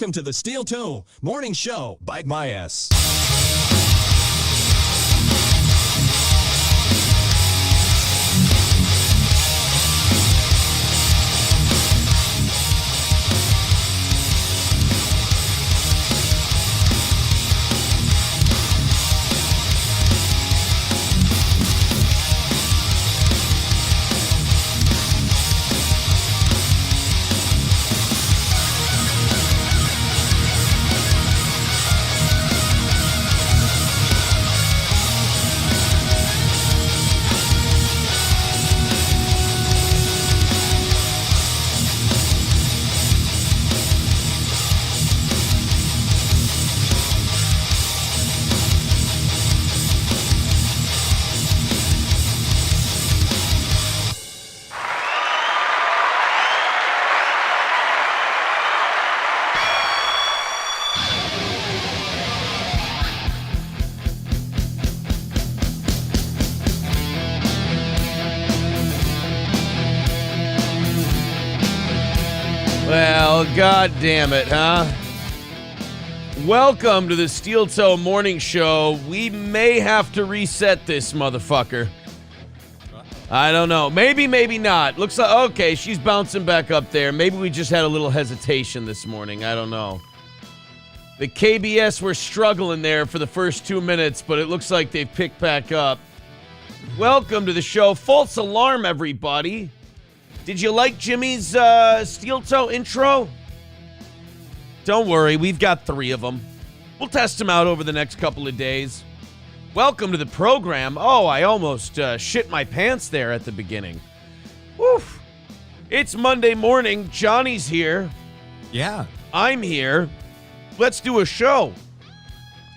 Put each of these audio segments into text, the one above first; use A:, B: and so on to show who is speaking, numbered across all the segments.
A: Welcome to the Steel Toe Morning Show. Bite my ass.
B: Well, god damn it, huh? Welcome to the Steel Toe Morning Show. We may have to reset this motherfucker. I don't know. Maybe, maybe not. Looks like, okay, she's bouncing back up there. Maybe we just had a little hesitation this morning. I don't know. The KBS were struggling there for the first 2 minutes, but it looks like they've picked back up. Welcome to the show. False alarm, everybody. Did you like Jimmy's Steel Toe intro? Don't worry, we've got 3 of them. We'll test them out over the next couple of days. Welcome to the program. Oh, I almost shit my pants there at the beginning. Woof. It's Monday morning. Johnny's here.
C: Yeah.
B: I'm here. Let's do a show.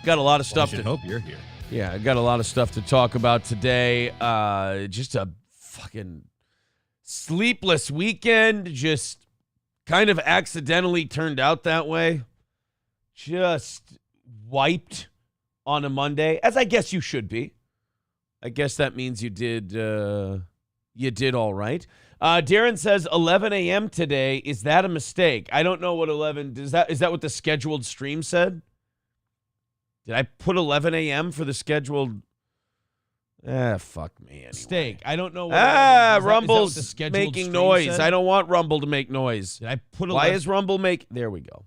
B: Got a lot of stuff
C: I should hope you're here.
B: Yeah, I got a lot of stuff to talk about today. Just a fucking sleepless weekend, just kind of accidentally turned out that way. Just wiped on a Monday, as I guess you should be. I guess that means you did all right. Darren says 11 a.m. today. Is that a mistake? I don't know what 11 is that what the scheduled stream said? Did I put 11 a.m. for the scheduled? Fuck me anyway.
C: Mistake. I don't know.
B: Rumble's making noise. I don't want Rumble to make noise.
C: Did I put?
B: Why is Rumble make? There we go.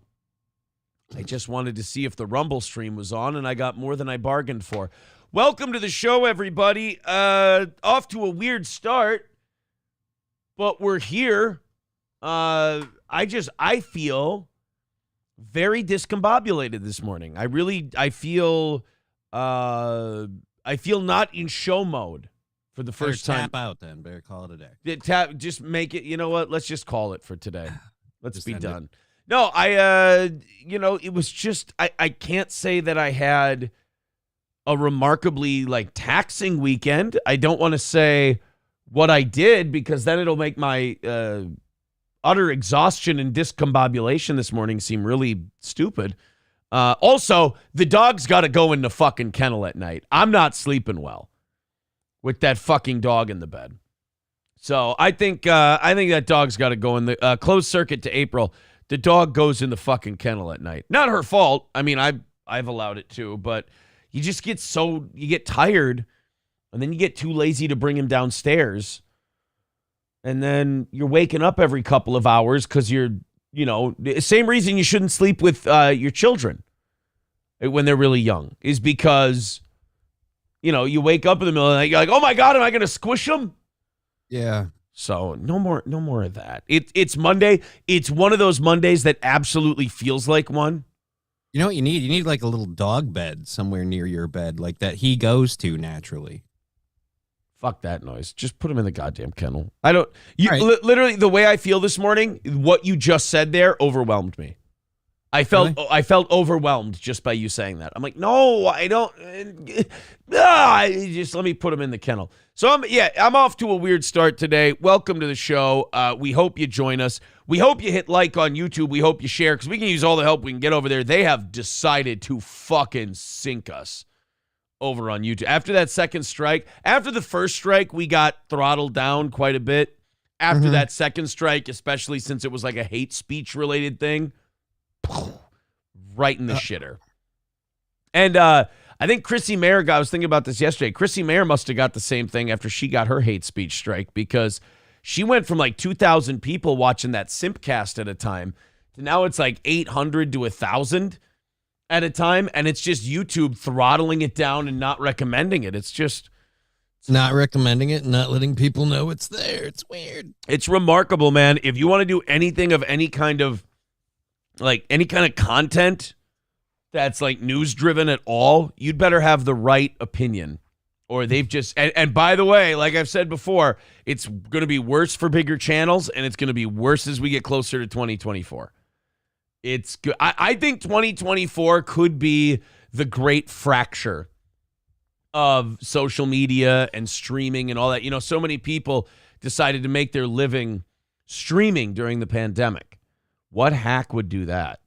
B: I just wanted to see if the Rumble stream was on, and I got more than I bargained for. Welcome to the show, everybody. Off to a weird start, but we're here. I feel very discombobulated this morning. I feel not in show mode for the first time.
C: Tap out then. Better call it a day.
B: Just make it, you know what? Let's just call it for today. Let's
C: Just
B: be
C: end
B: done. No, it was just, I can't say that I had a remarkably, taxing weekend. I don't want to say what I did because then it'll make my utter exhaustion and discombobulation this morning seem really stupid. Also, the dog's got to go in the fucking kennel at night. I'm not sleeping well with that fucking dog in the bed. So I think that dog's got to go in the closed circuit to April. The dog goes in the fucking kennel at night. Not her fault. I mean, I've allowed it to, but you just get you get tired, and then you get too lazy to bring him downstairs, and then you're waking up every couple of hours because you're. Same reason you shouldn't sleep with your children when they're really young is because, you wake up in the middle of the night, you're like, oh my God, am I going to squish them?
C: Yeah.
B: So no more of that. It's Monday. It's one of those Mondays that absolutely feels like one.
C: You know what you need? You need like a little dog bed somewhere near your bed, like that he goes to naturally.
B: Fuck that noise. Just put him in the goddamn kennel. I don't.
C: Right.
B: Literally, the way I feel this morning, what you just said there overwhelmed me. I felt overwhelmed just by you saying that. I'm like, no, I don't. Just let me put him in the kennel. So I'm off to a weird start today. Welcome to the show. We hope you join us. We hope you hit like on YouTube. We hope you share because we can use all the help we can get over there. They have decided to fucking sink us over on YouTube. After that second strike, after the first strike, we got throttled down quite a bit. After that second strike, especially since it was like a hate speech related thing, right in the shitter. And I think Chrissy Mayer I was thinking about this yesterday. Chrissy Mayer must have got the same thing after she got her hate speech strike, because she went from like 2,000 people watching that Simpcast at a time to now it's like 800 to 1,000 at a time. And it's just YouTube throttling it down and not recommending it. It's just
C: not recommending it, not letting people know it's there. It's weird.
B: It's remarkable, man. If you want to do anything of any kind of content that's like news driven at all, you'd better have the right opinion. Or they've just, and by the way, like I've said before, it's going to be worse for bigger channels, and it's going to be worse as we get closer to 2024. It's good. I think 2024 could be the great fracture of social media and streaming and all that. You know, so many people decided to make their living streaming during the pandemic. What hack would do that?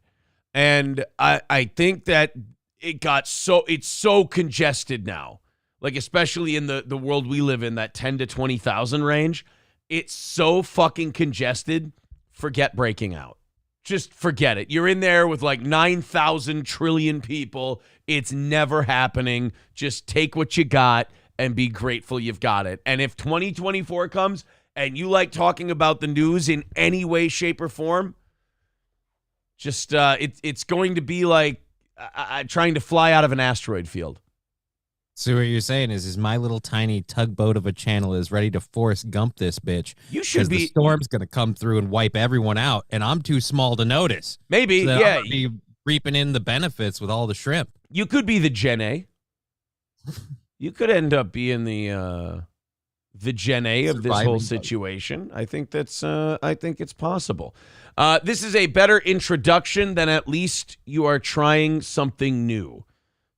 B: And I think that it's so congested now. Like, especially in the world we live in, that 10 to 20,000 range, it's so fucking congested. Forget breaking out. Just forget it. You're in there with like 9,000 trillion people. It's never happening. Just take what you got and be grateful you've got it. And if 2024 comes and you like talking about the news in any way, shape, or form, just it's going to be like trying to fly out of an asteroid field.
C: So what you're saying is my little tiny tugboat of a channel is ready to Forrest Gump this bitch.
B: You should be.
C: The storm's going to come through and wipe everyone out, and I'm too small to notice.
B: Maybe,
C: so
B: yeah.
C: I'm gonna be reaping in the benefits with all the shrimp.
B: You could be the Gen A. You could end up being the Gen A of this whole situation. I think that's. I think it's possible. This is a better introduction than at least you are trying something new,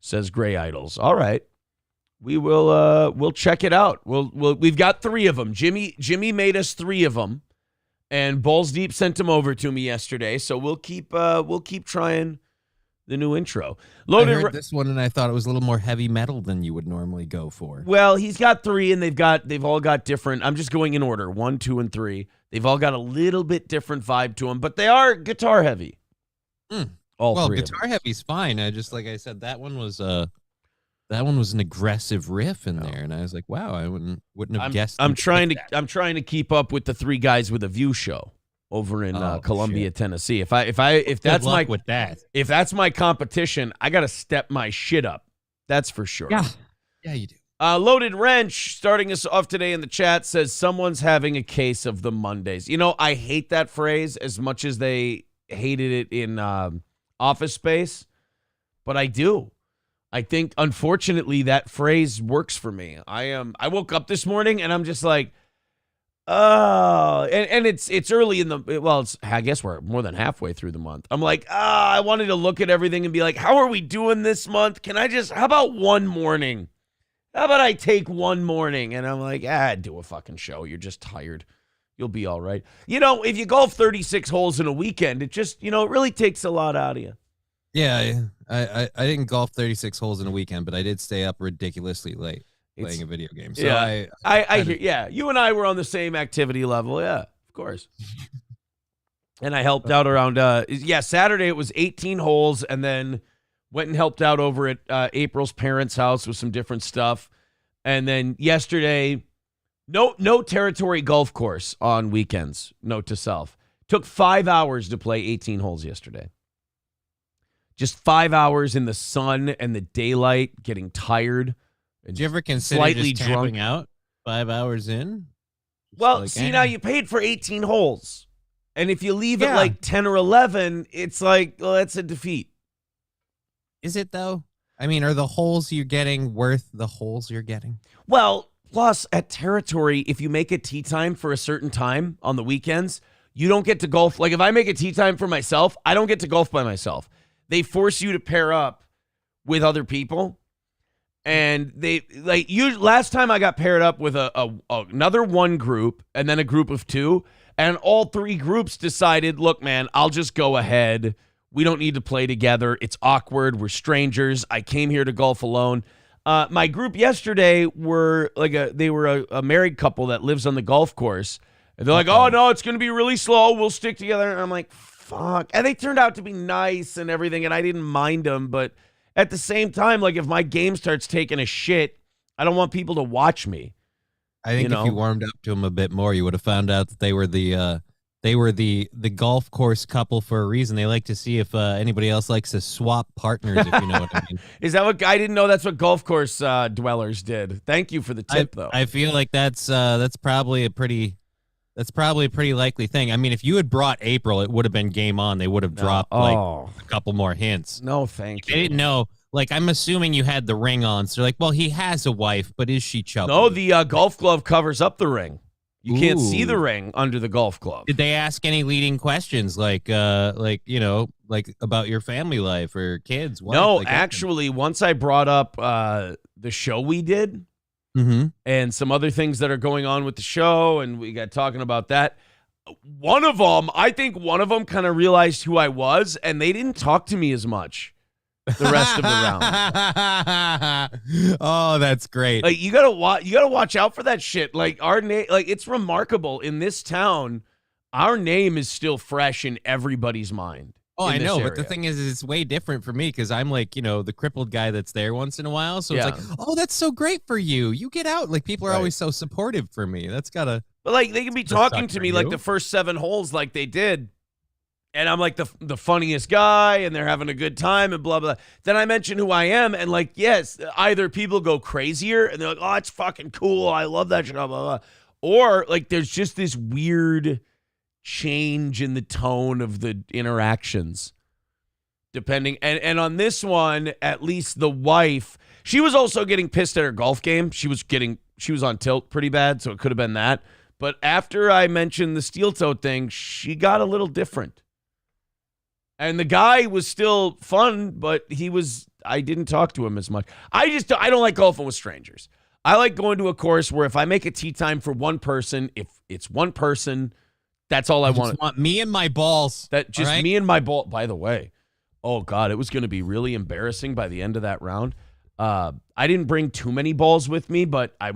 B: says Gray Idols. All right. We will we'll check it out. We've got 3 of them. Jimmy made us 3 of them, and Balls Deep sent them over to me yesterday. So we'll keep trying the new intro.
C: I heard this one and I thought it was a little more heavy metal than you would normally go for.
B: Well, he's got 3 and they've all got different. I'm just going in order, 1, 2, and 3. They've all got a little bit different vibe to them, but they are guitar heavy. All 3. Well,
C: guitar heavy's fine. I just, like I said, that one was an aggressive riff in there, and I was like, "Wow, I wouldn't have guessed."
B: I'm trying to keep up with the 3 Guys with a View show over in Columbia, Tennessee. If that's if that's my competition, I got to step my shit up. That's for sure.
C: Yeah, you do.
B: Loaded Wrench starting us off today in the chat says someone's having a case of the Mondays. You know, I hate that phrase as much as they hated it in Office Space, but I do. I think, unfortunately, that phrase works for me. I woke up this morning and I'm just like, oh, and it's early in I guess we're more than halfway through the month. I'm like, I wanted to look at everything and be like, how are we doing this month? How about one morning? How about I take one morning? And I'm like, do a fucking show. You're just tired. You'll be all right. You know, if you golf 36 holes in a weekend, it just, it really takes a lot out of you.
C: Yeah, I didn't golf 36 holes in a weekend, but I did stay up ridiculously late playing a video game. So
B: yeah, I hear. Yeah, you and I were on the same activity level. Yeah, of course. And I helped out around. Saturday it was 18 holes, and then went and helped out over at April's parents' house with some different stuff. And then yesterday, no territory golf course on weekends. Note to self: took 5 hours to play 18 holes yesterday. Just 5 hours in the sun and the daylight, getting tired.
C: Did you ever consider
B: slightly
C: just
B: drunk
C: out 5 hours in?
B: Well, now you paid for 18 holes. And if you leave at like 10 or 11, it's like, well, that's a defeat.
C: Is it, though? I mean, are the holes you're getting worth the holes you're getting?
B: Well, plus at territory, if you make a tee time for a certain time on the weekends, you don't get to golf. Like if I make a tee time for myself, I don't get to golf by myself. They force you to pair up with other people. And last time I got paired up with another one group and then a group of 2. And all 3 groups decided, look, man, I'll just go ahead. We don't need to play together. It's awkward. We're strangers. I came here to golf alone. My group yesterday were a married couple that lives on the golf course. And they're like, oh, no, it's going to be really slow. We'll stick together. And I'm like, fuck. And they turned out to be nice and everything, and I didn't mind them. But at the same time, like if my game starts taking a shit, I don't want people to watch me.
C: I think if you warmed up to them a bit more, you would have found out that they were the golf course couple for a reason. They like to see if anybody else likes to swap partners, if you know what I mean.
B: Is that what I didn't know? That's what golf course dwellers did. Thank you for the tip, though.
C: I feel like that's probably a pretty likely thing. I mean, if you had brought April, it would have been game on. They would have dropped like a couple more hints.
B: No, thank you.
C: They didn't know. Like, I'm assuming you had the ring on. So they're like, well, he has a wife, but is she chubby?
B: No, the golf glove covers up the ring. You can't see the ring under the golf glove.
C: Did they ask any leading questions like about your family life or kids?
B: No, like actually, once I brought up the show we did and some other things that are going on with the show, and we got talking about that, I think one of them kind of realized who I was, and they didn't talk to me as much the rest of the round.
C: Oh, that's great.
B: Like you gotta watch out for that shit. Like our name, like it's remarkable in this town. Our name is still fresh in everybody's mind.
C: Oh, I know, but the thing is it's way different for me because I'm like, the crippled guy that's there once in a while. So it's like, oh, that's so great for you. You get out. Like people are always so supportive for me. That's gotta.
B: But like they can be talking to me like the first 7 holes, like they did. And I'm like the funniest guy, and they're having a good time, and blah, blah. Then I mention who I am, and like, yes, either people go crazier, and they're like, oh, it's fucking cool. I love that shit, blah, blah, blah. Or like there's just this weird change in the tone of the interactions. Depending. And on this one, at least the wife, she was also getting pissed at her golf game. She was on tilt pretty bad, so it could have been that. But after I mentioned the steel toe thing, she got a little different. And the guy was still fun, but I didn't talk to him as much. I don't like golfing with strangers. I like going to a course where if I make a tee time for one person, if it's one person, that's all I want.
C: Just want me and my balls.
B: Me and my ball. By the way, oh God, it was going to be really embarrassing by the end of that round. I didn't bring too many balls with me, but I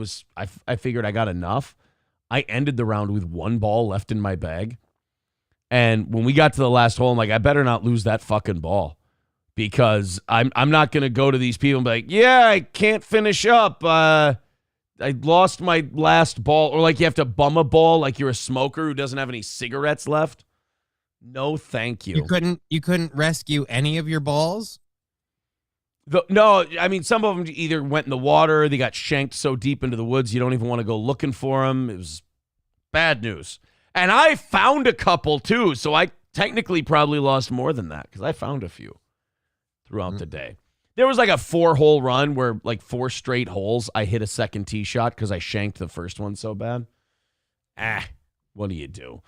B: figured I got enough. I ended the round with 1 ball left in my bag. And when we got to the last hole, I'm like, I better not lose that fucking ball because I'm not going to go to these people and be like, yeah, I can't finish up. I lost my last ball. Or like you have to bum a ball like you're a smoker who doesn't have any cigarettes left. No, thank you.
C: You couldn't rescue any of your balls?
B: No, I mean, some of them either went in the water, they got shanked so deep into the woods you don't even want to go looking for them. It was bad news. And I found a couple, too, so I technically probably lost more than that because I found a few throughout the day. There was like a 4-hole run where like 4 straight holes I hit a second tee shot because I shanked the first one so bad. What do you do?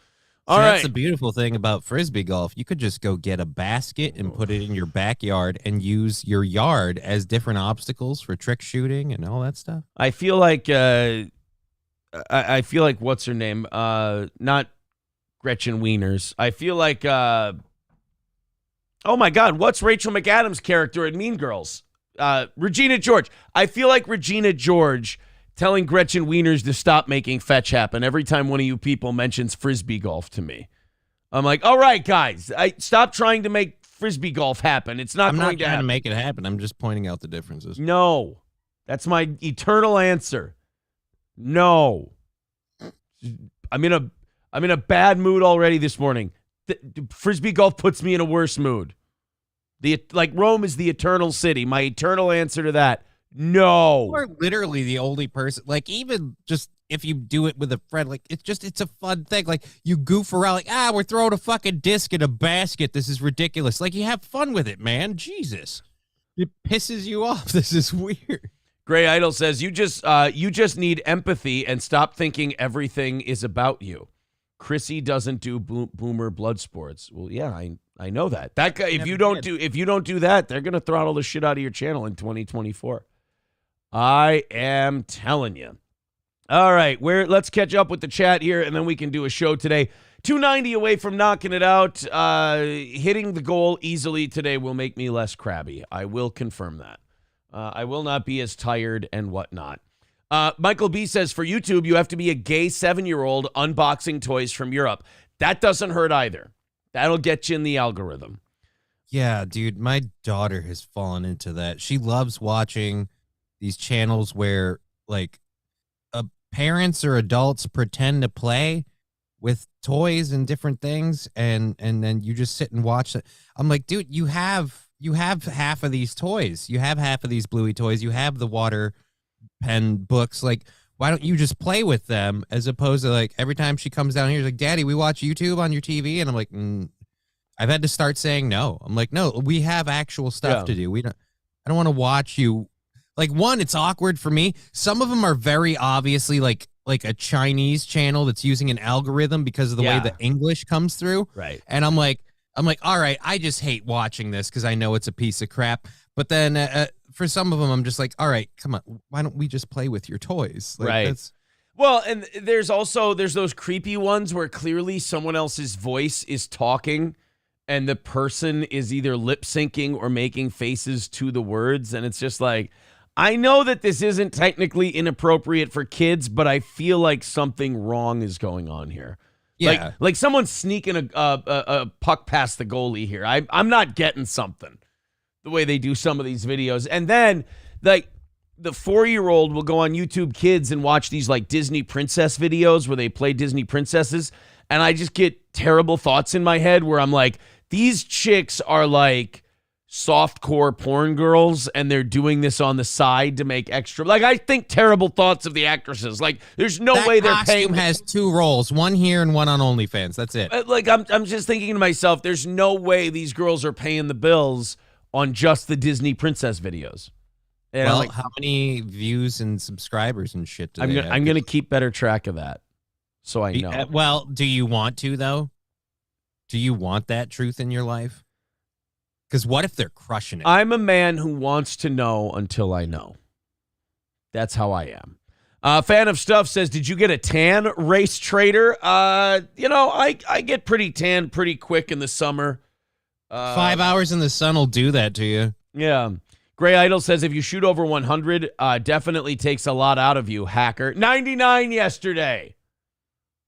B: All right.
C: That's the beautiful thing about Frisbee golf. You could just go get a basket and put it in your backyard and use your yard as different obstacles for trick shooting and all that stuff.
B: I feel like... I feel like what's her name? Not Gretchen Wieners. I feel like oh my God, what's Rachel McAdams' character in Mean Girls? Regina George. I feel like Regina George telling Gretchen Wieners to stop making fetch happen every time one of you people mentions Frisbee golf to me. I'm like, all right, guys, stop trying to make Frisbee golf happen. It's not going to happen.
C: I'm not trying to make it happen. I'm just pointing out the differences.
B: No, that's my eternal answer. No. I'm in a bad mood already this morning. Frisbee golf puts me in a worse mood. Like Rome is the eternal city. My eternal answer to that, no.
C: You are literally the only person, like even just if you do it with a friend, like it's a fun thing. Like you goof around like, we're throwing a fucking disc in a basket. This is ridiculous. Like you have fun with it, man. Jesus. It pisses you off. This is weird.
B: Gray Idol says, you just need empathy and stop thinking everything is about you. Chrissy doesn't do boomer blood sports. Well, yeah, I know that. That guy, if you don't do that, they're gonna throttle the shit out of your channel in 2024. I am telling you. All right, let's catch up with the chat here, and then we can do a show today. 290 away from knocking it out. Hitting the goal easily today will make me less crabby. I will confirm that. I will not be as tired and whatnot. Michael B says, for YouTube, you have to be a gay 7-year-old unboxing toys from Europe. That doesn't hurt either. That'll get you in the algorithm.
C: Yeah, dude, my daughter has fallen into that. She loves watching these channels where like parents or adults pretend to play with toys and different things, and then you just sit and watch it. I'm like, dude, you have half of these toys. You have half of these Bluey toys. You have the water pen books. Like, why don't you just play with them, as opposed to like every time she comes down here, she's like, Daddy, we watch YouTube on your TV, and I'm like, I've had to start saying no. I'm like, no, we have actual stuff to do. I don't want to watch you. Like, one, it's awkward for me. Some of them are very obviously like a Chinese channel that's using an algorithm because of the way the English comes through.
B: Right.
C: And I'm like, all right, I just hate watching this because I know it's a piece of crap. But then for some of them, I'm just like, all right, come on, why don't we just play with your toys? Like,
B: right. Well, and there's those creepy ones where clearly someone else's voice is talking and the person is either lip syncing or making faces to the words. And it's just like, I know that this isn't technically inappropriate for kids, but I feel like something wrong is going on here.
C: Yeah.
B: Like someone's sneaking a puck past the goalie here. I'm not getting something the way they do some of these videos. And then like the 4-year-old will go on YouTube Kids and watch these like Disney princess videos where they play Disney princesses. And I just get terrible thoughts in my head where I'm like, these chicks are like softcore porn girls and they're doing this on the side to make extra. Like, I think terrible thoughts of the actresses. Like, there's no way they're paying.
C: That costume has 2 roles, one here and one on OnlyFans. That's it.
B: Like, I'm just thinking to myself, there's no way these girls are paying the bills on just the Disney princess videos. And
C: well,
B: like,
C: how many views and subscribers and shit do they have?
B: I'm going to keep better track of that so I know.
C: Well, do you want to, though? Do you want that truth in your life? Because what if they're crushing it?
B: I'm a man who wants to know until I know. That's how I am. Fan of Stuff says, did you get a tan, Race Trader? I get pretty tan pretty quick in the summer.
C: 5 hours in the sun will do that to you.
B: Yeah. Gray Idol says, if you shoot over 100, definitely takes a lot out of you, hacker. 99 yesterday.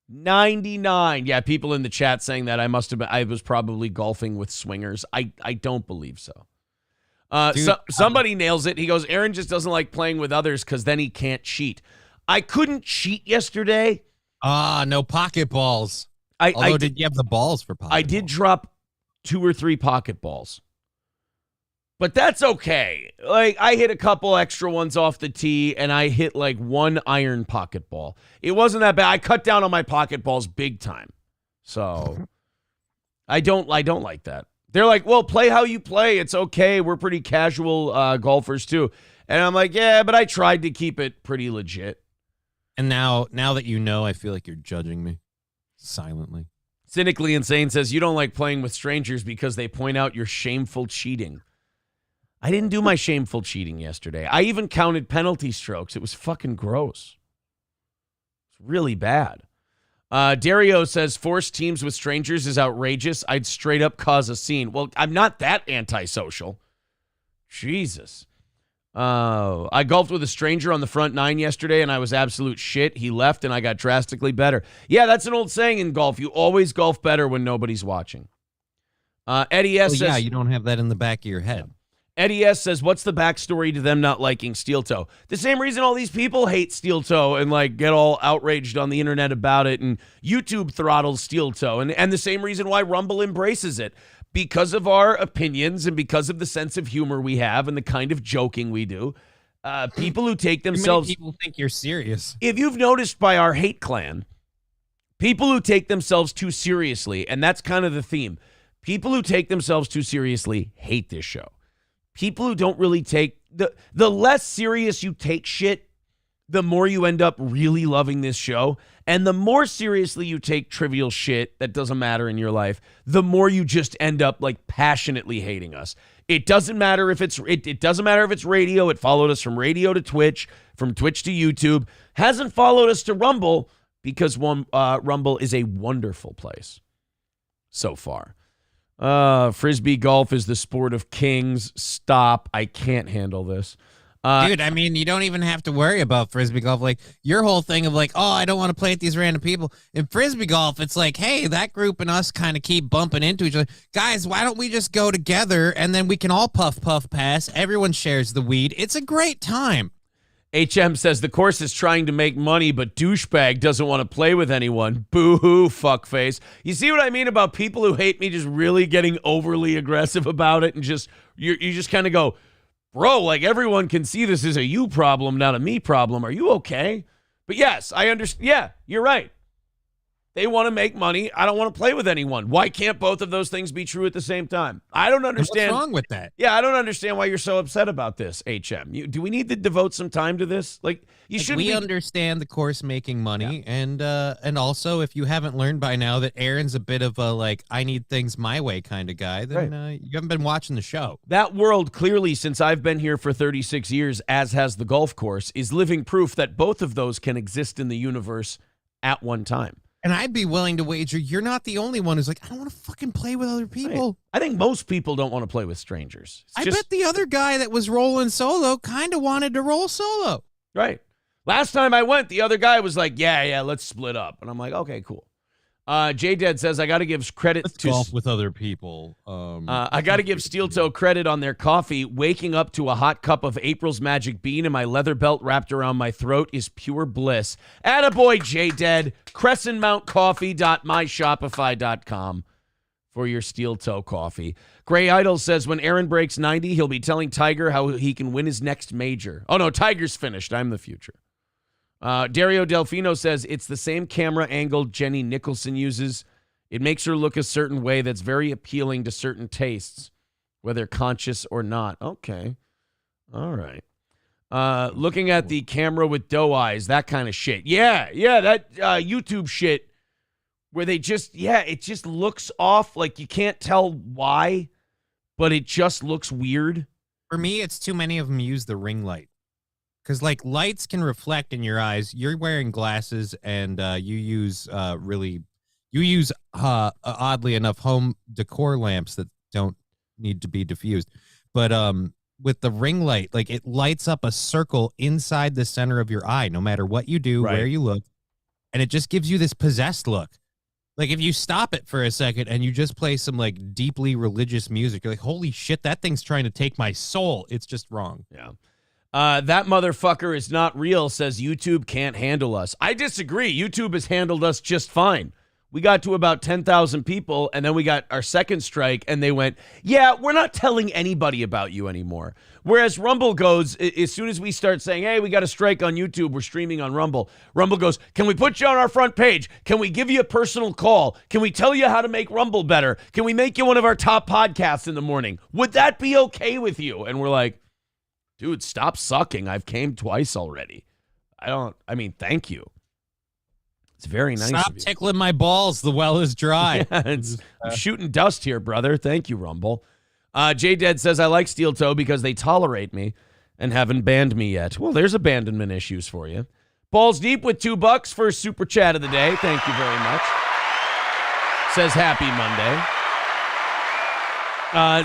B: 99. Yeah, people in the chat saying that I was probably golfing with swingers. I don't believe so. Somebody nails it. He goes, Aaron just doesn't like playing with others because then he can't cheat. I couldn't cheat yesterday.
C: No pocket balls. Did you have the balls for pocket balls?
B: I did drop 2 or 3 pocket balls. But that's okay. Like, I hit a couple extra ones off the tee, and I hit like 1 iron pocket ball. It wasn't that bad. I cut down on my pocket balls big time. So I don't like that. They're like, well, play how you play. It's okay. We're pretty casual golfers too. And I'm like, yeah, but I tried to keep it pretty legit.
C: And now that you know, I feel like you're judging me silently.
B: Cynically Insane says, you don't like playing with strangers because they point out your shameful cheating. I didn't do my shameful cheating yesterday. I even counted penalty strokes. It was fucking gross. It's really bad. Dario says, forced teams with strangers is outrageous. I'd straight up cause a scene. Well, I'm not that antisocial. Jesus. I golfed with a stranger on the front 9 yesterday, and I was absolute shit. He left, and I got drastically better. Yeah, that's an old saying in golf. You always golf better when nobody's watching. Eddie S. says,
C: yeah, you don't have that in the back of your head.
B: Eddie S. says, what's the backstory to them not liking Steel Toe? The same reason all these people hate Steel Toe and like get all outraged on the internet about it, and YouTube throttles Steel Toe, and the same reason why Rumble embraces it. Because of our opinions and because of the sense of humor we have and the kind of joking we do. People who take themselves...
C: People think you're serious.
B: If you've noticed by our hate clan, people who take themselves too seriously, and that's kind of the theme, people who take themselves too seriously hate this show. People who don't really take the less serious you take shit, the more you end up really loving this show. And the more seriously you take trivial shit that doesn't matter in your life, the more you just end up like passionately hating us. It doesn't matter if it's it doesn't matter if it's radio. It followed us from radio to Twitch, from Twitch to YouTube. Hasn't followed us to Rumble because Rumble is a wonderful place so far. Frisbee golf is the sport of kings. Stop. I can't handle this.
C: Dude, I mean, you don't even have to worry about Frisbee golf. Like, your whole thing of like, oh, I don't want to play with these random people. In Frisbee golf, it's like, hey, that group and us kind of keep bumping into each other. Guys, why don't we just go together and then we can all puff, pass. Everyone shares the weed. It's a great time.
B: HM says the course is trying to make money, but douchebag doesn't want to play with anyone. Boo-hoo, fuckface. You see what I mean about people who hate me just really getting overly aggressive about it and just you just kind of go, bro, like everyone can see this is a you problem, not a me problem. Are you okay? But yes, I understand. Yeah, you're right. They want to make money. I don't want to play with anyone. Why can't both of those things be true at the same time? I don't understand.
C: What's wrong with that?
B: Yeah, I don't understand why you're so upset about this, HM. Do we need to devote some time to this? Like, you should.
C: We understand the course making money, yeah. and also if you haven't learned by now that Aaron's a bit of a like I need things my way kind of guy, then you haven't been watching the show.
B: That world clearly, since I've been here for 36 years, as has the golf course, is living proof that both of those can exist in the universe at one time.
C: And I'd be willing to wager you're not the only one who's like, I don't want to fucking play with other people.
B: Right. I think most people don't want to play with strangers.
C: I bet the other guy that was rolling solo kind of wanted to roll solo.
B: Right. Last time I went, the other guy was like, yeah, let's split up. And I'm like, okay, cool. J-Dead says, I got to give credit to
C: golf with other people.
B: I got to give Steel Toe credit on their coffee. Waking up to a hot cup of April's Magic Bean and my leather belt wrapped around my throat is pure bliss. Attaboy, J-Dead. CrescentMountCoffee.myshopify.com for your Steel Toe coffee. Gray Idol says, when Aaron breaks 90, he'll be telling Tiger how he can win his next major. Oh, no, Tiger's finished. I'm the future. Dario Delfino says it's the same camera angle Jenny Nicholson uses. It makes her look a certain way that's very appealing to certain tastes, whether conscious or not. Okay. All right. Looking at the camera with doe eyes, that kind of shit. Yeah, that YouTube shit where they just, it just looks off. Like you can't tell why, but it just looks weird.
C: For me, it's too many of them use the ring light. Because, like, lights can reflect in your eyes. You're wearing glasses, and you use oddly enough, home decor lamps that don't need to be diffused. But with the ring light, like, it lights up a circle inside the center of your eye, no matter what you do, where you look. And it just gives you this possessed look. Like, if you stop it for a second and you just play some, like, deeply religious music, you're like, holy shit, that thing's trying to take my soul. It's just wrong.
B: Yeah. That motherfucker is not real, says YouTube can't handle us. I disagree. YouTube has handled us just fine. We got to about 10,000 people, and then we got our second strike, and they went, yeah, we're not telling anybody about you anymore. Whereas Rumble goes, as soon as we start saying, hey, we got a strike on YouTube, we're streaming on Rumble, Rumble goes, can we put you on our front page? Can we give you a personal call? Can we tell you how to make Rumble better? Can we make you one of our top podcasts in the morning? Would that be okay with you? And we're like, dude, stop sucking. I've came twice already. Thank you. It's very nice
C: Stop
B: of you.
C: tickling my balls. The well is dry.
B: I'm shooting dust here, brother. Thank you, Rumble. J-Dead says, I like Steel Toe because they tolerate me and haven't banned me yet. Well, there's abandonment issues for you. Balls Deep with $2 for Super Chat of the Day. Thank you very much. Says, happy Monday.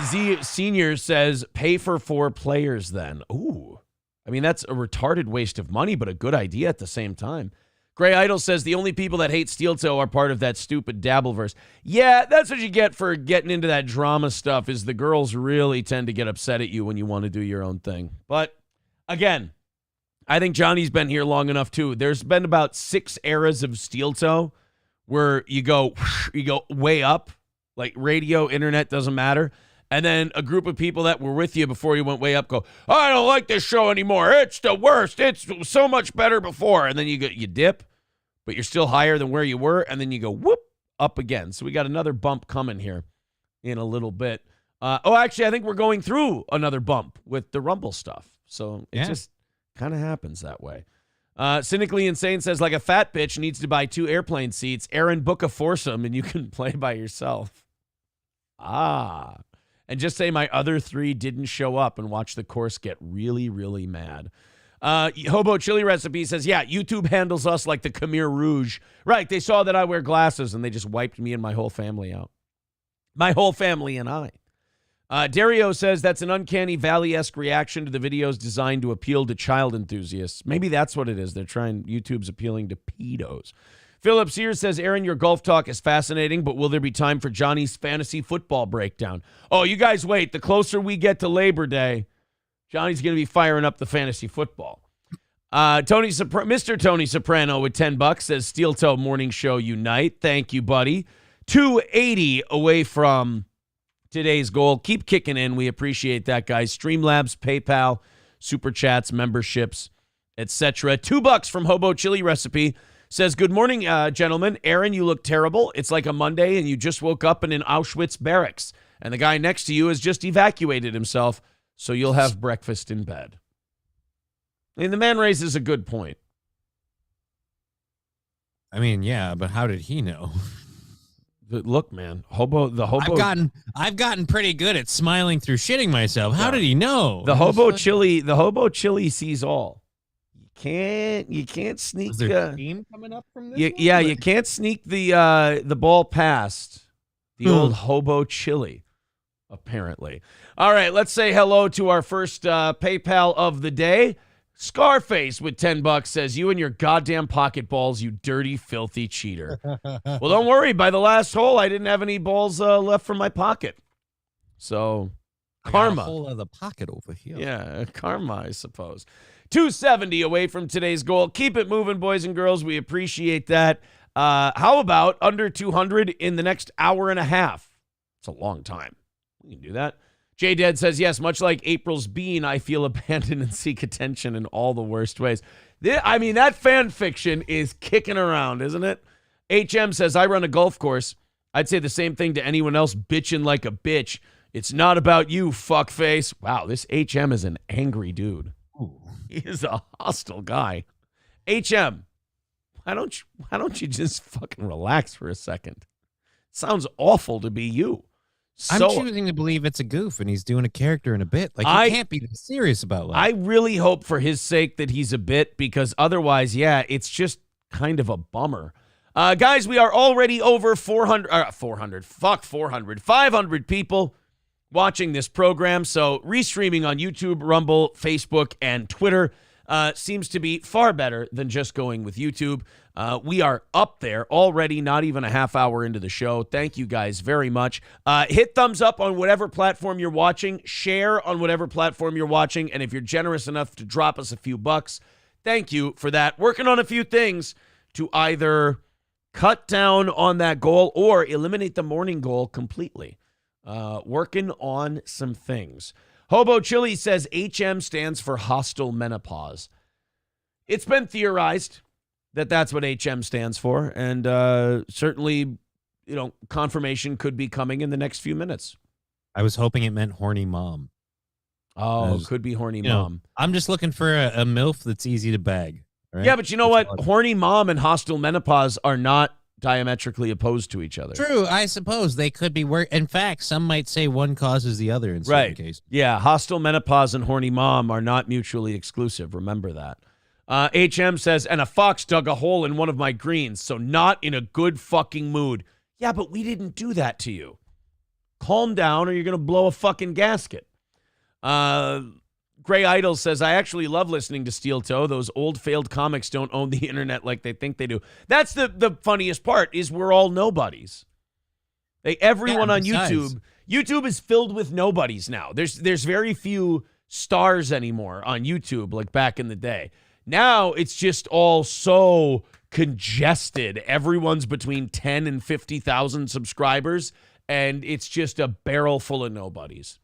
B: Z Senior says, pay for 4 players then. Ooh. I mean, that's a retarded waste of money, but a good idea at the same time. Gray Idol says, the only people that hate Steel Toe are part of that stupid Dabbleverse. Yeah, that's what you get for getting into that drama stuff, is the girls really tend to get upset at you when you want to do your own thing. But, again, I think Johnny's been here long enough, too. There's been about 6 eras of Steel Toe where you go way up. Like radio, internet, doesn't matter. And then a group of people that were with you before you went way up go, I don't like this show anymore. It's the worst. It's so much better before. And then you dip, but you're still higher than where you were. And then you go, whoop, up again. So we got another bump coming here in a little bit. Actually, I think we're going through another bump with the Rumble stuff. So it just kind of happens that way. Cynically Insane says, like a fat bitch needs to buy 2 airplane seats. Aaron, book a foursome and you can play by yourself. And just say my other 3 didn't show up and watch the course get really, really mad. Hobo Chili Recipe says, yeah, YouTube handles us like the Khmer Rouge. Right, they saw that I wear glasses and they just wiped me and my whole family out. My whole family and I. Dario says that's an uncanny valley-esque reaction to the videos designed to appeal to child enthusiasts. Maybe that's what it is. YouTube's appealing to pedos. Philip Sears says, Aaron, your golf talk is fascinating, but will there be time for Johnny's fantasy football breakdown? Oh, you guys wait. The closer we get to Labor Day, Johnny's going to be firing up the fantasy football. Mr. Tony Soprano with $10 says, Steel Toe Morning Show Unite. Thank you, buddy. 280 away from today's goal. Keep kicking in. We appreciate that, guys. Streamlabs, PayPal, Super Chats, memberships, etc. $2 from Hobo Chili Recipe says, good morning, gentlemen. Aaron, you look terrible. It's like a Monday and you just woke up in an Auschwitz barracks and the guy next to you has just evacuated himself, so you'll have breakfast in bed. I mean, the man raises a good point.
C: I mean, yeah, but how did he know?
B: Look, man, the hobo.
C: I've gotten pretty good at smiling through shitting myself. How did he know?
B: The hobo chili sees all. You can't sneak.
C: Is there steam coming up from this?
B: You can't sneak the ball past the old hobo chili. Apparently. All right, let's say hello to our first PayPal of the day. Scarface with $10 says, you and your goddamn pocket balls, you dirty, filthy cheater. Well, don't worry. By the last hole, I didn't have any balls left from my pocket. So, karma.
C: I got a hole of the pocket over here.
B: Yeah, karma, I suppose. 270 away from today's goal. Keep it moving, boys and girls. We appreciate that. How about under 200 in the next hour and a half? It's a long time. We can do that. J-Dead says, yes, much like April's bean, I feel abandoned and seek attention in all the worst ways. I mean, that fan fiction is kicking around, isn't it? HM says, I run a golf course. I'd say the same thing to anyone else bitching like a bitch. It's not about you, fuckface. Wow, this HM is an angry dude. Ooh. He is a hostile guy. HM, why don't you just fucking relax for a second? Sounds awful to be you.
C: I'm choosing to believe it's a goof and he's doing a character in a bit. Like, he can't be serious about life.
B: I really hope for his sake that he's a bit, because otherwise, yeah, it's just kind of a bummer. Guys, we are already over 500 people watching this program. So restreaming on YouTube, Rumble, Facebook, and Twitter seems to be far better than just going with YouTube. We are up there already, not even a half hour into the show. Thank you guys very much. Hit thumbs up on whatever platform you're watching. Share on whatever platform you're watching. And if you're generous enough to drop us a few bucks, thank you for that. Working on a few things to either cut down on that goal or eliminate the morning goal completely. Working on some things. Hobo Chili says HM stands for hostile menopause. It's been theorized that that's what HM stands for, and certainly, confirmation could be coming in the next few minutes.
C: I was hoping it meant horny mom.
B: Oh, could be horny mom.
C: I'm just looking for a MILF that's easy to bag. Right?
B: Yeah, but you know what? Horny mom and hostile menopause are not diametrically opposed to each other.
C: True, I suppose they could be. In fact, some might say one causes the other in certain cases.
B: Yeah, hostile menopause and horny mom are not mutually exclusive. Remember that. HM says, and a fox dug a hole in one of my greens, so not in a good fucking mood. Yeah, but we didn't do that to you. Calm down or you're going to blow a fucking gasket. Gray Idol says, I actually love listening to Steel Toe. Those old failed comics don't own the internet like they think they do. That's the funniest part is we're all nobodies. Everyone on YouTube is filled with nobodies now. There's very few stars anymore on YouTube like back in the day. Now it's just all so congested. Everyone's between 10 and 50,000 subscribers, and it's just a barrel full of nobodies.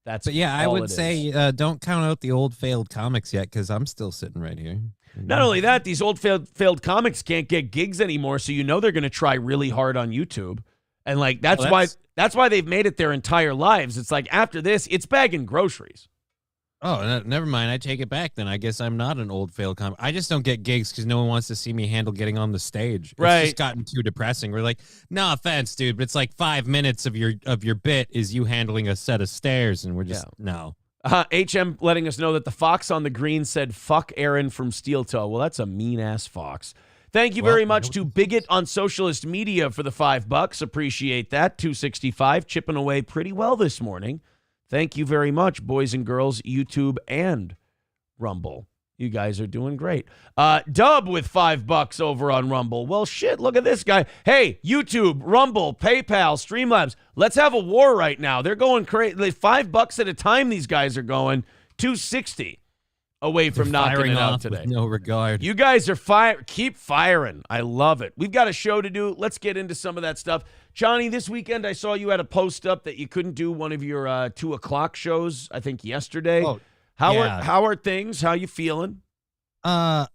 C: I would say don't count out the old failed comics yet, because I'm still sitting right here.
B: Not only that, these old failed comics can't get gigs anymore, so they're going to try really hard on YouTube, and that's why they've made it their entire lives. It's like after this, it's bagging groceries.
C: Oh, never mind. I take it back then. I guess I'm not an old failed comic. I just don't get gigs because no one wants to see me handle getting on the stage.
B: Right.
C: It's just gotten too depressing. We're like, no offense, dude, but it's like 5 minutes of your bit is you handling a set of stairs, and we're just, no.
B: HM letting us know that the fox on the green said, fuck Aaron from Steel Toe. Well, that's a mean-ass fox. Thank you very much to Bigot on Socialist Media for the $5. Appreciate that. 265, chipping away pretty well this morning. Thank you very much, boys and girls, YouTube and Rumble. You guys are doing great. Dub with $5 over on Rumble. Well, shit, look at this guy. Hey, YouTube, Rumble, PayPal, Streamlabs. Let's have a war right now. They're going crazy. $5 at a time, these guys are going. $2.60 away from knocking it out today.
C: With no regard.
B: You guys are keep firing. I love it. We've got a show to do. Let's get into some of that stuff. Johnny, this weekend I saw you had a post up that you couldn't do one of your 2 o'clock shows, I think yesterday.
C: Oh.
B: How are things? How you feeling?
C: I'm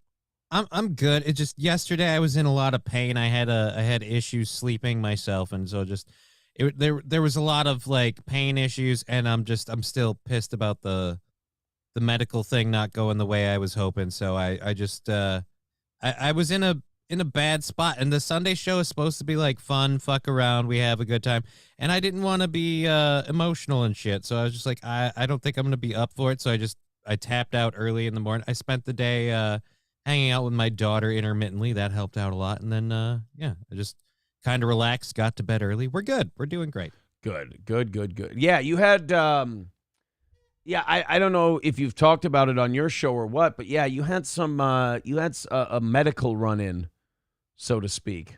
C: good. It just yesterday I was in a lot of pain. I had issues sleeping myself, and so there was a lot of like pain issues, and I'm still pissed about the medical thing not going the way I was hoping. So I was in a bad spot, and the Sunday show is supposed to be like fun, fuck around, we have a good time, and I didn't want to be emotional and shit, so I was just like, I don't think I'm gonna be up for it, so I tapped out early in the morning. I spent the day hanging out with my daughter intermittently. That helped out a lot, and then I just kind of relaxed, got to bed early. We're good. We're doing great.
B: Good. Yeah, you had I don't know if you've talked about it on your show or what, but yeah, you had a medical run-in, so to speak.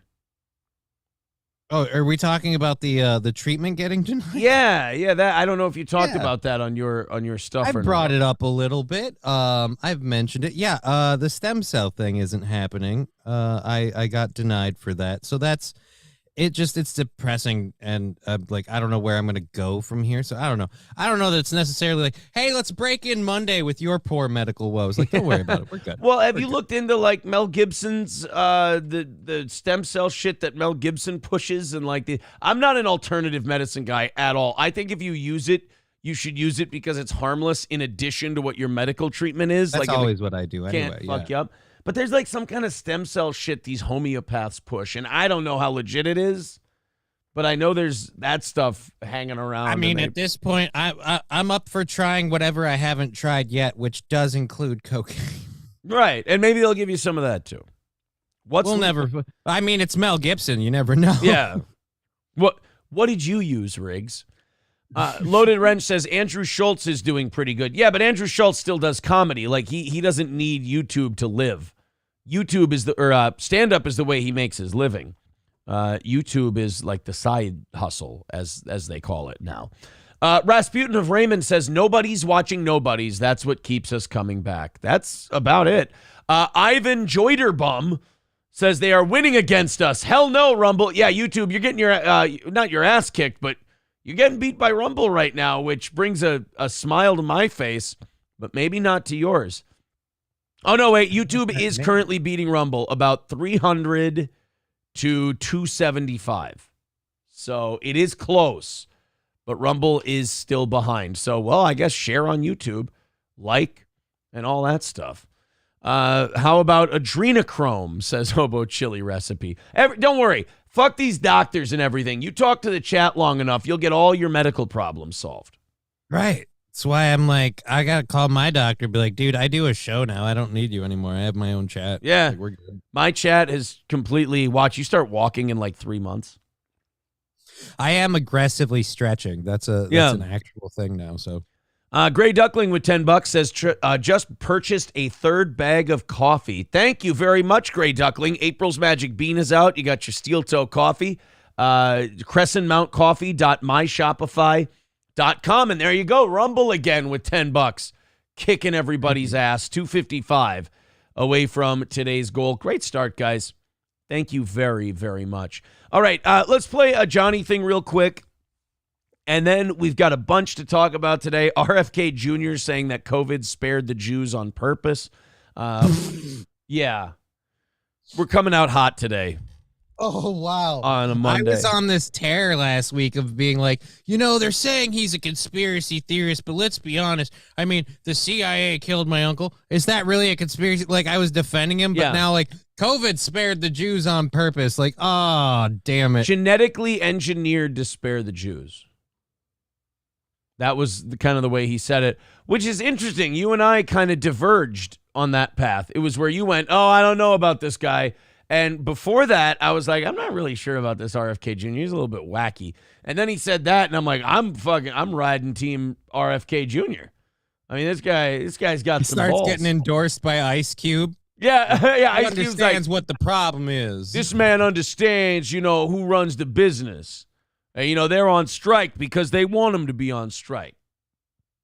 C: Oh, are we talking about the treatment getting denied?
B: Yeah. That I don't know if you talked about that on your stuff.
C: I brought it up a little bit. I've mentioned it. Yeah. The stem cell thing isn't happening. I got denied for that. So that's it. It's depressing, and like I don't know where I'm gonna go from here. So I don't know. I don't know that it's necessarily like, hey, let's break in Monday with your poor medical woes. Like, don't worry about it. We're good.
B: Well, have you looked into like Mel Gibson's the stem cell shit that Mel Gibson pushes, and like I'm not an alternative medicine guy at all. I think if you use it, you should use it because it's harmless in addition to what your medical treatment is.
C: That's
B: like
C: always what I do anyway.
B: Can't fuck you up. But there's like some kind of stem cell shit these homeopaths push, and I don't know how legit it is, but I know there's that stuff hanging around.
C: I mean, at this point, I'm up for trying whatever I haven't tried yet, which does include cocaine.
B: Right, and maybe they'll give you some of that too.
C: I mean, it's Mel Gibson. You never know.
B: Yeah. What did you use, Riggs? Loaded Wrench says Andrew Schultz is doing pretty good. Yeah, but Andrew Schultz still does comedy. Like he doesn't need YouTube to live. YouTube is stand-up is the way he makes his living. YouTube is like the side hustle, as they call it now. Rasputin of Raymond says nobody's watching nobodies. That's what keeps us coming back. That's about it. Ivan Joyderbum says they are winning against us. Hell no, Rumble. Yeah, YouTube, you're getting your not your ass kicked, but you're getting beat by Rumble right now, which brings a smile to my face, but maybe not to yours. Oh, no, wait. YouTube is currently beating Rumble about 300 to 275. So it is close, but Rumble is still behind. So, well, I guess share on YouTube, like, and all that stuff. How about adrenochrome, says Hobo Chili Recipe. Don't worry. Fuck these doctors and everything. You talk to the chat long enough, you'll get all your medical problems solved.
C: Right. That's why I'm like, I got to call my doctor and be like, dude, I do a show now. I don't need you anymore. I have my own chat.
B: Yeah.
C: Like, we're good.
B: My chat has completely watched. You start walking in like 3 months.
C: I am aggressively stretching. That's an actual thing now. So,
B: Gray Duckling with $10 says, just purchased a 3rd bag of coffee. Thank you very much, Gray Duckling. April's Magic Bean is out. You got your Steel Toe coffee. CrescentMountCoffee.myshopify.com. And there you go. Rumble again with $10. Kicking everybody's ass. 255 away from today's goal. Great start, guys. Thank you very, very much. All right, let's play a Johnny thing real quick. And then we've got a bunch to talk about today. RFK Jr. saying that COVID spared the Jews on purpose. Yeah. We're coming out hot today.
C: Oh, wow.
B: On a Monday.
C: I was on this tear last week of being like, they're saying he's a conspiracy theorist, but let's be honest. I mean, the CIA killed my uncle. Is that really a conspiracy? Like, I was defending him, but now, like, COVID spared the Jews on purpose. Like, oh, damn it.
B: Genetically engineered to spare the Jews. That was kind of the way he said it, which is interesting. You and I kind of diverged on that path. It was where you went, oh, I don't know about this guy. And before that, I was like, I'm not really sure about this RFK Jr. He's a little bit wacky. And then he said that, and I'm like, I'm riding team RFK Jr. I mean, this guy's got some
C: Starts
B: balls.
C: getting endorsed by Ice Cube.
B: Yeah, yeah.
C: He
B: Ice Cube's
C: understands
B: like,
C: what the problem is.
B: this man understands, who runs the business. And, they're on strike because they want him to be on strike.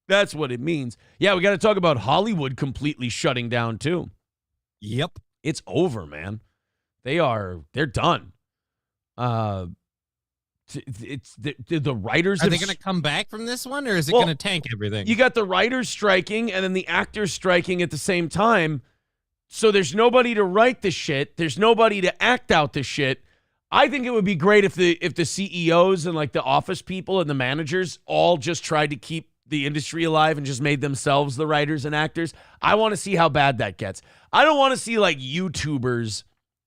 B: That's what it means. Yeah, we got to talk about Hollywood completely shutting down, too.
C: Yep.
B: It's over, man. They're done. It's the writers.
C: Are they going to come back from this one, or is it going to tank everything?
B: You got the writers striking and then the actors striking at the same time. So there's nobody to write the shit. There's nobody to act out the shit. I think it would be great if the CEOs and like the office people and the managers all just tried to keep the industry alive and just made themselves the writers and actors. I want to see how bad that gets. I don't want to see like YouTubers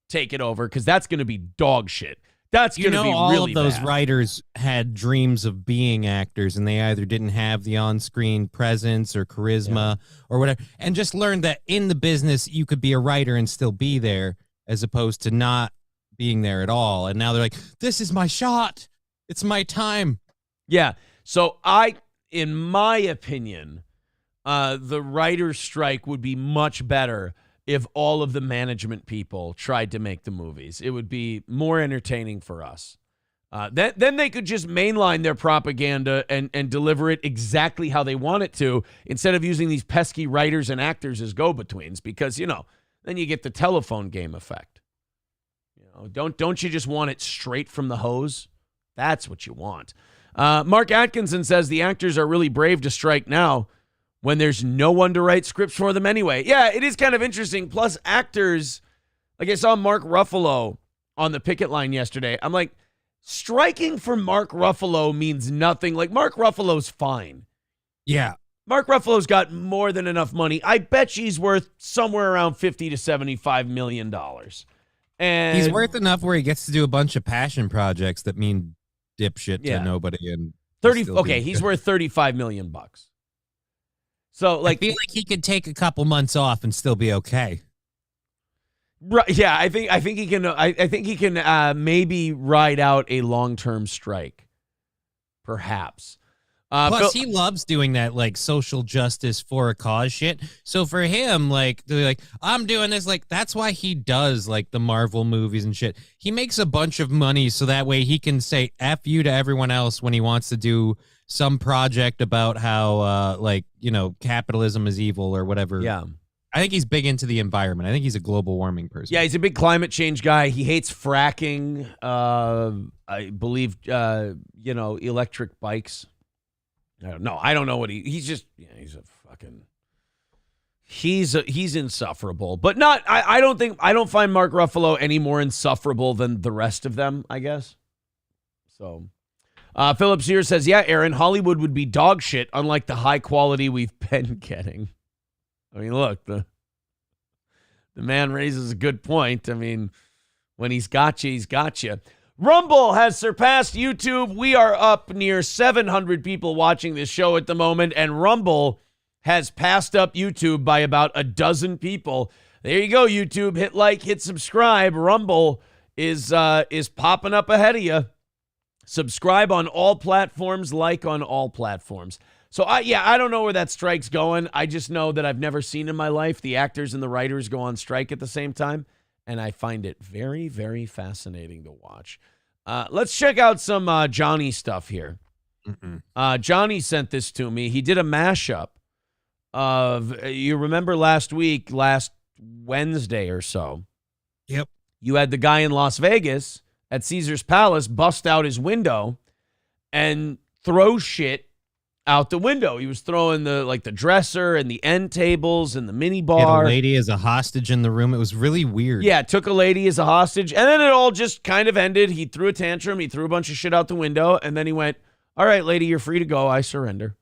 B: take it over because that's going to be dog shit. That's going to be
C: all
B: really
C: of those
B: bad.
C: writers had dreams of being actors, and they either didn't have the on-screen presence or charisma or whatever, and just learned that in the business you could be a writer and still be there, as opposed to not being there at all. And now they're like, "This is my shot. It's my time."
B: Yeah. So in my opinion, the writer's strike would be much better if all of the management people tried to make the movies. It would be more entertaining for us. Then they could just mainline their propaganda and deliver it exactly how they want it to, instead of using these pesky writers and actors as go-betweens, because, then you get the telephone game effect. Don't you just want it straight from the hose? That's what you want. Mark Atkinson says the actors are really brave to strike now when there's no one to write scripts for them anyway. Yeah, it is kind of interesting. Plus, actors, like I saw Mark Ruffalo on the picket line yesterday. I'm like, striking for Mark Ruffalo means nothing. Like, Mark Ruffalo's fine.
C: Yeah.
B: Mark Ruffalo's got more than enough money. I bet she's worth somewhere around $50 to $75 million. And
C: he's worth enough where he gets to do a bunch of passion projects that mean dipshit to nobody. And
B: 30. Okay, he's worth $35 million. So, like,
C: I feel like he could take a couple months off and still be okay.
B: Right? Yeah, I think he can. I think he can maybe ride out a long-term strike, perhaps.
C: Plus, he loves doing that, like, social justice for a cause shit. So for him, like, they're like, I'm doing this. Like, that's why he does, like, the Marvel movies and shit. He makes a bunch of money so that way he can say F you to everyone else when he wants to do some project about how, capitalism is evil or whatever.
B: Yeah.
C: I think he's big into the environment. I think he's a global warming person.
B: Yeah, he's a big climate change guy. He hates fracking. I believe, electric bikes. I don't know. I don't know what he's insufferable, but not, I don't find Mark Ruffalo any more insufferable than the rest of them, I guess. So, Philip Sear says, yeah, Aaron, Hollywood would be dog shit, unlike the high quality we've been getting. I mean, look, the man raises a good point. I mean, when he's got you, he's got you. Rumble has surpassed YouTube. We are up near 700 people watching this show at the moment, and Rumble has passed up YouTube by about a dozen people. There you go, YouTube. Hit like, hit subscribe. Rumble is popping up ahead of you. Subscribe on all platforms, like on all platforms. So, I don't know where that strike's going. I just know that I've never seen in my life the actors and the writers go on strike at the same time, and I find it very, very fascinating to watch. Let's check out some Johnny stuff here. Johnny sent this to me. He did a mashup of, you remember last Wednesday or so?
C: Yep.
B: You had the guy in Las Vegas at Caesar's Palace bust out his window and throw shit out the window. He was throwing the dresser and the end tables and the mini bar.
C: He had a lady as a hostage in the room. It was really weird.
B: Yeah, took a lady as a hostage, and then it all just kind of ended. He threw a tantrum. He threw a bunch of shit out the window, and then he went, all right, lady, you're free to go. I surrender.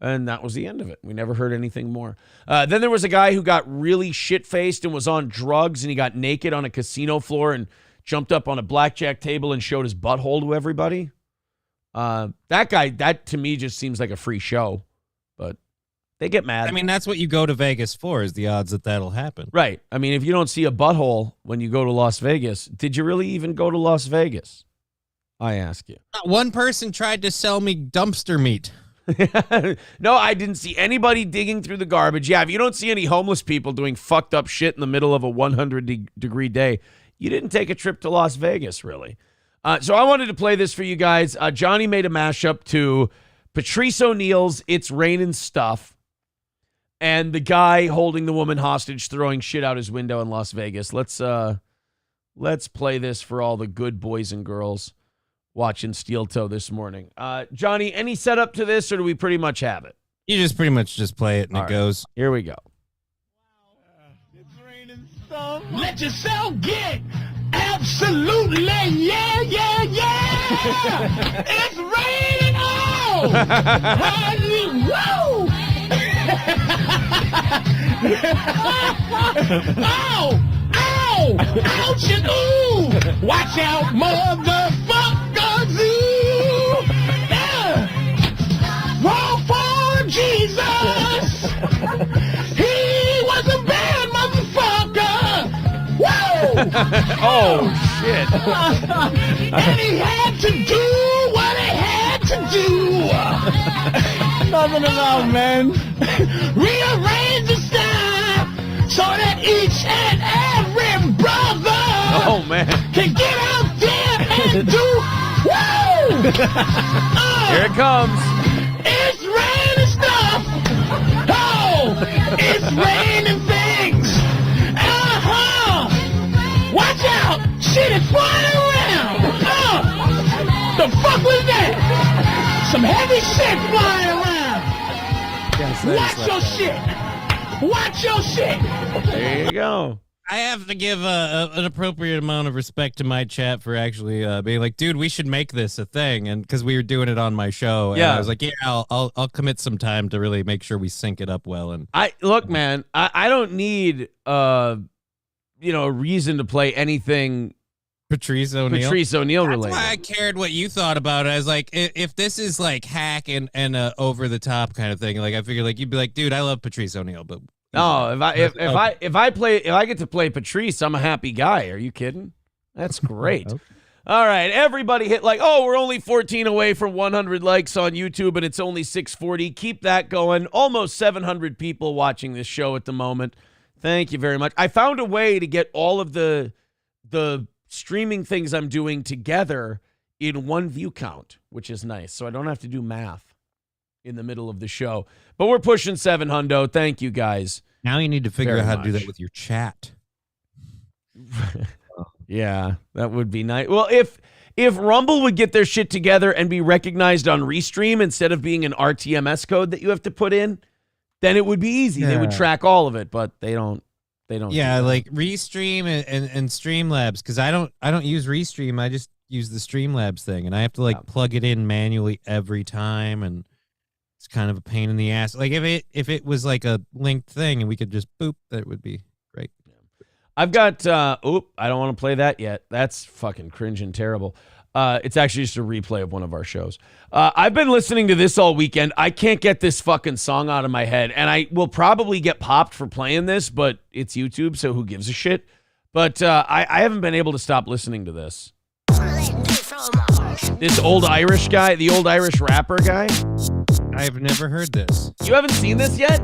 B: And that was the end of it. We never heard anything more. Then there was a guy who got really shit-faced and was on drugs, and he got naked on a casino floor and jumped up on a blackjack table and showed his butthole to everybody. That guy, that to me just seems like a free show, but They get mad.
C: I mean, that's what you go to Vegas for, is the odds that that'll happen.
B: Right. I mean, if you don't see a butthole when you go to Las Vegas, did you really even go to Las Vegas? I ask you.
C: One person tried to sell me dumpster meat.
B: No, I didn't see anybody digging through the garbage. Yeah, if you don't see any homeless people doing fucked up shit in the middle of a 100-degree day, you didn't take a trip to Las Vegas, really. So I wanted to play this for you guys. Johnny made a mashup to Patrice O'Neal's It's Raining Stuff and the guy holding the woman hostage throwing shit out his window in Las Vegas. Let's play this for all the good boys and girls watching Steel Toe this morning. Johnny, any setup to this, or do we pretty much have it?
C: You just pretty much just play it and
B: All
C: it
B: right.
C: goes.
B: Here we go.
D: It's raining some. Let yourself get absolutely, yeah, yeah, yeah. It's raining. Oh, whoa. Ow, ow, ouch and ooh. Watch out, motherfuckers. Ooh. Yeah. Roll for Jesus. He was a bad motherfucker. Woo!
B: Oh, shit.
D: And he had to do what he had to do. Nothing about, man. Rearrange the style so that each and every brother can get out there and do. Woo!
B: Here it comes.
D: It's raining stuff. Oh, it's raining things. Watch out! Shit is flying around! The fuck was that? Some heavy shit flying around! Watch your shit! Watch your shit!
B: There you go.
C: I have to give an appropriate amount of respect to my chat for actually being like, dude, we should make this a thing, and because we were doing it on my show, and
B: Yeah.
C: I was like, yeah, I'll commit some time to really make sure we sync it up well. And
B: Look, man, I don't need a reason to play anything
C: Patrice O'Neal
B: related.
C: That's why I cared what you thought about it. I was like, if this is like hack and over the top kind of thing, like I figured like you'd be like, dude, I love Patrice O'Neal, but
B: No, if I get to play Patrice, I'm a happy guy. Are you kidding? That's great.
C: Okay.
B: All right, everybody hit like, oh, we're only 14 away from 100 likes on YouTube, and it's only 640. Keep that going. Almost 700 people watching this show at the moment. Thank you very much. I found a way to get all of the streaming things I'm doing together in one view count, which is nice. So I don't have to do math in the middle of the show. But we're pushing 700. Thank you, guys.
C: now you need to figure
B: Very
C: out how to do
B: much.
C: that with your chat.
B: Yeah, that would be nice. Well, if Rumble would get their shit together and be recognized on Restream instead of being an RTMS code that you have to put in, then it would be easy. They would track all of it, but they don't.
C: Yeah,
B: do that.
C: like Restream and Streamlabs, because I don't use Restream. I just use the Streamlabs thing, and I have to like plug it in manually every time, and it's kind of a pain in the ass. Like if it was like a linked thing and we could just boop, that would be great.
B: I've got. I don't want to play that yet. That's fucking cringe and terrible. It's actually just a replay of one of our shows. I've been listening to this all weekend. I can't get this fucking song out of my head, and I will probably get popped for playing this, but it's YouTube, so who gives a shit? But I haven't been able to stop listening to this. This old Irish guy, the old Irish rapper guy.
C: I've never heard this.
B: You haven't seen this yet?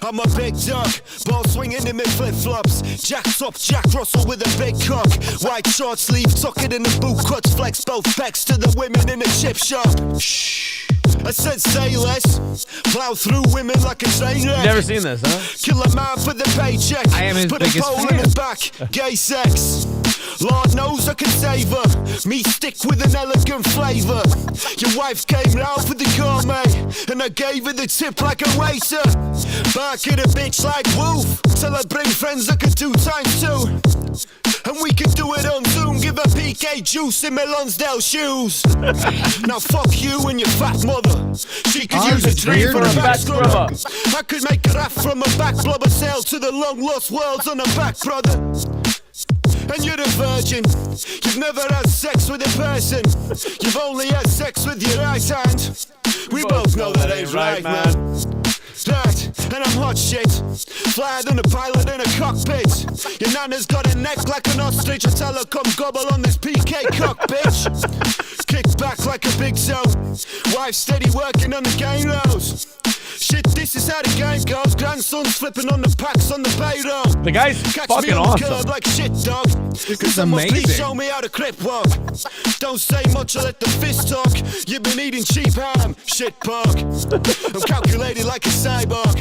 E: I'm a big duck, ball swinging in my flip-flops. Jacked up, Jack Russell with a big cock. White short sleeve, tuck it in the boot cuts. Flex both pecs to the women in the chip shop. Shh, I said say less. Plow through women like a train wreck.
B: Never seen this, huh?
E: Kill a man for the paycheck.
C: I am his
E: Put a
C: biggest
E: pole
C: fan.
E: in his back, gay sex. Lord knows I can save her. Me stick with an elegant flavor. Your wife came round for the gourmet, and I gave her the tip like a waiter. Back at a bitch like woof. Till I bring friends that could do times two. And we could do it on Zoom. Give her PK juice in my Lonsdale shoes. Now fuck you and your fat mother. She could use a tree
C: weird
E: for a
C: when
E: back
B: you-
E: scrubber. I could make a rap from a back blubber. Sail to the long lost worlds on a back, brother. And you're a virgin. You've never had sex with a person. You've only had sex with your right hand. We both know that ain't right, man. Right, and I'm hot shit. Flyer than a pilot in a cockpit. Your nana's got a neck like an ostrich. I tell her come gobble on this PK cock, bitch. Kick back like a big toe. Wife steady working on the game rows. Shit, this is how the game goes. Grandson's flipping on the packs on the payroll.
B: The guy's
E: Catch
B: fucking
E: me on the
B: awesome.
E: curb like shit, dog.
C: This is
E: Someone please
C: amazing.
E: show me how to clip walk. Don't say much, I let the fist talk. You've been eating cheap ham, shit pug. I'm calculated like a cyborg.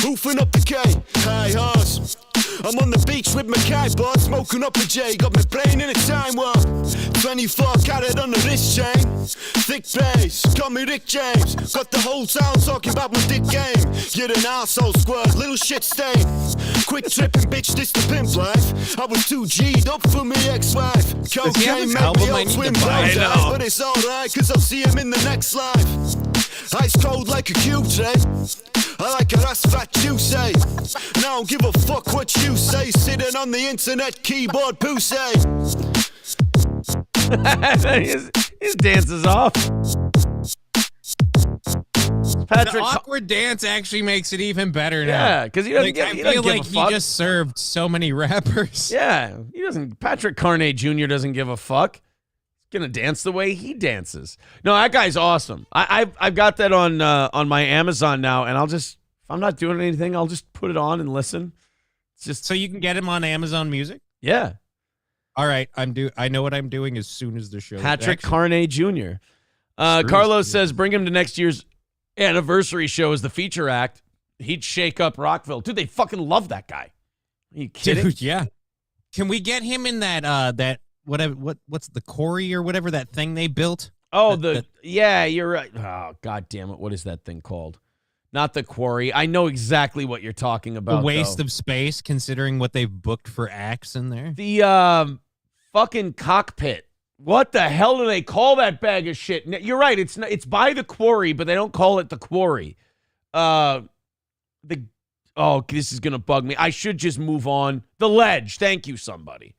E: Hoofing up the K, high horse. I'm on the beach with my keyboard, smoking up a J, got my brain in a time warp. 24 carat on the wrist chain, thick bass, call me Rick James. Got the whole town talking about my dick game. You're an arsehole squirt, little shit stain. Quick tripping bitch, this the pimp life. I was too G'd up for me ex-wife.
C: he have
E: Cocaine
C: his
E: made
C: album?
E: me
C: I
E: old
C: need
E: twin
C: to buy
B: it.
E: brothers,
B: I know.
E: but it's alright, cause I'll see him in the next life. Ice cold like a cube tray. I like her ass fat, you say. Now I don't give a fuck what you say. Sitting on the internet keyboard pussy.
B: his dance is off.
C: The
B: Patrick.
C: awkward dance actually makes it even better now.
B: Yeah, because he doesn't,
C: Like,
B: get,
C: I
B: he doesn't
C: feel
B: give
C: like
B: a
C: he
B: fuck.
C: just served so many rappers.
B: Yeah, he doesn't. Patrick Carney Jr. doesn't give a fuck. He's gonna dance the way he dances. No, that guy's awesome. I've got that on my Amazon now, and I'll just, if I'm not doing anything, I'll just put it on and listen. It's just,
C: So you can get him on Amazon Music.
B: yeah.
C: All right, I know what I'm doing as soon as the show.
B: Patrick
C: actually-
B: Carney Jr. Carlos says bring him to next year's anniversary show as the feature act. He'd shake up Rockville. Dude, they fucking love that guy. Are you kidding?
C: Dude, yeah. Can we get him in that whatever what's the quarry or whatever that thing they built?
B: Oh,
C: that-
B: yeah, you're right. Oh, god damn it. What is that thing called? Not the quarry. I know exactly what you're talking about.
C: The waste
B: though.
C: of space, considering what they've booked for acts in there.
B: The fucking cockpit. What the hell do they call that bag of shit? You're right. It's not, it's by the quarry, but they don't call it the quarry. This is gonna bug me. I should just move on. The ledge. Thank you, somebody.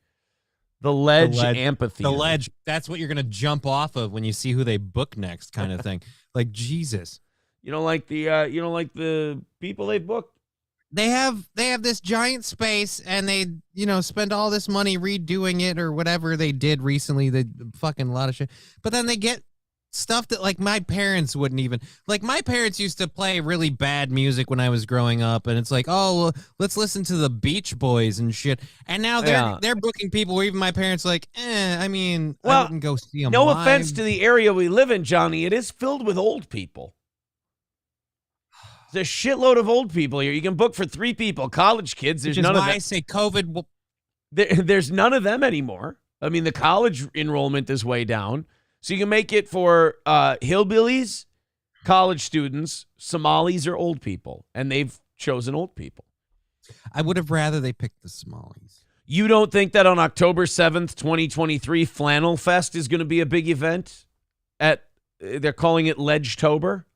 B: The ledge amphitheater.
C: The ledge. That's what you're gonna jump off of when you see who they book next, kind of thing. Like Jesus.
B: You don't like the people they booked?
C: They have this giant space and they spend all this money redoing it or whatever they did recently. They fucking a lot of shit. But then they get stuff that like my parents wouldn't even like. My parents used to play really bad music when I was growing up, and it's like, oh, well, let's listen to the Beach Boys and shit. And now they're booking people where even my parents like, I mean, I wouldn't go see them.
B: No
C: live.
B: offense to the area we live in, Johnny. It is filled with old people. There's a shitload of old people here. You can book for 3 people, college kids. There's
C: Which is
B: none of
C: why
B: them.
C: I say COVID.
B: There's none of them anymore. I mean, the college enrollment is way down. So you can make it for hillbillies, college students, Somalis, or old people. And they've chosen old people.
C: I would have rather they picked the Somalis.
B: You don't think that on October 7th, 2023, Flannel Fest is going to be a big event? They're calling it Ledge-tober?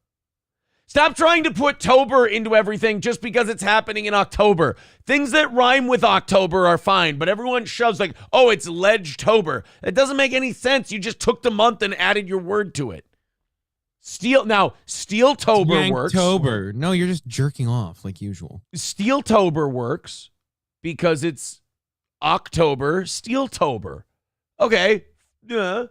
B: Stop trying to put Tober into everything just because it's happening in October. Things that rhyme with October are fine, but everyone shoves like, oh, it's Ledge-tober. It doesn't make any sense. You just took the month and added your word to it. Steel-tober works.
C: Yanktober. No, you're just jerking off like usual.
B: Steel-tober works because it's October, Steel-tober. Okay. Yeah.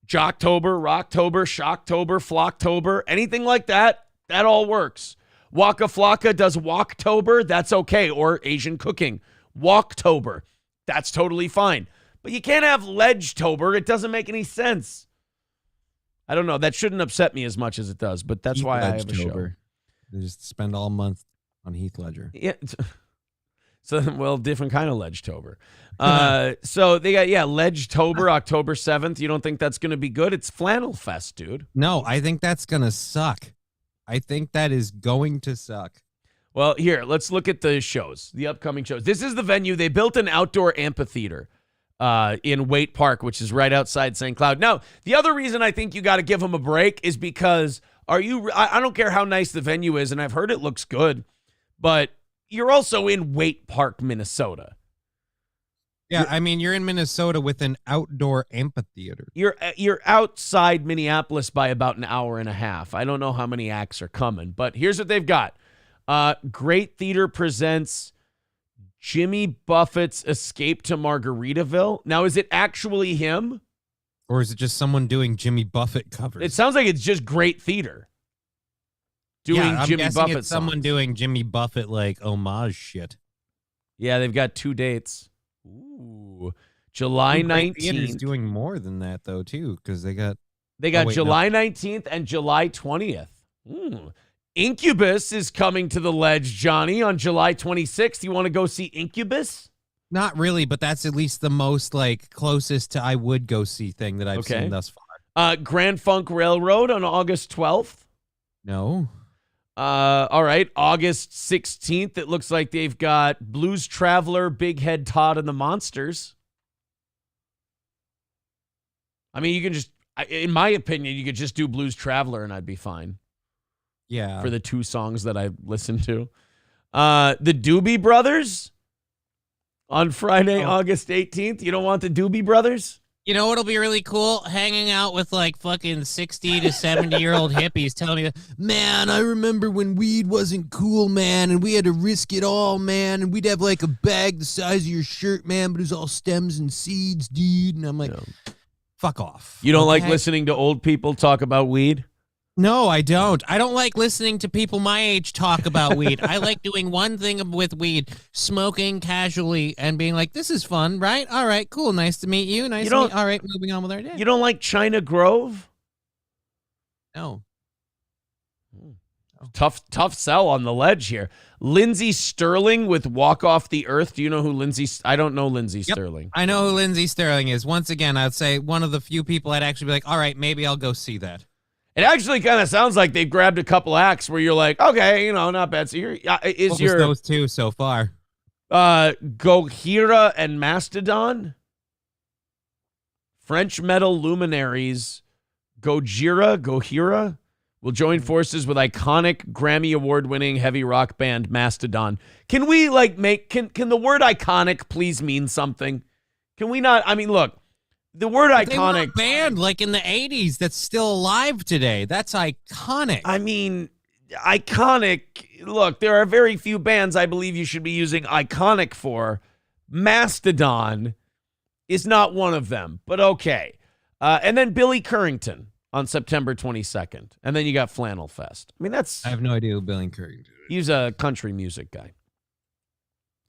B: Jocktober, Rocktober, Shocktober, Flocktober, anything like that. That all works. Waka Flocka does Walktober. That's okay. Or Asian cooking. Walktober. That's totally fine. But you can't have Ledge-tober. It doesn't make any sense. I don't know. That shouldn't upset me as much as it does, but that's why I have a show.
C: They just spend all month on Heath Ledger.
B: Yeah. So, well, different kind of Ledge-tober. So they got, Ledge-tober, October 7th. You don't think that's going to be good? It's Flannel Fest, dude.
C: No, I think that's going to suck. I think that is going to suck.
B: Well, here, let's look at the shows, the upcoming shows. This is the venue. They built an outdoor amphitheater in Waite Park, which is right outside St. Cloud. Now, the other reason I think you got to give them a break is because I don't care how nice the venue is, and I've heard it looks good, but you're also in Waite Park, Minnesota.
C: Yeah, I mean, you're in Minnesota with an outdoor amphitheater.
B: You're outside Minneapolis by about an hour and a half. I don't know how many acts are coming, but here's what they've got. Great Theater presents Jimmy Buffett's Escape to Margaritaville. Now, is it actually him?
C: Or is it just someone doing Jimmy Buffett covers?
B: It sounds like it's just Great Theater doing
C: I'm
B: Jimmy
C: guessing
B: Buffett
C: it's someone
B: songs.
C: doing Jimmy Buffett like homage shit.
B: Yeah, they've got 2 dates. Ooh, July
C: Great Theater's
B: 19th.
C: doing more than that though too, because they got
B: July 19th and July 20th. Incubus is coming to the Ledge, Johnny, on July 26th. You want to go see Incubus?
C: not really, but that's at least the most like closest to I would go see thing that I've seen thus far.
B: Grand Funk Railroad on August 12th.
C: No.
B: All right, August 16th. It looks like they've got Blues Traveler, Big Head Todd, and the Monsters. I mean, you can just, in my opinion, you could just do Blues Traveler and I'd be fine.
C: Yeah.
B: For the 2 songs that I listened to. The Doobie Brothers on Friday, August 18th. You don't want the Doobie Brothers?
C: You know what'll be really cool? Hanging out with like fucking 60 to 70-year-old hippies telling me, man, I remember when weed wasn't cool, man, and we had to risk it all, man, and we'd have like a bag the size of your shirt, man, but it was all stems and seeds, dude. And I'm like, fuck off.
B: You don't like listening to old people talk about weed?
C: No, I don't. I don't like listening to people my age talk about weed. I like doing one thing with weed, smoking casually and being like, this is fun, right? All right, cool. Nice to meet you. Nice to meet you. All right, moving on with our day.
B: You don't like China Grove?
C: No.
B: Tough sell on the ledge here. Lindsey Sterling with Walk Off the Earth. Do you know who Lindsey? I don't know Lindsey Sterling.
C: I know who Lindsey Sterling is. Once again, I'd say one of the few people I'd actually be like, all right, maybe I'll go see that.
B: It actually kind of sounds like they've grabbed a couple acts where you're like, okay, not bad. So
C: those 2 so far?
B: Gojira and Mastodon, French metal luminaries Gojira will join forces with iconic Grammy Award-winning heavy rock band Mastodon. Can we can the word iconic please mean something? Can we not? I mean, look. The word iconic.
C: They were a band like in the 80s that's still alive today. That's iconic.
B: I mean, iconic. Look, there are very few bands I believe you should be using iconic for. Mastodon is not one of them, but okay. And then Billy Currington on September 22nd. And then you got Flannel Fest. I mean, I
C: have no idea who Billy Currington is.
B: He's a country music guy.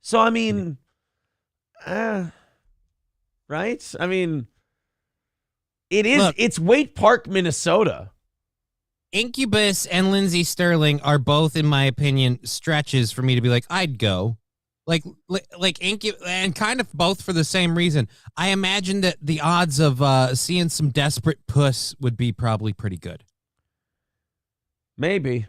B: So, I mean, right? I mean, it's Waite Park, Minnesota.
C: Incubus and Lindsey Sterling are both, in my opinion, stretches for me to be like, I'd go. Like Incubus, and kind of both for the same reason. I imagine that the odds of seeing some desperate puss would be probably pretty good.
B: Maybe.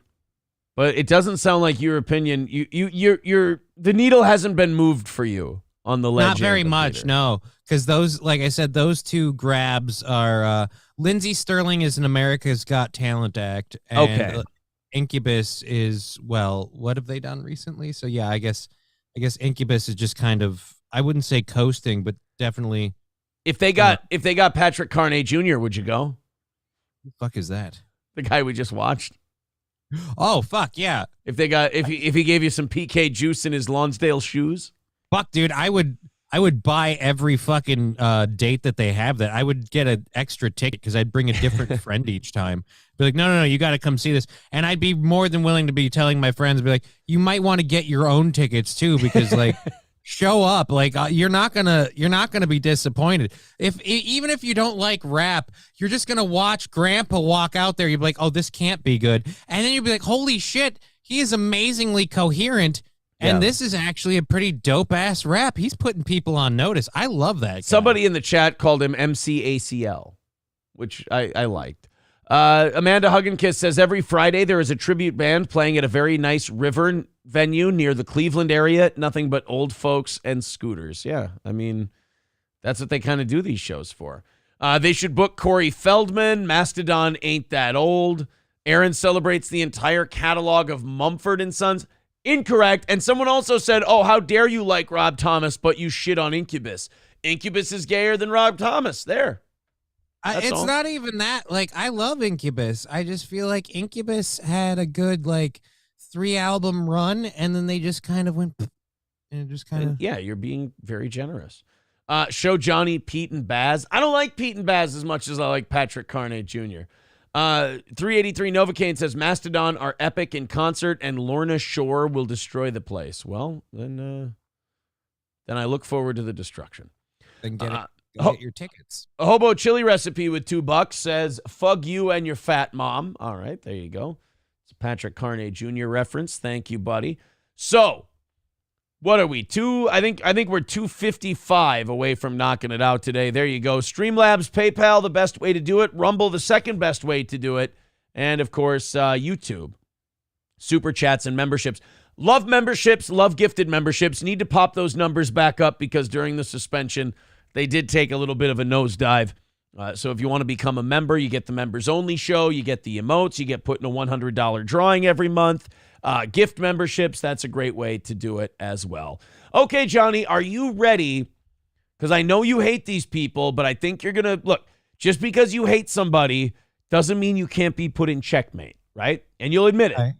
B: But it doesn't sound like your opinion. The needle hasn't been moved for you on the ledge.
C: Not very much, no. Because those, like I said, those 2 grabs are Lindsey Sterling is an America's Got Talent act. And Incubus is, well, what have they done recently? So yeah, I guess Incubus is just kind of, I wouldn't say coasting, but definitely.
B: If they got Patrick Carney Jr., would you go?
C: Who the fuck is that?
B: The guy we just watched.
C: Oh fuck yeah!
B: If he gave you some PK juice in his Lonsdale shoes.
C: Fuck, dude, I would buy every fucking date that they have. That I would get an extra ticket because I'd bring a different friend each time. Be like, no, you got to come see this, and I'd be more than willing to be telling my friends, be like, you might want to get your own tickets too, because like, show up, like you're not gonna be disappointed. Even if you don't like rap, you're just gonna watch Grandpa walk out there. You'd be like, oh, this can't be good, and then you'd be like, holy shit, he is amazingly coherent. And this is actually a pretty dope-ass rap. He's putting people on notice. I love that guy.
B: Somebody in the chat called him MCACL, which I liked. Amanda Hugginkiss says, every Friday there is a tribute band playing at a very nice river venue near the Cleveland area. Nothing but old folks and scooters. Yeah, I mean, that's what they kind of do these shows for. They should book Corey Feldman. Mastodon ain't that old. Aaron celebrates the entire catalog of Mumford & Sons. Incorrect. And someone also said, oh, how dare you like Rob Thomas, but you shit on Incubus. Incubus is gayer than Rob Thomas. There.
C: It's not even that. Like, I love Incubus. I just feel like Incubus had a good, 3-album run, and then they just kind of went, and it just kind of.
B: Yeah, you're being very generous. Show Johnny, Pete, and Baz. I don't like Pete and Baz as much as I like Patrick Carney Jr. 383 Novocaine says Mastodon are epic in concert, and Lorna Shore will destroy the place. Well, then I look forward to the destruction.
C: Then get your tickets.
B: A Hobo Chili Recipe with $2 says, "Fug you and your fat mom." All right, there you go. It's a Patrick Carney Jr. reference. Thank you, buddy. So, what are we? I think we're 255 away from knocking it out today. There you go. Streamlabs, PayPal, the best way to do it. Rumble, the second best way to do it. And, of course, YouTube. Super chats and memberships. Love memberships, love gifted memberships. Need to pop those numbers back up because during the suspension, they did take a little bit of a nosedive. So if you want to become a member, you get the members only show, you get the emotes, you get put in a $100 drawing every month. Gift memberships, that's a great way to do it as well. Okay, Johnny, are you ready? Because I know you hate these people, but I think you're going to, look, just because you hate somebody doesn't mean you can't be put in checkmate, right? And you'll admit it.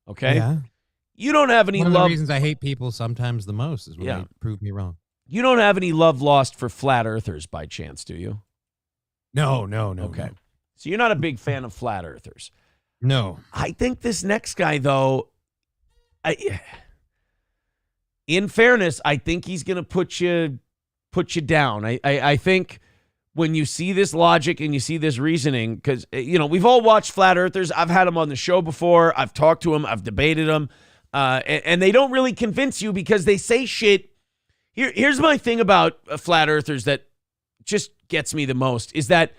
B: Okay?
C: Yeah.
B: You don't have any
C: One of
B: love.
C: the reasons I hate people sometimes the most is when they prove me wrong.
B: You don't have any love lost for flat earthers by chance, do you?
C: No.
B: Okay. So you're not a big fan of flat earthers.
C: No.
B: I think this next guy, though, in fairness, I think he's going to put you down. I think when you see this logic and you see this reasoning, because, we've all watched flat earthers. I've had them on the show before. I've talked to them. I've debated them. And they don't really convince you because they say shit. Here's my thing about flat earthers that just gets me the most is that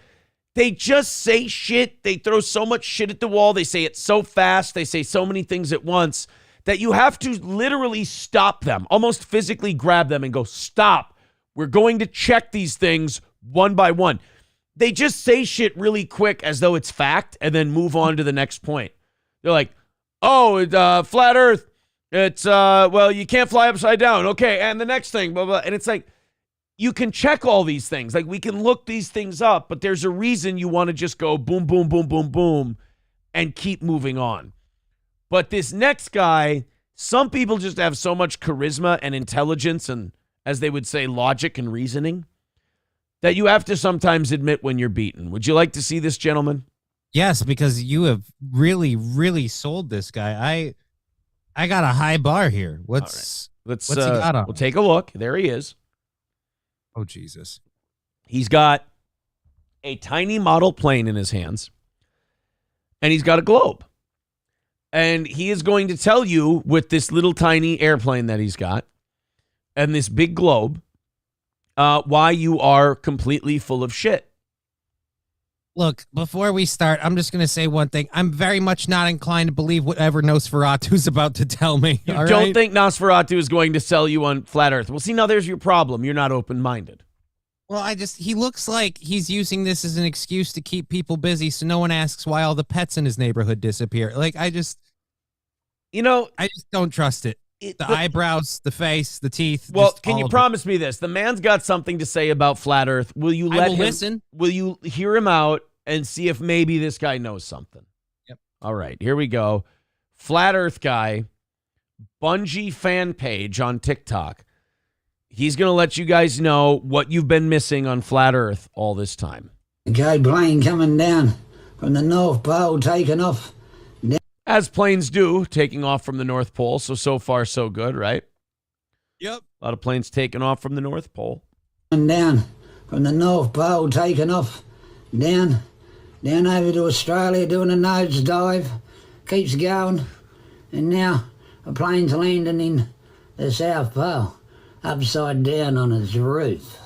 B: they just say shit. They throw so much shit at the wall. They say it so fast. They say so many things at once that you have to literally stop them, almost physically grab them and go, stop. We're going to check these things one by one. They just say shit really quick as though it's fact and then move on to the next point. They're like, oh, flat earth. It's, you can't fly upside down. Okay, and the next thing, blah, blah. And it's like, you can check all these things. Like, we can look these things up, but there's a reason you want to just go boom, boom, boom, boom, boom, and keep moving on. But this next guy, some people just have so much charisma and intelligence and, as they would say, logic and reasoning that you have to sometimes admit when you're beaten. Would you like to see this, gentleman?
C: Yes, because you have really, really sold this guy. I got a high bar here. What's he got on?
B: We'll take a look. There he is.
C: Oh, Jesus.
B: He's got a tiny model plane in his hands, and he's got a globe. And he is going to tell you with this little tiny airplane that he's got and this big globe why you are completely full of shit.
C: Look, before we start, I'm just going to say one thing. I'm very much not inclined to believe whatever Nosferatu's about to tell me.
B: You don't think Nosferatu is going to sell you on flat earth. Well, see, now there's your problem. You're not open-minded.
C: Well, he looks like he's using this as an excuse to keep people busy so no one asks why all the pets in his neighborhood disappear. Like, I just don't trust it. The eyebrows, the face, the teeth.
B: Well, can you promise me this? The man's got something to say about flat earth. Will you let him
C: listen?
B: Will you hear him out and see if maybe this guy knows something?
C: Yep.
B: All right, here we go. Flat earth guy, Bungie fan page on TikTok. He's going to let you guys know what you've been missing on flat earth all this time.
F: Okay, plane coming down from the North Pole, taking off.
B: As planes do, taking off from the North Pole. So far, so good, right?
C: Yep.
B: A lot of planes taking off from the North Pole.
F: And down from the North Pole, taking off. Down over to Australia, doing a nosedive. Keeps going. And now a plane's landing in the South Pole, upside down on its roof.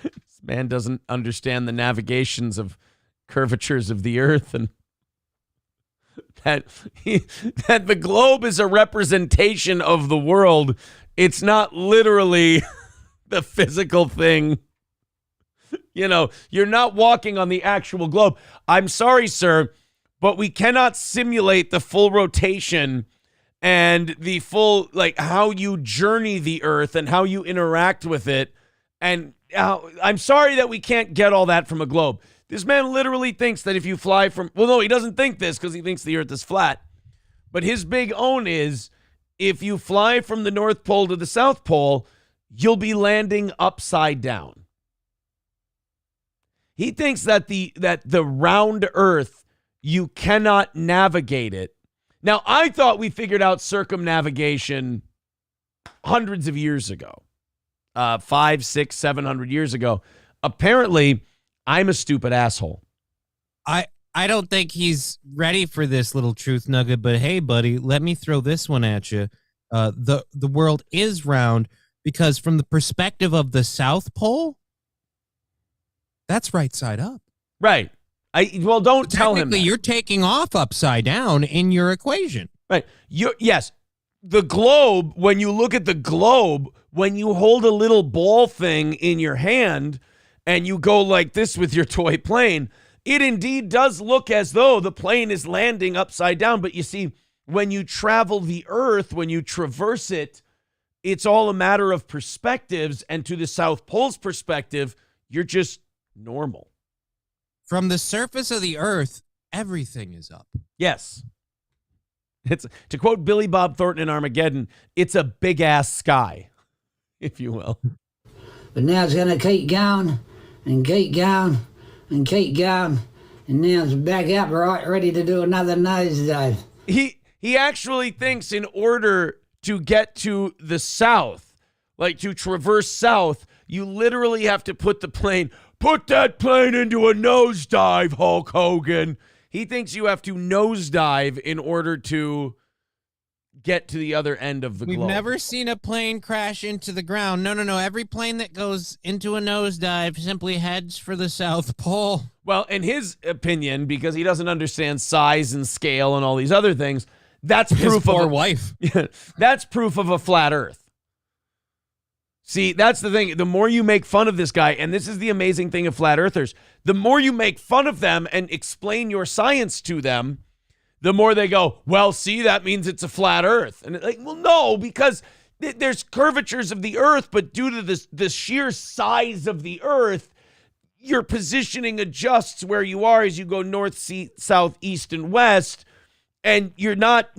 B: This man doesn't understand the navigations of curvatures of the earth and that the globe is a representation of the world. It's not literally the physical thing. You're not walking on the actual globe. I'm sorry, sir, but we cannot simulate the full rotation and the full, like, how you journey the Earth and how you interact with it. And I'm sorry that we can't get all that from a globe. This man literally thinks that if you fly from, well, no, he doesn't think this because he thinks the Earth is flat. But his big own is if you fly from the North Pole to the South Pole, you'll be landing upside down. He thinks that the round Earth, you cannot navigate it. Now, I thought we figured out circumnavigation hundreds of years ago, 500, 600, 700 years ago. Apparently, I'm a stupid asshole.
C: I don't think he's ready for this little truth nugget, but hey, buddy, let me throw this one at you. The world is round because from the perspective of the South Pole, that's right side up.
B: Right. Well, don't tell him that.
C: You're taking off upside down in your equation.
B: Right. Yes. The globe, when you look at the globe, when you hold a little ball thing in your hand and you go like this with your toy plane, it indeed does look as though the plane is landing upside down. But you see, when you travel the Earth, when you traverse it, it's all a matter of perspectives. And to the South Pole's perspective, you're just normal.
C: From the surface of the Earth, everything is up.
B: Yes. It's, to quote Billy Bob Thornton in Armageddon, it's a big-ass sky, if you will.
F: But now it's going to keep going and keep going and keep going. And now it's back up right, ready to do another nosedive.
B: He actually thinks in order to get to the south, like to traverse south, you literally have to put that plane into a nosedive, Hulk Hogan. He thinks you have to nosedive in order to get to the other end of the globe.
C: We've never seen a plane crash into the ground. No. Every plane that goes into a nosedive simply heads for the South Pole.
B: Well, in his opinion, because he doesn't understand size and scale and all these other things, that's proof
C: of
B: a
C: wife.
B: That's proof of a flat Earth. See, that's the thing. The more you make fun of this guy, and this is the amazing thing of flat earthers, the more you make fun of them and explain your science to them, the more they go, well, see, that means it's a flat Earth. And like, well, no, because there's curvatures of the Earth, but due to the sheer size of the Earth, your positioning adjusts where you are as you go north, south, east, and west. And you're not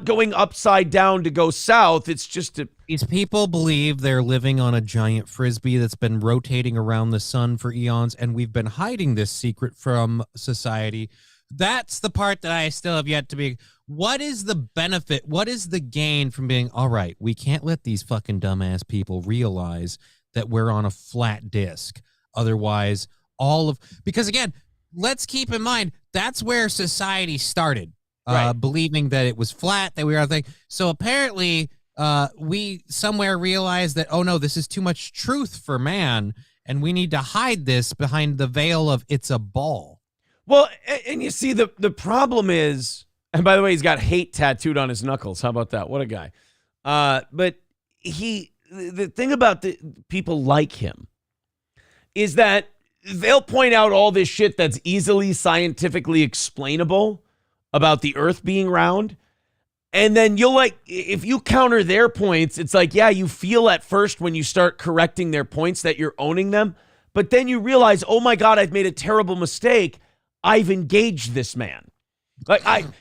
B: going upside down to go south. It's just
C: These people believe they're living on a giant frisbee that's been rotating around the sun for eons, and we've been hiding this secret from society. That's the part that I still have yet to be. What is the benefit? What is the gain from being, all right, we can't let these fucking dumbass people realize that we're on a flat disc. Otherwise, because again, let's keep in mind, that's where society started.
B: Right.
C: Believing that it was flat, that we were on a thing. So apparently, we somewhere realized that, oh no, this is too much truth for man, and we need to hide this behind the veil of it's a ball.
B: Well, and you see, the problem is, and by the way, he's got hate tattooed on his knuckles. How about that? What a guy. But the thing about the people like him is that they'll point out all this shit that's easily scientifically explainable about the Earth being round. And then you'll if you counter their points, it's like, yeah, you feel at first when you start correcting their points that you're owning them. But then you realize, oh my God, I've made a terrible mistake. I've engaged this man.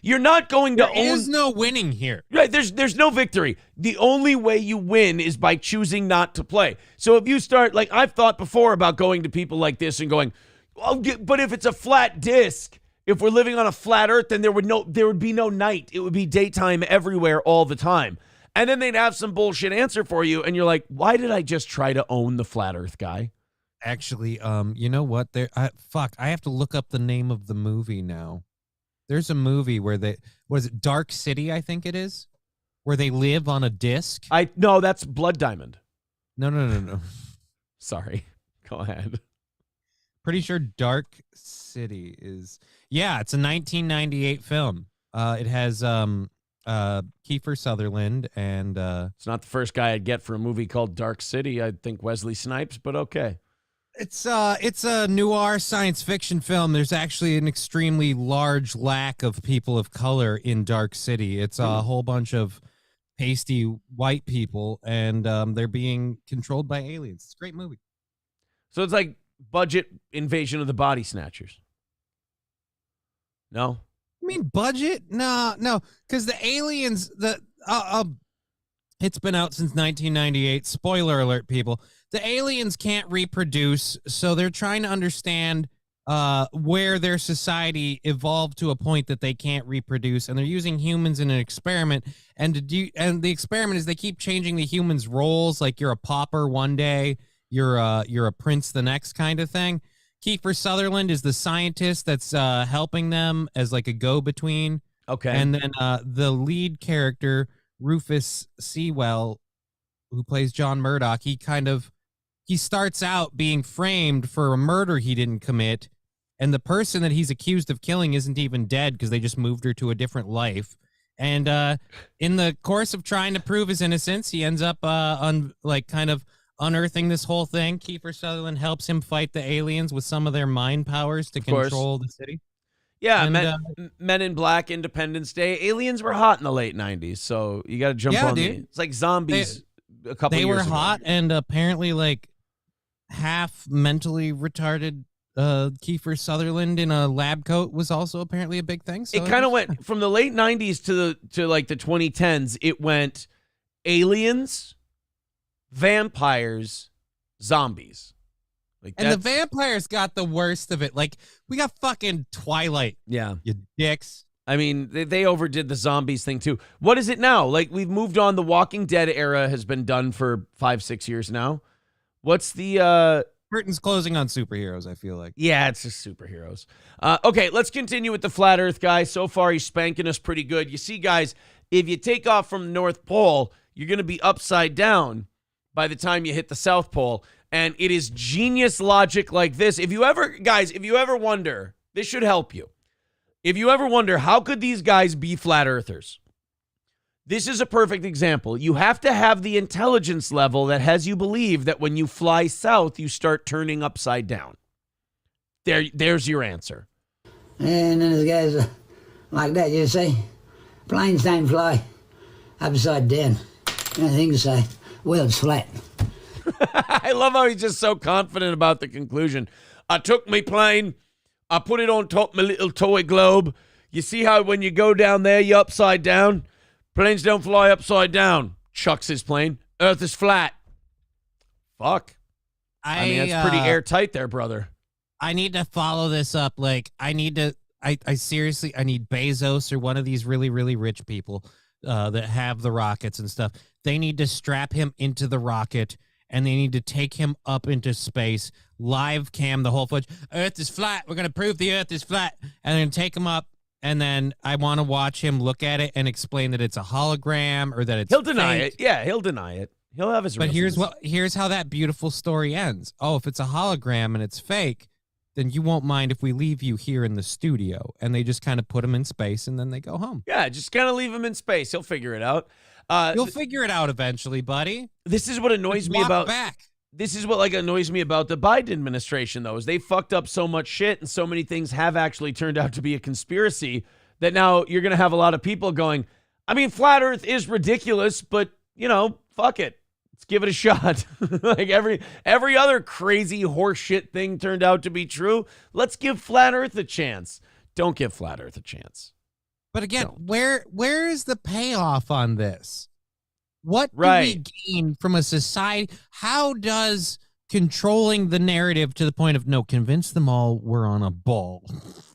B: You're not going to own.
C: There is no winning here.
B: Right. There's no victory. The only way you win is by choosing not to play. So if you start, I've thought before about going to people like this and going, oh, but if it's a flat disc, if we're living on a flat Earth, then there would be no night. It would be daytime everywhere all the time. And then they'd have some bullshit answer for you, and you're like, why did I just try to own the flat Earth guy?
C: Actually, you know what? I have to look up the name of the movie now. There's a movie where what is it, Dark City, I think it is, where they live on a disc.
B: No, that's Blood Diamond.
C: No.
B: Sorry. Go ahead.
C: Pretty sure Dark City is. Yeah, it's a 1998 film. It has Kiefer Sutherland and.
B: It's not the first guy I'd get for a movie called Dark City. I'd think Wesley Snipes, but okay.
C: It's a noir science fiction film. There's actually an extremely large lack of people of color in Dark City. It's a whole bunch of pasty white people, and they're being controlled by aliens. It's a great movie.
B: So it's like budget Invasion of the Body Snatchers. No?
C: I mean, budget? No, because the aliens, it's been out since 1998. Spoiler alert, people. The aliens can't reproduce, so they're trying to understand where their society evolved to a point that they can't reproduce, and they're using humans in an experiment. And the experiment is they keep changing the humans' roles. Like you're a pauper one day, you're a prince the next, kind of thing. Kiefer Sutherland is the scientist that's helping them as like a go-between.
B: Okay.
C: And then the lead character, Rufus Sewell, who plays John Murdoch, he starts out being framed for a murder he didn't commit, and the person that he's accused of killing isn't even dead because they just moved her to a different life. And in the course of trying to prove his innocence, he ends up kind of unearthing this whole thing. Kiefer Sutherland helps him fight the aliens with some of their mind powers to control the city.
B: Yeah,
C: And,
B: Men in Black, Independence Day. Aliens were hot in the late 90s, so you got to jump on
C: dude.
B: me. It's like zombies a couple years ago.
C: They were hot, and apparently like half mentally retarded Kiefer Sutherland in a lab coat was also apparently a big thing. So
B: it kind of went from the late 90s to like the 2010s. It went aliens, vampires, zombies.
C: And the vampires got the worst of it. Like, we got fucking Twilight.
B: Yeah.
C: You dicks.
B: I mean, they overdid the zombies thing too. What is it now? Like, we've moved on. The Walking Dead era has been done for 5-6 years now. What's the
C: curtains closing on superheroes, I feel like.
B: Yeah, it's just superheroes. Okay, let's continue with the Flat Earth guy. So far, he's spanking us pretty good. You see, guys, if you take off from the North Pole, you're going to be upside down by the time you hit the South Pole. And it is genius logic like this. If you ever wonder, this should help you. If you ever wonder, how could these guys be flat earthers? This is a perfect example. You have to have the intelligence level that has you believe that when you fly south, you start turning upside down. There's your answer.
F: And then there's guys like that, you see. Planes don't fly upside down. Anything to say, world's flat.
B: I love how he's just so confident about the conclusion. I took me plane, I put it on top of my little toy globe. You see how when you go down there, you're upside down? Planes don't fly upside down. Chucks his plane. Earth is flat. Fuck. I mean, that's pretty airtight there, brother.
C: I need to follow this up. Like, I need Bezos or one of these really, really rich people that have the rockets and stuff. They need to strap him into the rocket, and they need to take him up into space, live cam the whole footage. Earth is flat. We're going to prove the Earth is flat. And then take him up, and then I want to watch him look at it and explain that it's a hologram or that it's
B: He'll deny
C: fake.
B: it. Yeah, he'll deny it. He'll have his
C: But
B: reasons.
C: here's how that beautiful story ends. Oh, if it's a hologram and it's fake, then you won't mind if we leave you here in the studio. And they just kind of put him in space, and then they go home.
B: Yeah, just kind of leave him in space. He'll figure it out.
C: You'll figure it out eventually, buddy.
B: This is what annoys me about This is what annoys me about the Biden administration, though, is they fucked up so much shit, and so many things have actually turned out to be a conspiracy that now you're going to have a lot of people going, I mean, flat Earth is ridiculous, but, fuck it. Let's give it a shot. Like every other crazy horseshit thing turned out to be true. Let's give flat Earth a chance. Don't give flat Earth a chance.
C: But again, where is the payoff on this? What do we gain from a society? How does controlling the narrative to the point of, no, convince them all we're on a ball?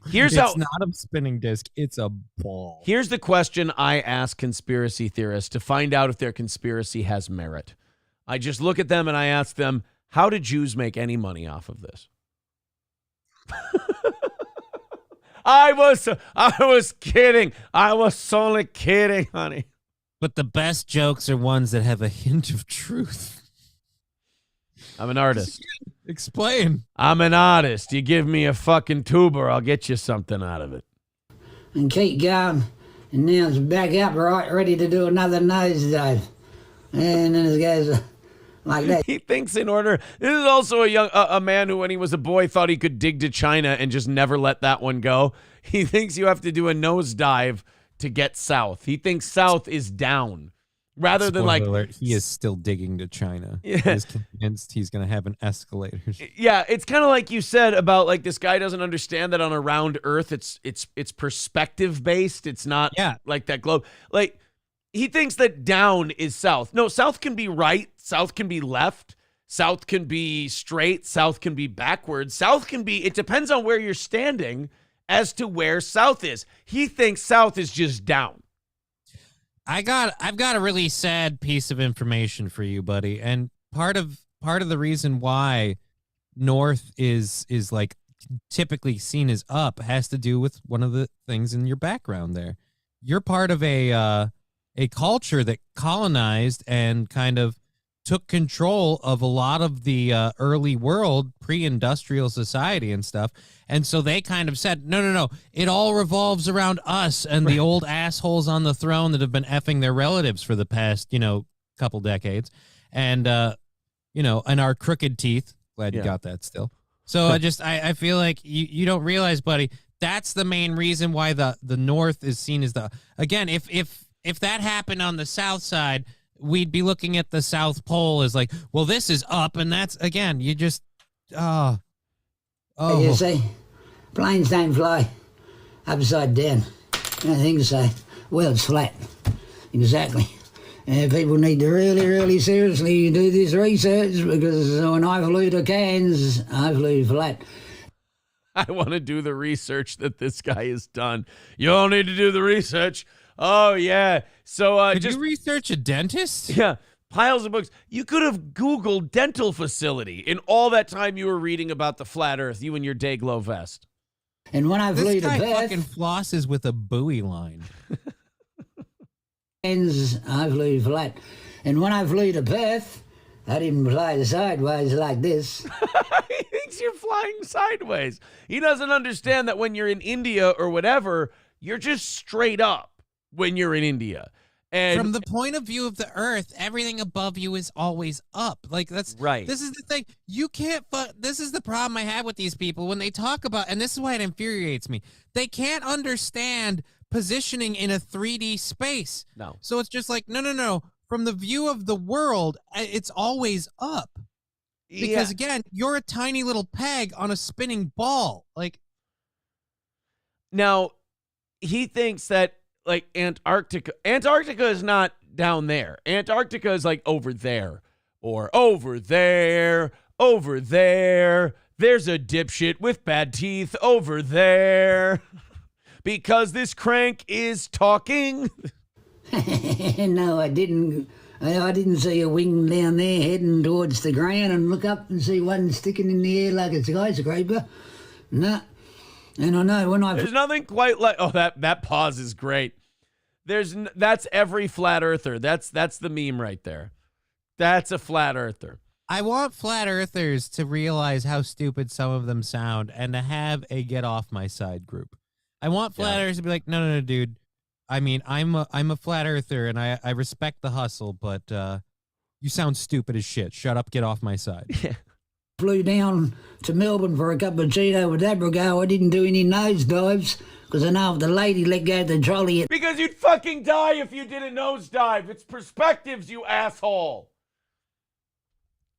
C: It's not a spinning disc. It's a ball.
B: Here's the question I ask conspiracy theorists to find out if their conspiracy has merit. I just look at them and I ask them, how did Jews make any money off of this? I was kidding. I was only kidding, honey.
C: But the best jokes are ones that have a hint of truth.
B: I'm an artist.
C: Explain.
B: I'm an artist. You give me a fucking tuber, I'll get you something out of it.
F: And keep going. And now it's back up, right, ready to do another nosedive. And then there's guys like that.
B: He thinks in order. This is also a man who, when he was a boy, thought he could dig to China and just never let that one go. He thinks you have to do a nosedive to get south. He thinks south is down. Rather than
C: Spoiler alert, he is still digging to China.
B: Yeah.
C: He's convinced he's going to have an escalator.
B: Yeah, it's kind of like you said about like this guy doesn't understand that on a round Earth, it's perspective based. It's not like that globe. Like he thinks that down is south. No, south can be right. South can be left. South can be straight. South can be backwards. South can be. It depends on where you're standing as to where south is. He thinks south is just down.
C: I've got a really sad piece of information for you, buddy. And part of the reason why north is like typically seen as up has to do with one of the things in your background there. You're part of a culture that colonized and kind of took control of a lot of the early world, pre-industrial society and stuff. And so they kind of said, no, it all revolves around us and the old assholes on the throne that have been effing their relatives for the past, couple decades. And, and our crooked teeth. Glad you got that still. So I feel like you don't realize, buddy, that's the main reason why the North is seen as again, if that happened on the South side, we'd be looking at the South Pole as like, well, this is up, and that's, again, you just,
F: You see, planes don't fly upside down. I think so. Well, it's flat. Exactly. And people need to really, really seriously do this research, because when I flew to Cairns, I flew flat.
B: I want to do the research that this guy has done. You all need to do the research. Oh, yeah. So
C: Did you research a dentist?
B: Yeah, piles of books. You could have Googled dental facility in all that time you were reading about the flat earth, you and your Dayglow vest.
F: And when I flew
C: This
F: to
C: guy
F: Perth,
C: fucking flosses with a buoy line.
F: I flew flat. And when I flew to Perth, I didn't fly sideways like this.
B: He thinks you're flying sideways. He doesn't understand that when you're in India or whatever, you're just straight up when you're in India. And
C: from the point of view of the earth, everything above you is always up. Like, that's
B: right.
C: This is the thing. You can't, this is the problem I have with these people when they talk about, and this is why it infuriates me. They can't understand positioning in a 3D space.
B: No.
C: So it's just like, no. From the view of the world, it's always up. Because again, you're a tiny little peg on a spinning ball. Like,
B: now he thinks that like Antarctica is not down there. Antarctica is like over there or over there. There's a dipshit with bad teeth over there because this crank is talking.
F: No, I didn't. I didn't see a wing down there heading towards the ground and look up and see one sticking in the air like a skyscraper. No. And I know when
B: There's nothing quite like, that pause is great. That's every flat earther. That's the meme right there. That's a flat earther.
C: I want flat earthers to realize how stupid some of them sound and to have a get off my side group. I want flat earthers to be like, no, dude. I mean, I'm a flat earther and I respect the hustle, but you sound stupid as shit. Shut up, get off my side.
B: Yeah.
F: Flew down to Melbourne for a cappuccino with Abrigo. I didn't do any nosedives because I know if the lady let go of the trolley.
B: Because you'd fucking die if you did a nosedive. It's perspectives, you asshole.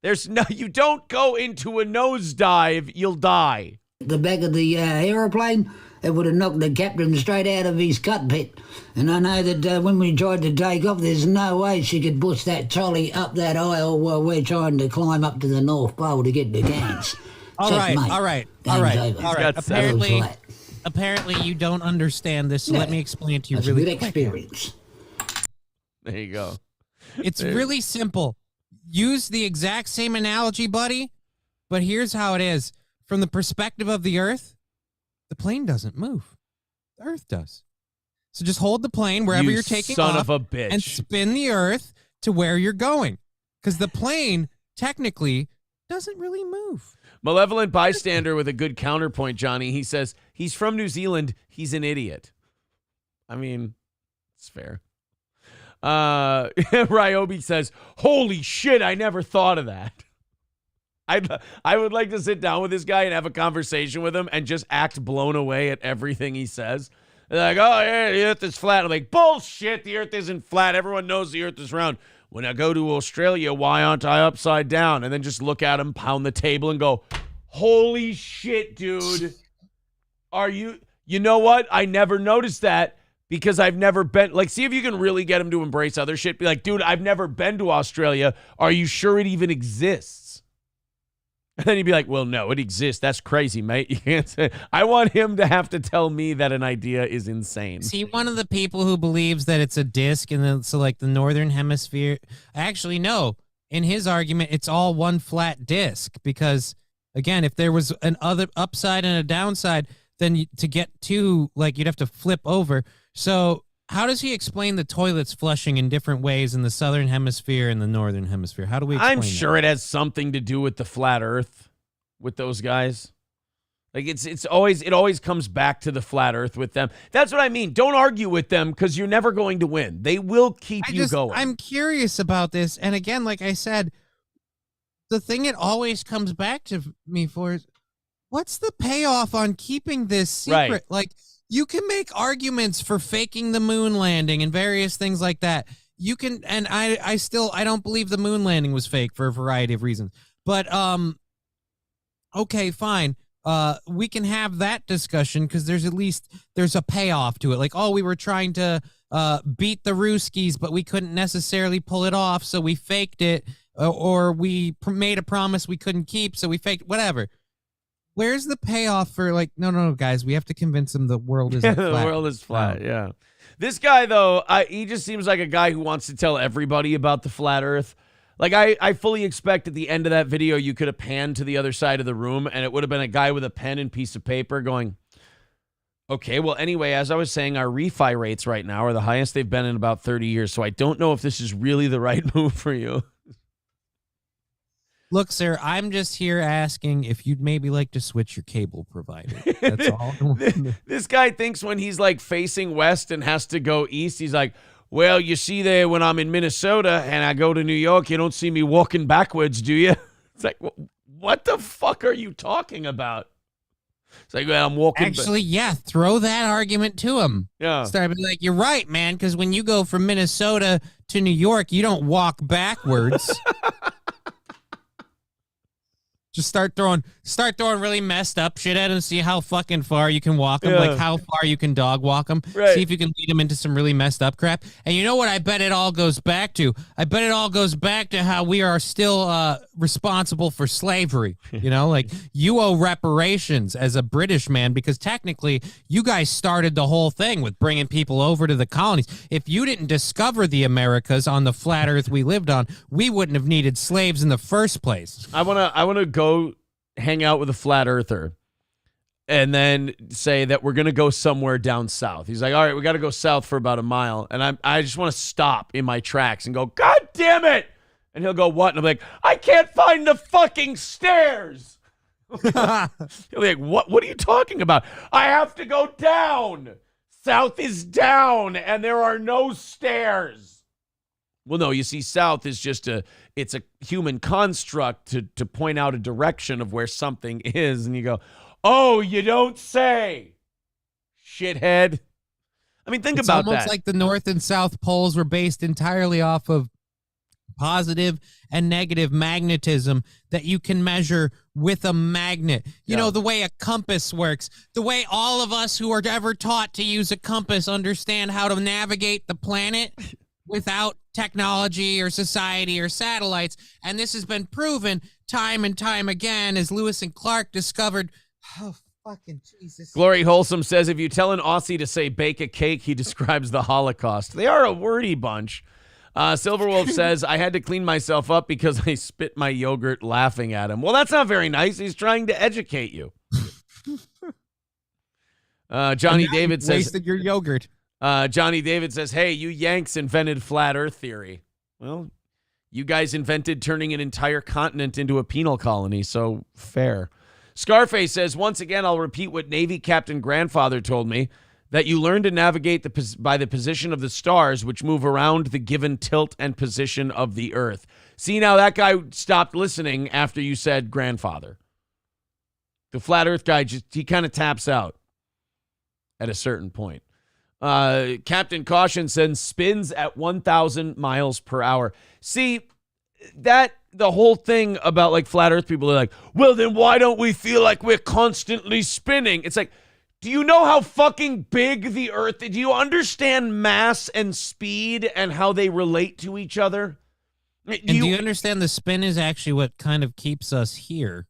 B: You don't go into a nosedive, you'll die.
F: The back of the aeroplane, it would have knocked the captain straight out of his cockpit. And I know that when we tried to take off, there's no way she could push that trolley up that aisle while we're trying to climb up to the North Pole to get to Cairns.
C: All right. Apparently you don't understand this, so let me explain it to you
F: That's
C: really
F: good
C: quick.
F: experience.
B: There you go.
C: It's really simple. Use the exact same analogy, buddy, but here's how it is. From the perspective of the Earth, the plane doesn't move. The Earth does. So just hold the plane wherever you're taking
B: son
C: off
B: of a bitch.
C: and spin the Earth to where you're going. Because the plane, technically, doesn't really move.
B: Malevolent bystander with a good counterpoint, Johnny. He says, he's from New Zealand. He's an idiot. I mean, it's fair. Ryobi says, holy shit, I never thought of that. I would like to sit down with this guy and have a conversation with him and just act blown away at everything he says. They're like, oh, yeah, the earth is flat. I'm like, bullshit, the earth isn't flat. Everyone knows the earth is round. When I go to Australia, why aren't I upside down? And then just look at him, pound the table, and go, holy shit, dude. You know what? I never noticed that because I've never been, like, see if you can really get him to embrace other shit. Be like, dude, I've never been to Australia. Are you sure it even exists? And then he'd be like, well, no, it exists. That's crazy, mate. You can't say. I want him to have to tell me that an idea is insane.
C: See, one of the people who believes that it's a disc and then so like the northern hemisphere. Actually, no. In his argument, it's all one flat disc because, again, if there was an other upside and a downside, then to get to, like, you'd have to flip over. So how does he explain the toilets flushing in different ways in the southern hemisphere and the northern hemisphere? How do we explain
B: I'm sure
C: that?
B: it has something to do with the flat earth with those guys. Like it always comes back to the flat earth with them. That's what I mean. Don't argue with them because you're never going to win. They will keep you going.
C: I'm curious about this. And again, like I said, the thing it always comes back to me for is what's the payoff on keeping this secret?
B: Right.
C: Like, you can make arguments for faking the moon landing and various things like that. You can, and I don't believe the moon landing was fake for a variety of reasons. But okay, fine. We can have that discussion because there's a payoff to it. Like, oh, we were trying to beat the Ruskies, but we couldn't necessarily pull it off, so we faked it, or we made a promise we couldn't keep, so we faked whatever. Where's the payoff for, like, no, guys, we have to convince them the world isn't flat.
B: The world is flat, yeah. This guy, though, he just seems like a guy who wants to tell everybody about the flat earth. Like, I fully expect at the end of that video, you could have panned to the other side of the room, and it would have been a guy with a pen and piece of paper going, okay, well, anyway, as I was saying, our refi rates right now are the highest they've been in about 30 years, so I don't know if this is really the right move for you.
C: Look, sir, I'm just here asking if you'd maybe like to switch your cable provider. That's all.
B: This guy thinks when he's like facing west and has to go east, he's like, well, you see there when I'm in Minnesota and I go to New York, you don't see me walking backwards, do you? It's like, what the fuck are you talking about? It's like, well, I'm walking.
C: Actually, yeah, throw that argument to him.
B: Yeah.
C: Start being like, you're right, man, because when you go from Minnesota to New York, you don't walk backwards. Just start throwing really messed up shit at him. See how fucking far you can walk him, like how far you can dog walk him.
B: Right.
C: See if you can lead him into some really messed up crap. And you know what? I bet it all goes back to. I bet it all goes back to how we are still responsible for slavery. You know, like you owe reparations as a British man because technically you guys started the whole thing with bringing people over to the colonies. If you didn't discover the Americas on the flat Earth we lived on, we wouldn't have needed slaves in the first place.
B: I wanna go hang out with a flat earther and then say that we're going to go somewhere down south. He's like, all right, we got to go south for about a mile. And I just want to stop in my tracks and go, God damn it. And he'll go, what? And I'm like, I can't find the fucking stairs. He'll be like, what are you talking about? I have to go down. South is down and there are no stairs. Well, no, you see, south is just it's a human construct to point out a direction of where something is. And you go, oh, you don't say, shithead. I mean, think about that.
C: It's almost like the North and South poles were based entirely off of positive and negative magnetism that you can measure with a magnet. You know, the way a compass works, the way all of us who are ever taught to use a compass understand how to navigate the planet without technology or society or satellites. And this has been proven time and time again as Lewis and Clark discovered. Oh, fucking Jesus.
B: Glory Wholesome says, if you tell an Aussie to say bake a cake, he describes the Holocaust. They are a wordy bunch. Silverwolf says, I had to clean myself up because I spit my yogurt laughing at him. Well, that's not very nice. He's trying to educate you. Johnny David says,
C: wasted your yogurt.
B: Johnny David says, hey, you Yanks invented flat earth theory. Well, you guys invented turning an entire continent into a penal colony, so fair. Scarface says, once again, I'll repeat what Navy Captain Grandfather told me. that you learn to navigate by the position of the stars, which move around the given tilt and position of the Earth. See, now that guy stopped listening after you said grandfather. The flat Earth guy, he kind of taps out at a certain point. Captain Caution says spins at 1,000 miles per hour. See, that the whole thing about like flat Earth people are like, well, then why don't we feel like we're constantly spinning? It's like, do you know how fucking big the Earth is? Do you understand mass and speed and how they relate to each other?
C: Do you understand the spin is actually what kind of keeps us here?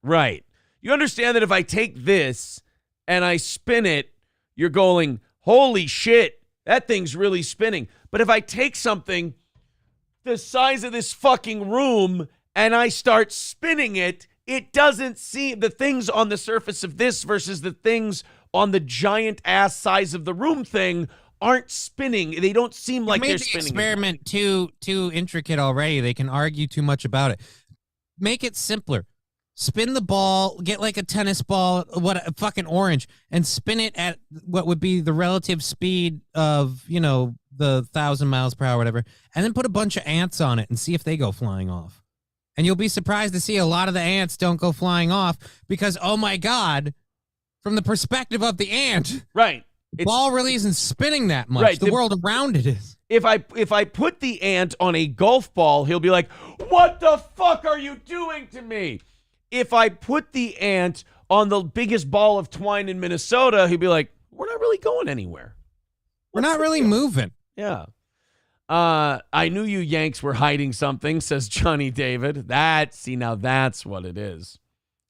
B: Right. You understand that if I take this and I spin it, you're going, holy shit, that thing's really spinning. But if I take something the size of this fucking room and I start spinning it, it doesn't seem, the things on the surface of this versus the things on the giant ass size of the room thing aren't spinning. They don't seem like they're spinning.
C: Made the experiment too intricate already. They can argue too much about it. Make it simpler. Spin the ball, get like a tennis ball, a fucking orange, and spin it at what would be the relative speed of, the 1,000 miles per hour, whatever, and then put a bunch of ants on it and see if they go flying off. And you'll be surprised to see a lot of the ants don't go flying off because, oh my God, from the perspective of the ant,
B: right,
C: the ball really isn't spinning that much.
B: Right,
C: the world around it is.
B: If I put the ant on a golf ball, he'll be like, what the fuck are you doing to me? If I put the ant on the biggest ball of twine in Minnesota, he'd be like, we're not really going anywhere.
C: We're not really moving.
B: Yeah. I knew you Yanks were hiding something, says Johnny David. Now that's what it is.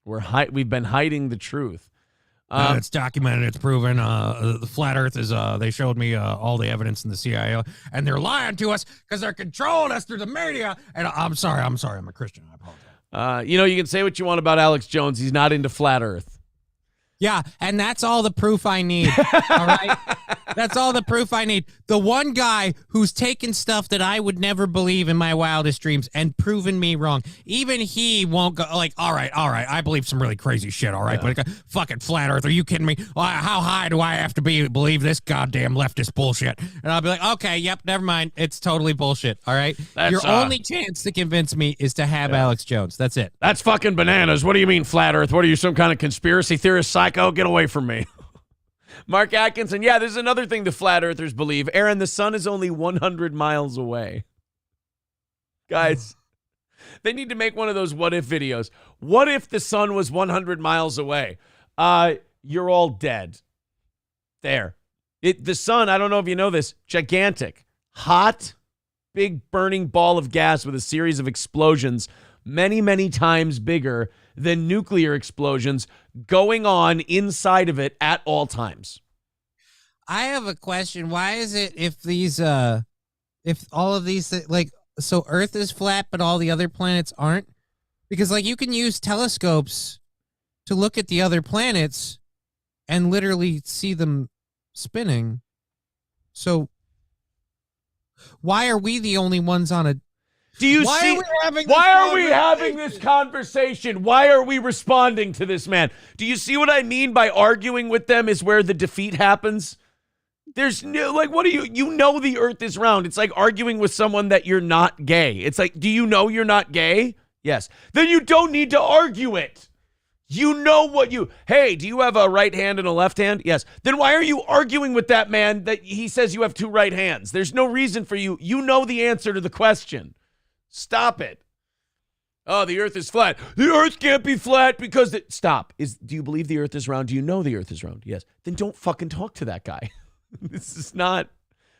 B: We've been hiding the truth.
C: It's documented. It's proven. The flat Earth is. They showed me all the evidence in the CIA, and they're lying to us because they're controlling us through the media. And I'm sorry. I'm a Christian. I apologize.
B: You can say what you want about Alex Jones. He's not into flat Earth.
C: Yeah, and that's all the proof I need. All right? That's all the proof I need. The one guy who's taken stuff that I would never believe in my wildest dreams and proven me wrong. Even he won't go like, all right, I believe some really crazy shit, all right? Yeah. But fucking flat Earth, are you kidding me? How high do I have to be to believe this goddamn leftist bullshit? And I'll be like, okay, yep, never mind. It's totally bullshit, all right? Your only chance to convince me is to have Alex Jones. That's it.
B: That's fucking bananas. What do you mean flat Earth? What are you, some kind of conspiracy theorist psycho? Get away from me. Mark Atkinson, yeah, there's another thing the flat earthers believe. Aaron, the sun is only 100 miles away. Guys, they need to make one of those what if videos. What if the sun was 100 miles away? You're all dead. There. The sun, I don't know if you know this, gigantic, hot, big burning ball of gas with a series of explosions, many, many times bigger than nuclear explosions going on inside of it at all times.
C: I have a question. Why is it if all of these, so Earth is flat, but all the other planets aren't? Because, you can use telescopes to look at the other planets and literally see them spinning. So why are we the only ones on a... Why are we having this conversation? Why are we responding to this man? Do you see what I mean by arguing with them is where the defeat happens? There's no, what do you know the earth is round. It's like arguing with someone that you're not gay. It's like, do you know you're not gay? Yes. Then you don't need to argue it. You know hey, do you have a right hand and a left hand? Yes. Then why are you arguing with that man that he says you have two right hands? There's no reason for you. You know the answer to the question. Stop it. Oh, the earth is flat. The earth can't be flat because stop. Do you believe the earth is round? Do you know the earth is round? Yes. Then don't fucking talk to that guy. This is not,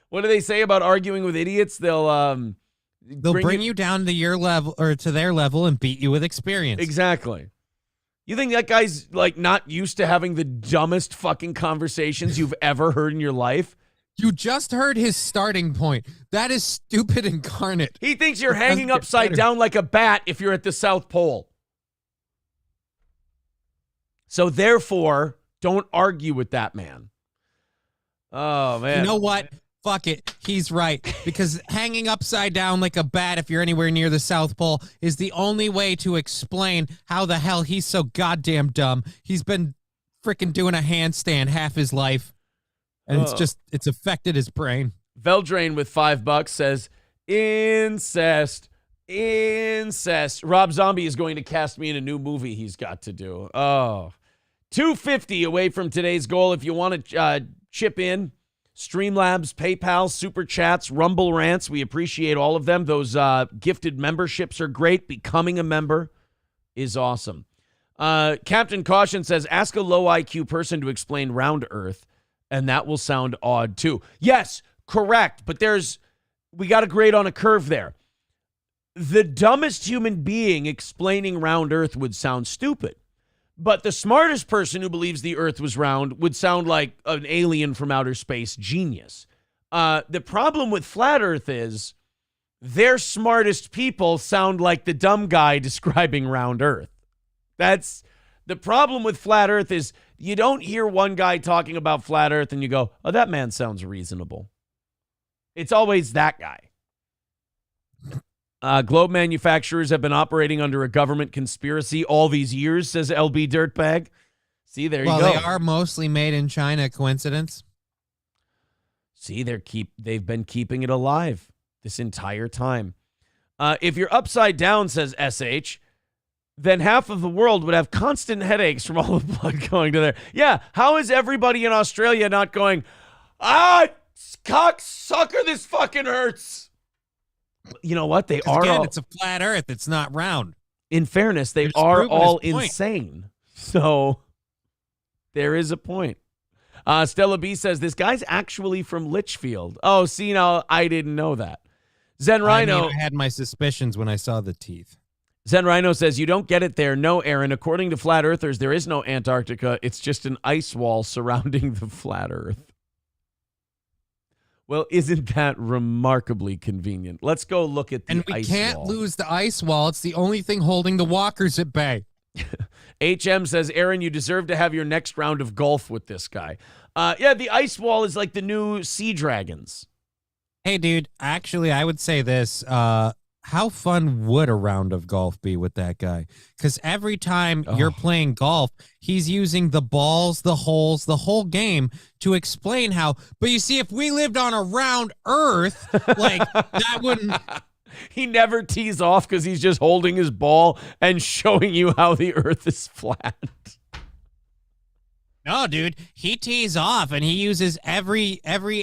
C: what do they say about arguing with idiots? They'll bring you down to your level or to their level and beat you with experience.
B: Exactly. You think that guy's not used to having the dumbest fucking conversations you've ever heard in your life?
C: You just heard his starting point. That is stupid incarnate.
B: He thinks you're hanging upside down like a bat if you're at the South Pole. So therefore, don't argue with that man. Oh, man.
C: You know what? Fuck it. He's right. Because hanging upside down like a bat if you're anywhere near the South Pole is the only way to explain how the hell he's so goddamn dumb. He's been freaking doing a handstand half his life. And it's affected his brain.
B: Veldrain with $5 says, incest. Rob Zombie is going to cast me in a new movie he's got to do. Oh, $250 away from today's goal. If you want to chip in, Streamlabs, PayPal, Super Chats, Rumble Rants, we appreciate all of them. Those gifted memberships are great. Becoming a member is awesome. Captain Caution says, ask a low IQ person to explain round Earth, and that will sound odd too. Yes, correct, but we got to grade on a curve there. The dumbest human being explaining round Earth would sound stupid. But the smartest person who believes the Earth was round would sound like an alien from outer space genius. The problem with flat Earth is their smartest people sound like the dumb guy describing round Earth. That's the problem with flat Earth is you don't hear one guy talking about flat Earth and you go, oh, that man sounds reasonable. It's always that guy. Globe manufacturers have been operating under a government conspiracy all these years, says LB Dirtbag. See, there you go.
C: Well, they are mostly made in China. Coincidence?
B: See, they've been keeping it alive this entire time. If you're upside down, says SH, then half of the world would have constant headaches from all the blood going to there. Yeah, how is everybody in Australia not going, cocksucker, this fucking hurts? You know what? They are
C: again, it's a flat Earth. It's not round.
B: In fairness, they are all insane. So there is a point. Stella B says, this guy's actually from Litchfield. Oh, see, now I didn't know that. Zen Rhino.
C: I had my suspicions when I saw the teeth.
B: Zen Rhino says, you don't get it there. No, Aaron. According to flat earthers, there is no Antarctica. It's just an ice wall surrounding the flat Earth. Well, isn't that remarkably convenient? Let's go look at the ice wall.
C: And we can't lose the ice wall. It's the only thing holding the walkers at bay.
B: HM says, Aaron, you deserve to have your next round of golf with this guy. Yeah, the ice wall is like the new Sea Dragons.
C: Hey, dude, actually, I would say this. How fun would a round of golf be with that guy? Because every time you're playing golf, he's using the balls, the holes, the whole game to explain how. But you see, if we lived on a round Earth, like that wouldn't.
B: He never tees off because he's just holding his ball and showing you how the Earth is flat.
C: No, dude, he tees off and he uses every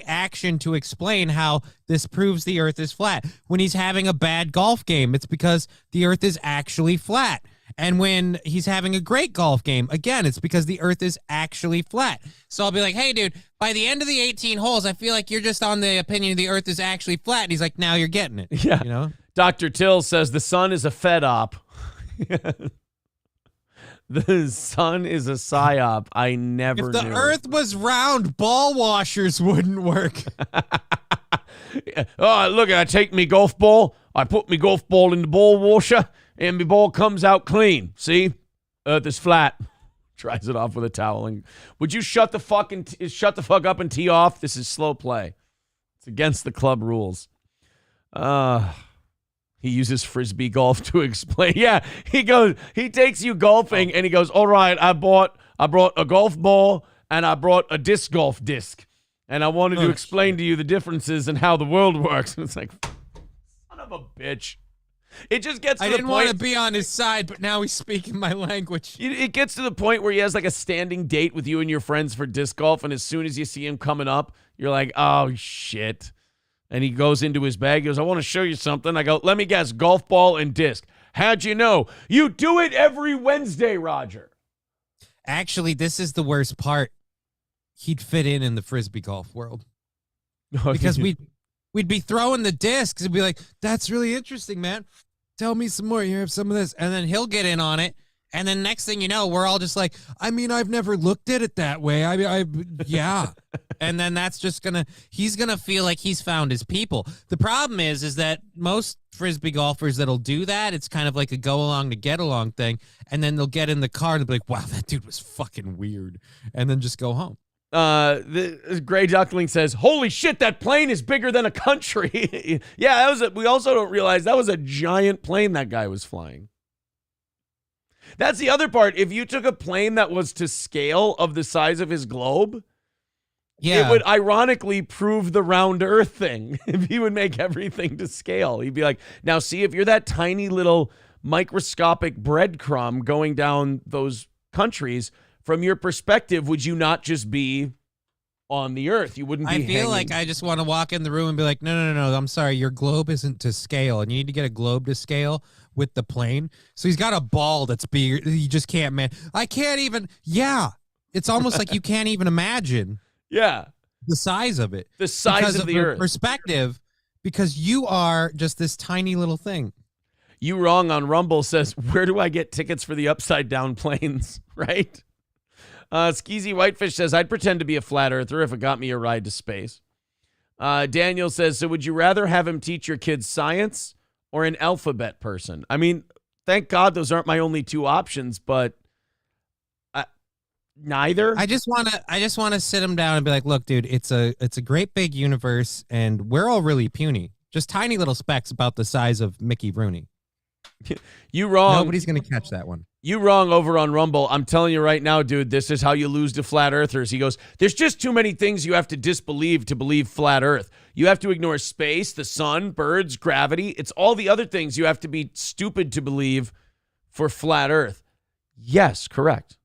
C: action to explain how this proves the Earth is flat. When he's having a bad golf game, it's because the Earth is actually flat. And when he's having a great golf game, again, it's because the Earth is actually flat. So I'll be like, hey, dude, by the end of the 18 holes, I feel like you're just on the opinion the Earth is actually flat. And he's like, now you're getting it.
B: Yeah.
C: You know?
B: Dr. Till says the sun is a fed op. The sun is a psyop. I never knew.
C: If the Earth was round, ball washers wouldn't work.
B: Oh, look, I take me golf ball, I put me golf ball in the ball washer, and my ball comes out clean. See? Earth is flat. Tries it off with a towel. And would you shut the fuck up and tee off? This is slow play. It's against the club rules. He uses frisbee golf to explain. Yeah, he takes you golfing and he goes, all right, I brought a golf ball and I brought a disc golf disc. And I wanted to explain to you the differences and how the world works. And it's like, son of a bitch. It just gets to the point. I
C: didn't want to be on his side, but now he's speaking my language.
B: It gets to the point where he has like a standing date with you and your friends for disc golf. And as soon as you see him coming up, you're like, oh, shit. And he goes into his bag. He goes, I want to show you something. I go, let me guess, golf ball and disc. How'd you know? You do it every Wednesday, Roger.
C: Actually, this is the worst part. He'd fit in the frisbee golf world. Because we'd be throwing the discs and be like, that's really interesting, man. Tell me some more. You have some of this. And then he'll get in on it. And then next thing you know, we're all just like, I mean, I've never looked at it that way. Yeah. And then that's just he's going to feel like he's found his people. The problem is that most frisbee golfers that'll do that, it's kind of like a go along to get along thing. And then they'll get in the car and they'll be like, wow, that dude was fucking weird. And then just go home.
B: The Gray Duckling says, holy shit, that plane is bigger than a country. Yeah, we also don't realize that was a giant plane that guy was flying. That's the other part. If you took a plane that was to scale of the size of his globe, It would ironically prove the round earth thing if he would make everything to scale. He'd be like, now see, if you're that tiny little microscopic breadcrumb going down those countries, from your perspective, would you not just be on the earth? You wouldn't be
C: I feel
B: hanging.
C: like I just want to walk in the room and be like, no, I'm sorry, your globe isn't to scale, and you need to get a globe to scale with the plane. So he's got a ball that's bigger. You just can't, man. I can't even. Yeah, it's almost like you can't even imagine.
B: Yeah.
C: The size of it.
B: The size of the earth.
C: Perspective, because you are just this tiny little thing.
B: You Wrong on Rumble says, where do I get tickets for the upside down planes? Right? Skeezy Whitefish says, I'd pretend to be a flat earther if it got me a ride to space. Daniel says, so would you rather have him teach your kids science or an alphabet person? I mean, thank God those aren't my only two options, but neither.
C: I just want to sit him down and be like, look, dude, it's a great big universe, and we're all really puny, just tiny little specks about the size of Mickey Rooney.
B: You wrong.
C: Nobody's gonna catch that one.
B: You wrong over on Rumble. I'm telling you right now, dude, this is how you lose to flat earthers. He goes, there's just too many things you have to disbelieve to believe flat earth. You have to ignore space, the sun, birds, gravity. It's all the other things you have to be stupid to believe for flat earth. Yes, correct.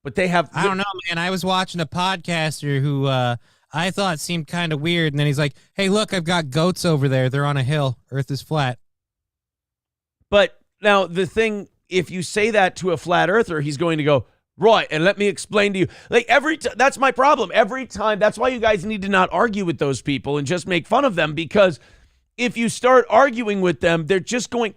B: But they have...
C: I don't know, man. I was watching a podcaster who I thought seemed kind of weird, and then he's like, hey, look, I've got goats over there. They're on a hill. Earth is flat.
B: But now the thing, if you say that to a flat earther, he's going to go, right, and let me explain to you. Like that's my problem. Every time, that's why you guys need to not argue with those people and just make fun of them, because if you start arguing with them, they're just going,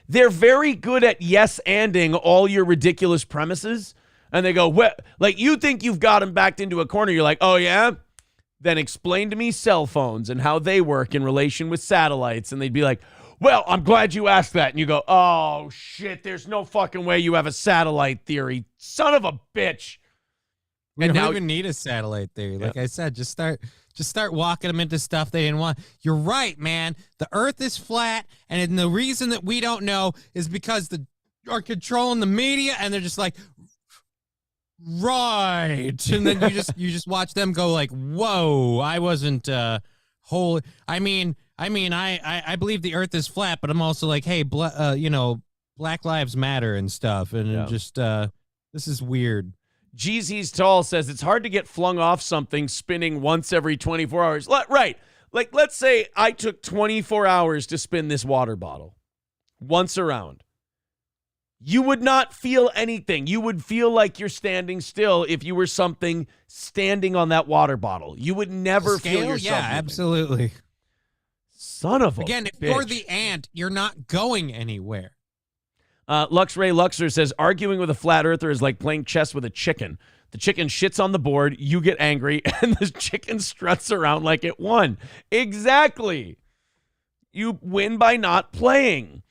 B: they're very good at yes-anding all your ridiculous premises. And they go, well, like, you think you've got them backed into a corner. You're like, oh, yeah? Then explain to me cell phones and how they work in relation with satellites. And they'd be like, well, I'm glad you asked that. And you go, oh, shit, there's no fucking way you have a satellite theory. Son of a bitch.
C: We don't even need a satellite theory. Like I said, just start walking them into stuff they didn't want. You're right, man. The earth is flat, and the reason that we don't know is because are controlling the media, and they're just like, right. And then you just watch them go like, whoa, I wasn't whole. I mean, I believe the earth is flat, but I'm also like, hey, Black Lives Matter and stuff. And just, this is weird.
B: Jeezy's Tall says it's hard to get flung off something spinning once every 24 hours. Right. Like, let's say I took 24 hours to spin this water bottle once around. You would not feel anything. You would feel like you're standing still if you were something standing on that water bottle. You would never feel yourself.
C: Yeah,
B: moving.
C: Absolutely.
B: Son of a
C: Again, if
B: bitch.
C: you're the ant, you're not going anywhere.
B: Luxray Luxer says, arguing with a flat earther is like playing chess with a chicken. The chicken shits on the board, you get angry, and the chicken struts around like it won. Exactly. You win by not playing.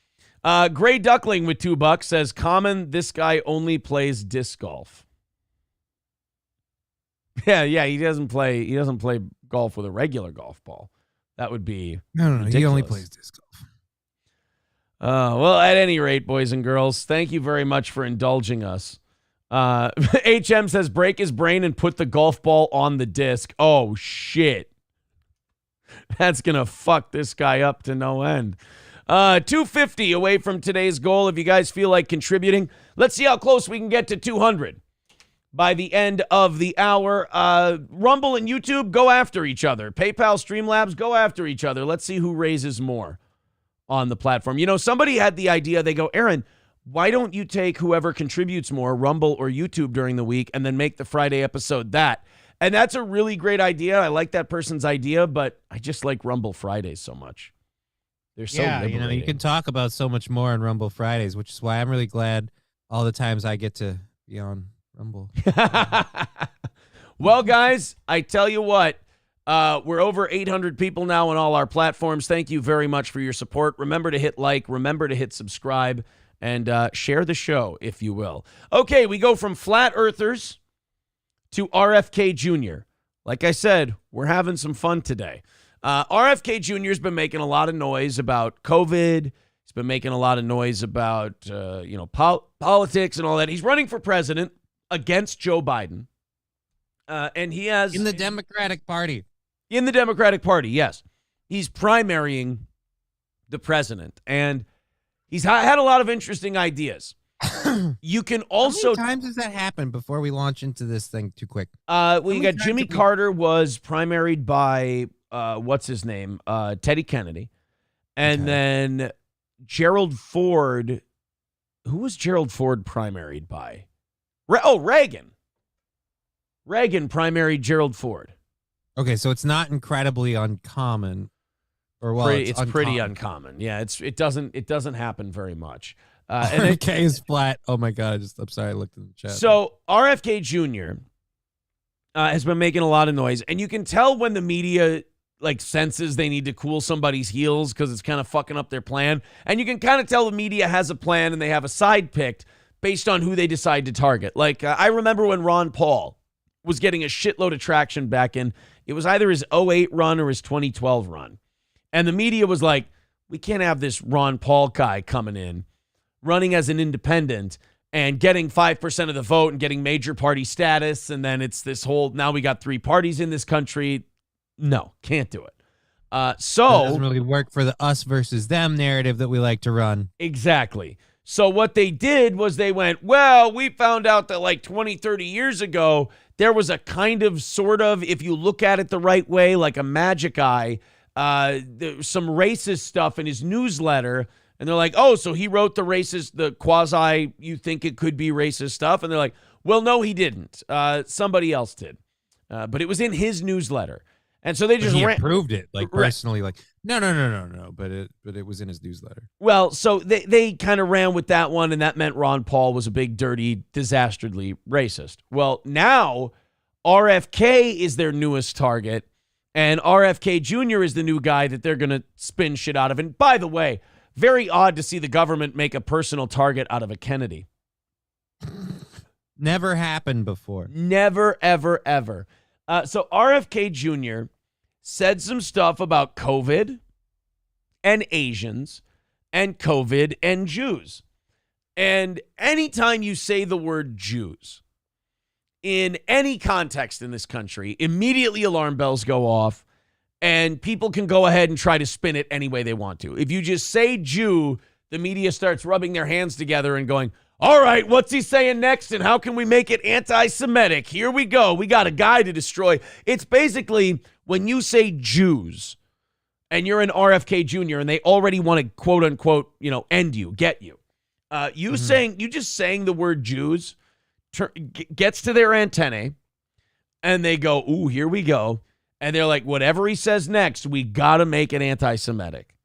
B: Gray Duckling with $2 says, Common, this guy only plays disc golf. Yeah, he doesn't play golf with a regular golf ball. That would be ridiculous.
C: He only plays disc golf.
B: Well, at any rate, boys and girls, thank you very much for indulging us. HM says, break his brain and put the golf ball on the disc. Oh, shit. That's going to fuck this guy up to no end. 250 away from today's goal. If you guys feel like contributing, let's see how close we can get to 200 by the end of the hour. Rumble and YouTube, go after each other. PayPal, Streamlabs, go after each other. Let's see who raises more on the platform. You know, somebody had the idea. They go, Aaron, why don't you take whoever contributes more, Rumble or YouTube, during the week, and then make the Friday episode that? And that's a really great idea. I like that person's idea, but I just like Rumble Fridays so much. They're so liberating.
C: You can talk about so much more on Rumble Fridays, which is why I'm really glad all the times I get to be on Rumble.
B: Well, guys, I tell you what, we're over 800 people now on all our platforms. Thank you very much for your support. Remember to hit like, remember to hit subscribe, and share the show, if you will. Okay, we go from flat earthers to RFK Jr. Like I said, we're having some fun today. RFK Jr. has been making a lot of noise about COVID. He's been making a lot of noise about, politics and all that. He's running for president against Joe Biden. And he has...
C: In the Democratic Party.
B: In the Democratic Party, yes. He's primarying the president. And he's had a lot of interesting ideas. You can also...
C: How many times has that happened before we launch into this thing too quick?
B: You got Jimmy Carter was primaried by, what's his name? Teddy Kennedy. And then Gerald Ford... Who was Gerald Ford primaried by? Reagan. Reagan primaried Gerald Ford.
C: Okay, so it's not incredibly uncommon, or well,
B: it's pretty uncommon. Yeah, it doesn't happen very much. And
C: RFK is flat. Oh my God! I'm sorry, I looked in the chat.
B: So RFK Jr. Has been making a lot of noise, and you can tell when the media senses they need to cool somebody's heels because it's kind of fucking up their plan, and you can kind of tell the media has a plan and they have a side picked based on who they decide to target. I remember when Ron Paul was getting a shitload of traction back in, it was either his 2008 run or his 2012 run. And the media was like, we can't have this Ron Paul guy coming in, running as an independent and getting 5% of the vote and getting major party status. And then it's this whole, now we got 3 parties in this country. No, can't do it.
C: That doesn't really work for the us versus them narrative that we like to run.
B: Exactly. So what they did was they went, well, we found out that 20, 30 years ago, there was a kind of sort of, if you look at it the right way, like a magic eye, some racist stuff in his newsletter. And they're like, oh, so he wrote the quasi, you think it could be racist stuff. And they're like, well, no, he didn't. Somebody else did. But it was in his newsletter. And so they just
C: approved it, personally, no. But it was in his newsletter.
B: Well, so they kind of ran with that one, and that meant Ron Paul was a big, dirty, disastrously racist. Well, now RFK is their newest target, and RFK Jr. is the new guy that they're going to spin shit out of. And by the way, very odd to see the government make a personal target out of a Kennedy.
C: Never happened before.
B: Never, ever, ever. So RFK Jr. said some stuff about COVID and Asians and COVID and Jews. And anytime you say the word Jews in any context in this country, immediately alarm bells go off and people can go ahead and try to spin it any way they want to. If you just say Jew, the media starts rubbing their hands together and going, all right, what's he saying next, and how can we make it anti-Semitic? Here we go. We got a guy to destroy. It's basically when you say Jews and you're an RFK Jr. and they already want to, quote unquote, end you, get you. You just saying the word Jews gets to their antennae, and they go, ooh, here we go. And they're like, whatever he says next, we got to make it anti-Semitic.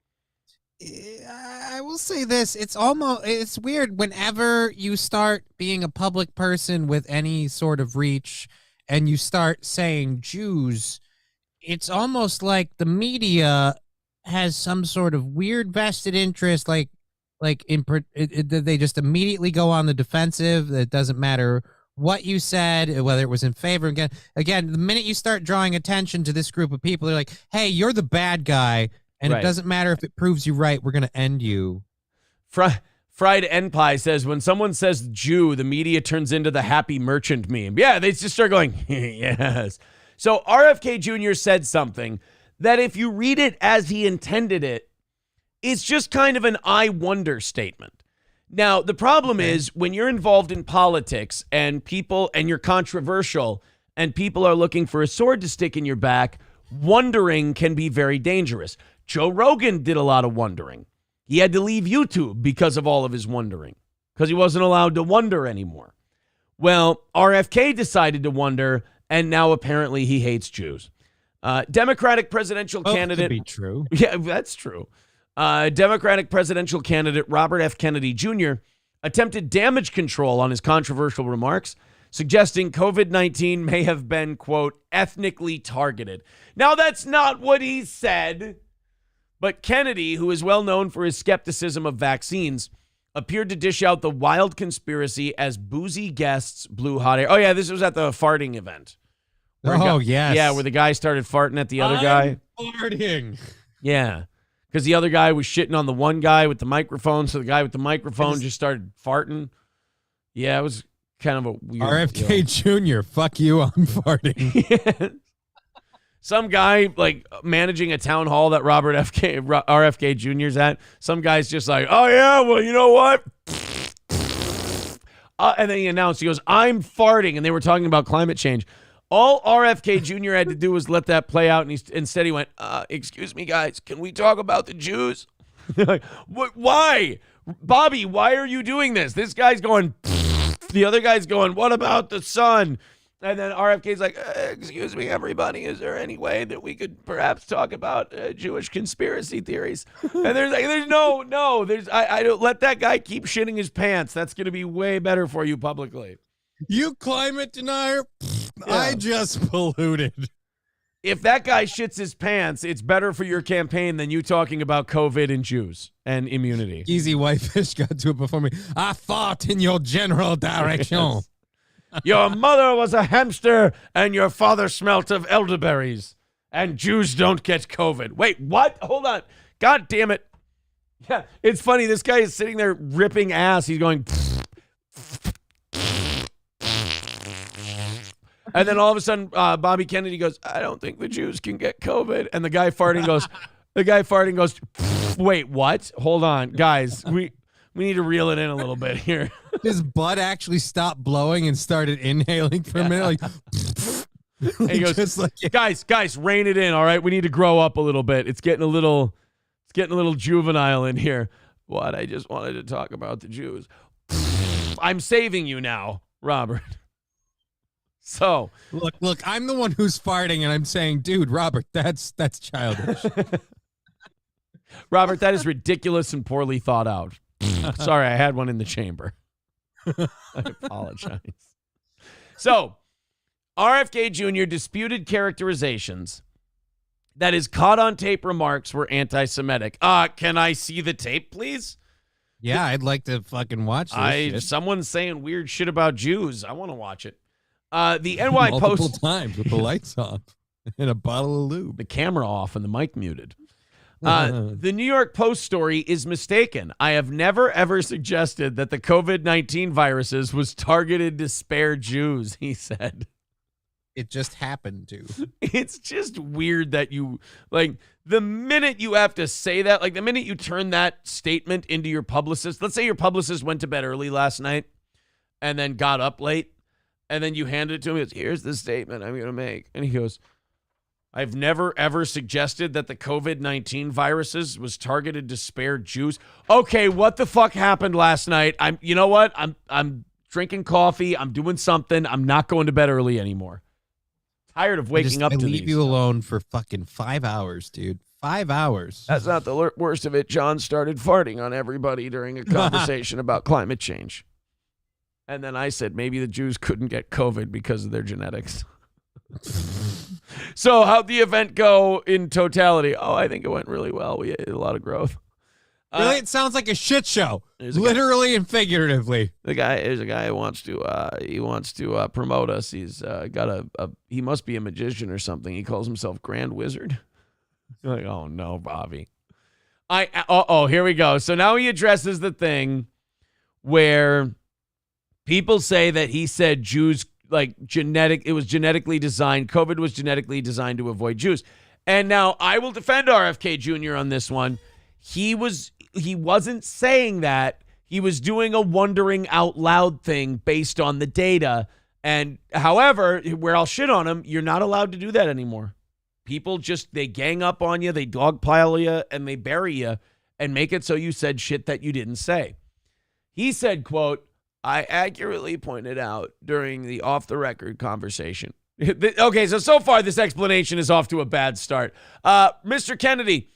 C: I will say this, it's weird whenever you start being a public person with any sort of reach and you start saying Jews, it's almost like the media has some sort of weird vested interest, they just immediately go on the defensive. It doesn't matter what you said, whether it was in favor. Again, the minute you start drawing attention to this group of people, they're like, hey, you're the bad guy. And It doesn't matter if it proves you right. We're going to end you.
B: Fried Enpie says, when someone says Jew, the media turns into the happy merchant meme. Yeah, they just start going, yes. So RFK Jr. said something that if you read it as he intended it, it's just kind of an I wonder statement. Now, the problem is when you're involved in politics and you're controversial and people are looking for a sword to stick in your back, wondering can be very dangerous. Joe Rogan did a lot of wondering. He had to leave YouTube because of all of his wondering, because he wasn't allowed to wonder anymore. Well, RFK decided to wonder, and now apparently he hates Jews. Democratic presidential candidate.
C: Could be true.
B: Yeah, that's true. Democratic presidential candidate Robert F. Kennedy Jr. attempted damage control on his controversial remarks, suggesting COVID-19 may have been, quote, ethnically targeted. Now, that's not what he said. But Kennedy, who is well known for his skepticism of vaccines, appeared to dish out the wild conspiracy as boozy guests blew hot air. Oh, yeah, this was at the farting event.
C: Yes.
B: Yeah, where the guy started farting at the other guy.
C: Farting.
B: Yeah, because the other guy was shitting on the one guy with the microphone, so the guy with the microphone just started farting. Yeah, it was kind of a weird
C: RFK Jr., fuck you, I'm farting.
B: Some guy like managing a town hall that RFK Jr.'s at. Some guy's just like, oh yeah, well, you know what? And then he announced, he goes, I'm farting. And they were talking about climate change. All RFK Jr. had to do was let that play out. And instead he went, excuse me, guys, can we talk about the Jews? They're like, why? Bobby, why are you doing this? This guy's going, the other guy's going, what about the sun? And then RFK's like, excuse me, everybody, is there any way that we could perhaps talk about Jewish conspiracy theories? And there's like, I don't let that guy keep shitting his pants. That's going to be way better for you publicly.
C: You climate denier, I just polluted.
B: If that guy shits his pants, it's better for your campaign than you talking about COVID and Jews and immunity.
C: Easy Whitefish got to it before me. I fought in your general direction.
B: Yes. Your mother was a hamster and your father smelt of elderberries. And Jews don't get COVID. Wait, what? Hold on. God damn it. Yeah, it's funny. This guy is sitting there ripping ass. He's going. And then all of a sudden, Bobby Kennedy goes, I don't think the Jews can get COVID. And the guy farting goes, wait, what? Hold on. Guys, we need to reel it in a little bit here.
C: His butt actually stopped blowing and started inhaling for a minute. Like,
B: and he goes, guys, rein it in. All right. We need to grow up a little bit. It's getting a little juvenile in here. What? I just wanted to talk about the Jews. I'm saving you now, Robert. So
C: look, I'm the one who's farting and I'm saying, dude, Robert, that's childish.
B: Robert, that is ridiculous and poorly thought out. Sorry, I had one in the chamber. I apologize. So, RFK Jr. disputed characterizations that his caught-on-tape remarks were anti-Semitic. Can I see the tape, please?
C: Yeah, I'd like to fucking watch this shit.
B: Someone's saying weird shit about Jews. I want to watch it. The NY
C: Multiple
B: Post...
C: times with the lights off and a bottle of lube.
B: The camera off and the mic muted. The New York Post story is mistaken. I have never, ever suggested that the COVID-19 viruses was targeted to spare Jews, he said.
C: It just happened to.
B: It's just weird that you, like, the minute you have to say that, like, the minute you turn that statement into your publicist, let's say your publicist went to bed early last night and then got up late, and then you handed it to him, he goes, here's the statement I'm going to make. And he goes, I've never, ever suggested that the COVID-19 viruses was targeted to spare Jews. Okay, what the fuck happened last night? You know what? I'm drinking coffee. I'm doing something. I'm not going to bed early anymore. Tired of waking up to these.
C: I leave you alone for fucking 5 hours, dude. 5 hours.
B: That's not the worst of it. John started farting on everybody during a conversation about climate change. And then I said maybe the Jews couldn't get COVID because of their genetics. So how'd the event go in totality? Oh, I think it went really well. We had a lot of growth.
C: Really? It sounds like a shit show, literally and figuratively.
B: There's a guy who wants to promote us. He's got he must be a magician or something. He calls himself Grand Wizard. You're like, oh no, Bobby. Here we go. So now he addresses the thing where people say that he said Jews, like it was genetically designed. COVID was genetically designed to avoid Jews. And now I will defend RFK Jr. on this one. He wasn't saying that. He was doing a wondering out loud thing based on the data. And however, where I'll shit on him, you're not allowed to do that anymore. People they gang up on you, they dogpile you, and they bury you and make it so you said shit that you didn't say. He said, quote, I accurately pointed out during the off-the-record conversation. Okay, so far this explanation is off to a bad start. Mr. Kennedy,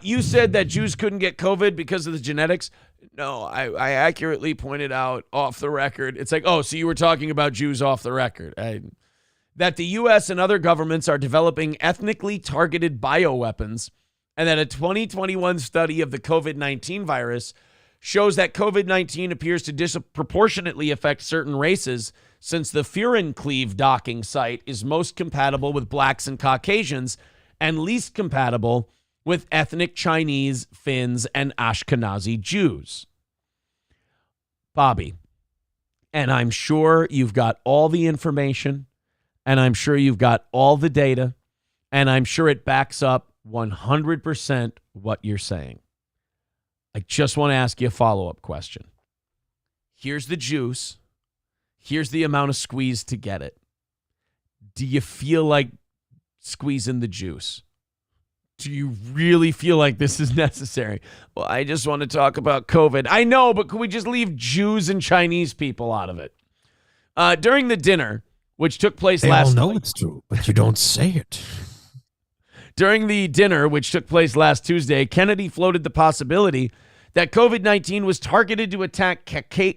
B: you said that Jews couldn't get COVID because of the genetics. No, I accurately pointed out off the record. It's like, oh, so you were talking about Jews off the record. That the U.S. and other governments are developing ethnically targeted bioweapons, and that a 2021 study of the COVID-19 virus shows that COVID-19 appears to disproportionately affect certain races, since the Furencleave docking site is most compatible with blacks and Caucasians and least compatible with ethnic Chinese, Finns, and Ashkenazi Jews. Bobby, and I'm sure you've got all the information, and I'm sure you've got all the data, and I'm sure it backs up 100% what you're saying. I just want to ask you a follow-up question. Here's the juice. Here's the amount of squeeze to get it. Do you feel like squeezing the juice? Do you really feel like this is necessary? Well, I just want to talk about COVID. I know, but could we just leave Jews and Chinese people out of it? During the dinner, which took place last
C: They all know it's true, but you don't say it.
B: During the dinner, which took place last Tuesday, Kennedy floated the possibility that COVID-19 was targeted to attack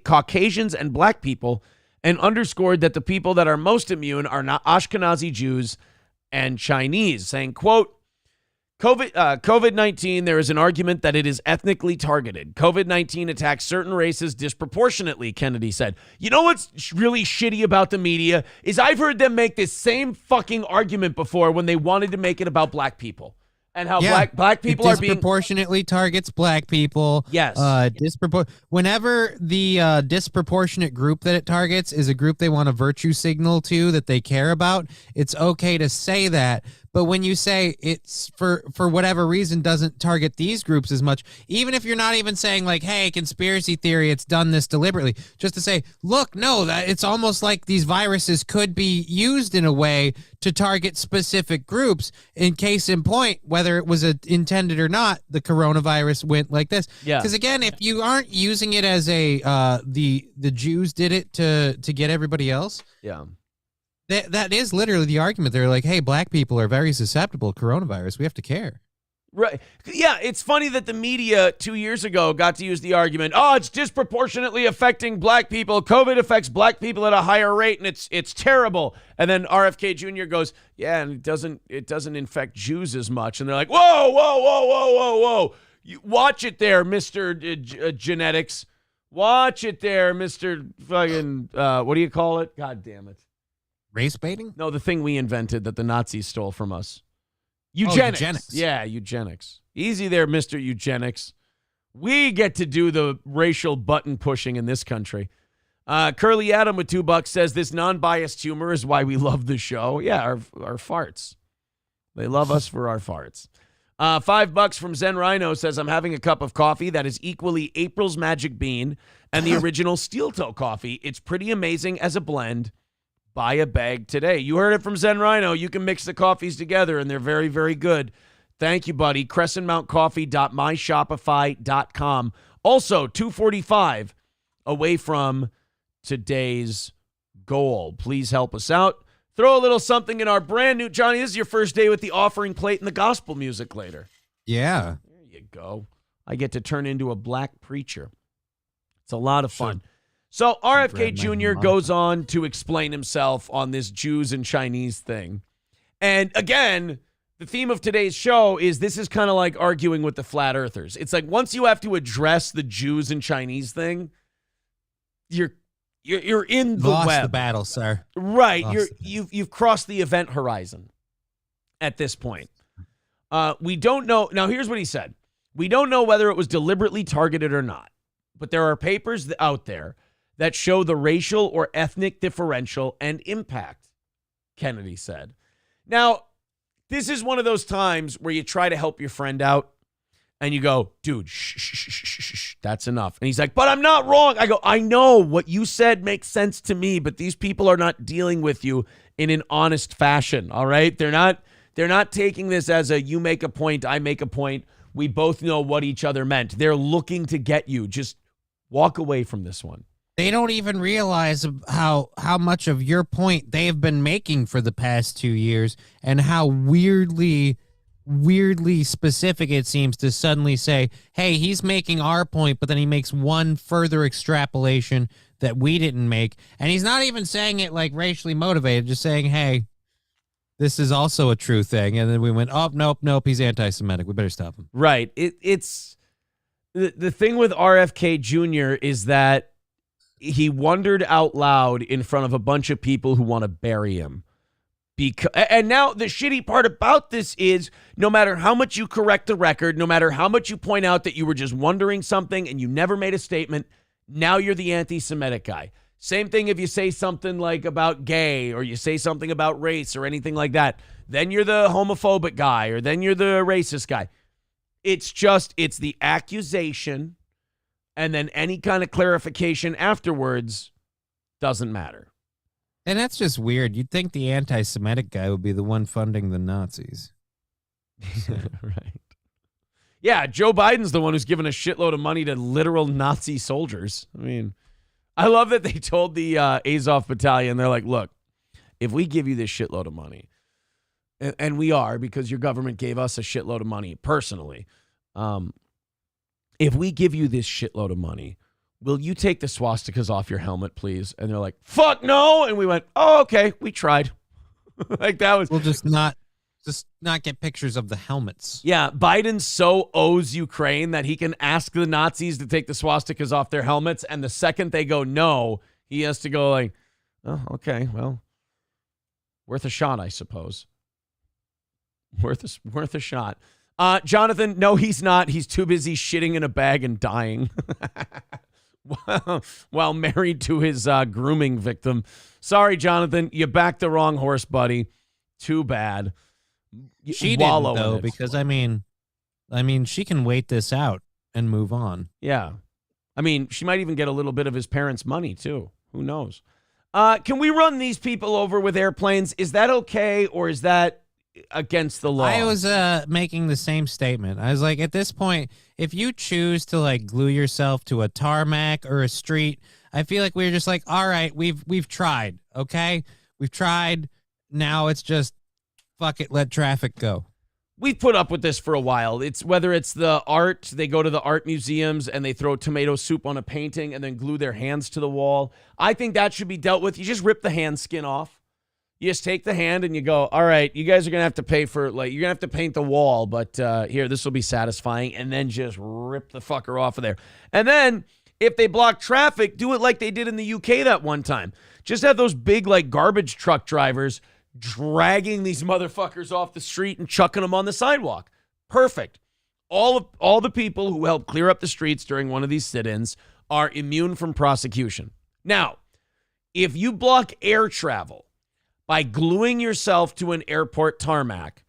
B: Caucasians and black people, and underscored that the people that are most immune are not Ashkenazi Jews and Chinese, saying, quote, COVID-19, there is an argument that it is ethnically targeted. COVID-19 attacks certain races disproportionately, Kennedy said. You know what's really shitty about the media is I've heard them make this same fucking argument before when they wanted to make it about black people. And how black people are being
C: disproportionately targets black people.
B: Yes.
C: Whenever the disproportionate group that it targets is a group they want a virtue signal to that they care about, it's okay to say that. But when you say it's for whatever reason doesn't target these groups as much, even if you're not even saying like, hey, conspiracy theory, it's done this deliberately, just to say, look, no, that it's almost like these viruses could be used in a way to target specific groups. In case in point, whether it was intended or not, the coronavirus went like this.
B: Yeah.
C: Because again, if you aren't using it as a the Jews did it to get everybody else.
B: Yeah.
C: That is literally the argument. They're like, hey, black people are very susceptible to coronavirus. We have to care.
B: Right. Yeah, it's funny that the media 2 years ago got to use the argument, oh, it's disproportionately affecting black people. COVID affects black people at a higher rate, and it's terrible. And then RFK Jr. goes, yeah, and it doesn't infect Jews as much. And they're like, whoa. You watch it there, Mr. Genetics. Watch it there, Mr. fucking, what do you call it? God damn it.
C: Race baiting?
B: No, the thing we invented that the Nazis stole from us. Eugenics.
C: Eugenics.
B: Yeah, eugenics. Easy there, Mr. Eugenics. We get to do the racial button pushing in this country. Curly Adam with $2 says this non-biased humor is why we love the show. Yeah, our farts. They love us for our farts. $5 from Zen Rhino says, I'm having a cup of coffee that is equally April's Magic Bean and the original Steel Toe coffee. It's pretty amazing as a blend. Buy a bag today. You heard it from Zen Rhino. You can mix the coffees together, and they're very, very good. Thank you, buddy. CrescentMountCoffee.myshopify.com. Also, $2.45 away from today's goal. Please help us out. Throw a little something in our brand new, Johnny, this is your first day with the offering plate and the gospel music later.
C: Yeah.
B: There you go. I get to turn into a black preacher. It's a lot of fun. So RFK Jr. goes on to explain himself on this Jews and Chinese thing. And again, the theme of today's show is this is kind of like arguing with the flat earthers. It's like once you have to address the Jews and Chinese thing, you're in the
C: Lost
B: web.
C: the battle, sir.
B: Right. You've crossed the event horizon at this point. We don't know. Now, here's what he said. We don't know whether it was deliberately targeted or not, but there are papers out there that show the racial or ethnic differential and impact, Kennedy said. Now, this is one of those times where you try to help your friend out and you go, dude, shh, that's enough. And he's like, but I'm not wrong. I go, I know what you said makes sense to me, but these people are not dealing with you in an honest fashion, all right? They're not taking this as a you make a point, I make a point. We both know what each other meant. They're looking to get you. Just walk away from this one.
C: They don't even realize how much of your point they've been making for the past 2 years and how weirdly specific it seems to suddenly say, hey, he's making our point, but then he makes one further extrapolation that we didn't make. And he's not even saying it like racially motivated, just saying, hey, this is also a true thing. And then we went, oh, nope, he's anti-Semitic. We better stop him.
B: Right. It's the thing with RFK Jr. is that he wondered out loud in front of a bunch of people who want to bury him. And now the shitty part about this is no matter how much you correct the record, no matter how much you point out that you were just wondering something and you never made a statement, Now you're the anti-Semitic guy. Same thing if you say something like about gay or you say something about race or anything like that. Then you're the homophobic guy or then you're the racist guy. It's the accusation, and then any kind of clarification afterwards doesn't matter.
C: And that's just weird. You'd think the anti-Semitic guy would be the one funding the Nazis.
B: Right. Yeah, Joe Biden's the one who's given a shitload of money to literal Nazi soldiers. I mean, I love that they told the Azov battalion, they're like, look, if we give you this shitload of money, and we are because your government gave us a shitload of money personally, if we give you this shitload of money, will you take the swastikas off your helmet, please? And they're like, fuck no. And we went, oh, okay, we tried. Like that was.
C: We'll just not get pictures of the helmets.
B: Yeah, Biden so owes Ukraine that he can ask the Nazis to take the swastikas off their helmets, and the second they go no, he has to go like, oh, okay, well, worth a shot, I suppose. Worth a shot. Jonathan, no, he's not. He's too busy shitting in a bag and dying while married to his grooming victim. Sorry, Jonathan, you backed the wrong horse, buddy. Too bad.
C: She didn't, though, because I mean, she can wait this out and move on.
B: Yeah. I mean, she might even get a little bit of his parents' money, too. Who knows? Can we run these people over with airplanes? Is that okay, or is that against the law?
C: I was making the same statement. I was like, at this point, if you choose to like glue yourself to a tarmac or a street, I feel like we're just like, all right, we've tried, okay? We've tried. Now it's just fuck it, let traffic go.
B: We've put up with this for a while. It's whether it's the art, they go to the art museums and they throw tomato soup on a painting and then glue their hands to the wall. I think that should be dealt with. You just rip the hand skin off. You just take the hand and you go, all right, you guys are going to have to pay for, like, you're going to have to paint the wall, but here, this will be satisfying. And then just rip the fucker off of there. And then if they block traffic, do it like they did in the UK that one time. Just have those big, like, garbage truck drivers dragging these motherfuckers off the street and chucking them on the sidewalk. Perfect. All the people who helped clear up the streets during one of these sit-ins are immune from prosecution. Now, if you block air travel by gluing yourself to an airport tarmac,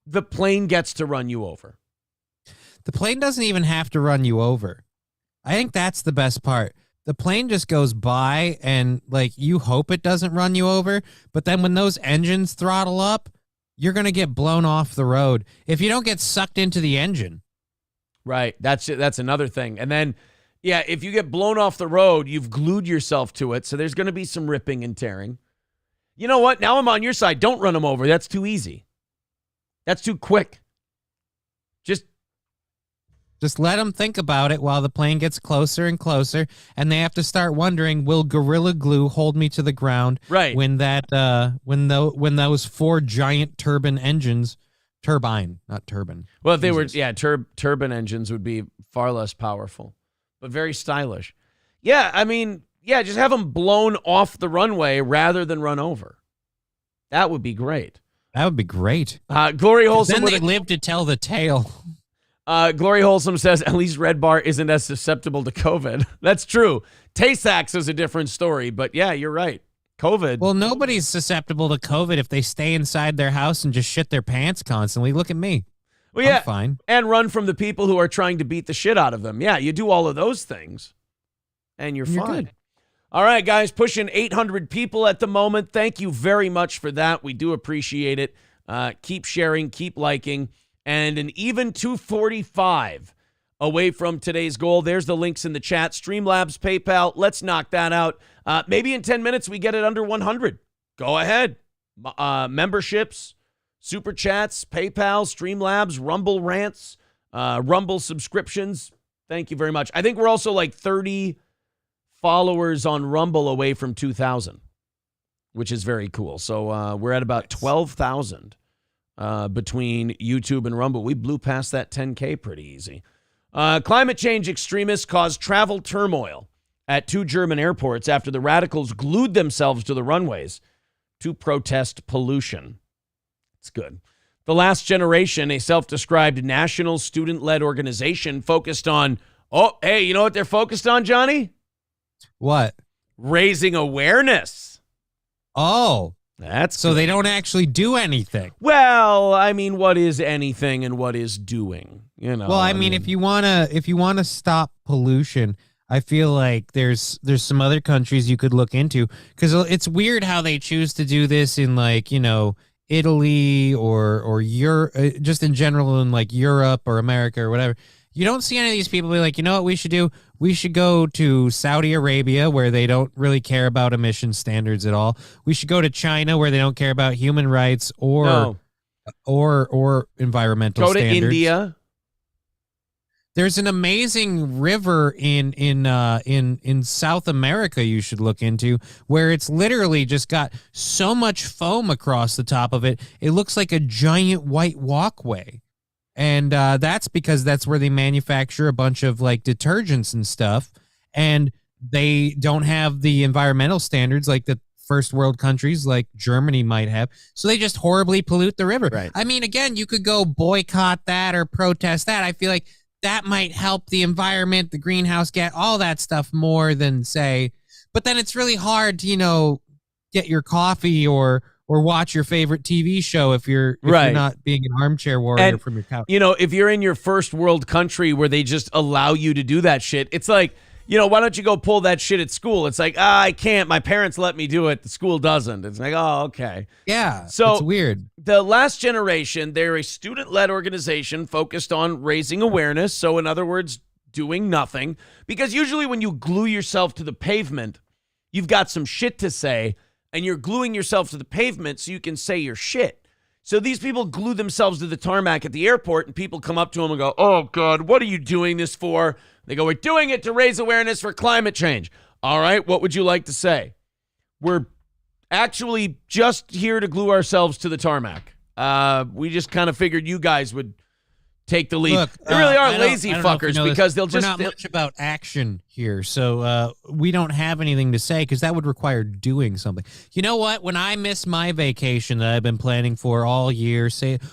B: the plane gets to run you over.
C: The plane doesn't even have to run you over. I think that's the best part. The plane just goes by and, like, you hope it doesn't run you over, but then when those engines throttle up, you're going to get blown off the road if you don't get sucked into the engine.
B: Right. That's another thing. And then, yeah, if you get blown off the road, you've glued yourself to it, so there's going to be some ripping and tearing. You know what? Now I'm on your side. Don't run them over. That's too easy. That's too quick.
C: Just let them think about it while the plane gets closer and closer, and they have to start wondering, will Gorilla Glue hold me to the ground?
B: Right.
C: When those four giant turbine, not turbine.
B: Well, if they were, turbine engines would be far less powerful, but very stylish. Yeah, I mean, yeah, just have them blown off the runway rather than run over. That would be great.
C: That would be great.
B: Glory Wholesome.
C: Then they live to tell the tale.
B: Glory Wholesome says, at least Red Bar isn't as susceptible to COVID. That's true. Tay-Sachs is a different story, but yeah, you're right. COVID.
C: Well, nobody's susceptible to COVID if they stay inside their house and just shit their pants constantly. Look at me.
B: Well, yeah,
C: I'm fine.
B: And run from the people who are trying to beat the shit out of them. Yeah, you do all of those things, and you're fine.
C: Good.
B: All right, guys, pushing 800 people at the moment. Thank you very much for that. We do appreciate it. Keep sharing, keep liking. And an even 245 away from today's goal. There's the links in the chat. Streamlabs, PayPal. Let's knock that out. Maybe in 10 minutes we get it under 100. Go ahead. Memberships, Super Chats, PayPal, Streamlabs, Rumble rants, Rumble subscriptions. Thank you very much. I think we're also like 30 followers on Rumble away from 2,000, which is very cool. So we're at about 12,000. Between YouTube and Rumble. We blew past that 10K pretty easy. Climate change extremists caused travel turmoil at 2 German airports after the radicals glued themselves to the runways to protest pollution. It's good. The Last Generation, a self-described national student-led organization focused on, oh, hey, you know what they're focused on, Johnny?
C: What?
B: Raising awareness.
C: Oh,
B: That's
C: so
B: good.
C: they don't actually do anything.
B: Well, I mean, what is anything and what is doing? You know.
C: Well, I mean, if you wanna stop pollution, I feel like there's some other countries you could look into, because it's weird how they choose to do this in, like, Italy or Europe, just in general in like Europe or America or whatever. You don't see any of these people be like, you know what we should do? We should go to Saudi Arabia, where they don't really care about emission standards at all. We should go to China, where they don't care about human rights or environmental
B: go to
C: standards.
B: India.
C: There's an amazing river in South America you should look into, where it's literally just got so much foam across the top of it. It looks like a giant white walkway. And that's because that's where they manufacture a bunch of like detergents and stuff. And they don't have the environmental standards like the first world countries like Germany might have. So they just horribly pollute the river.
B: Right.
C: I mean, again, you could go boycott that or protest that. I feel like that might help the environment, the greenhouse gas, all that stuff more than say. But then it's really hard to, get your coffee or watch your favorite TV show if you're not being an armchair warrior
B: And,
C: from your couch.
B: If you're in your first world country where they just allow you to do that shit, it's like, why don't you go pull that shit at school? It's like, I can't. My parents let me do it. The school doesn't. It's like, oh, okay.
C: Yeah,
B: So
C: it's weird.
B: The Last Generation, they're a student-led organization focused on raising awareness. So in other words, doing nothing. Because usually when you glue yourself to the pavement, you've got some shit to say, and you're gluing yourself to the pavement so you can say your shit. So these people glue themselves to the tarmac at the airport, and people come up to them and go, oh, God, what are you doing this for? They go, we're doing it to raise awareness for climate change. All right, what would you like to say? We're actually just here to glue ourselves to the tarmac. We just kind of figured you guys would take the lead.
C: Look,
B: they really are
C: I don't
B: lazy
C: know if you
B: fuckers
C: know this.
B: because they'll
C: We're
B: just...
C: not much about action here, so we don't have anything to say because that would require doing something. You know what? When I miss my vacation that I've been planning for all year,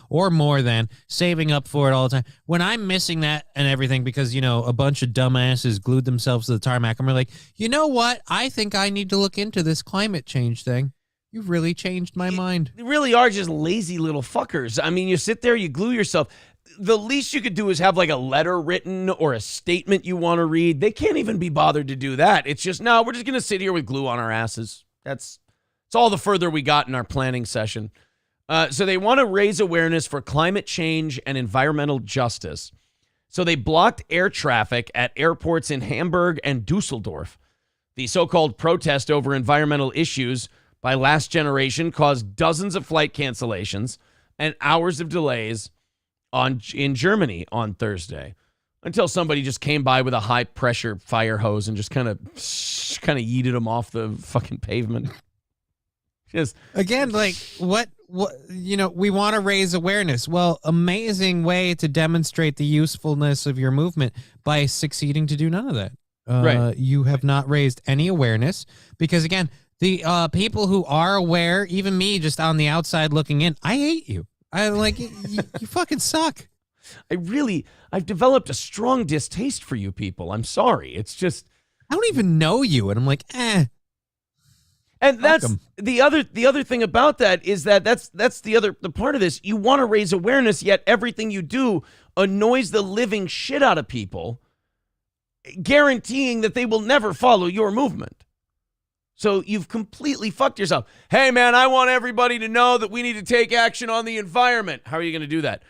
C: or more than, saving up for it all the time, when I'm missing that and everything because, a bunch of dumbasses glued themselves to the tarmac, I'm like, you know what? I think I need to look into this climate change thing. You've really changed my mind.
B: They really are just lazy little fuckers. I mean, you sit there, you glue yourself. The least you could do is have like a letter written or a statement you want to read. They can't even be bothered to do that. It's just, no, we're just going to sit here with glue on our asses. It's all the further we got in our planning session. So they want to raise awareness for climate change and environmental justice. So they blocked air traffic at airports in Hamburg and Dusseldorf. The so-called protest over environmental issues by Last Generation caused dozens of flight cancellations and hours of delays in Germany on Thursday, until somebody just came by with a high pressure fire hose and just kind of yeeted them off the fucking pavement. Just
C: again, like what we want to raise awareness. Well, amazing way to demonstrate the usefulness of your movement by succeeding to do none of that.
B: Right. You
C: have not raised any awareness because, again, the people who are aware, even me, just on the outside looking in, I hate you. I like you fucking suck.
B: I've developed a strong distaste for you people. I'm sorry. It's just
C: I don't even know you, and I'm like, eh.
B: And that's the other thing about that is that's the part of this. You want to raise awareness, yet everything you do annoys the living shit out of people, guaranteeing that they will never follow your movement. So you've completely fucked yourself. Hey, man, I want everybody to know that we need to take action on the environment. How are you going to do that?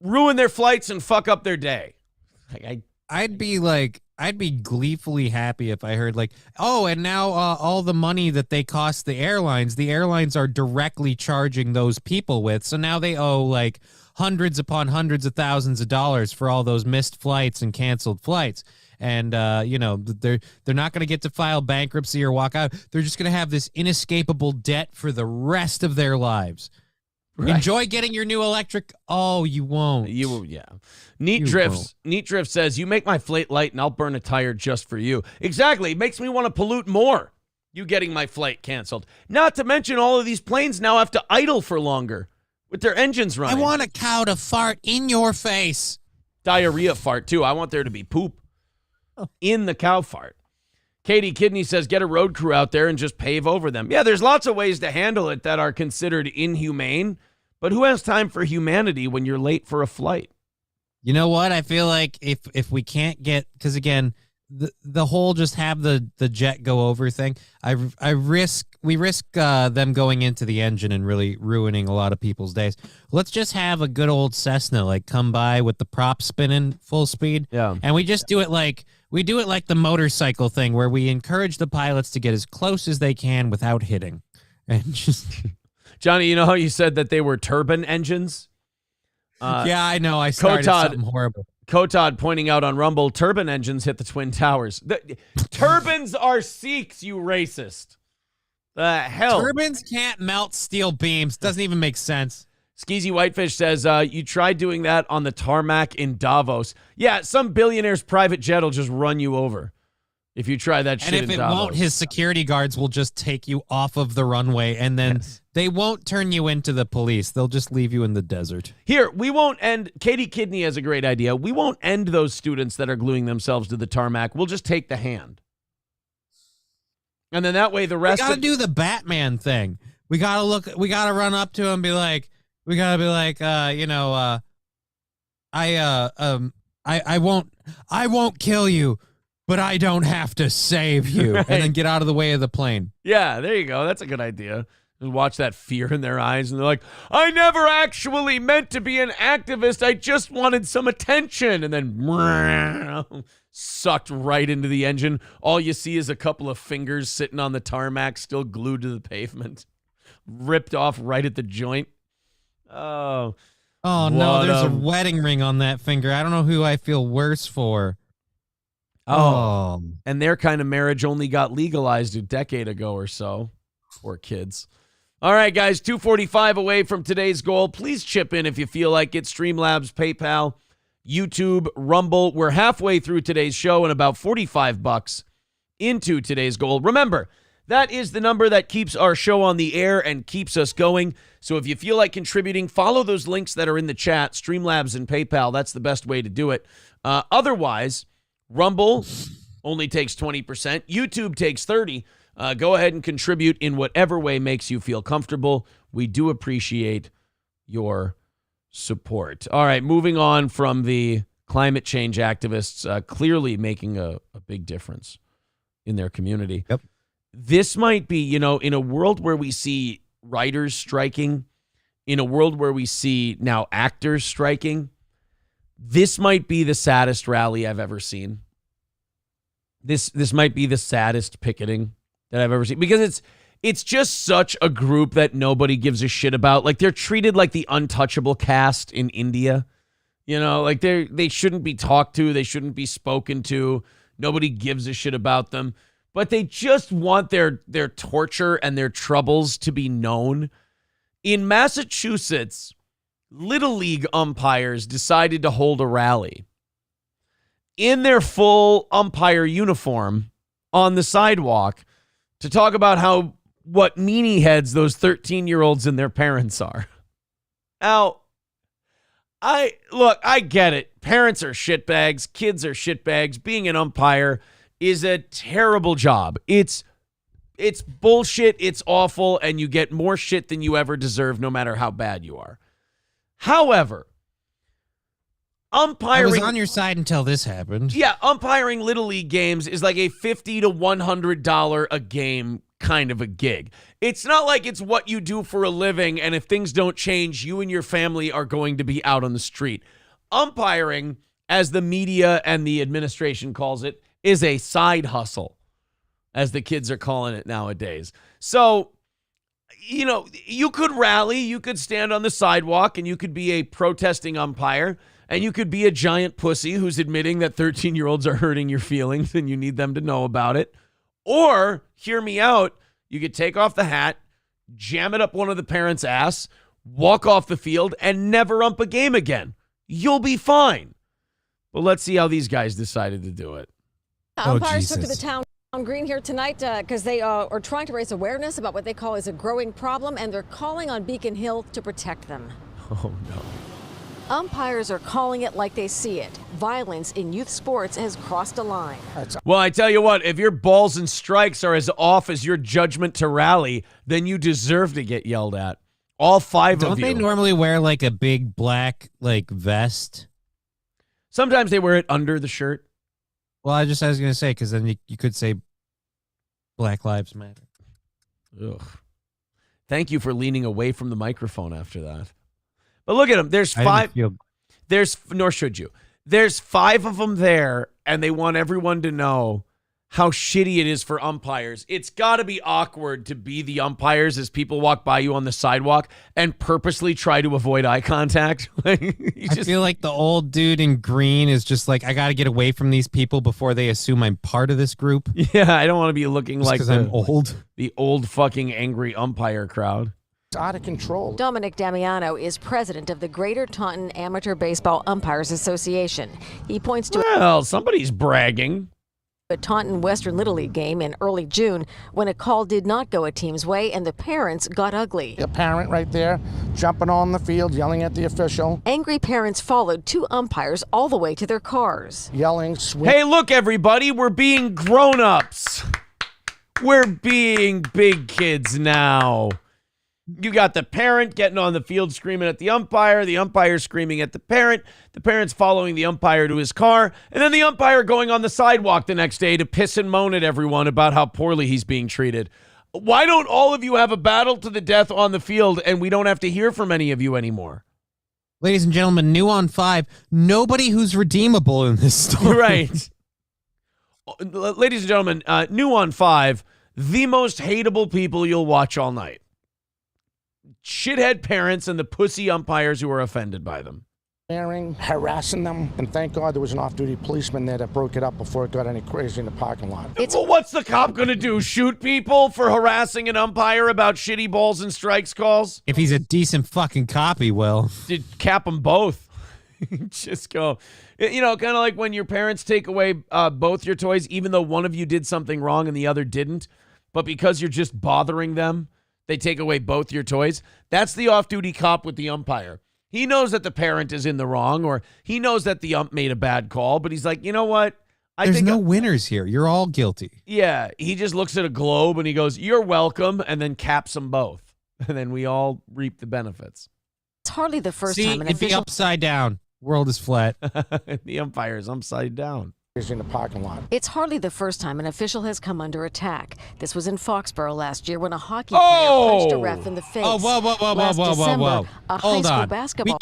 B: Ruin their flights and fuck up their day.
C: I'd be gleefully happy if I heard like, oh, and now all the money that they cost the airlines are directly charging those people with. So now they owe like hundreds upon hundreds of thousands of dollars for all those missed flights and canceled flights. And, they're not going to get to file bankruptcy or walk out. They're just going to have this inescapable debt for the rest of their lives. Right. Enjoy getting your new electric. Oh, you won't.
B: You will, yeah. Neat Drift says, you make my flight light and I'll burn a tire just for you. Exactly. It makes me want to pollute more. You getting my flight canceled. Not to mention all of these planes now have to idle for longer with their engines running.
C: I want a cow to fart in your face.
B: Diarrhea fart, too. I want there to be poop in the cow fart. Katie Kidney says, get a road crew out there and just pave over them. Yeah, there's lots of ways to handle it that are considered inhumane, but who has time for humanity when you're late for a flight?
C: You know what? I feel like if we can't get, because again, the whole just have the jet go over thing, we risk them going into the engine and really ruining a lot of people's days. Let's just have a good old Cessna like come by with the prop spinning full speed.
B: Yeah.
C: And we just do it like the motorcycle thing where we encourage the pilots to get as close as they can without hitting. And just
B: Johnny, you know how you said that they were turbine engines?
C: yeah, I know. I started something horrible.
B: Kotod pointing out on Rumble, turbine engines hit the Twin Towers. Turbines are Sikhs, you racist. The hell?
C: Turbines can't melt steel beams. Doesn't even make sense.
B: Skeezy Whitefish says, you tried doing that on the tarmac in Davos. Yeah, some billionaire's private jet will just run you over if you try that shit in Davos.
C: And if it won't, his security guards will just take you off of the runway, and then they won't turn you into the police. They'll just leave you in the desert.
B: Here, we won't end. Katie Kidney has a great idea. We won't end those students that are gluing themselves to the tarmac. We'll just take the hand. And then that way the rest
C: We gotta do the Batman thing. We gotta run up to him and be like, I won't kill you, but I don't have to save you.
B: Right.
C: And then get out of the way of the plane.
B: Yeah, there you go. That's a good idea. Just watch that fear in their eyes, and they're like, I never actually meant to be an activist. I just wanted some attention. And then sucked right into the engine. All you see is a couple of fingers sitting on the tarmac, still glued to the pavement. Ripped off right at the joint. Oh
C: no, there's a wedding ring on that finger. I don't know who I feel worse for.
B: And their kind of marriage only got legalized a decade ago or so. Poor kids. All right, guys, 2:45 away from today's goal. Please chip in if you feel like it. Streamlabs, PayPal, YouTube, Rumble. We're halfway through today's show and about $45 into today's goal. Remember, that is the number that keeps our show on the air and keeps us going. So if you feel like contributing, follow those links that are in the chat, Streamlabs and PayPal. That's the best way to do it. Otherwise, Rumble only takes 20%. YouTube takes 30%. Go ahead and contribute in whatever way makes you feel comfortable. We do appreciate your support. All right, moving on from the climate change activists clearly making a big difference in their community.
C: Yep.
B: This might be, in a world where we see writers striking, in a world where we see now actors striking, this might be the saddest rally I've ever seen. This might be the saddest picketing that I've ever seen, because it's just such a group that nobody gives a shit about. Like, they're treated like the untouchable caste in India. Like they shouldn't be talked to, they shouldn't be spoken to. Nobody gives a shit about them. But they just want their torture and their troubles to be known. In Massachusetts, Little League umpires decided to hold a rally in their full umpire uniform on the sidewalk to talk about what meanie heads those 13-year-olds and their parents are. Now, I get it. Parents are shitbags. Kids are shitbags. Being an umpire is a terrible job. It's bullshit. It's awful. And you get more shit than you ever deserve, no matter how bad you are. However, umpiring...
C: I was on your side until this happened.
B: Yeah, umpiring Little League games is like a $50 to $100 a game kind of a gig. It's not like it's what you do for a living, and if things don't change, you and your family are going to be out on the street. Umpiring, as the media and the administration calls it, is a side hustle, as the kids are calling it nowadays. So, you could rally, you could stand on the sidewalk, and you could be a protesting umpire, and you could be a giant pussy who's admitting that 13-year-olds are hurting your feelings and you need them to know about it. Or, hear me out, you could take off the hat, jam it up one of the parents' ass, walk off the field, and never ump a game again. You'll be fine. But let's see how these guys decided to do it.
G: Umpires took to the town green here tonight because they are trying to raise awareness about what they call is a growing problem, and they're calling on Beacon Hill to protect them.
B: Oh, no.
G: Umpires are calling it like they see it. Violence in youth sports has crossed a line.
B: Well, I tell you what, if your balls and strikes are as off as your judgment to rally, then you deserve to get yelled at. All five of you.
C: Don't they normally wear like a big black like vest?
B: Sometimes they wear it under the shirt.
C: Well, I was going to say, because then you could say Black Lives Matter.
B: Ugh. Thank you for leaning away from the microphone after that. But look at them. There's five. Nor should you. There's five of them there, and they want everyone to know how shitty it is for umpires. It's got to be awkward to be the umpires as people walk by you on the sidewalk and purposely try to avoid eye contact. I
C: feel like the old dude in green is just like, I got to get away from these people before they assume I'm part of this group.
B: Yeah, I don't want to be looking just like
C: I'm old.
B: The old fucking angry umpire crowd.
H: It's out of control.
G: Dominic Damiano is president of the Greater Taunton Amateur Baseball Umpires Association. He points to
B: somebody's bragging.
G: A Taunton Western Little League game in early June when a call did not go a team's way and the parents got ugly.
H: A parent right there jumping on the field, yelling at the official.
G: Angry parents followed two umpires all the way to their cars.
H: Yelling,
B: Hey, look, everybody, we're being grown-ups. We're being big kids now. You got the parent getting on the field screaming at the umpire screaming at the parent's following the umpire to his car, and then the umpire going on the sidewalk the next day to piss and moan at everyone about how poorly he's being treated. Why don't all of you have a battle to the death on the field and we don't have to hear from any of you anymore?
C: Ladies and gentlemen, new on 5, nobody who's redeemable in this story.
B: Right. Ladies and gentlemen, new on 5, the most hateable people you'll watch all night. Shithead parents and the pussy umpires who are offended by them.
H: Harassing them, and thank God there was an off-duty policeman there that broke it up before it got any crazy in the parking lot.
B: Well, what's the cop going to do? Shoot people for harassing an umpire about shitty balls and strikes calls?
C: If he's a decent fucking cop, he will.
B: Did cap them both. Just go. You know, kind of like when your parents take away both your toys, even though one of you did something wrong and the other didn't, but because you're just bothering them, they take away both your toys. That's the off-duty cop with the umpire. He knows that the parent is in the wrong, or he knows that the ump made a bad call, but he's like, you know what?
C: There's no winners here. You're all guilty.
B: Yeah, he just looks at a globe and he goes, you're welcome, and then caps them both. And then we all reap the benefits.
G: It's hardly the first
C: See,
G: time an
C: it'd be upside down. World is flat.
B: The umpire is upside down.
H: In the parking lot.
G: It's hardly the first time an official has come under attack. This was in Foxborough last year when a hockey player punched a ref in the face.
C: Oh, whoa.
G: Last December, a
C: Hold
G: high school
C: on.
G: basketball.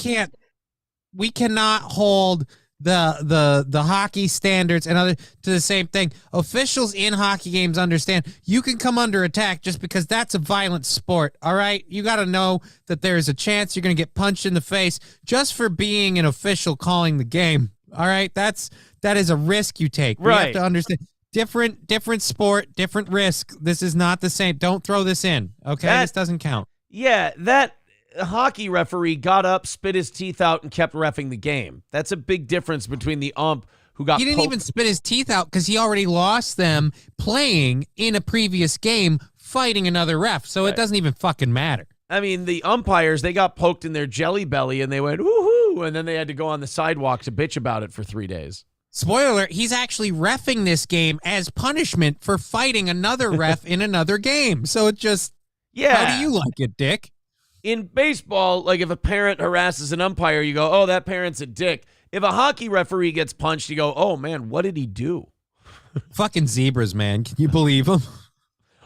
C: We cannot hold the hockey standards and other to the same thing. Officials in hockey games understand you can come under attack just because that's a violent sport. All right, you got to know that there is a chance you're going to get punched in the face just for being an official calling the game. All right, that is a risk you take. We have to understand different sport, different risk. This is not the same. Don't throw this in. Okay, this doesn't count.
B: Yeah, that hockey referee got up, spit his teeth out, and kept reffing the game. That's a big difference between the ump who got.
C: He didn't even spit his teeth out because he already lost them playing in a previous game, fighting another ref. So it doesn't even fucking matter.
B: I mean, the umpires, they got poked in their jelly belly and they went, woohoo, and then they had to go on the sidewalk to bitch about it for 3 days.
C: Spoiler alert, he's actually reffing this game as punishment for fighting another ref in another game. So it just, how do you like it, Dick?
B: In baseball, like if a parent harasses an umpire, you go, oh, that parent's a dick. If a hockey referee gets punched, you go, oh, man, what did he do?
C: Fucking zebras, man. Can you believe them?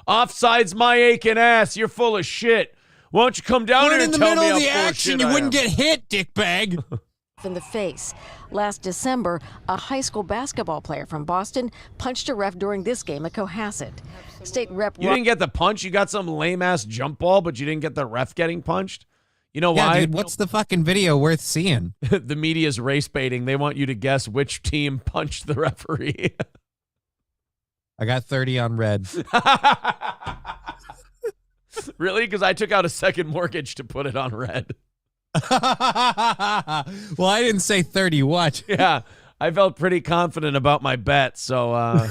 B: Offside's my aching ass. You're full of shit. Why don't you come down here and tell me how
C: in the middle of the action, you wouldn't get hit, dickbag.
G: In the face. Last December, a high school basketball player from Boston punched a ref during this game at Cohasset. State Rep.
B: You didn't get the punch. You got some lame-ass jump ball, but you didn't get the ref getting punched? You know why?
C: Dude, what's the fucking video worth seeing?
B: The media's race baiting. They want you to guess which team punched the referee.
C: I got 30 on red.
B: Really? Because I took out a second mortgage to put it on red.
C: Well, I didn't say 30. What?
B: Yeah. I felt pretty confident about my bet, so I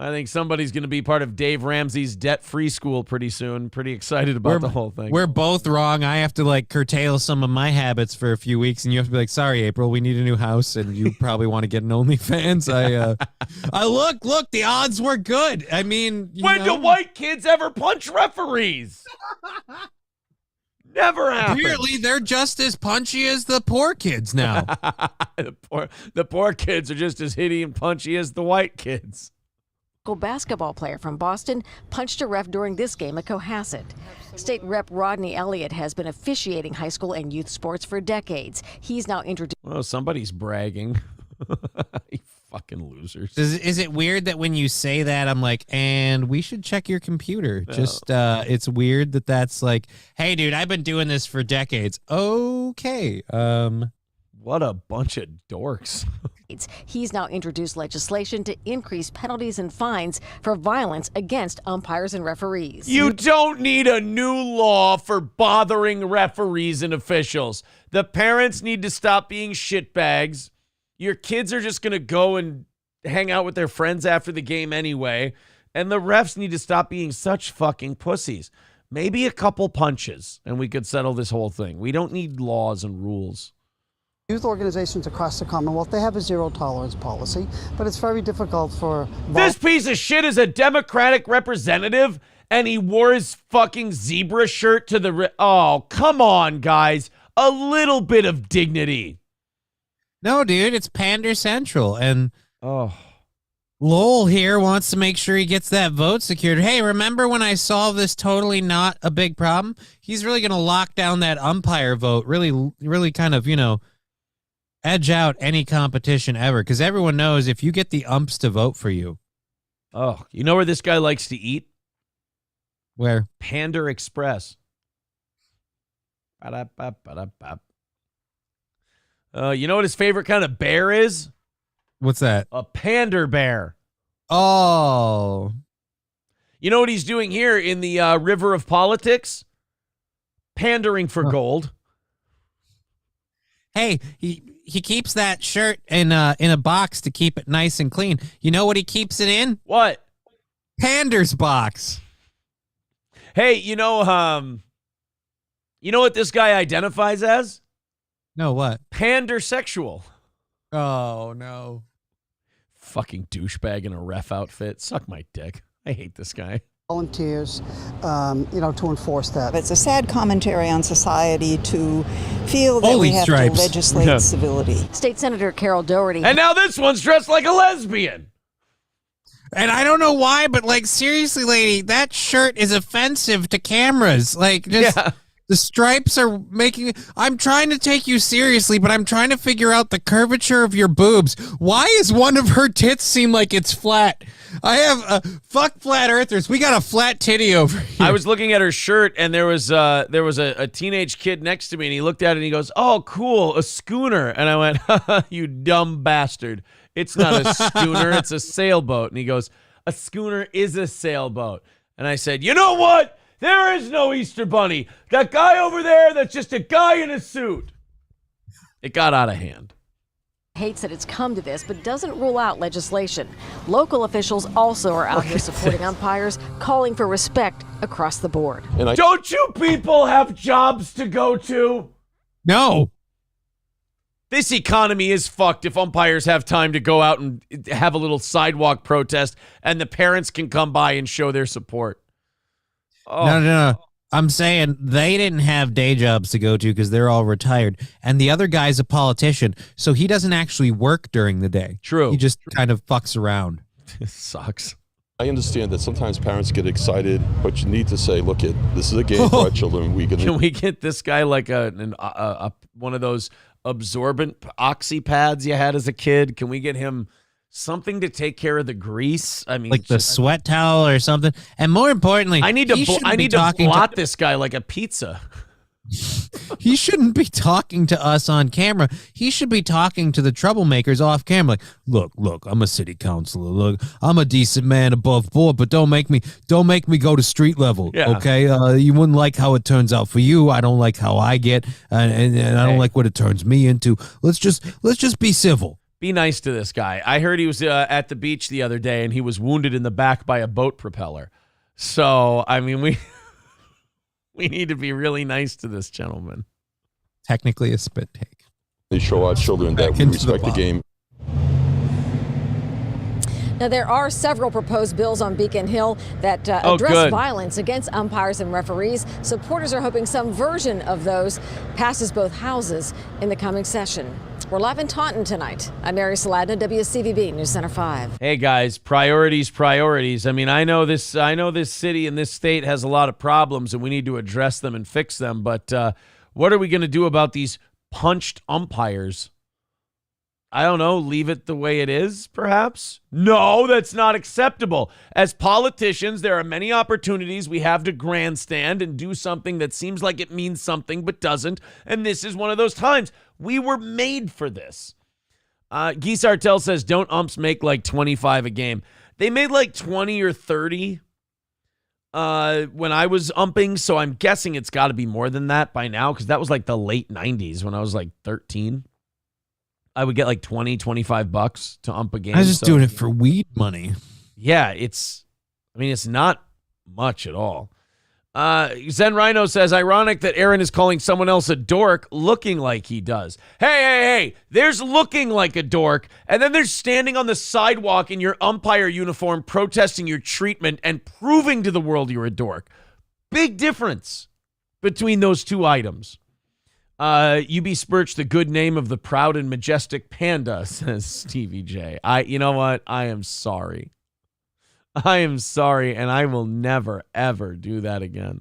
B: think somebody's going to be part of Dave Ramsey's debt-free school pretty soon. Pretty excited about the whole thing.
C: We're both wrong. I have to like curtail some of my habits for a few weeks, and you have to be like, "Sorry, April, we need a new house, and you probably want to get an OnlyFans." I look, the odds were good. I mean,
B: when do white kids ever punch referees? Never happened.
C: Apparently, they're just as punchy as the poor kids now.
B: The poor kids are just as hitty and punchy as the white kids.
G: Basketball player from Boston punched a ref during this game at Cohasset. State Rep Rodney Elliott has been officiating high school and youth sports for decades. He's now introduced.
B: Well, somebody's bragging. You fucking losers.
C: Is it weird that when you say that, I'm like, and we should check your computer? No. Just, it's weird that that's like, hey, dude, I've been doing this for decades. Okay.
B: What a bunch of dorks.
G: He's now introduced legislation to increase penalties and fines for violence against umpires and referees.
B: You don't need a new law for bothering referees and officials. The parents need to stop being shitbags. Your kids are just going to go and hang out with their friends after the game anyway. And the refs need to stop being such fucking pussies. Maybe a couple punches and we could settle this whole thing. We don't need laws and rules.
I: Youth organizations across the Commonwealth, they have a zero tolerance policy, but it's very difficult for...
B: This piece of shit is a Democratic representative and he wore his fucking zebra shirt to the... Oh, come on, guys. A little bit of dignity.
C: No, dude, it's Pander Central, and Lowell here wants to make sure he gets that vote secured. Hey, remember when I solved this totally not a big problem? He's really going to lock down that umpire vote, really kind of, edge out any competition ever, because everyone knows if you get the umps to vote for you.
B: Oh, you know where this guy likes to eat?
C: Where?
B: Pander Express. You know what his favorite kind of bear is?
C: What's that?
B: A pander bear.
C: Oh.
B: You know what he's doing here in the river of politics? Pandering for gold.
C: Hey, he keeps that shirt in a box to keep it nice and clean. You know what he keeps it in?
B: What?
C: Pander's box.
B: Hey, you know what this guy identifies as?
C: No, what?
B: Pandersexual.
C: Oh, no.
B: Fucking douchebag in a ref outfit. Suck my dick. I hate this guy.
I: Volunteers, to enforce that.
J: It's a sad commentary on society to feel that we have to legislate civility.
G: State Senator Carol Doherty.
B: And now this one's dressed like a lesbian.
C: And I don't know why, but seriously, lady, that shirt is offensive to cameras. The stripes are making... I'm trying to take you seriously, but I'm trying to figure out the curvature of your boobs. Why is one of her tits seem like it's flat? I have... fuck flat earthers. We got a flat titty over here.
B: I was looking at her shirt, and there was a teenage kid next to me, and he looked at it, and he goes, "Oh, cool, a schooner." And I went, "Haha, you dumb bastard. It's not a schooner, it's a sailboat." And he goes, "A schooner is a sailboat." And I said, "You know what? There is no Easter Bunny. That guy over there, that's just a guy in a suit." It got out of hand.
G: Hates that it's come to this, but doesn't rule out legislation. Local officials also are out here supporting umpires, calling for respect across the board.
B: Don't you people have jobs to go to?
C: No.
B: This economy is fucked if umpires have time to go out and have a little sidewalk protest and the parents can come by and show their support. Oh.
C: No. I'm saying they didn't have day jobs to go to because they're all retired. And the other guy's a politician, so he doesn't actually work during the day.
B: True.
C: He just kind of fucks around.
B: It sucks.
K: I understand that sometimes parents get excited, but you need to say, look, this is a game for our children.
B: Can we get this guy like one of those absorbent oxy pads you had as a kid? Can we get him something to take care of the grease? I mean,
C: like the sweat towel or something. And more importantly,
B: I need to blot this guy like a pizza.
C: He shouldn't be talking to us on camera. He should be talking to the troublemakers off camera. Like, look, I'm a city councilor. Look, I'm a decent man above board, but don't make me go to street level.
B: Yeah.
C: Okay. You wouldn't like how it turns out for you. I don't like how I get, and I don't like what it turns me into. Let's just be civil.
B: Be nice to this guy. I heard he was at the beach the other day, and he was wounded in the back by a boat propeller. So, I mean, we need to be really nice to this gentleman.
C: Technically a spit take.
K: They show our children that we respect the game.
G: Now, there are several proposed bills on Beacon Hill that address violence against umpires and referees. Supporters are hoping some version of those passes both houses in the coming session. We're live in Taunton tonight. I'm Mary Saladna, WCVB News Center 5.
B: Hey guys, priorities. I mean, I know this city and this state has a lot of problems, and we need to address them and fix them. But what are we going to do about these punched umpires? I don't know, leave it the way it is, perhaps? No, that's not acceptable. As politicians, there are many opportunities we have to grandstand and do something that seems like it means something but doesn't, and this is one of those times. We were made for this. Geese Artel says, don't umps make like 25 a game? They made like 20 or 30 when I was umping, so I'm guessing it's got to be more than that by now, because that was like the late 90s when I was like 13. I would get like $20-$25 to ump a game.
C: I was just doing it for weed money.
B: Yeah, it's not much at all. Zen Rhino says, ironic that Aaron is calling someone else a dork looking like he does. Hey, there's looking like a dork, and then there's standing on the sidewalk in your umpire uniform protesting your treatment and proving to the world you're a dork. Big difference between those two items. UB Spurch, the good name of the proud and majestic panda, says Stevie J. You know what? I am sorry. And I will never, ever do that again.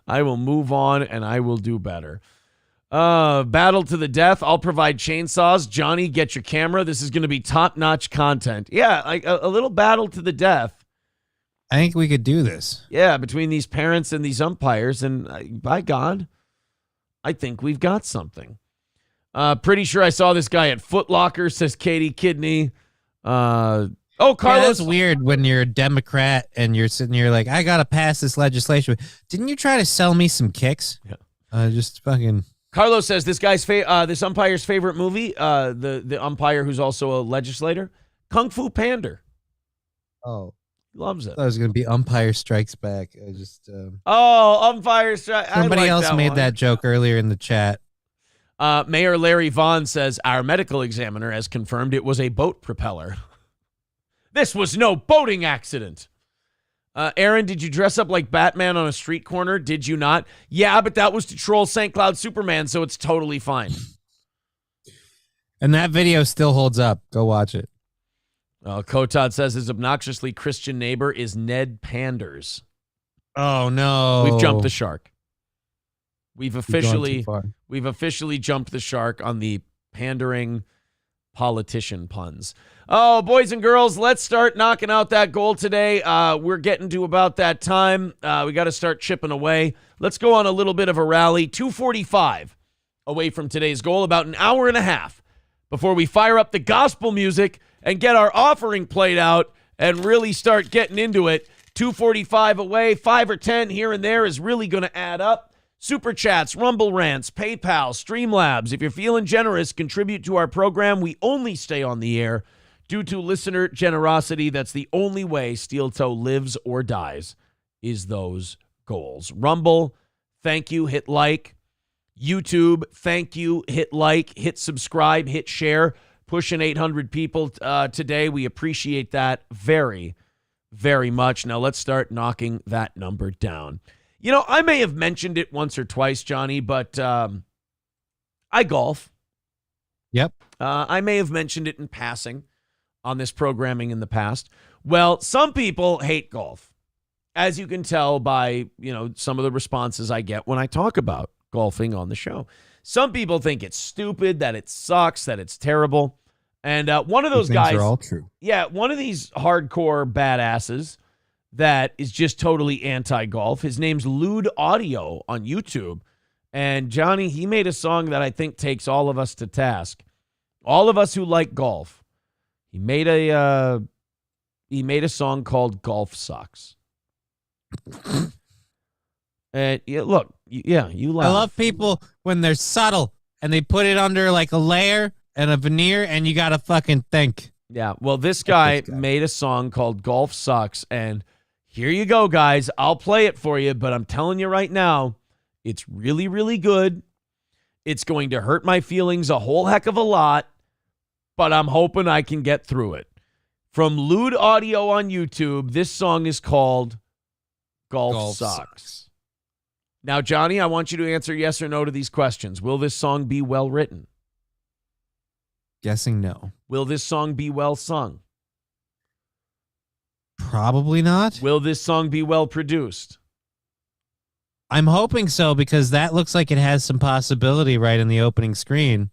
B: I will move on, and I will do better. Battle to the death. I'll provide chainsaws. Johnny, get your camera. This is going to be top-notch content. Yeah, like a little battle to the death.
C: I think we could do this.
B: Yeah, between these parents and these umpires, and by God, I think we've got something. Pretty sure I saw this guy at Foot Locker, says Katie Kidney. Carlos.
C: Yeah, that's weird when you're a Democrat and you're sitting here like, I got to pass this legislation. Didn't you try to sell me some kicks? Yeah. Just fucking.
B: Carlos says this guy's this umpire's favorite movie, the umpire who's also a legislator, Kung Fu Panda.
C: Oh.
B: Loves it.
C: I was going to be Umpire Strikes Back. I just.
B: Umpire Strikes.
C: Somebody else made that joke earlier in the chat.
B: Mayor Larry Vaughn says our medical examiner has confirmed it was a boat propeller. This was no boating accident. Aaron, did you dress up like Batman on a street corner? Did you not? Yeah, but that was to troll St. Cloud Superman, so it's totally fine.
C: And that video still holds up. Go watch it.
B: Kotad says his obnoxiously Christian neighbor is Ned Panders.
C: Oh, no.
B: We've jumped the shark. We've officially jumped the shark on the pandering politician puns. Oh, boys and girls, let's start knocking out that goal today. We're getting to about that time. We got to start chipping away. Let's go on a little bit of a rally. 2:45 away from today's goal, about an hour and a half before we fire up the gospel music and get our offering played out and really start getting into it. 2:45 away, 5 or 10 here and there is really going to add up. Super Chats, Rumble Rants, PayPal, Streamlabs. If you're feeling generous, contribute to our program. We only stay on the air due to listener generosity. That's the only way Steel Toe lives or dies, is those goals. Rumble, thank you, hit like. YouTube, thank you, hit like, hit subscribe, hit share. Pushing 800 people today. We appreciate that very, very much. Now let's start knocking that number down. You know, I may have mentioned it once or twice, Johnny, but I golf.
C: Yep.
B: I may have mentioned it in passing on this programming in the past. Well, some people hate golf, as you can tell by, some of the responses I get when I talk about golfing on the show. Some people think it's stupid, that it sucks, that it's terrible. And one of those guys,
C: are all true.
B: Yeah, one of these hardcore badasses that is just totally anti-golf. His name's Lewd Audio on YouTube. And Johnny, he made a song that I think takes all of us to task. All of us who like golf. He made a song called Golf Sucks. And look, you laugh.
C: I love people when they're subtle and they put it under like a layer and a veneer, and you got to fucking think.
B: Yeah, well, this guy made a song called Golf Sucks, and here you go, guys. I'll play it for you, but I'm telling you right now, it's really, really good. It's going to hurt my feelings a whole heck of a lot, but I'm hoping I can get through it. From Lewd Audio on YouTube, this song is called Golf Sucks. Now, Johnny, I want you to answer yes or no to these questions. Will this song be well written?
C: Guessing no.
B: Will this song be well sung?
C: Probably not.
B: Will this song be well produced?
C: I'm hoping so, because that looks like it has some possibility right in the opening screen.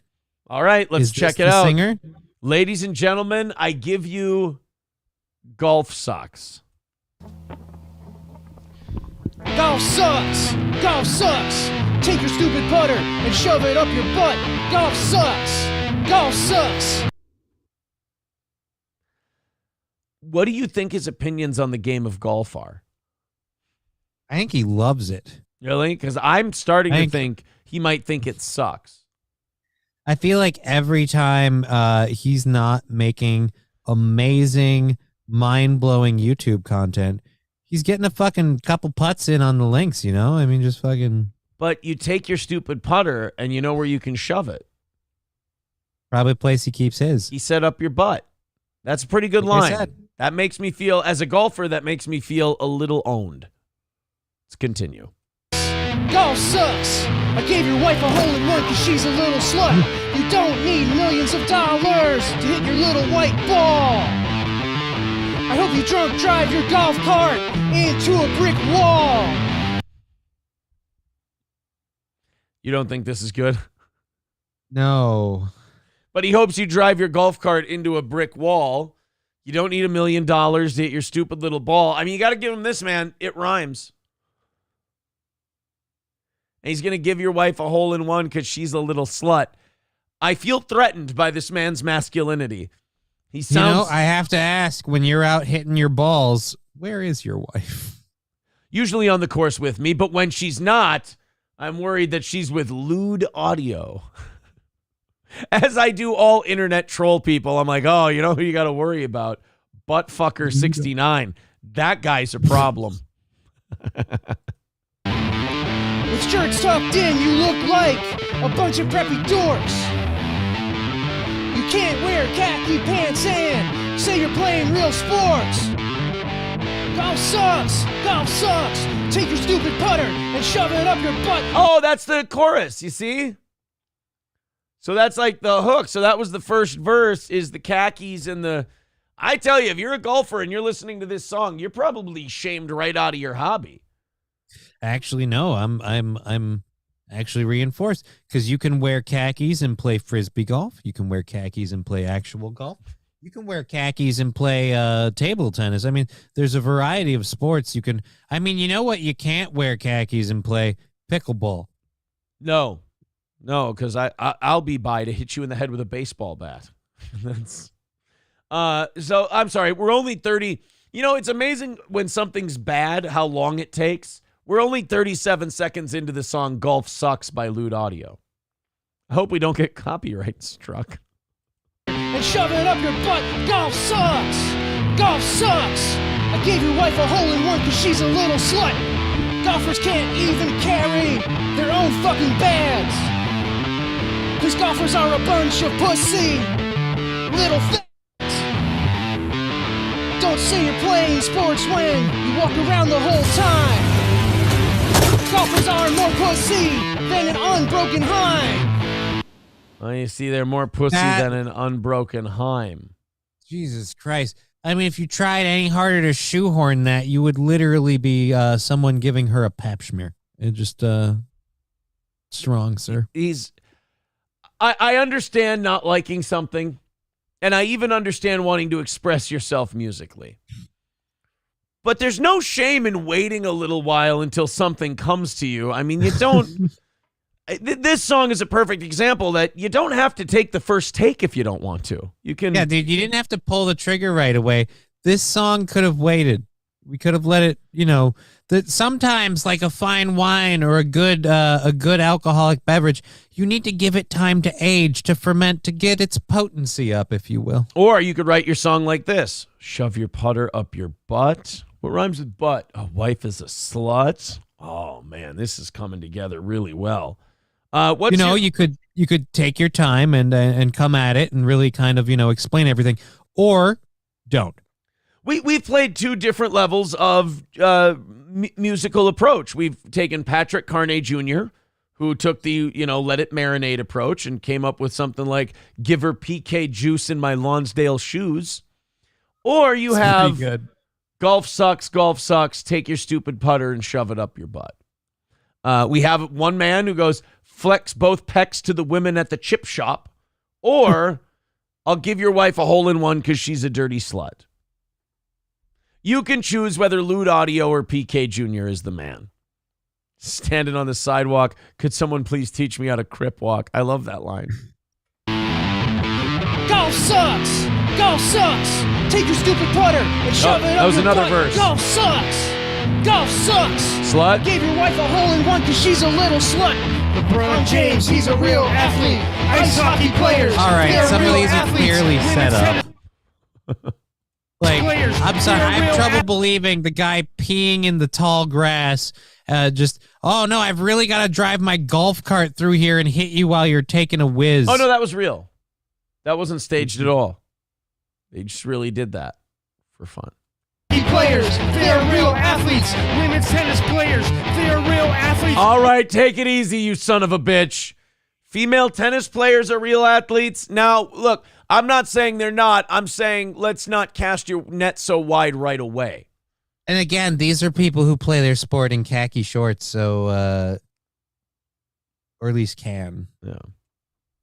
B: All right, let's check it out.
C: Singer?
B: Ladies and gentlemen, I give you Golf Sucks.
D: Golf sucks. Golf sucks. Take your stupid putter and shove it up your butt. Golf sucks. Golf sucks.
B: What do you think his opinions on the game of golf are?
C: I think he loves it.
B: Really? Because I'm starting to think he might think it sucks.
C: I feel like every time he's not making amazing, mind-blowing YouTube content, he's getting a fucking couple putts in on the links, you know? I mean, just fucking...
B: But you take your stupid putter and you know where you can shove it.
C: Probably a place he keeps his.
B: He set up your butt. That's a pretty good line. That makes me feel, as a golfer, that makes me feel a little owned. Let's continue.
D: Golf sucks. I gave your wife a hole-in-one because she's a little slut. You don't need millions of dollars to hit your little white ball. I hope you drunk drive your golf cart into a brick wall.
B: You don't think this is good?
C: No.
B: But he hopes you drive your golf cart into a brick wall. You don't need $1 million to hit your stupid little ball. I mean, you got to give him this, man. It rhymes. And he's going to give your wife a hole-in-one because she's a little slut. I feel threatened by this man's masculinity. He sounds...
C: You know, I have to ask, when you're out hitting your balls, where is your wife?
B: Usually on the course with me, but when she's not, I'm worried that she's with Lewd Audio. As I do all internet troll people, I'm like, oh, you know who you got to worry about? Buttfucker69. That guy's a problem.
D: With shirts tucked in, you look like a bunch of preppy dorks. You can't wear khaki pants and say you're playing real sports. Golf sucks. Golf sucks. Take your stupid putter and shove it up your butt.
B: Oh, that's the chorus, you see? So that's like the hook. So that was the first verse, is the khakis and the... I tell you, if you're a golfer and you're listening to this song, you're probably shamed right out of your hobby.
C: Actually, no. I'm actually reinforced, because you can wear khakis and play frisbee golf. You can wear khakis and play actual golf. You can wear khakis and play table tennis. I mean, there's a variety of sports you can. I mean, you know what? You can't wear khakis and play pickleball.
B: No, because I'll be by to hit you in the head with a baseball bat. That's so I'm sorry. We're only 30. You know, it's amazing when something's bad how long it takes. We're only 37 seconds into the song Golf Sucks by Lewd Audio. I hope we don't get copyright struck.
D: And shove it up your butt. Golf sucks. Golf sucks. I gave your wife a hole-in-one because she's a little slut. Golfers can't even carry their own fucking bags. Because golfers are a bunch of pussy little things. Don't say you're playing sports when you walk around the whole time. Golfers are more pussy than an unbroken Heim.
B: Well, you see, they're more pussy than an unbroken Heim.
C: Jesus Christ. I mean, if you tried any harder to shoehorn that, you would literally be someone giving her a pap smear. It just, strong, sir.
B: I understand not liking something, and I even understand wanting to express yourself musically. But there's no shame in waiting a little while until something comes to you. I mean, you don't... This song is a perfect example that you don't have to take the first take if you don't want to. You can...
C: Yeah, dude, you didn't have to pull the trigger right away. This song could have waited. We could have let it, that sometimes like a fine wine or a good alcoholic beverage, you need to give it time to age, to ferment, to get its potency up, if you will.
B: Or you could write your song like this. Shove your putter up your butt. What rhymes with butt? A wife is a slut. Oh, man, this is coming together really well.
C: You could take your time and come at it and really kind of, explain everything. Or don't.
B: We've played two different levels of musical approach. We've taken Patrick Carney Jr., who took the, let it marinate approach and came up with something like give her PK juice in my Lonsdale shoes. Or you have
C: good.
B: golf sucks, take your stupid putter and shove it up your butt. We have one man who goes flex both pecs to the women at the chip shop. Or I'll give your wife a hole-in-one because she's a dirty slut. You can choose whether Lewd Audio or PK Jr. is the man. Standing on the sidewalk, could someone please teach me how to crip walk? I love that line.
D: Golf sucks! Golf sucks! Take your stupid putter and shove it up
B: that was
D: your
B: another
D: butt.
B: verse.
D: Golf sucks! Golf sucks!
B: Slut?
D: Gave your wife a hole-in-one because she's a little slut. LeBron James, he's a real athlete. Ice hockey players.
C: All right, some of these are clearly set up. Like,
D: Players,
C: I'm sorry, I
D: they're
C: have
D: real
C: trouble believing the guy peeing in the tall grass. Oh no, I've really got to drive my golf cart through here and hit you while you're taking a whiz.
B: Oh, no, that was real. That wasn't staged at all. They just really did that for fun.
D: Players, they are real athletes. Women's tennis players, they are real athletes.
B: All right, take it easy, you son of a bitch. Female tennis players are real athletes. Now, look, I'm not saying they're not. I'm saying let's not cast your net so wide right away.
C: And again, these are people who play their sport in khaki shorts, so or at least can.
B: Yeah.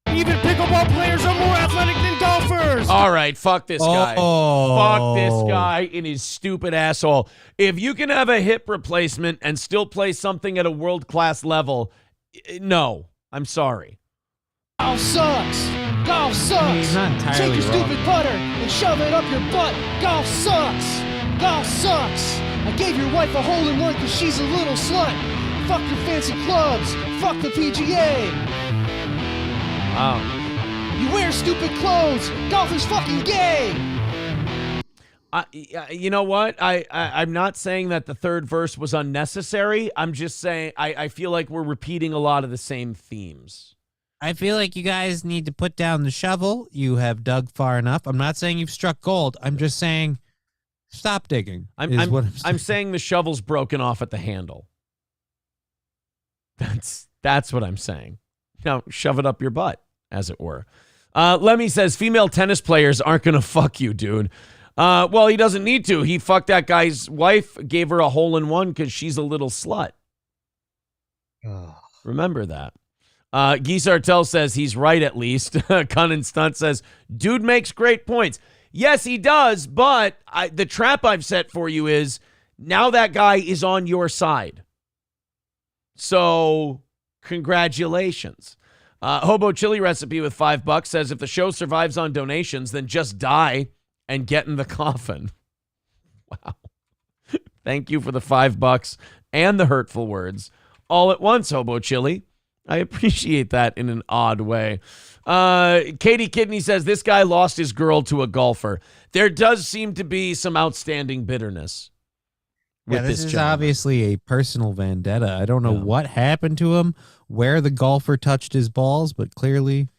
D: Even pickleball players are more athletic than golfers.
B: All right, fuck this guy.
C: Oh.
B: Fuck this guy in his stupid asshole. If you can have a hip replacement and still play something at a world-class level, no, I'm sorry.
D: Golf sucks. Golf sucks.
C: He's not entirely
D: Take your
C: wrong.
D: stupid putter and shove it up your butt. Golf sucks. Golf sucks. I gave your wife a hole-in-one because she's a little slut. Fuck your fancy clubs. Fuck the PGA.
B: Wow.
D: You wear stupid clothes. Golf is fucking gay.
B: You know what? I'm not saying that the third verse was unnecessary. I'm just saying I feel like we're repeating a lot of the same themes.
C: I feel like you guys need to put down the shovel. You have dug far enough. I'm not saying you've struck gold. I'm just saying stop digging.
B: I'm saying the shovel's broken off at the handle. That's what I'm saying. Now, shove it up your butt, as it were. Lemmy says, female tennis players aren't going to fuck you, dude. Well, he doesn't need to. He fucked that guy's wife, gave her a hole-in-one because she's a little slut. Remember that. Guy Sartell says he's right at least. Cun and Stunt says, dude makes great points. Yes, he does, but the trap I've set for you is now that guy is on your side. So, congratulations. Hobo Chili Recipe with $5 says if the show survives on donations, then just die and get in the coffin. Wow. Thank you for the $5 and the hurtful words all at once, Hobo Chili. I appreciate that in an odd way. Katie Kidney says this guy lost his girl to a golfer. There does seem to be some outstanding bitterness.
C: Yeah, this is obviously a personal vendetta. I don't know what happened to him, where the golfer touched his balls, but clearly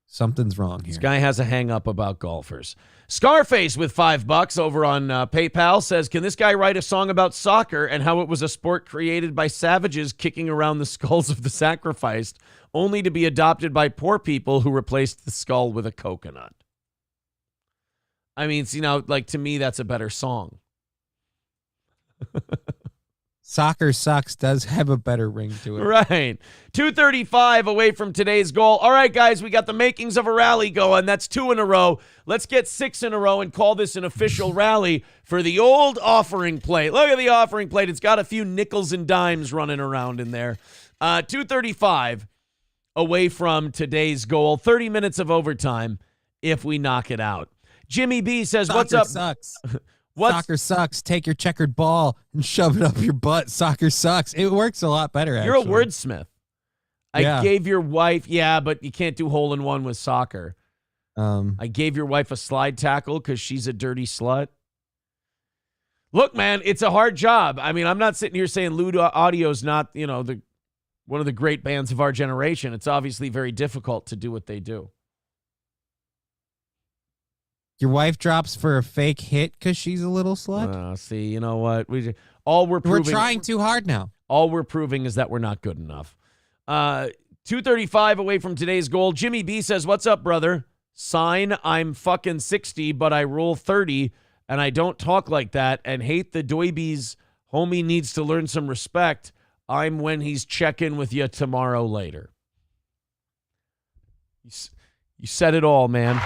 C: something's wrong here.
B: This guy has a hang up about golfers. Scarface with $5 over on PayPal says, can this guy write a song about soccer and how it was a sport created by savages kicking around the skulls of the sacrificed, only to be adopted by poor people who replaced the skull with a coconut? I mean, to me, that's a better song.
C: Soccer Sucks does have a better ring to it.
B: Right. 235 away from today's goal. All right, guys, we got the makings of a rally going. That's 2 in a row. Let's get 6 in a row and call this an official rally for the old offering plate. Look at the offering plate. It's got a few nickels and dimes running around in there. 235 away from today's goal. 30 minutes of overtime if we knock it out. Jimmy B says,
C: Soccer
B: what's up?
C: Sucks. Soccer sucks. Take your checkered ball and shove it up your butt. Soccer sucks. It works a lot better, actually.
B: You're a wordsmith. I gave your wife, but you can't do hole-in-one with soccer. I gave your wife a slide tackle because she's a dirty slut. Look, man, it's a hard job. I mean, I'm not sitting here saying Lewd Audio's not, one of the great bands of our generation. It's obviously very difficult to do what they do.
C: Your wife drops for a fake hit because she's a little slut?
B: See, you know what? We're
C: trying too hard now.
B: All we're proving is that we're not good enough. 235 away from today's goal. Jimmy B says, what's up, brother? Sign, I'm fucking 60, but I roll 30, and I don't talk like that, and hate the doibies. Homie needs to learn some respect. I'm when he's checking with you tomorrow later. You said it all, man.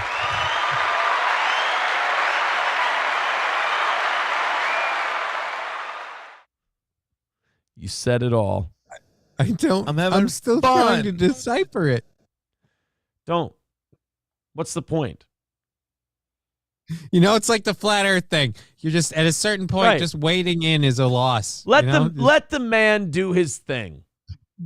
B: You said it all.
C: I don't. I'm still trying to decipher it.
B: Don't. What's the point?
C: It's like the flat earth thing. You're just at a certain point, just wading in is a loss.
B: Let the man do his thing.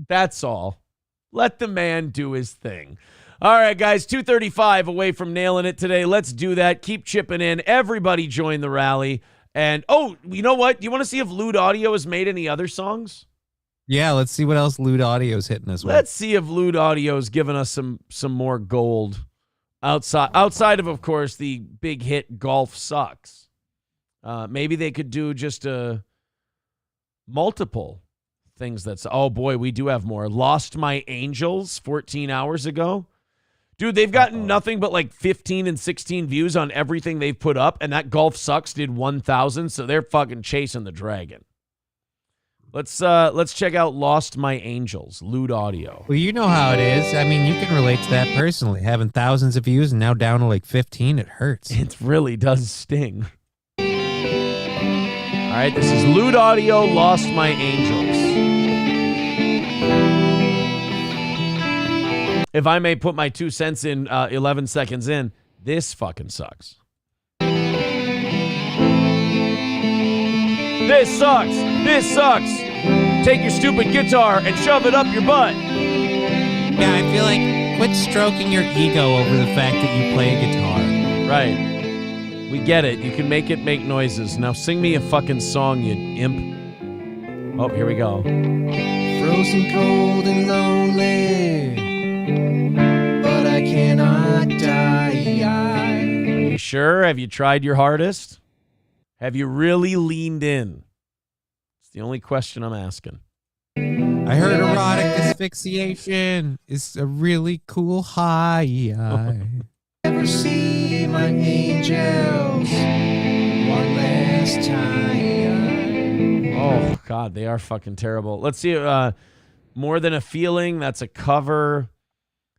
B: That's all. Let the man do his thing. All right, guys, 235 away from nailing it today. Let's do that. Keep chipping in. Everybody join the rally. And, you know what? Do you want to see if Lewd Audio has made any other songs?
C: Yeah, let's see what else Lewd Audio's hitting us with.
B: Let's see if Lewd Audio's given us some more gold. Outside of course, the big hit Golf Sucks. Maybe they could do just multiple things we do have more. Lost My Angels 14 hours ago. Dude, they've gotten nothing but like 15 and 16 views on everything they've put up, and that Golf Sucks did 1,000, so they're fucking chasing the dragon. Let's check out Lost My Angels, Lewd Audio.
C: Well, you know how it is. I mean, you can relate to that personally. Having thousands of views and now down to like 15, it hurts.
B: It really does sting. All right, this is Lewd Audio, Lost My Angels. If I may put my 2 cents in 11 seconds in, this fucking sucks. This sucks. This sucks. Take your stupid guitar and shove it up your butt.
C: Yeah, I feel like quit stroking your ego over the fact that you play a guitar.
B: Right. We get it. You can make it make noises. Now sing me a fucking song, you imp. Oh, here we go.
L: Frozen cold and lonely, but I cannot die.
B: Are you sure? Have you tried your hardest? Have you really leaned in? It's the only question I'm asking.
C: I heard erotic asphyxiation is a really cool high.
L: Ever see my angels one last time?
B: Oh, God, they are fucking terrible. Let's see. More Than a Feeling. That's a cover.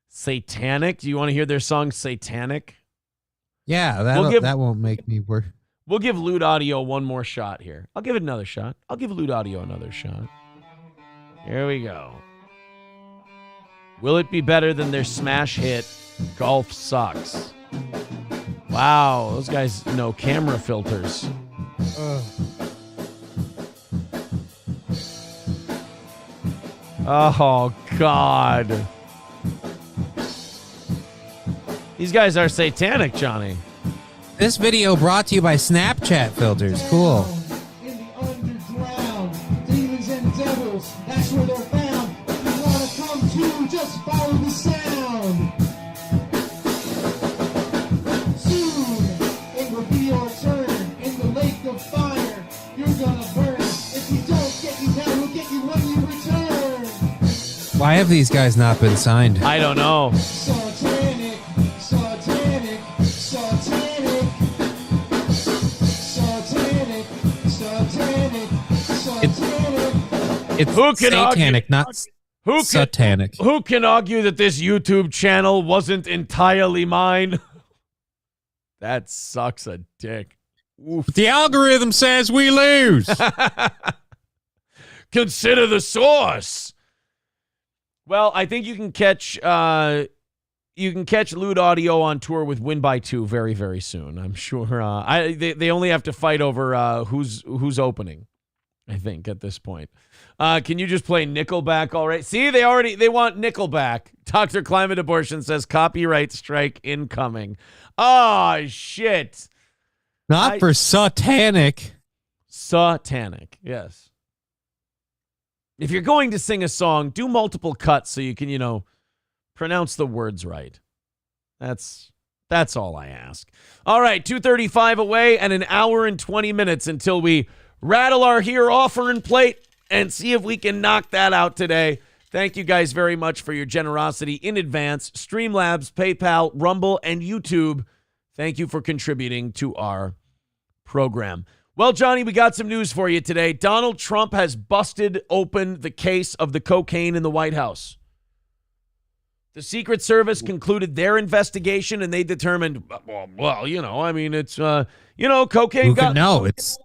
B: Satanic. Do you want to hear their song Satanic?
C: Yeah, that won't make me work.
B: We'll give Lewd Audio one more shot here. I'll give it another shot. I'll give Lewd Audio another shot. Here we go. Will it be better than their smash hit, Golf Sucks? Wow, those guys know camera filters. Oh, God. These guys are satanic, Johnny.
C: This video brought to you by Snapchat filters. Cool.
L: In the underground, demons and devils, that's where they're found. If you want to come to, just follow the sound. Soon, it will be your turn. In the lake of fire, you're gonna burn. If we don't get you now, we'll get you when you return.
C: Why have these guys not been signed?
B: I don't know.
L: Satanic, satanic, satanic. Satanic, satanic, satanic.
C: It's
B: Who can
C: satanic,
B: argue?
C: not satanic.
B: Who can argue that this YouTube channel wasn't entirely mine? That sucks a dick. Oof.
C: The algorithm says we lose.
B: Consider the source. Well, I think you can catch you can catch Lewd Audio on tour with Win by Two very, very soon. I'm sure. They only have to fight over who's opening, I think, at this point. Can you just play Nickelback already? See, they want Nickelback. Dr. Climate Abortion says copyright strike incoming. Oh, shit.
C: Not for satanic.
B: Satanic, yes. If you're going to sing a song, do multiple cuts so you can, pronounce the words right. That's all I ask. All right, 2:35 away and an hour and 20 minutes until we rattle our here offering plate and see if we can knock that out today. Thank you guys very much for your generosity in advance. Streamlabs, PayPal, Rumble, and YouTube. Thank you for contributing to our program. Well, Johnny, we got some news for you today. Donald Trump has busted open the case of the cocaine in the White House. The Secret Service concluded their investigation, and they determined, it's, cocaine got...
C: No, it's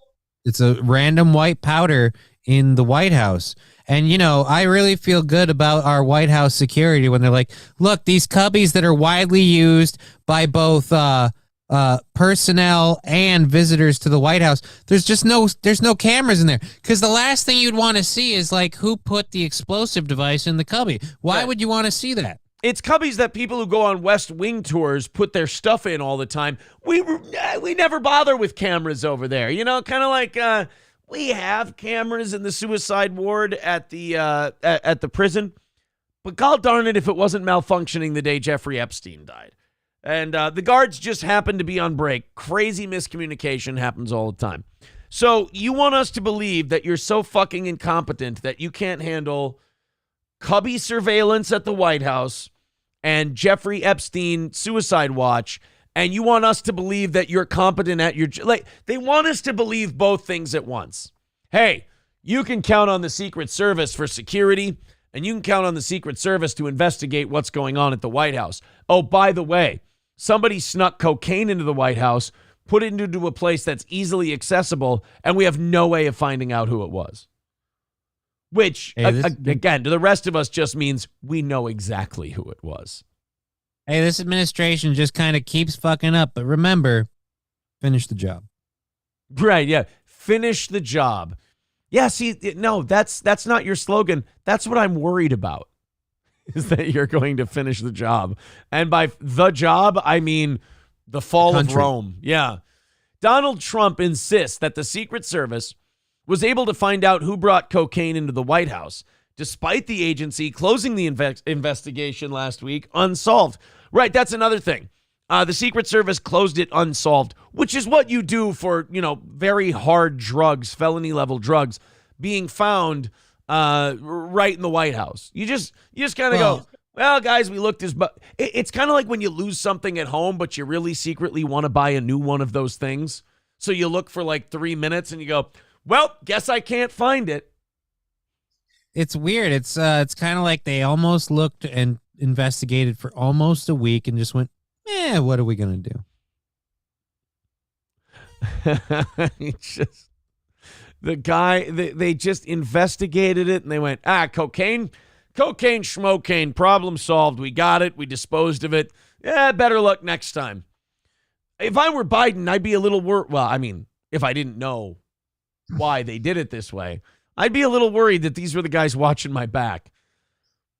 C: a random white powder in the White House. And, I really feel good about our White House security when they're like, look, these cubbies that are widely used by both personnel and visitors to the White House, there's no cameras in there. Because the last thing you'd want to see is, like, who put the explosive device in the cubby. Why would you want to see that?
B: It's cubbies that people who go on West Wing tours put their stuff in all the time. We never bother with cameras over there. Kind of like we have cameras in the suicide ward at the prison. But God darn it if it wasn't malfunctioning the day Jeffrey Epstein died. And the guards just happened to be on break. Crazy miscommunication happens all the time. So you want us to believe that you're so fucking incompetent that you can't handle cubby surveillance at the White House and Jeffrey Epstein suicide watch, and you want us to believe that you're competent at your... they want us to believe both things at once. Hey, you can count on the Secret Service for security, and you can count on the Secret Service to investigate what's going on at the White House. Oh, by the way, somebody snuck cocaine into the White House, put it into a place that's easily accessible, and we have no way of finding out who it was. Which, again, to the rest of us just means we know exactly who it was.
C: Hey, this administration just kind of keeps fucking up. But remember, finish the job.
B: Right, yeah. Finish the job. Yeah, see, no, that's not your slogan. That's what I'm worried about, is that you're going to finish the job. And by the job, I mean the fall of Rome. Yeah. Donald Trump insists that the Secret Service was able to find out who brought cocaine into the White House, despite the agency closing the investigation last week unsolved. Right, that's another thing. The Secret Service closed it unsolved, which is what you do for, very hard drugs, felony-level drugs, being found right in the White House. You just kind of go, well, guys, we looked as... But it's kind of like when you lose something at home, but you really secretly want to buy a new one of those things. So you look for like 3 minutes and you go... Well, guess I can't find it.
C: It's weird. It's kind of like they almost looked and investigated for almost a week and just went, what are we going to do? They just investigated it and they went, cocaine, schmokane, problem solved. We got it. We disposed of it. Better luck next time. If I were Biden, I'd be a little worried. Well, I mean, if I didn't know why they did it this way, I'd be a little worried that these were the guys watching my back.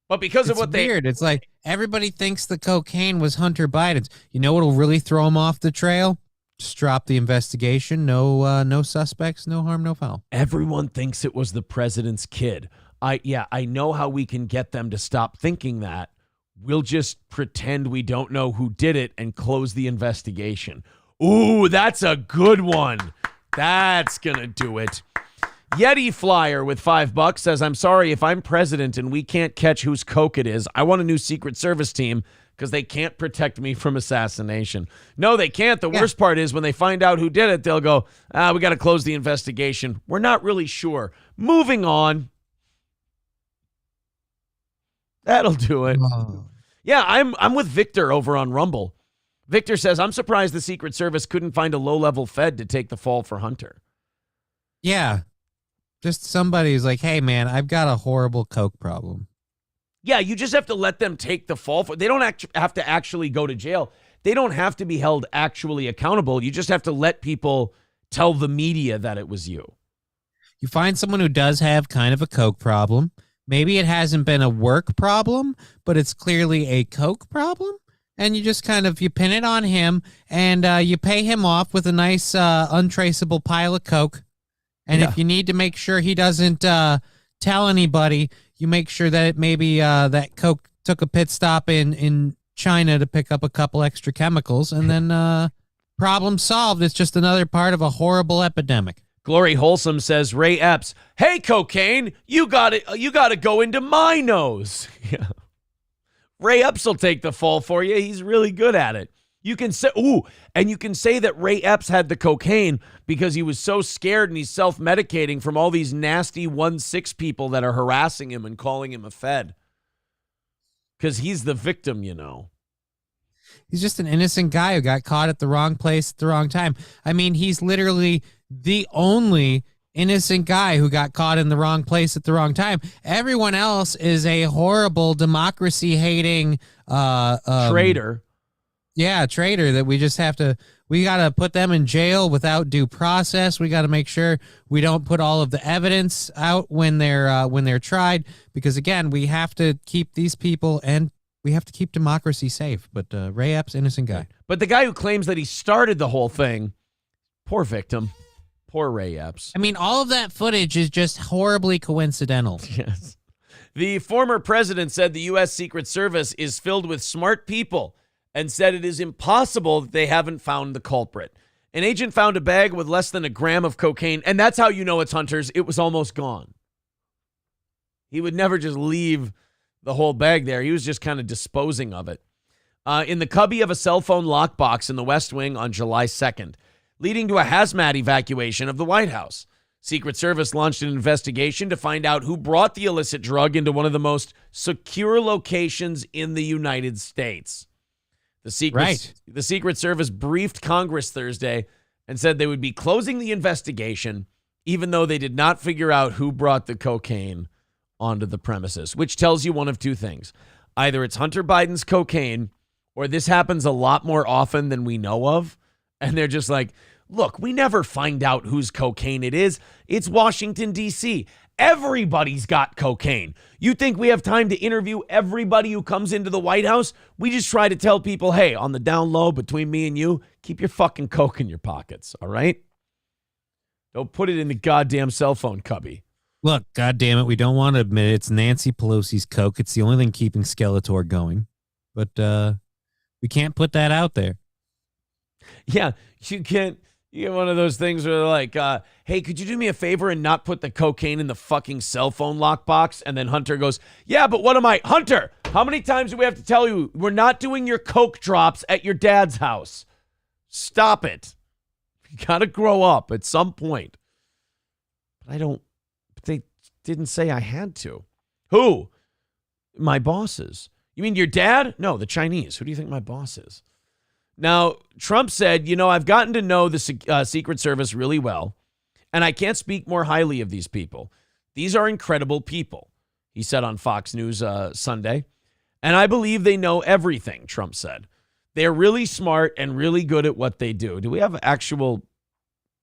C: But because of what weird. It's like everybody thinks the cocaine was Hunter Biden's. You know what'll really throw him off the trail? Just drop the investigation. No suspects, no harm, no foul.
B: Everyone thinks it was the president's kid. I know how we can get them to stop thinking that. We'll just pretend we don't know who did it and close the investigation. Ooh, that's a good one. That's gonna do it. Yeti Flyer with $5 says, I'm sorry if I'm president and we can't catch whose coke it is. I want a new Secret Service team because they can't protect me from assassination. No, they can't. The worst part is when they find out who did it, they'll go, we got to close the investigation. We're not really sure. Moving on. That'll do it. Yeah, I'm with Victor over on Rumble. Victor says, I'm surprised the Secret Service couldn't find a low-level Fed to take the fall for Hunter.
C: Yeah. Just somebody who's like, hey, man, I've got a horrible coke problem.
B: Yeah, you just have to let them take the fall for. They don't have to actually go to jail. They don't have to be held actually accountable. You just have to let people tell the media that it was you.
C: You find someone who does have kind of a coke problem. Maybe it hasn't been a work problem, but it's clearly a coke problem. And you just you pin it on him, and you pay him off with a nice untraceable pile of coke. And if you need to make sure he doesn't tell anybody, you make sure that maybe that coke took a pit stop in China to pick up a couple extra chemicals, and then problem solved. It's just another part of a horrible epidemic.
B: Glory Wholesome says, Ray Epps, hey, cocaine, you got to go into my nose. Yeah. Ray Epps will take the fall for you. He's really good at it. You can say, and you can say that Ray Epps had the cocaine because he was so scared and he's self-medicating from all these nasty 1-6 people that are harassing him and calling him a fed. Because he's the victim, you know.
C: He's just an innocent guy who got caught at the wrong place at the wrong time. I mean, he's literally the only innocent guy who got caught in the wrong place at the wrong time. Everyone else is a horrible democracy-hating
B: traitor.
C: Yeah, traitor that we got to put them in jail without due process. We got to make sure we don't put all of the evidence out when they're tried, because again, we have to keep these people and we have to keep democracy safe. But Ray Epps, innocent guy.
B: But the guy who claims that he started the whole thing, poor victim. Poor Ray Epps.
C: I mean, all of that footage is just horribly coincidental.
B: Yes. The former president said the U.S. Secret Service is filled with smart people and said it is impossible that they haven't found the culprit. An agent found a bag with less than a gram of cocaine, and that's how you know it's Hunter's. It was almost gone. He would never just leave the whole bag there. He was just kind of disposing of it. In the cubby of a cell phone lockbox in the West Wing on July 2nd. Leading to a hazmat evacuation of the White House. Secret Service launched an investigation to find out who brought the illicit drug into one of the most secure locations in the United States. The Secret Service briefed Congress Thursday and said they would be closing the investigation, even though they did not figure out who brought the cocaine onto the premises, which tells you one of two things. Either it's Hunter Biden's cocaine, or this happens a lot more often than we know of, and they're just like, look, we never find out whose cocaine it is. It's Washington, D.C. Everybody's got cocaine. You think we have time to interview everybody who comes into the White House? We just try to tell people, hey, on the down low between me and you, keep your fucking coke in your pockets, all right? Don't put it in the goddamn cell phone cubby.
C: Look, goddamn it, we don't want to admit it. It's Nancy Pelosi's coke. It's the only thing keeping Skeletor going. But we can't put that out there.
B: Yeah, you can't. You get one of those things where they're like, hey, could you do me a favor and not put the cocaine in the fucking cell phone lockbox? And then Hunter goes, yeah, but what am I? Hunter, how many times do we have to tell you we're not doing your coke drops at your dad's house? Stop it. You got to grow up at some point. But they didn't say I had to. Who? My bosses. You mean your dad? No, the Chinese. Who do you think my boss is? Now, Trump said, I've gotten to know the Secret Service really well, and I can't speak more highly of these people. These are incredible people, he said on Fox News Sunday. And I believe they know everything, Trump said. They're really smart and really good at what they do. Do we have actual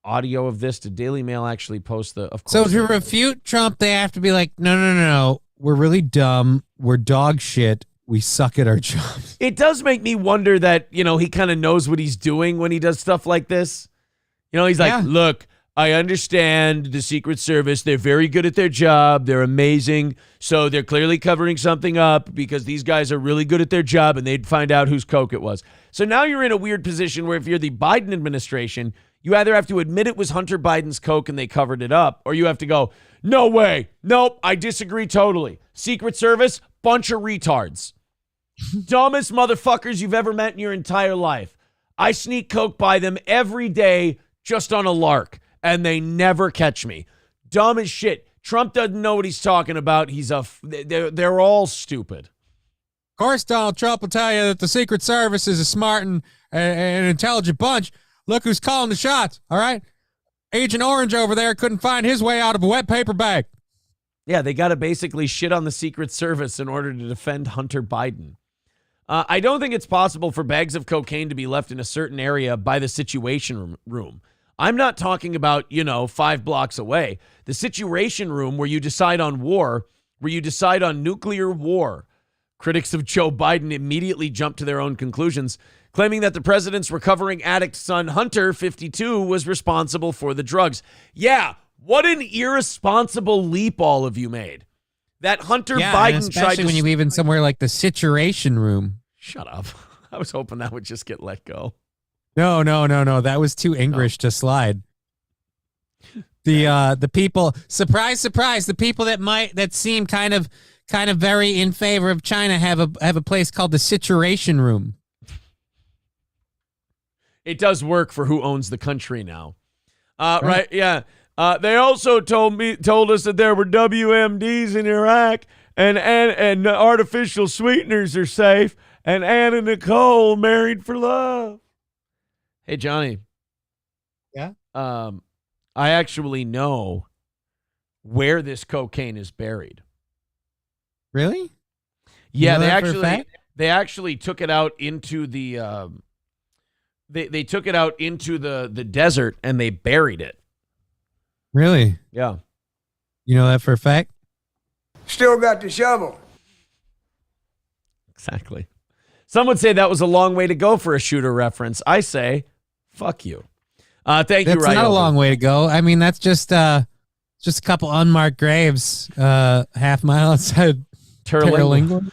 B: audio of this? Did Daily Mail actually post the... Of course.
C: So to refute Trump, they have to be like, no. We're really dumb. We're dog shit. We suck at our jobs.
B: It does make me wonder that, he kind of knows what he's doing when he does stuff like this. He's like, look, I understand the Secret Service. They're very good at their job. They're amazing. So they're clearly covering something up because these guys are really good at their job and they'd find out whose coke it was. So now you're in a weird position where if you're the Biden administration, you either have to admit it was Hunter Biden's coke and they covered it up, or you have to go, no way. Nope, I disagree totally. Secret Service, bunch of retards. Dumbest motherfuckers you've ever met in your entire life. I sneak coke by them every day just on a lark, and they never catch me. Dumb as shit. Trump doesn't know what he's talking about. They're all stupid.
C: Of course, Donald Trump will tell you that the Secret Service is a smart and intelligent bunch. Look who's calling the shots, all right? Agent Orange over there couldn't find his way out of a wet paper bag.
B: Yeah, they got to basically shit on the Secret Service in order to defend Hunter Biden. I don't think it's possible for bags of cocaine to be left in a certain area by the Situation Room. I'm not talking about, 5 blocks away. The Situation Room where you decide on war, where you decide on nuclear war. Critics of Joe Biden immediately jumped to their own conclusions, claiming that the president's recovering addict son, Hunter, 52, was responsible for the drugs. Yeah, what an irresponsible leap all of you made. That Hunter Biden
C: especially
B: tried to...
C: when you leave in somewhere like the Situation Room.
B: Shut up. I was hoping that would just get let go.
C: No. That was too English to slide. The people, surprise, the people that seem kind of very in favor of China have a place called the Situation Room.
B: It does work for who owns the country now. Right? Yeah. They also told us that there were WMDs in Iraq and artificial sweeteners are safe, and Anna Nicole married for love. Hey, Johnny.
C: Yeah?
B: I actually know where this cocaine is buried.
C: Really?
B: Yeah, they actually took it out into the they took it out into the desert and they buried it.
C: Really?
B: Yeah.
C: You know that for a fact?
M: Still got the shovel.
B: Exactly. Some would say that was a long way to go for a shooter reference. I say, fuck you. Thank you, Ryan.
C: That's not a long way to go. I mean, that's just a couple unmarked graves, half mile outside Terlingua.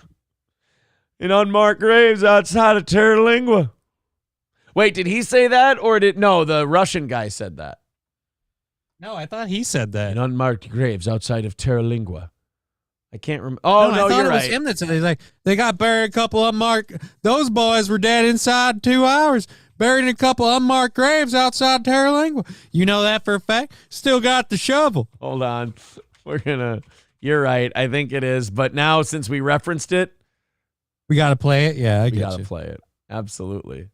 B: In unmarked graves outside of Terlingua. Wait, did he say that or no, the Russian guy said that?
C: No, I thought he said that.
B: In unmarked graves outside of Terlingua. I can't remember. Oh, no, you're right.
C: It was him that said it. He's like, they got buried a couple unmarked. Those boys were dead inside 2 hours. Buried in a couple unmarked graves outside Terlingua. You know that for a fact? Still got the shovel.
B: Hold on. You're right. I think it is. But now, since we referenced it,
C: we got to play it. Yeah,
B: we got to play it. Absolutely.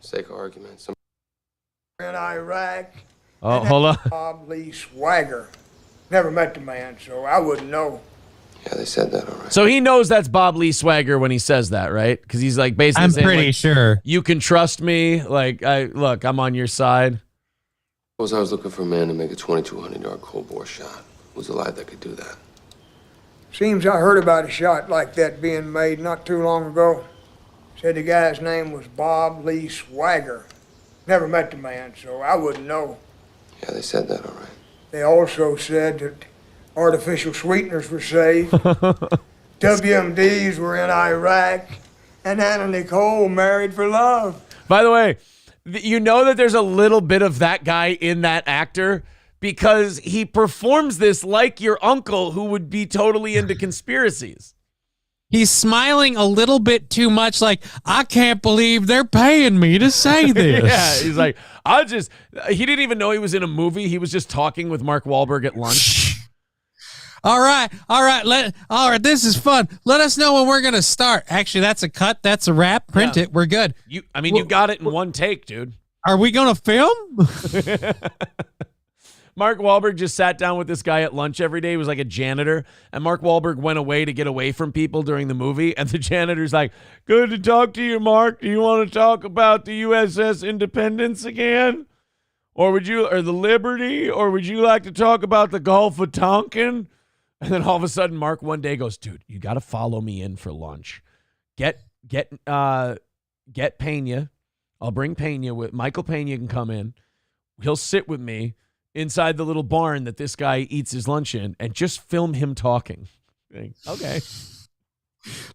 N: Sake of argument.
M: In Iraq.
B: Oh, hold on.
M: Bob Lee Swagger. Never met the man, so I wouldn't know.
N: Yeah, they said that already.
B: So he knows that's Bob Lee Swagger when he says that, right? Because he's like basically
C: I'm
B: saying,
C: pretty sure.
B: You can trust me. Like, I'm on your side.
N: I was looking for a man to make a 2,200-yard cold bore shot. Who's alive that could do that?
M: Seems I heard about a shot like that being made not too long ago. Said the guy's name was Bob Lee Swagger. Never met the man, so I wouldn't know.
N: Yeah, they said that already.
M: They also said that artificial sweeteners were safe, WMDs were in Iraq, and Anna Nicole married for love.
B: By the way, you know that there's a little bit of that guy in that actor because he performs this like your uncle who would be totally into conspiracies.
C: He's smiling a little bit too much like, I can't believe they're paying me to say this.
B: Yeah, he's like, he didn't even know he was in a movie. He was just talking with Mark Wahlberg at lunch.
C: All right, this is fun. Let us know when we're going to start. Actually, that's a cut. That's a wrap. Print it. We're good.
B: You got it in one take, dude.
C: Are we going to film?
B: Mark Wahlberg just sat down with this guy at lunch every day. He was like a janitor. And Mark Wahlberg went away to get away from people during the movie. And the janitor's like, good to talk to you, Mark. Do you want to talk about the USS Independence again? Or the Liberty? Or would you like to talk about the Gulf of Tonkin? And then all of a sudden, Mark one day goes, dude, you got to follow me in for lunch. Get Pena. I'll bring Pena with Michael Pena can come in. He'll sit with me inside the little barn that this guy eats his lunch in and just film him talking. Okay.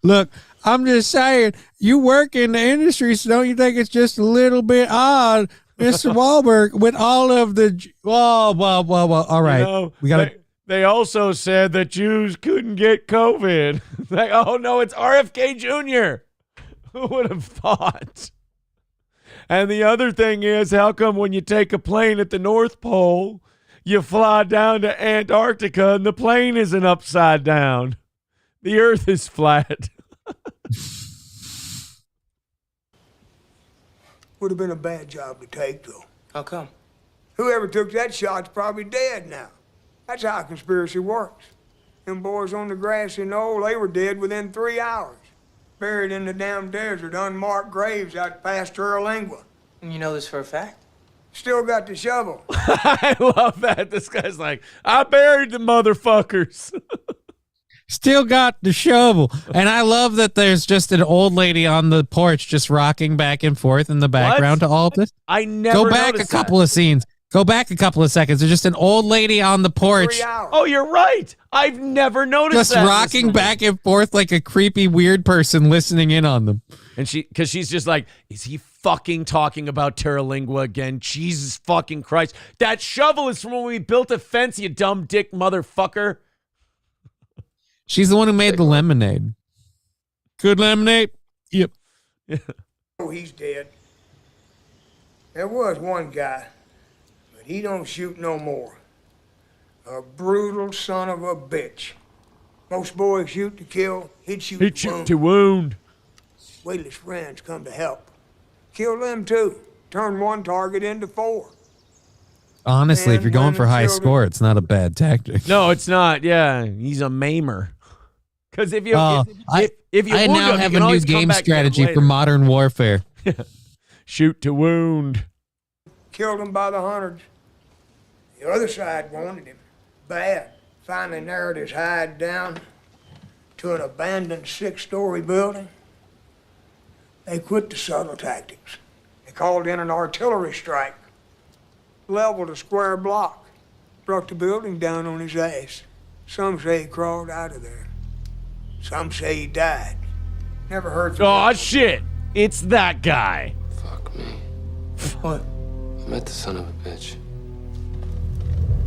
C: Look, I'm just saying, you work in the industry, so don't you think it's just a little bit odd, Mr. Wahlberg, with all of the... Whoa. All right. We got to...
B: They also said that Jews couldn't get COVID. Like, oh, no, it's RFK Jr. Who would have thought? And the other thing is, how come when you take a plane at the North Pole, you fly down to Antarctica and the plane isn't upside down? The Earth is flat.
M: Would have been a bad job to take, though.
N: How come?
M: Whoever took that shot's probably dead now. That's how a conspiracy works. Them boys on the grassy knoll, they were dead within 3 hours. Buried in the damn desert, unmarked graves out past Terlingua.
O: And you know this for a fact?
M: Still got the shovel.
B: I love that. This guy's like, I buried the motherfuckers.
C: Still got the shovel. And I love that there's just an old lady on the porch just rocking back and forth in the background to all of this.
B: I never
C: Go back a couple of scenes. Go back a couple of seconds. There's just an old lady on the porch.
B: Oh, you're right. I've never noticed
C: just
B: that.
C: Just rocking back and forth like a creepy, weird person listening in on them.
B: And because she's just like, is he fucking talking about Terlingua again? Jesus fucking Christ. That shovel is from when we built a fence, you dumb dick motherfucker.
C: She's the one who made the lemonade. Good lemonade? Yep.
M: Oh, he's dead. There was one guy, but he don't shoot no more. A brutal son of a bitch. Most boys shoot to kill, he'd shoot
B: He'd shoot to wound.
M: Wait till his friends come to help. Kill them too. Turn one target into 4.
C: Honestly, if you're going for high score, it's not a bad tactic.
B: No, it's not. Yeah, he's a maimer. Because if you if you
C: I
B: wound
C: now
B: him,
C: have
B: you
C: a
B: can
C: new
B: always come
C: game
B: back and get him
C: strategy for
B: later.
C: modern warfare.
B: Shoot to wound.
M: Killed him by the hundreds. The other side wanted him bad. Finally narrowed his hide down to an abandoned 6-story building. They quit the subtle tactics. They called in an artillery strike, leveled a square block, brought the building down on his ass. Some say he crawled out of there. Some say he died. Never heard from him.
B: Oh, shit. It's that guy.
N: Fuck me.
O: What?
N: I met the son of a bitch.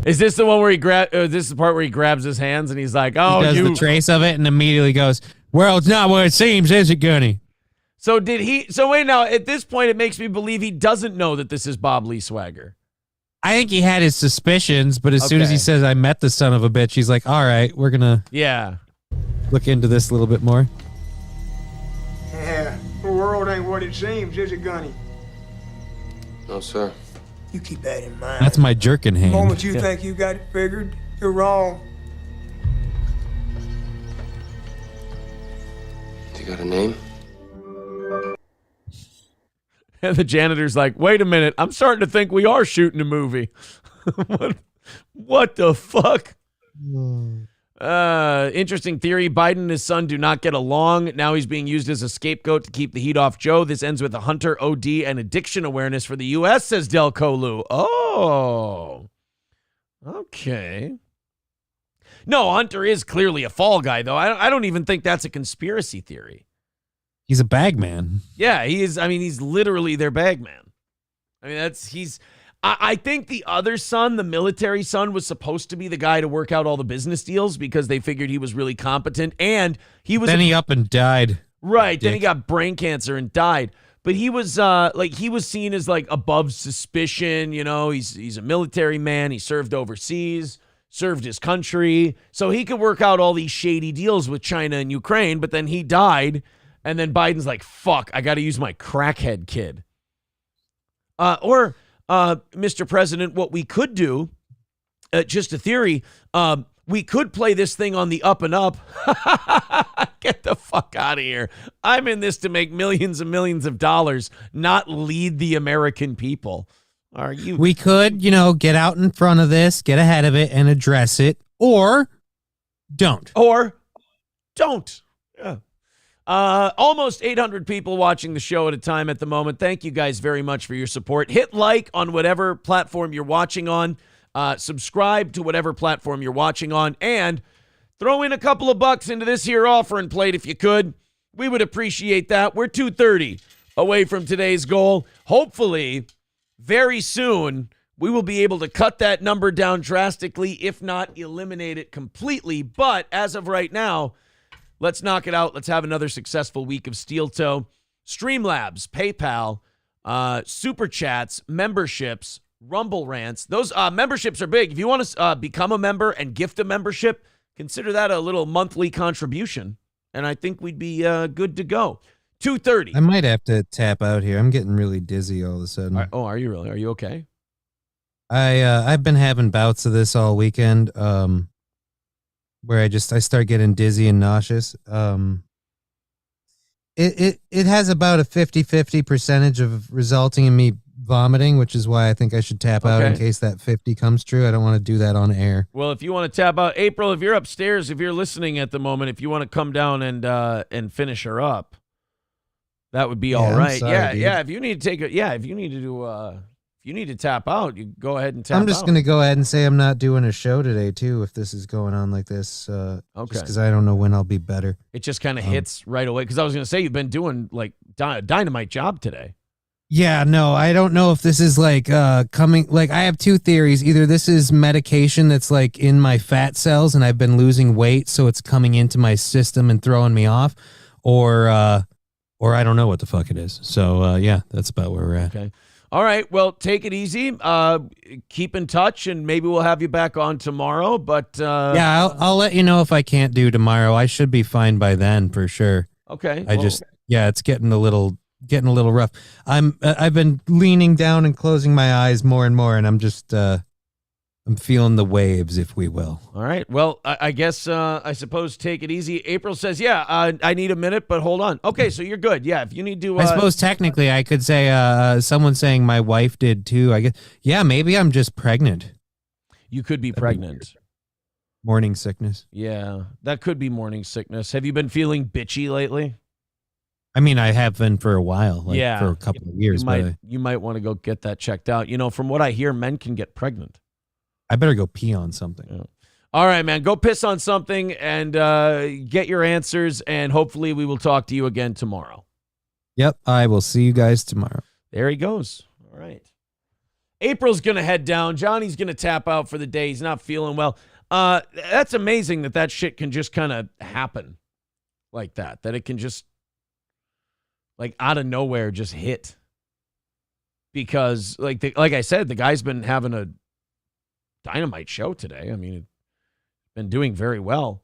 B: Is this the one where this is the part where he grabs his hands and he's like, oh,
C: he does the trace of it and immediately goes, well, it's not what it seems, is it, Gunny?
B: So wait, now, at this point, it makes me believe he doesn't know that this is Bob Lee Swagger.
C: I think he had his suspicions, but as soon as he says, I met the son of a bitch, he's like, all right, we're going to look into this a little bit more.
M: Yeah, the world ain't what it seems, is it, Gunny?
N: No, sir.
M: You keep that in mind.
C: That's my jerkin hand.
M: The moment you think you got it figured, you're wrong.
N: You got a name?
B: And the janitor's like, wait a minute, I'm starting to think we are shooting a movie. What the fuck? Interesting theory. Biden and his son do not get along. Now he's being used as a scapegoat to keep the heat off Joe. This ends with a Hunter OD and addiction awareness for the U.S., says Del Colu. Oh. Okay. No, Hunter is clearly a fall guy, though. I don't even think that's a conspiracy theory.
C: He's a bag man.
B: Yeah, he is. I mean, he's literally their bag man. I mean, I think the other son, the military son, was supposed to be the guy to work out all the business deals because they figured he was really competent, and he was.
C: Then he up and died.
B: Right. Then he got brain cancer and died. But he was he was seen as like above suspicion. You know, he's a military man. He served overseas, served his country, so he could work out all these shady deals with China and Ukraine. But then he died. And then Biden's like, fuck, I got to use my crackhead kid. Or, Mr. President, what we could do, just a theory, we could play this thing on the up and up. Get the fuck out of here. I'm in this to make millions and millions of dollars, not lead the American people. Are you?
C: We could, get out in front of this, get ahead of it, and address it, or don't.
B: Or don't. Yeah. Almost 800 people watching the show at a time at the moment. Thank you guys very much for your support. Hit like on whatever platform you're watching on. Subscribe to whatever platform you're watching on. And throw in a couple of bucks into this here offering plate if you could. We would appreciate that. We're 230 away from today's goal. Hopefully, very soon, we will be able to cut that number down drastically, if not eliminate it completely. But as of right now, let's knock it out. Let's have another successful week of Steel Toe. Streamlabs, PayPal, Super Chats, memberships, Rumble Rants. Those memberships are big. If you want to become a member and gift a membership, consider that a little monthly contribution. And I think we'd be good to go. 2:30.
C: I might have to tap out here. I'm getting really dizzy all of a sudden.
B: Are you really? Are you okay?
C: I've been having bouts of this all weekend, where I start getting dizzy and nauseous. It has about a 50-50 percentage of resulting in me vomiting, which is why I think I should tap out in case that 50 comes true. I don't want to do that on air.
B: Well, if you want to tap out, April, if you're upstairs, if you're listening at the moment, if you want to come down and finish her up, that would be all right.
C: Sorry, dude.
B: If you need to if you need to do if you need to tap out, you go ahead and tap out.
C: I'm just going to go ahead and say I'm not doing a show today too if this is going on like this. Just because I don't know when I'll be better.
B: It just kind of hits right away, because I was going to say you've been doing like a dynamite job today.
C: Yeah, no, I don't know if this is like coming. Like, I have two theories. Either this is medication that's like in my fat cells and I've been losing weight, so it's coming into my system and throwing me off, or I don't know what the fuck it is. So yeah, that's about where we're at.
B: Okay. All right. Well, take it easy. Keep in touch, and maybe we'll have you back on tomorrow. But
C: yeah, I'll let you know if I can't do tomorrow. I should be fine by then for sure.
B: Okay.
C: It's getting a little rough. I've been leaning down and closing my eyes more and more, and I'm just I'm feeling the waves, if we will.
B: All right. Well, I guess I suppose take it easy. April says, yeah, I need a minute, but hold on. Okay, so you're good. Yeah, if you need to.
C: I suppose technically I could say someone saying my wife did too. I guess. Yeah, maybe I'm just pregnant.
B: You could be pregnant.
C: Morning sickness.
B: Yeah, that could be morning sickness. Have you been feeling bitchy lately?
C: I mean, I have been for a while, for a couple of years.
B: You might want to go get that checked out. You know, from what I hear, men can get pregnant.
C: I better go pee on something.
B: Yeah. All right, man. Go piss on something and get your answers, and hopefully we will talk to you again tomorrow.
C: Yep, I will see you guys tomorrow.
B: There he goes. All right. April's going to head down. Johnny's going to tap out for the day. He's not feeling well. That's amazing that shit can just kind of happen like that it can just, like, out of nowhere just hit. Because, like I said, the guy's been having a dynamite show today. I mean, been doing very well.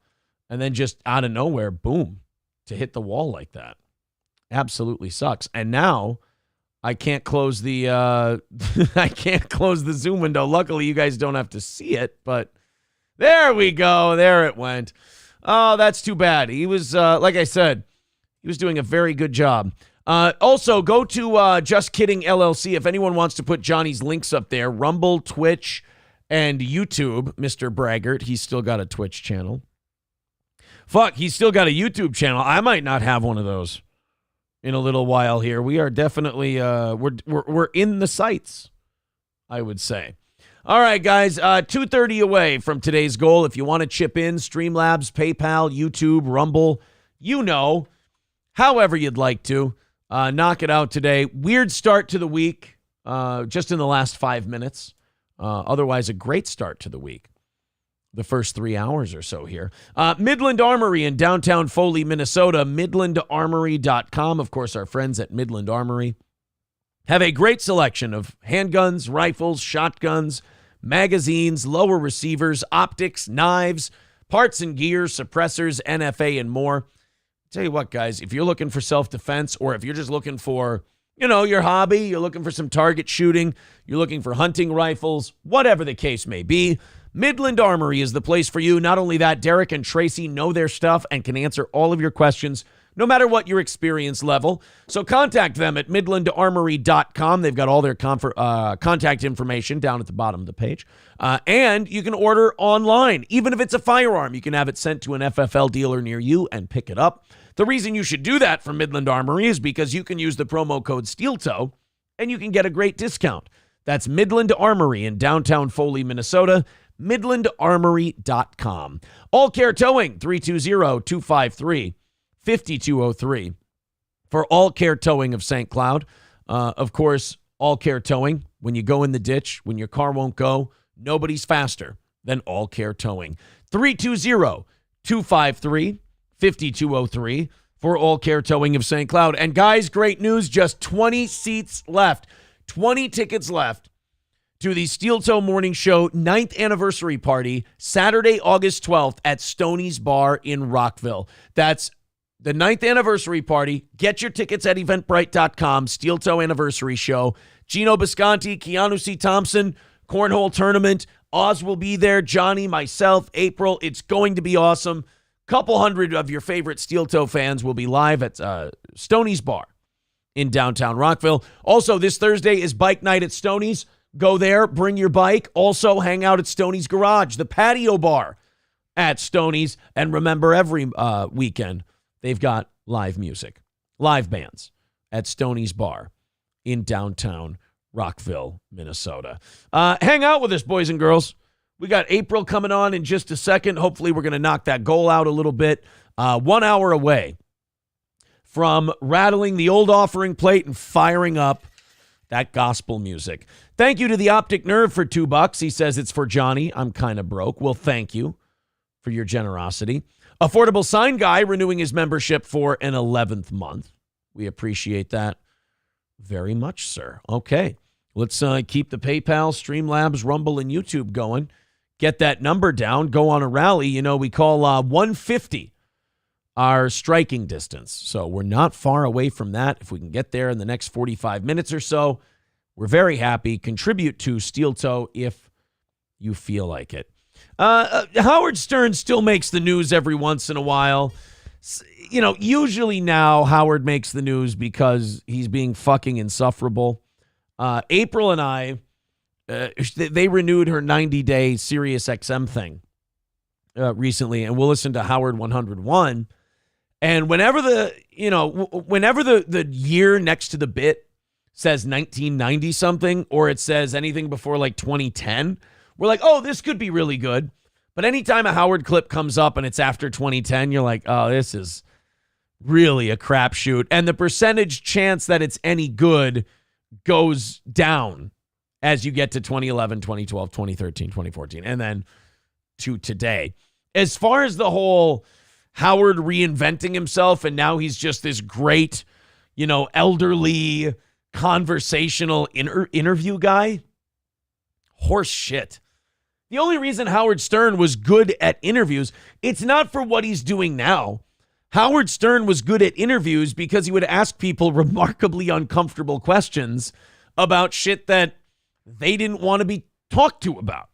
B: And then just out of nowhere, boom, to hit the wall like that. Absolutely sucks. And now I can't close the Zoom window. Luckily, you guys don't have to see it, but there we go. There it went. Oh, that's too bad. He was, like I said, he was doing a very good job. Also, go to Just Kidding LLC if anyone wants to put Johnny's links up there. Rumble, Twitch, and YouTube. Mr. Braggart, he's still got a Twitch channel. Fuck, he's still got a YouTube channel. I might not have one of those in a little while here. We are definitely we're in the sights, I would say. All right, guys, 2:30 away from today's goal. If you want to chip in, Streamlabs, PayPal, YouTube, Rumble, however you'd like to. Knock it out today. Weird start to the week, just in the last 5 minutes. Otherwise, a great start to the week. The first 3 hours or so here. Midland Armory in downtown Foley, Minnesota. MidlandArmory.com. Of course, our friends at Midland Armory have a great selection of handguns, rifles, shotguns, magazines, lower receivers, optics, knives, parts and gear, suppressors, NFA, and more. Tell you what, guys, if you're looking for self-defense, or if you're just looking for, your hobby, you're looking for some target shooting, you're looking for hunting rifles, whatever the case may be, Midland Armory is the place for you. Not only that, Derek and Tracy know their stuff and can answer all of your questions, no matter what your experience level. So contact them at midlandarmory.com. They've got all their contact information down at the bottom of the page. And you can order online. Even if it's a firearm, you can have it sent to an FFL dealer near you and pick it up. The reason you should do that from Midland Armory is because you can use the promo code SteelToe and you can get a great discount. That's Midland Armory in downtown Foley, Minnesota. MidlandArmory.com. All Care Towing, 320-253-5203. For All Care Towing of St. Cloud. Of course, All Care Towing, when you go in the ditch, when your car won't go, nobody's faster than All Care Towing. 320-253-5203 for All Care Towing of St. Cloud. And guys, great news, just 20 seats left. 20 tickets left to the Steel Toe Morning Show 9th anniversary party, Saturday, August 12th at Stoney's Bar in Rockville. That's the 9th anniversary party. Get your tickets at eventbrite.com. Steel Toe Anniversary Show. Gino Bisconti, Keanu C. Thompson, cornhole tournament. Oz will be there, Johnny, myself, April. It's going to be awesome. Couple hundred of your favorite Steel Toe fans will be live at Stoney's Bar in downtown Rockville. Also, this Thursday is bike night at Stoney's. Go there, bring your bike. Also, hang out at Stoney's Garage, the patio bar at Stoney's. And remember, every weekend, they've got live music, live bands at Stoney's Bar in downtown Rockville, Minnesota. Hang out with us, boys and girls. We got April coming on in just a second. Hopefully, we're going to knock that goal out a little bit. 1 hour away from rattling the old offering plate and firing up that gospel music. Thank you to the Optic Nerve for $2. He says it's for Johnny. I'm kind of broke. Well, thank you for your generosity. Affordable Sign Guy renewing his membership for an 11th month. We appreciate that very much, sir. Okay, let's keep the PayPal, Streamlabs, Rumble, and YouTube going. Get that number down. Go on a rally. You know, we call 150 our striking distance. So we're not far away from that. If we can get there in the next 45 minutes or so, we're very happy. Contribute to Steel Toe if you feel like it. Howard Stern still makes the news every once in a while. You know, usually now Howard makes the news because he's being fucking insufferable. April and I, they renewed her 90-day Sirius XM thing recently, and we'll listen to Howard 101. And whenever the year next to the bit says 1990 something, or it says anything before like 2010, we're like, oh, this could be really good. But anytime a Howard clip comes up and it's after 2010, you're like, oh, this is really a crapshoot. And the percentage chance that it's any good goes down as you get to 2011, 2012, 2013, 2014, and then to today. As far as the whole Howard reinventing himself and now he's just this great, elderly conversational interview guy, horse shit. The only reason Howard Stern was good at interviews, it's not for what he's doing now. Howard Stern was good at interviews because he would ask people remarkably uncomfortable questions about shit that they didn't want to be talked to about.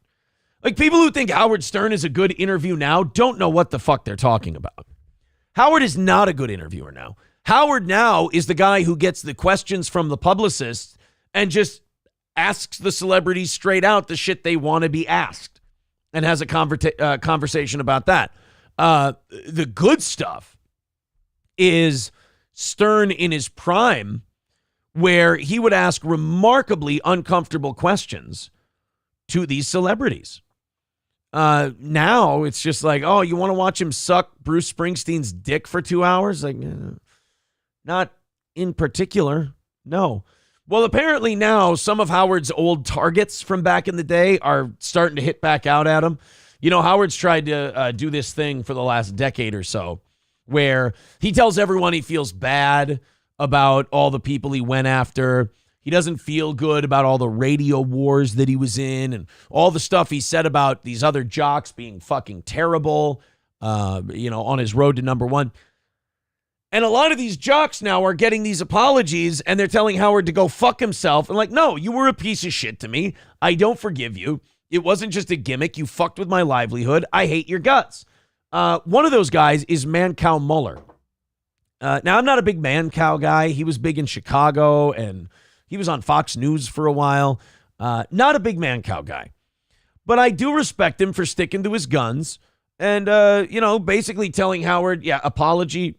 B: Like, people who think Howard Stern is a good interview now don't know what the fuck they're talking about. Howard is not a good interviewer now. Howard now is the guy who gets the questions from the publicists and just asks the celebrities straight out the shit they want to be asked and has a conversation about that. The good stuff is Stern in his prime, where he would ask remarkably uncomfortable questions to these celebrities. Now it's just like, oh, you want to watch him suck Bruce Springsteen's dick for 2 hours? Like, not in particular. No. Well, apparently now some of Howard's old targets from back in the day are starting to hit back out at him. Howard's tried to do this thing for the last decade or so where he tells everyone he feels bad about all the people he went after. He doesn't feel good about all the radio wars that he was in and all the stuff he said about these other jocks being fucking terrible, on his road to number one. And a lot of these jocks now are getting these apologies and they're telling Howard to go fuck himself. And like, no, you were a piece of shit to me. I don't forgive you. It wasn't just a gimmick. You fucked with my livelihood. I hate your guts. One of those guys is Mancow Muller. Now, I'm not a big Mancow guy. He was big in Chicago and he was on Fox News for a while. Not a big Mancow guy. But I do respect him for sticking to his guns and, basically telling Howard, yeah, apology,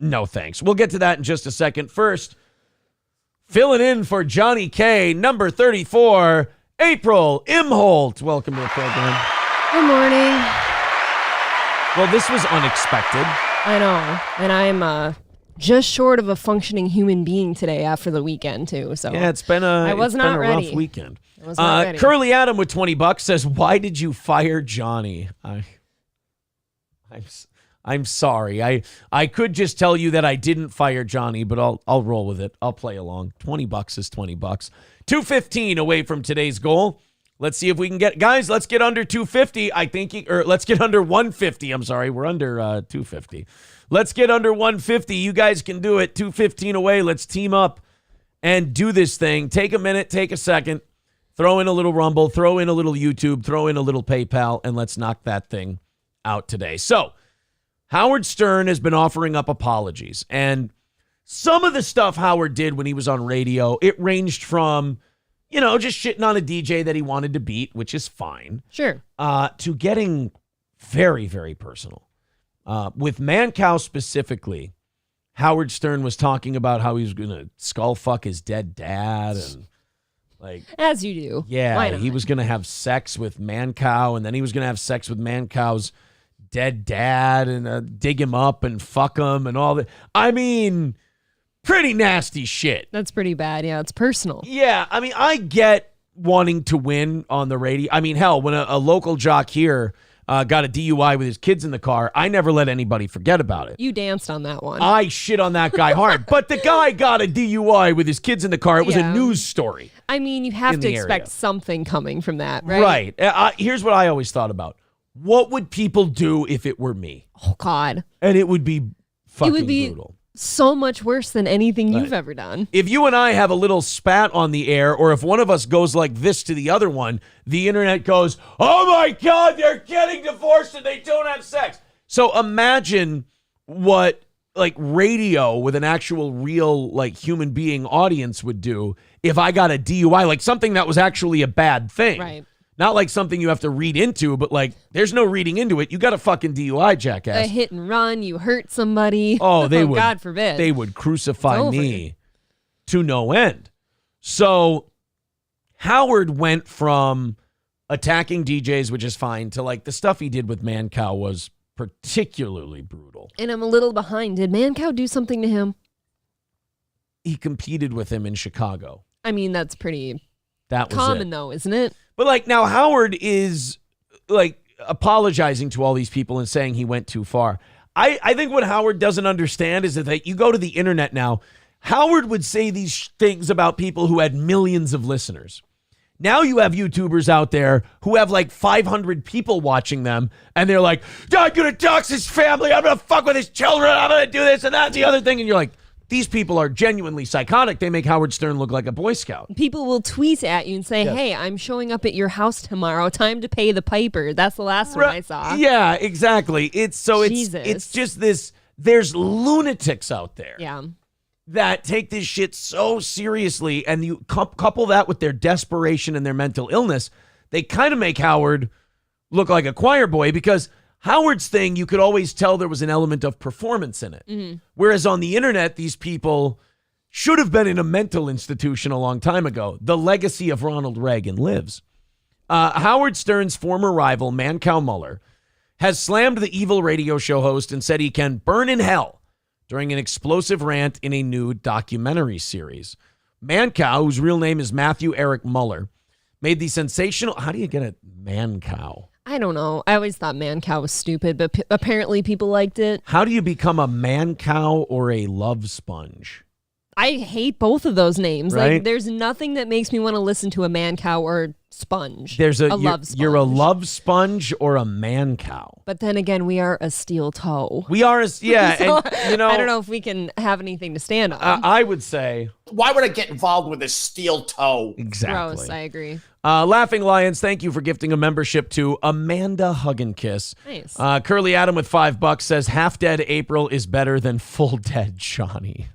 B: no thanks. We'll get to that in just a second. First, filling in for Johnny K, number 34, April Imholt. Welcome to the program.
P: Good morning.
B: Well, this was unexpected.
P: I know. And I'm just short of a functioning human being today after the weekend, too. So
B: yeah, it's been a rough weekend.
P: I was not ready.
B: Curly Adam with $20 says, why did you fire Johnny? I'm sorry. I could just tell you that I didn't fire Johnny, but I'll roll with it. I'll play along. $20 is $20. 215 away from today's goal. Let's see if we can get, guys, let's get under 250. Let's get under 150. I'm sorry. We're under 250. Let's get under 150. You guys can do it. 215 away. Let's team up and do this thing. Take a minute. Take a second. Throw in a little Rumble, throw in a little YouTube, throw in a little PayPal, and let's knock that thing out today. So, Howard Stern has been offering up apologies. And some of the stuff Howard did when he was on radio, it ranged from, just shitting on a DJ that he wanted to beat, which is fine.
P: Sure.
B: To getting very, very personal. With Mancow specifically, Howard Stern was talking about how he was going to skull fuck his dead dad and
P: as you do.
B: Yeah, he was going to have sex with Mancow, and then he was going to have sex with Mancow's dead dad and dig him up and fuck him and all that. I mean, pretty nasty shit.
P: That's pretty bad. Yeah, it's personal.
B: Yeah, I mean, I get wanting to win on the radio. I mean, hell, when a local jock here got a DUI with his kids in the car, I never let anybody forget about it.
P: You danced on that one.
B: I shit on that guy hard. But the guy got a DUI with his kids in the car. It was a news story.
P: I mean, you have to expect something coming from that, right?
B: Right. Here's what I always thought about. What would people do if it were me?
P: Oh, God.
B: And it would be fucking brutal.
P: So much worse than anything you've ever done.
B: If you and I have a little spat on the air, or if one of us goes like this to the other one, the internet goes, oh my God, they're getting divorced and they don't have sex. So imagine what radio with an actual real human being audience would do if I got a DUI, something that was actually a bad thing.
P: Right.
B: Not something you have to read into, but there's no reading into it. You got a fucking DUI, jackass.
P: A hit and run, you hurt somebody.
B: Oh, they would.
P: God forbid.
B: They would crucify me to no end. So Howard went from attacking DJs, which is fine, to the stuff he did with Mancow was particularly brutal.
P: And I'm a little behind. Did Mancow do something to him?
B: He competed with him in Chicago.
P: I mean, that's pretty
B: that was
P: common, though, isn't it?
B: But now Howard is apologizing to all these people and saying he went too far. I think what Howard doesn't understand is that you go to the internet now, Howard would say these things about people who had millions of listeners. Now you have YouTubers out there who have 500 people watching them, and they're like, I'm going to dox his family, I'm going to fuck with his children, I'm going to do this and that and the other thing. And you're like, these people are genuinely psychotic. They make Howard Stern look like a Boy Scout.
P: People will tweet at you and say, hey, I'm showing up at your house tomorrow. Time to pay the piper. That's the last one I saw.
B: Yeah, exactly. It's just this, there's lunatics out there.
P: Yeah.
B: That take this shit so seriously, and you couple that with their desperation and their mental illness, they kind of make Howard look like a choir boy, because Howard's thing, you could always tell there was an element of performance in it.
P: Mm-hmm.
B: Whereas on the internet, these people should have been in a mental institution a long time ago. The legacy of Ronald Reagan lives. Howard Stern's former rival, Mancow Muller, has slammed the evil radio show host and said he can burn in hell during an explosive rant in a new documentary series. Mancow, whose real name is Matthew Eric Muller, made the sensational... How do you get a Mancow?
P: I don't know. I always thought Mancow was stupid, but apparently people liked it.
B: How do you become a Mancow or a love sponge?
P: I hate both of those names.
B: Right?
P: There's nothing that makes me want to listen to a Mancow or sponge.
B: There's a
P: love sponge.
B: You're a love sponge or a Mancow.
P: But then again, we are a steel toe.
B: We are, yeah.
P: So,
B: and,
P: I don't know if we can have anything to stand on.
B: I would say...
Q: Why would I get involved with a steel toe?
B: Exactly.
P: Gross, I agree.
B: Laughing Lions, thank you for gifting a membership to Amanda Hug and Kiss.
P: Nice.
B: Curly Adam with $5 says, half dead April is better than full dead Johnny.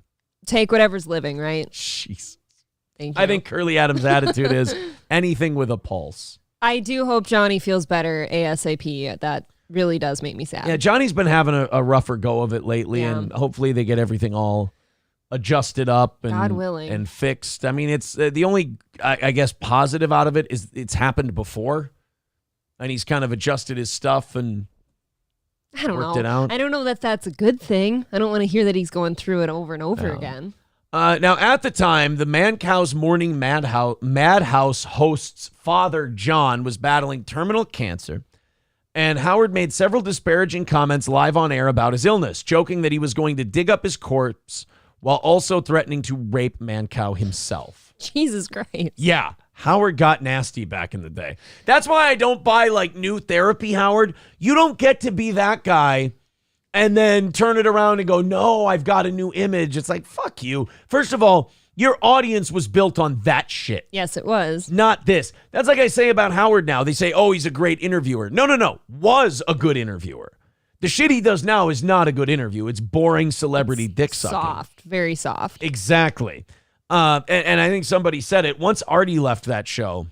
P: Take whatever's living, right?
B: Jeez.
P: Thank you.
B: I think Curly Adam's attitude is anything with a pulse.
P: I do hope Johnny feels better ASAP. That really does make me sad.
B: Yeah, Johnny's been having a rougher go of it lately,
P: Yeah.
B: and hopefully they get everything all adjusted up and,
P: God willing.
B: and fixed. I mean, it's the only, I guess, positive out of it is it's happened before, and he's kind of adjusted his stuff and
P: I don't
B: worked
P: know.
B: it out.
P: I don't know that that's a good thing. I don't want to hear that he's going through it over and over again.
B: Now, at the time, the Mancow's Morning Madhouse host's father, John, was battling terminal cancer, and Howard made several disparaging comments live on air about his illness, joking that he was going to dig up his corpse while also threatening to rape Mancow himself.
P: Jesus Christ.
B: Yeah, Howard got nasty back in the day. That's why I don't buy new therapy, Howard. You don't get to be that guy and then turn it around and go, no, I've got a new image. It's like, fuck you. First of all, Your audience was built on that shit.
P: Yes, it was.
B: Not this. That's like I say about Howard now. They say, oh, he's a great interviewer. No. Was a good interviewer. The shit he does now is not a good interview. It's boring celebrity dick sucking.
P: Soft. Very soft.
B: Exactly. And I think somebody said it. Once Artie left that show,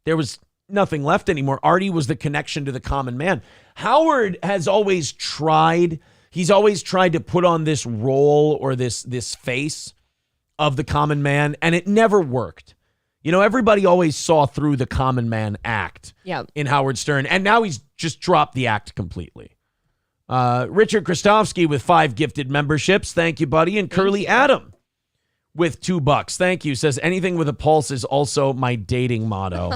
B: there was nothing left anymore. Artie was the connection to the common man. Howard has always tried. He's always tried to put on this role or this face of the common man, and it never worked. You know, everybody always saw through the common man act in Howard Stern, and now he's just dropped the act completely. Richard Kristofsky with 5 gifted memberships. Thank you, buddy. And Curly Adam with $2. Thank you. Says anything with a pulse is also my dating motto.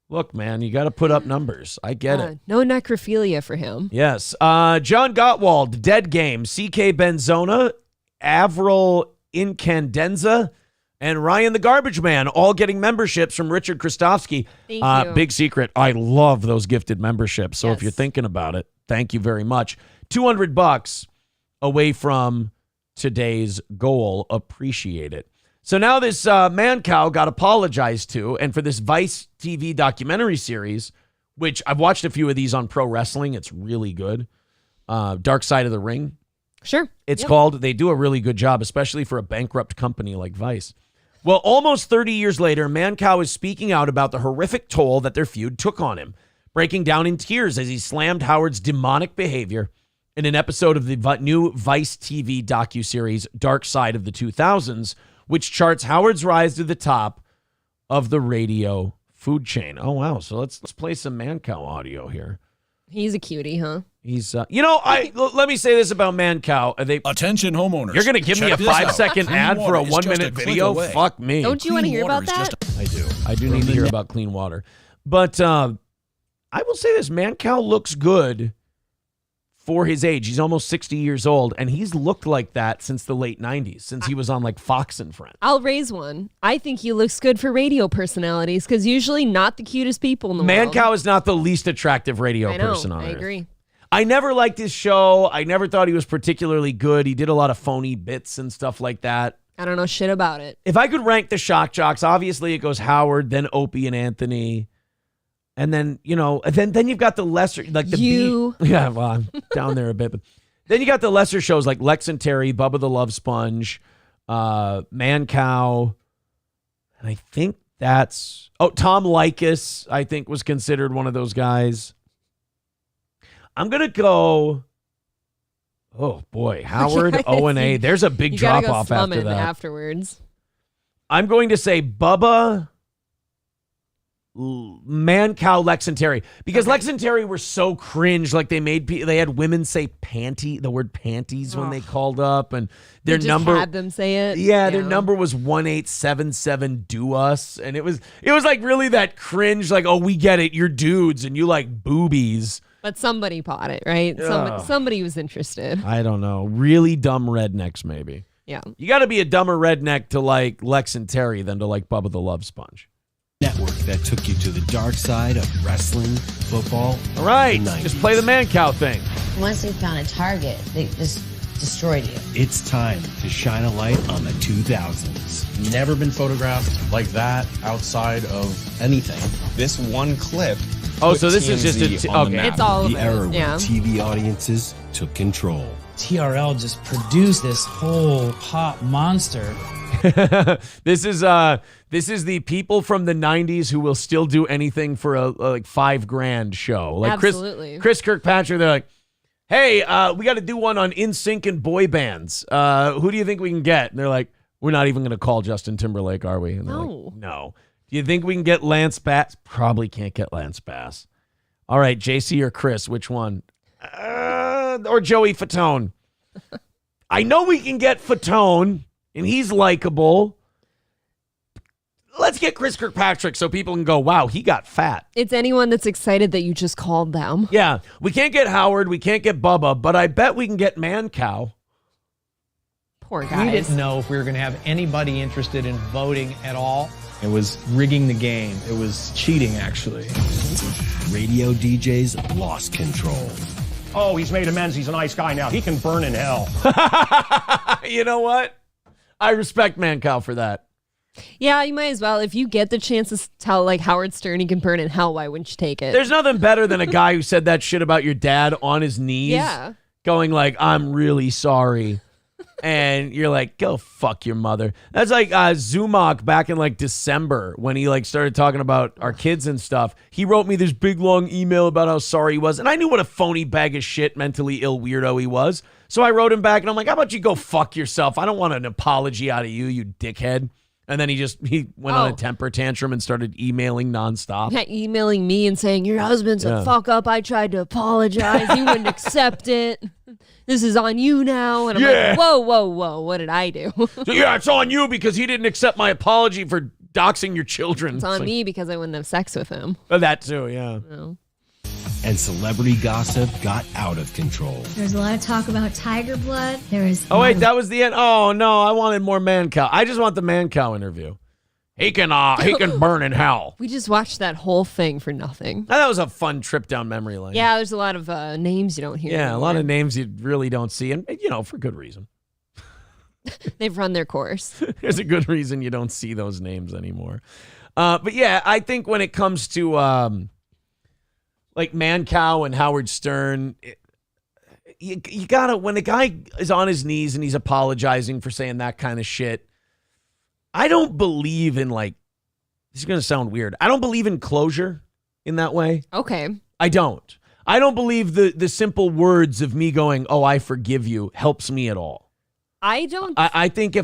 B: Look, man, you got to put up numbers. I get it.
P: No necrophilia for him.
B: Yes. John Gottwald, Dead Game, CK Benzona, Avril Incandenza, and Ryan the Garbage Man, all getting memberships from Richard Kristofsky.
P: Thank you.
B: Big secret. I love those gifted memberships. So if you're thinking about it, thank you very much. $200 away from today's goal. Appreciate it. So now this man cow got apologized to, and for this Vice TV documentary series, which I've watched a few of these on Pro Wrestling. It's really good. Dark Side of the Ring.
P: Sure.
B: It's called. They do a really good job, especially for a bankrupt company like Vice. Well, almost 30 years later, Mancow is speaking out about the horrific toll that their feud took on him, breaking down in tears as he slammed Howard's demonic behavior in an episode of the new Vice TV docuseries Dark Side of the 2000s, which charts Howard's rise to the top of the radio food chain. Oh, wow. So let's play some Mancow audio here.
P: He's a cutie, huh?
B: He's, let me say this about Mancow.
A: Attention homeowners.
B: You're going to give me a 5-second ad for a 1-minute video? Fuck me.
P: Don't you want to hear about that?
B: I do need to hear about clean water. But I will say this. Mancow looks good for his age. He's almost 60 years old, and he's looked like that since the late 90s, since he was on like Fox and Friends.
P: I'll raise one. I think he looks good for radio personalities because usually not the cutest people in the world.
B: Mancow is not the least attractive radio person on
P: I
B: earth.
P: agree.
B: I never liked his show. I never thought he was particularly good. He did a lot of phony bits and stuff like that.
P: I don't know shit about it.
B: If I could rank the shock jocks, obviously it goes Howard, then Opie and Anthony. And then, then you've got the lesser, like the yeah, well, I'm down there a bit. But then you got the lesser shows like Lex and Terry, Bubba the Love Sponge, Mancow. And I think Tom Likas, I think, was considered one of those guys. I'm going to go, oh boy, Howard, O&A. There's a big drop off after that.
P: Afterwards.
B: I'm going to say Bubba, Mancow, Lex and Terry, because Lex and Terry were so cringe. Like they had women say the word panties when they called up, and their number
P: had them say it.
B: Yeah, their number was 1877 do us, and it was like really that cringe. Like, oh, we get it, you're dudes and you like boobies.
P: But somebody bought it, right? Somebody was interested.
B: I don't know. Really dumb rednecks, maybe.
P: Yeah.
B: You got to be a dumber redneck to like Lex and Terry than to like Bubba the Love Sponge.
R: Network that took you to the dark side of wrestling, football.
B: All right, just play the Mancow thing.
S: Once they found a target, they just destroyed you.
R: It's time to shine a light on the 2000s.
T: Never been photographed like that outside of anything.
U: This one clip.
B: Oh, so this is just okay.
P: It's all
R: the era where TV audiences took control.
V: TRL just produced this whole pop monster.
B: This is the people from the 90s who will still do anything for a like $5,000 show. Like
P: absolutely.
B: Chris Kirkpatrick, they're like, hey, we got to do one on NSYNC and boy bands. Who do you think we can get? And they're like, we're not even going to call Justin Timberlake, are we? And they're like, no. Do you think we can get Lance Bass? Probably can't get Lance Bass. All right, JC or Chris, which one? Or Joey Fatone. I know we can get Fatone, and he's likable. Let's get Chris Kirkpatrick so people can go, wow, he got fat.
P: It's anyone that's excited that you just called them.
B: Yeah, we can't get Howard, we can't get Bubba, but I bet we can get Mancow.
P: Poor guys.
W: We didn't know if we were going to have anybody interested in voting at all. It was rigging the game. It was cheating, actually.
R: Radio DJs lost control.
X: Oh, he's made amends. He's a nice guy now. He can burn in hell.
B: You know what? I respect Mancow for that.
P: Yeah, you might as well. If you get the chance to tell like Howard Stern he can burn in hell, why wouldn't you take it?
B: There's nothing better than a guy who said that shit about your dad on his knees.
P: Yeah.
B: Going like, I'm really sorry. And you're like, go fuck your mother. That's like Zumach back in like December when he like started talking about our kids and stuff. He wrote me this big long email about how sorry he was. And I knew what a phony bag of shit, mentally ill weirdo he was. So I wrote him back and I'm like, how about you go fuck yourself? I don't want an apology out of you dickhead. And then he went on a temper tantrum and started emailing nonstop.
P: Yeah, emailing me and saying, your husband's a fuck up. I tried to apologize. You wouldn't accept it. This is on you now. And I'm like, whoa. What did I do?
B: So, yeah, it's on you because he didn't accept my apology for doxing your children.
P: It's on me because I wouldn't have sex with him.
B: That too, yeah.
P: No.
R: And celebrity gossip got out of control.
E: There's a lot of talk about tiger blood. There is.
B: Oh, wait, that was the end? Oh, no, I wanted more Mancow. I just want the Mancow interview. He can burn in hell.
P: We just watched that whole thing for nothing.
B: That was a fun trip down memory lane.
P: Yeah, there's a lot of names you don't hear
B: Yeah,
P: anymore.
B: a lot of names you really don't see, and for good reason.
P: They've run their course.
B: There's a good reason you don't see those names anymore. But yeah, I think when it comes to like Mancow and Howard Stern, you gotta, when a guy is on his knees and he's apologizing for saying that kind of shit, I don't believe in this is gonna sound weird. I don't believe in closure in that way.
P: Okay.
B: I don't believe the simple words of me going, oh, I forgive you helps me at all.
P: I don't.
B: I think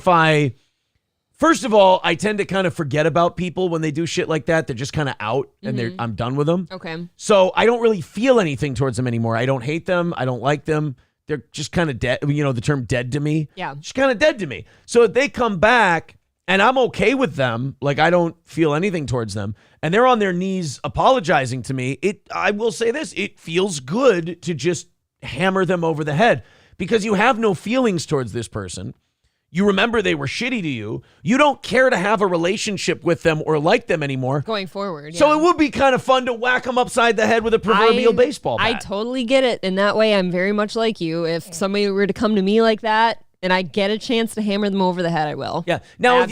B: first of all, I tend to kind of forget about people when they do shit like that. They're just kind of out and I'm done with them.
P: Okay.
B: So I don't really feel anything towards them anymore. I don't hate them. I don't like them. They're just kind of dead. The term dead to me.
P: Yeah.
B: Just kind of dead to me. So if they come back and I'm okay with them, like I don't feel anything towards them, and they're on their knees apologizing to me, I will say this, it feels good to just hammer them over the head because you have no feelings towards this person. You remember they were shitty to you. You don't care to have a relationship with them or like them anymore.
P: Going forward. Yeah.
B: So it would be kind of fun to whack them upside the head with a proverbial baseball bat.
P: I totally get it. In that way, I'm very much like you. If somebody were to come to me like that and I get a chance to hammer them over the head, I will.
B: Yeah. Now, if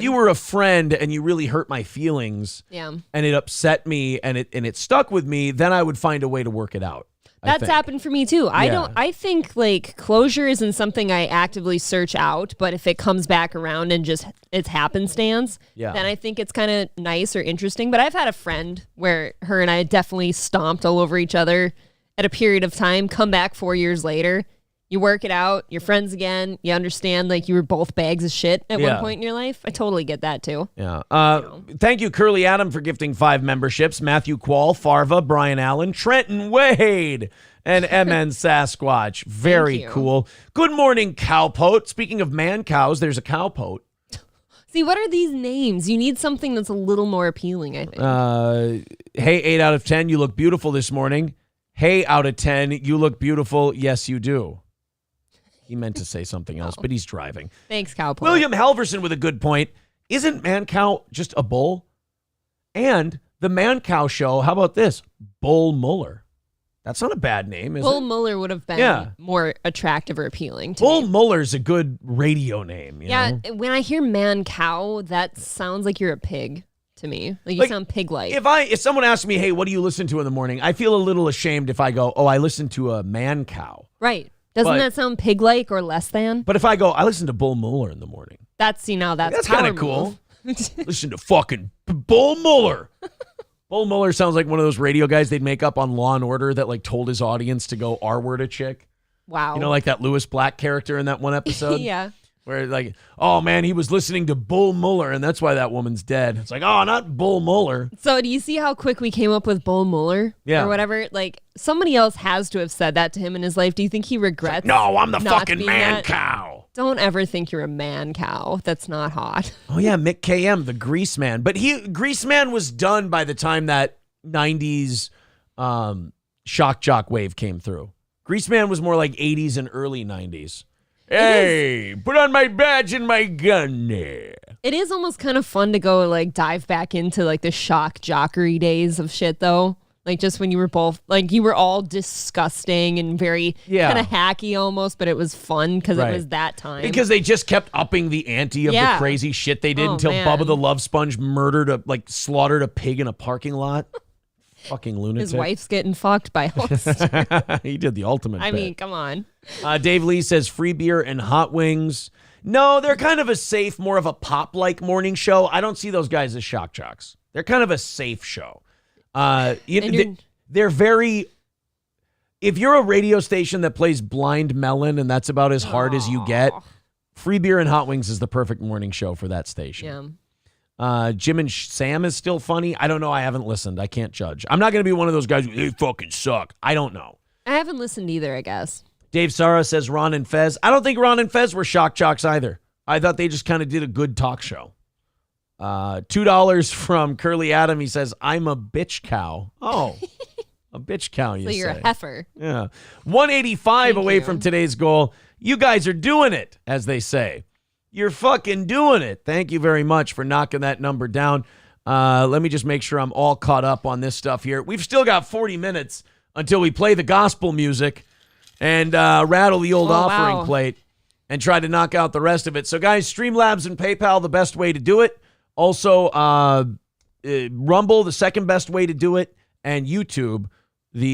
B: you were a friend and you really hurt my feelings, and it upset me and it stuck with me, then I would find a way to work it out.
P: That's happened for me too. I think like closure isn't something I actively search out, but if it comes back around and just it's happenstance, then I think it's kind of nice or interesting. But I've had a friend where her and I definitely stomped all over each other at a period of time, come back 4 years later. You work it out, you're friends again, you understand like you were both bags of shit at one point in your life. I totally get that too.
B: Yeah. Thank you, Curly Adam, for gifting 5 memberships. Matthew Quall, Farva, Brian Allen, Trenton Wade, and MN Sasquatch. Very cool. Good morning, Cowpote. Speaking of man cows, there's a Cowpote.
P: See, what are these names? You need something that's a little more appealing, I think.
B: Hey, 8 out of 10, you look beautiful this morning. Hey, out of 10, you look beautiful. Yes, you do. He meant to say something else, but he's driving.
P: Thanks, Cowpote.
B: William Halverson with a good point. Isn't Mancow just a bull? And the Mancow show, how about this? Bull Muller. That's not a bad name, is
P: Bull
B: it?
P: Muller would have been more attractive or appealing to
B: Bull
P: me.
B: Muller's a good radio name. You know?
P: When I hear man-cow, that sounds like you're a pig to me. Like you sound pig-like.
B: If someone asks me, hey, what do you listen to in the morning? I feel a little ashamed if I go, oh, I listen to a man-cow.
P: Right. Doesn't that sound pig-like or less than?
B: But if I go, I listen to Bull Muller in the morning.
P: That's
B: that's kind of cool. Listen to fucking Bull Muller. Bull Muller sounds like one of those radio guys they'd make up on Law and Order that like told his audience to go R-word a chick.
P: Wow.
B: You know, like that Lewis Black character in that one episode?
P: Yeah.
B: Where like, oh man, he was listening to Bull Muller and that's why that woman's dead. It's like, oh, not Bull Muller.
P: So do you see how quick we came up with Bull Muller?
B: Yeah.
P: Or whatever? Like somebody else has to have said that to him in his life. Do you think he regrets?
B: No, I'm the
P: not
B: fucking
P: being
B: man
P: that?
B: cow.
P: Don't ever think you're a man cow. That's not hot.
B: Oh yeah, Mick KM, the Grease Man. But Grease Man was done by the time that 90s shock jock wave came through. Grease Man was more like 80s and early 90s. Hey, put on my badge and my gun there.
P: It is almost kind of fun to go like dive back into like the shock jockery days of shit though. Like just when you were both, like you were all disgusting and very kind of hacky almost, but it was fun because it was that time.
B: Because they just kept upping the ante of the crazy shit they did until Bubba the Love Sponge slaughtered a pig in a parking lot. Fucking lunatic.
P: His wife's getting fucked by Hollister.
B: He did the ultimate
P: I
B: bit.
P: mean, come on.
B: Dave Lee says free beer and hot wings. No, they're kind of a safe, more of a pop-like morning show. I don't see those guys as shock jocks. They're kind of a safe show. They're very. If you're a radio station that plays Blind Melon and that's about as hard as you get, free beer and hot wings is the perfect morning show for that station.
P: Yeah.
B: Jim and Sam is still funny. I don't know. I haven't listened. I can't judge. I'm not going to be one of those guys who, they fucking suck. I don't know.
P: I haven't listened either, I guess.
B: Dave Sara says Ron and Fez. I don't think Ron and Fez were shock jocks either. I thought they just kind of did a good talk show. $2 from Curly Adam. He says, I'm a bitch cow. Oh, a bitch cow, you
P: So you're
B: say.
P: a heifer.
B: Yeah. 185 away from today's goal. You guys are doing it, as they say. You're fucking doing it. Thank you very much for knocking that number down. Let me just make sure I'm all caught up on this stuff here. We've still got 40 minutes until we play the gospel music and rattle the old offering plate and try to knock out the rest of it. So, guys, Streamlabs and PayPal, the best way to do it. Also, Rumble, the second best way to do it. And YouTube,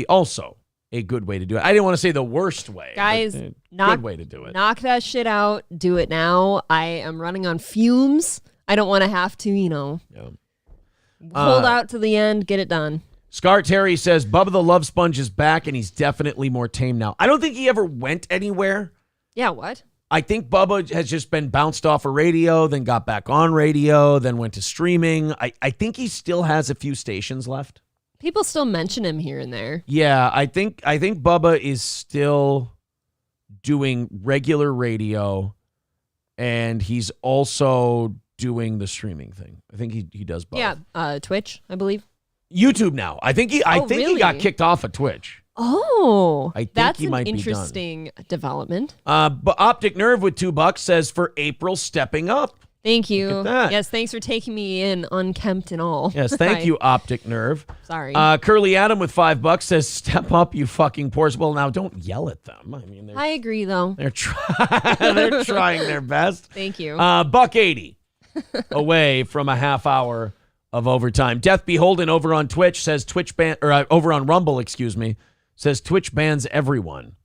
B: also a good way to do it. I didn't want to say the worst way.
P: Guys,
B: good way to do it.
P: Knock that shit out. Do it now. I am running on fumes. I don't want to have to, hold out to the end, get it done.
B: Scar Terry says, Bubba the Love Sponge is back and he's definitely more tame now. I don't think he ever went anywhere.
P: Yeah, what?
B: I think Bubba has just been bounced off of radio, then got back on radio, then went to streaming. I think he still has a few stations left.
P: People still mention him here and there.
B: Yeah, I think Bubba is still doing regular radio, and he's also doing the streaming thing. I think he does both.
P: Yeah, Twitch, I believe.
B: YouTube now. I think he
P: really?
B: he got kicked off of Twitch.
P: Oh,
B: I think
P: that's
B: he might
P: an
B: be done.
P: interesting development.
B: But Optic Nerve with $2 says for April stepping up.
P: Thank you.
B: Look at that.
P: Yes, thanks for taking me in, unkempt and all.
B: Yes, thank you, Optic Nerve.
P: Sorry.
B: Curly Adam with $5 says, "Step up, you fucking pores." Well, now don't yell at them. I mean,
P: I agree though.
B: They're they're trying their best.
P: Thank you.
B: $1.80 away from a half hour of overtime. Death Beholden over on Twitch says over on Rumble, excuse me, says Twitch bans everyone.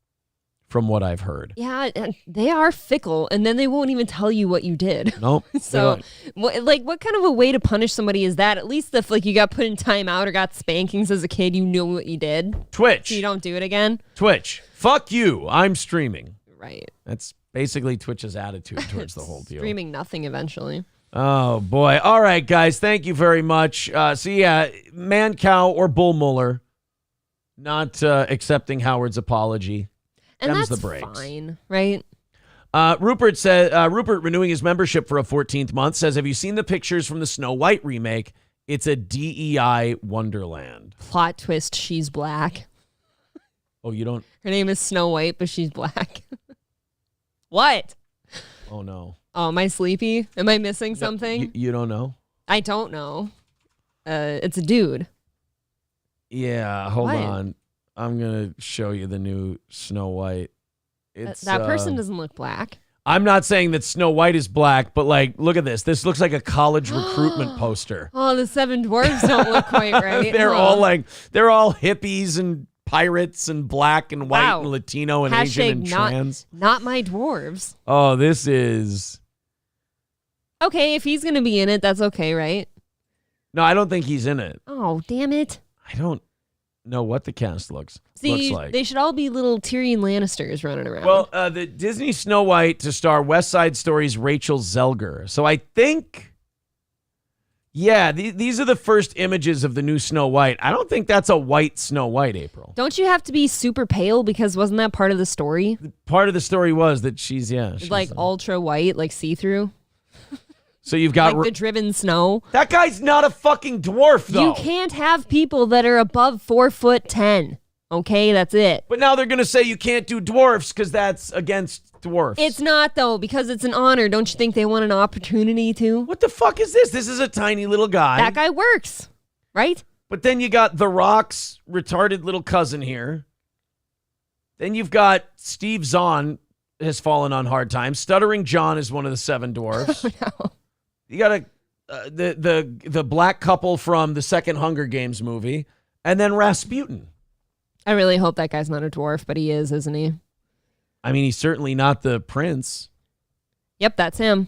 B: From what I've heard.
P: Yeah, they are fickle, and then they won't even tell you what you did.
B: Nope.
P: So, what kind of a way to punish somebody is that? At least if you got put in timeout or got spankings as a kid, you knew what you did.
B: Twitch.
P: So you don't do it again.
B: Twitch. Fuck you. I'm streaming.
P: Right.
B: That's basically Twitch's attitude towards the whole deal.
P: Streaming nothing eventually.
B: Oh, boy. All right, guys. Thank you very much. Man, cow, or bull Mueller not accepting Howard's apology.
P: And
B: Them's
P: that's
B: the breaks.
P: fine, right?
B: Rupert renewing his membership for a 14th month says, have you seen the pictures from the Snow White remake? It's a DEI wonderland.
P: Plot twist, she's black.
B: Oh, you don't?
P: Her name is Snow White, but she's black. What?
B: Oh, no.
P: Oh, am I sleepy? Am I missing something?
B: You don't know?
P: I don't know. It's a dude.
B: Yeah, hold on. I'm going to show you the new Snow White.
P: That person doesn't look black.
B: I'm not saying that Snow White is black, but look at this. This looks like a college recruitment poster.
P: Oh, the seven dwarves don't look quite right.
B: They're all hippies and pirates and black and white and Latino and Asian and trans.
P: Not my dwarves.
B: Oh, this is...
P: Okay, if he's going to be in it, that's okay, right?
B: No, I don't think he's in it.
P: Oh, damn it.
B: I don't know what the cast looks like.
P: They should all be little Tyrion Lannisters running around.
B: Well, the Disney Snow White to star West Side Story's Rachel Zelger. So I think, these are the first images of the new Snow White. I don't think that's a white Snow White, April.
P: Don't you have to be super pale because wasn't that part of the story?
B: Part of the story was that she's
P: ultra white, like see-through.
B: So you've got
P: the driven snow.
B: That guy's not a fucking dwarf, though.
P: You can't have people that are above 4'10". Okay, that's it.
B: But now they're gonna say you can't do dwarfs because that's against dwarfs.
P: It's not though, because it's an honor. Don't you think they want an opportunity to?
B: What the fuck is this? This is a tiny little guy.
P: That guy works, right?
B: But then you got The Rock's retarded little cousin here. Then you've got Steve Zahn has fallen on hard times. Stuttering John is one of the 7 dwarfs.
P: No.
B: You got the black couple from the second Hunger Games movie, and then Rasputin.
P: I really hope that guy's not a dwarf, but he is, isn't he?
B: I mean, he's certainly not the prince.
P: Yep, that's him.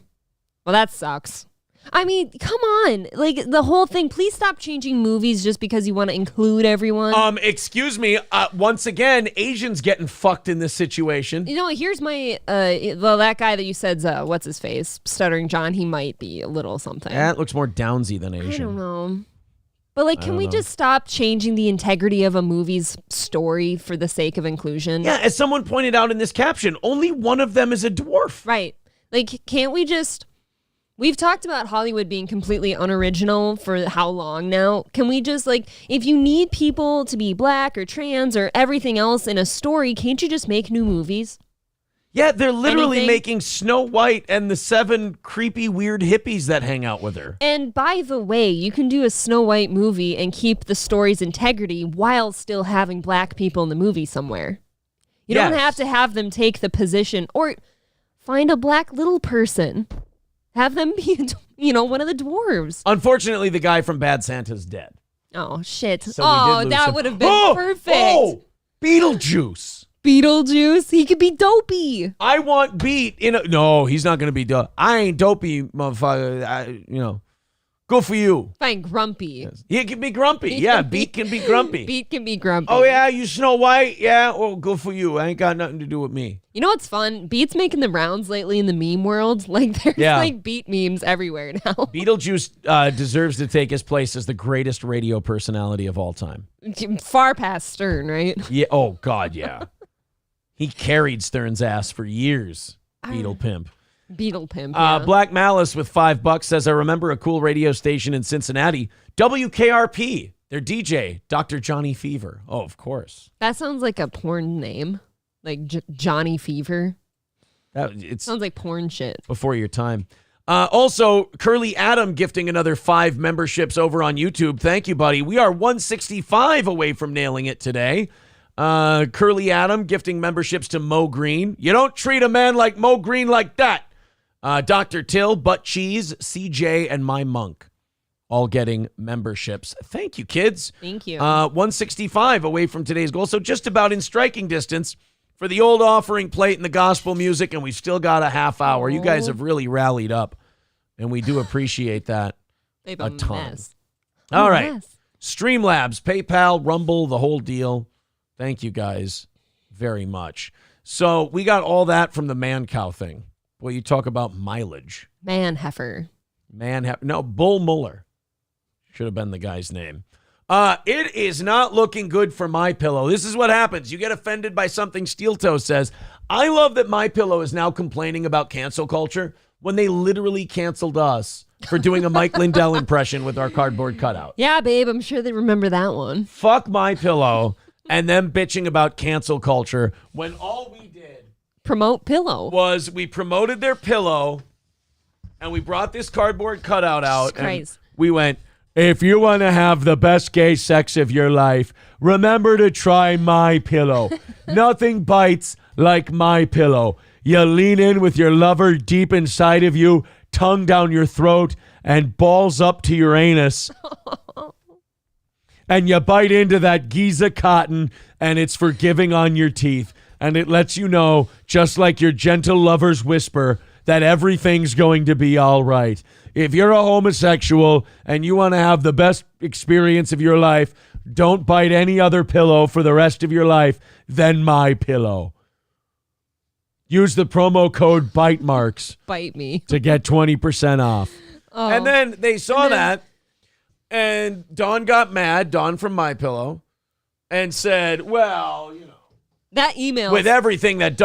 P: Well, that sucks. I mean, come on. Like, the whole thing, please stop changing movies just because you want to include everyone.
B: Excuse me. Once again, Asians getting fucked in this situation.
P: You know, here's my, that guy that you said's, what's his face? Stuttering John, he might be a little something.
B: That looks more Downsy than Asian.
P: I don't know. But, like, can we just stop changing the integrity of a movie's story for the sake of inclusion?
B: Yeah, as someone pointed out in this caption, only one of them is a dwarf.
P: Right. Like, can't we just... We've talked about Hollywood being completely unoriginal for how long now? Can we just, like, if you need people to be black or trans or everything else in a story, can't you just make new movies?
B: Yeah, they're literally making Snow White and the 7 creepy, weird hippies that hang out with her.
P: And by the way, you can do a Snow White movie and keep the story's integrity while still having black people in the movie somewhere. You don't have to have them take the position or find a black little person. Have them be, one of the dwarves.
B: Unfortunately, the guy from Bad Santa's dead.
P: Oh, shit.
B: So
P: that would have been perfect.
B: Oh, Beetlejuice.
P: Beetlejuice. He could be Dopey.
B: I want Beat in a... No, he's not going to be Dopey. I ain't Dopey, motherfucker. Good for you.
P: Fine, Grumpy.
B: Yes. He can be grumpy. Beat can be grumpy.
P: Beat can be grumpy.
B: Oh, yeah, you Snow White? Yeah, well, good for you. I ain't got nothing to do with me.
P: You know what's fun? Beat's making the rounds lately in the meme world. Like, there's like Beat memes everywhere now.
B: Beetlejuice deserves to take his place as the greatest radio personality of all time.
P: Far past Stern, right?
B: Yeah. Oh, God, yeah. He carried Stern's ass for years, Beetle Pimp.
P: Beetle Pimp, yeah.
B: Black Malice with $5 says, I remember a cool radio station in Cincinnati, WKRP. Their DJ, Dr. Johnny Fever. Oh, of course.
P: That sounds like a porn name. Like Johnny Fever.
B: It
P: sounds like porn shit.
B: Before your time. Also, Curly Adam gifting another 5 memberships over on YouTube. Thank you, buddy. We are 165 away from nailing it today. Curly Adam gifting memberships to Mo Green. You don't treat a man like Mo Green like that. Dr. Till, Butt Cheese, CJ, and My Monk. All getting memberships. Thank you, kids.
P: Thank you.
B: 165 away from today's goal. So just about in striking distance for the old offering plate and the gospel music, and we've still got a half hour. You guys have really rallied up, and we do appreciate that a ton.
P: Mess.
B: All right. Streamlabs, PayPal, Rumble, the whole deal. Thank you guys very much. So we got all that from the man cow thing. Well, you talk about mileage.
P: Man heifer.
B: No, Bull Muller. Should have been the guy's name. It is not looking good for MyPillow. This is what happens. You get offended by something Steel Toe says. I love that MyPillow is now complaining about cancel culture when they literally canceled us for doing a Mike Lindell impression with our cardboard cutout.
P: Yeah, babe, I'm sure they remember that one.
B: Fuck MyPillow and them bitching about cancel culture when all we did
P: promote pillow
B: was we promoted their pillow and we brought this cardboard cutout out and we went, if you want to have the best gay sex of your life, remember to try MyPillow. Nothing bites like MyPillow. You lean in with your lover deep inside of you, tongue down your throat, and balls up to your anus. And you bite into that Giza cotton, and it's forgiving on your teeth. And it lets you know, just like your gentle lover's whisper, that everything's going to be all right. If you're a homosexual and you want to have the best experience of your life, don't bite any other pillow for the rest of your life than MyPillow. Use the promo code BITEMARKS.
P: Bite me.
B: To get 20% off. Oh. And then they saw that, and Dawn got mad, Dawn from MyPillow, and said, well, you know.
P: That email.
B: With everything that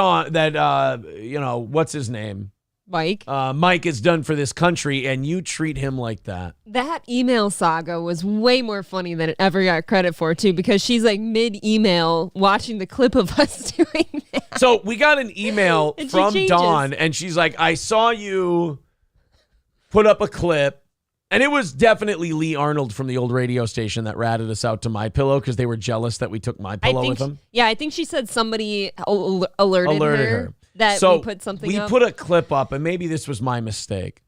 B: what's his name?
P: Mike.
B: Mike has done for this country, and you treat him like that.
P: That email saga was way more funny than it ever got credit for, too, because she's like mid-email watching the clip of us doing that.
B: So we got an email from Dawn, and she's like, I saw you put up a clip, And it was definitely Lee Arnold from the old radio station that ratted us out to MyPillow because they were jealous that we took MyPillow with them.
P: Yeah, I think she said somebody alerted her that
B: so
P: we put something up.
B: We put a clip up, and maybe this was my mistake.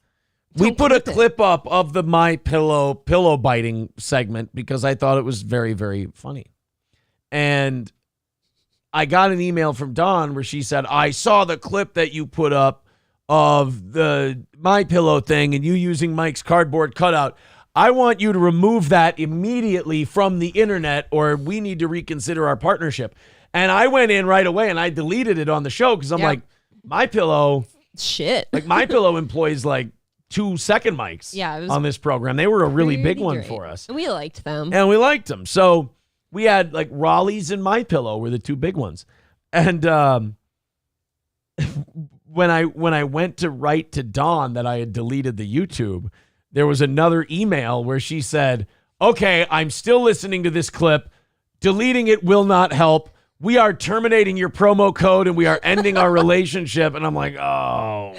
B: We put a clip up of the MyPillow pillow biting segment because I thought it was very, very funny. And I got an email from Dawn where she said, I saw the clip that you put up of the MyPillow thing and you using Mike's cardboard cutout. I want you to remove that immediately from the internet or we need to reconsider our partnership. And I went in right away and I deleted it on the show because I'm like, MyPillow.
P: Shit.
B: Like MyPillow employs like 2 second mics on this program. They were a really big one for us.
P: And we liked them.
B: So we had like Raleigh's and MyPillow were the 2 big ones. And when I went to write to Dawn that I had deleted the YouTube, there was another email where she said, okay, I'm still listening to this clip. Deleting it will not help. We are terminating your promo code and we are ending our relationship. And I'm like, oh.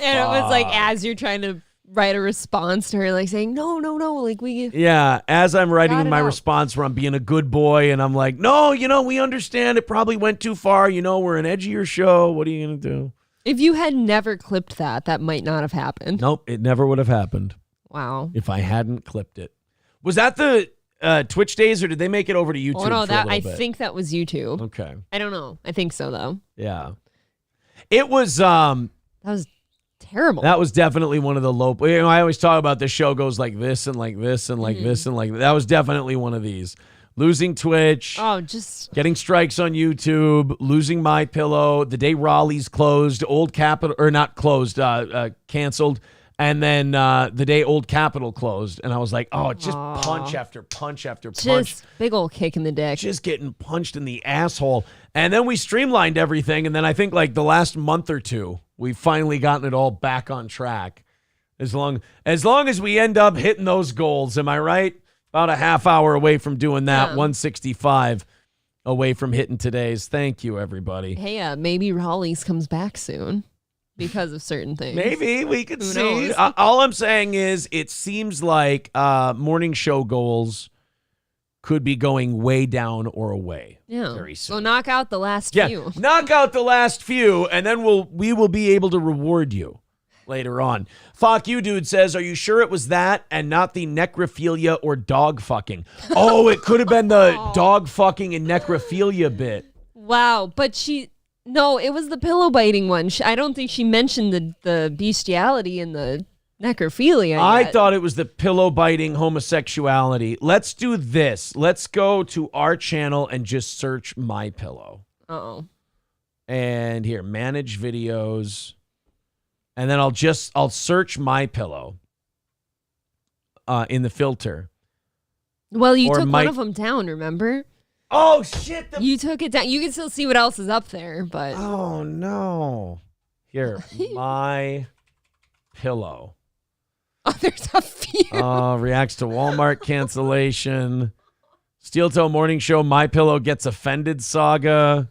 P: And it was like as you're trying to write a response to her, like saying, no, like we.
B: Yeah, as I'm writing my response where I'm being a good boy and I'm like, no, we understand it probably went too far. We're an edgier show. What are you going to do?
P: If you had never clipped that might not have happened.
B: Nope, it never would have happened.
P: Wow.
B: If I hadn't clipped it. Was that the Twitch days or did they make it over to YouTube?
P: Oh, no, I think that was YouTube.
B: Okay.
P: I don't know. I think so, though.
B: Yeah. It was...
P: that was terrible.
B: That was definitely one of the low... I always talk about the show goes like this and like this and like this and like... That was definitely one of these. Losing Twitch.
P: Oh, just
B: getting strikes on YouTube. Losing MyPillow. The day Raleigh's closed. Old Capital, or not closed, canceled. And then the day Old Capital closed. And I was like, oh, just punch after punch after punch.
P: Just big old kick in the dick.
B: Just getting punched in the asshole. And then we streamlined everything. And then I think like the last month or two, we've finally gotten it all back on track. As long as we end up hitting those goals, am I right? About a half hour away from doing that, 165 away from hitting today's. Thank you, everybody.
P: Hey, maybe Raleigh's comes back soon because of certain things.
B: Maybe we could see. All I'm saying is it seems like morning show goals could be going way down or away very soon.
P: So knock out the last few.
B: Knock out the last few, and then we will be able to reward you later on. Fuck you, dude says, are you sure it was that and not the necrophilia or dog fucking? Oh, it could have been the dog fucking and necrophilia bit.
P: Wow, but no, it was the pillow biting one. I don't think she mentioned the bestiality and the necrophilia
B: I
P: yet.
B: thought it was the pillow biting homosexuality. Let's do this. Let's go to our channel and just search MyPillow.
P: Uh-oh.
B: And here, manage videos. And then I'll search MyPillow in the filter.
P: Well, you took one of them down, remember?
B: Oh, shit.
P: You took it down. You can still see what else is up there, but...
B: Oh, no. Here, MyPillow.
P: Oh, there's a few.
B: Reacts to Walmart cancellation. Steel Toe Morning Show, MyPillow gets offended saga.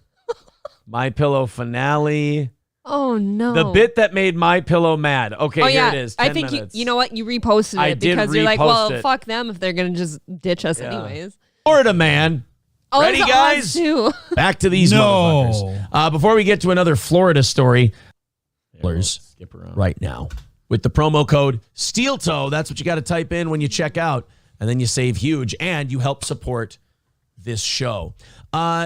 B: MyPillow finale.
P: Oh, no.
B: The bit that made MyPillow mad. Okay, here it is. 10
P: I think
B: minutes.
P: you know what? You reposted it because you're like, well, fuck them if they're going to just ditch us anyways.
B: Florida man.
P: Oh,
B: ready, guys?
P: Too.
B: Back to these motherfuckers. Before we get to another Florida story, skip around right now with the promo code SteelToe. That's what you got to type in when you check out, and then you save huge, and you help support this show.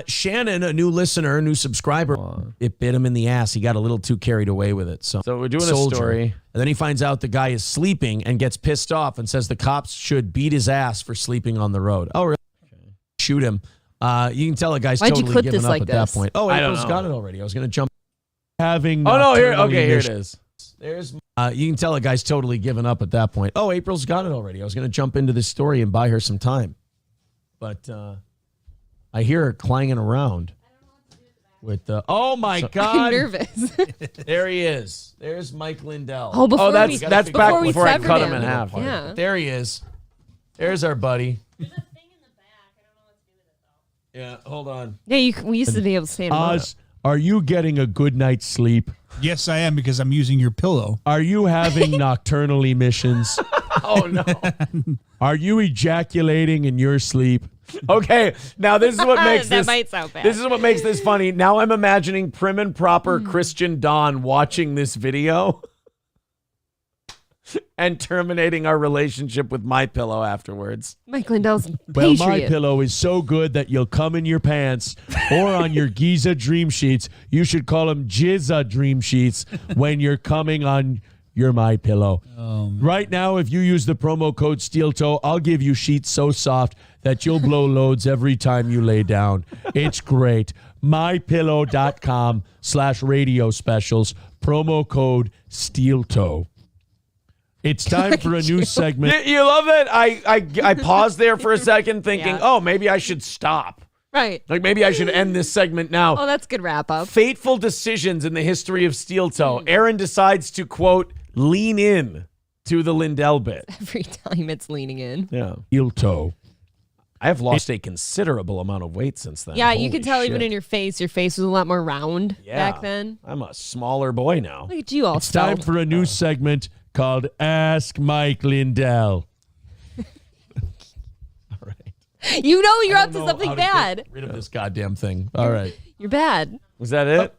B: Shannon, a new listener, new subscriber, it bit him in the ass. He got a little too carried away with it. So we're doing a story. And then he finds out the guy is sleeping and gets pissed off and says the cops should beat his ass for sleeping on the road. Oh, really? Okay. Shoot him. You can tell a guy's totally given up at that point. Oh, April's got it already. I was going to jump. Here it is. There's. You can tell a guy's totally given up at that point. Oh, April's got it already. I was going to jump into this story and buy her some time. But I hear her clanging around with the. Oh my God!
P: I'm nervous.
B: There he is. There's Mike Lindell.
P: Oh,
B: that's back before I cut him in half.
P: Yeah.
B: There he is. There's our buddy. There's a thing in the back. I don't know what to do with it though. Yeah, hold on.
P: Yeah, we used to be able to stand up.
B: Are you getting a good night's sleep?
F: Yes, I am because I'm using your pillow.
B: Are you having nocturnal emissions? Oh, no.
F: Are you ejaculating in your sleep?
B: Okay, now this is what makes
P: that
B: this.
P: might sound bad.
B: This is what makes this funny. Now I'm imagining prim and proper Christian Don watching this video and terminating our relationship with MyPillow afterwards.
P: Mike Lindell's
F: Well,
P: Patriot.
F: MyPillow is so good that you'll come in your pants or on your Giza Dream Sheets. You should call them Jizza Dream Sheets when you're coming on your MyPillow. Right now, if you use the promo code SteelToe, I'll give you sheets so soft that you'll blow loads every time you lay down. It's great. MyPillow.com/radio specials. Promo code SteelToe. It's time for a new segment.
B: You love it? I paused there for a second thinking, oh, maybe I should stop.
P: Right.
B: Like maybe I should end this segment now.
P: Oh, that's a good wrap up.
B: Fateful decisions in the history of Steel Toe. Aaron decides to, quote, lean in to the Lindell bit.
P: Every time it's leaning in.
B: Yeah.
F: Steel Toe.
B: I have lost a considerable amount of weight since then.
P: Yeah, you
B: Holy
P: can tell even
B: shit.
P: in your face was a lot more round back then.
B: I'm a smaller boy now.
P: Look at you all
F: It's time for a new segment called Ask Mike Lindell.
P: You know you're up to something bad.
F: Get rid of this goddamn thing. All right.
P: You're bad.
B: Was that it?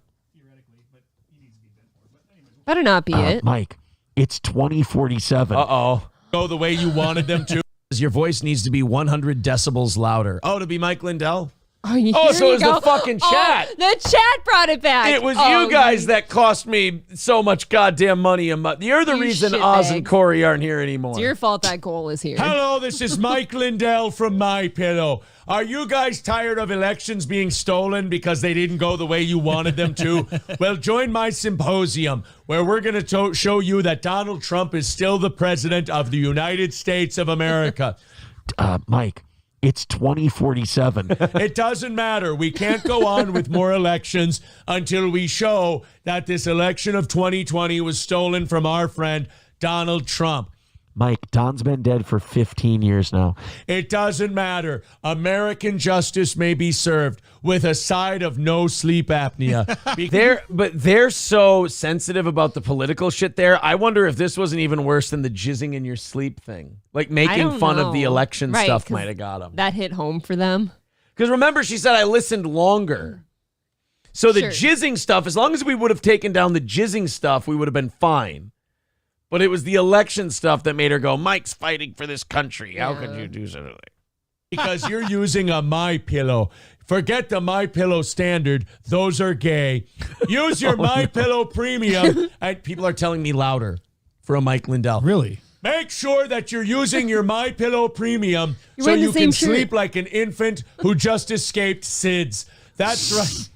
P: Better not be it.
F: Mike, it's 2047.
B: Uh-oh.
F: Go the way you wanted them to.
A: Your voice needs to be 100 decibels louder. Oh, to be Mike Lindell?
B: So it was the fucking chat.
P: The chat brought it back.
B: It was you guys that cost me so much goddamn money a month. You're the reason Oz and Corey aren't here anymore.
P: It's your fault that goal is here.
F: Hello, this is Mike Lindell from MyPillow. Are you guys tired of elections being stolen because they didn't go the way you wanted them to? Well, join my symposium where we're going to show you that Donald Trump is still the president of the United States of America. Mike, it's 2047. It doesn't matter. We can't go on with more elections until we show that this election of 2020 was stolen from our friend Donald Trump. Mike, Don's been dead for 15 years now. It doesn't matter. American justice may be served with a side of no sleep apnea.
B: They're so sensitive about the political shit there. I wonder if this wasn't even worse than the jizzing in your sleep thing. Like making fun of the election stuff might have got them.
P: That hit home for them.
B: Because remember, she said I listened longer. So the jizzing stuff, as long as we would have taken down the jizzing stuff, we would have been fine. But it was the election stuff that made her go, Mike's fighting for this country. How could you do something?
F: Because you're using a MyPillow. Forget the MyPillow standard. Those are gay. Use your MyPillow premium. And people are telling me louder for a Mike Lindell.
H: Really?
F: Make sure that you're using your MyPillow premium
P: You're
F: so
P: wearing the
F: you
P: same
F: can
P: shirt.
F: sleep like an infant who just escaped SIDS. That's right.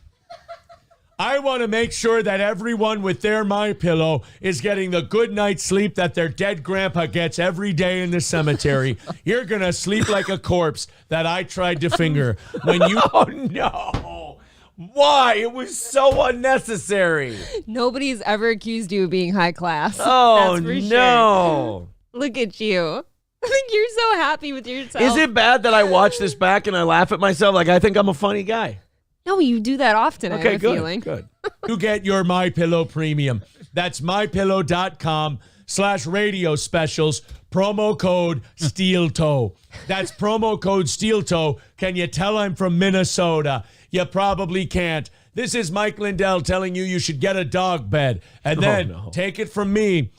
F: I want to make sure that everyone with their MyPillow is getting the good night's sleep that their dead grandpa gets every day in the cemetery. You're going to sleep like a corpse that I tried to finger. When you
B: Oh, no. Why? It was so unnecessary.
P: Nobody's ever accused you of being high class.
B: Oh,
P: That's for
B: no.
P: Sure. Look at you. I think you're so happy with yourself.
B: Is it bad that I watch this back and I laugh at myself? Like, I think I'm a funny guy.
P: No, you do that often.
B: Okay,
P: I have a feeling.
B: Good.
F: You get your MyPillow premium. That's mypillow.com/radio specials. Promo code SteelToe. That's promo code SteelToe. Can you tell I'm from Minnesota? You probably can't. This is Mike Lindell telling you should get a dog bed. And then take it from me.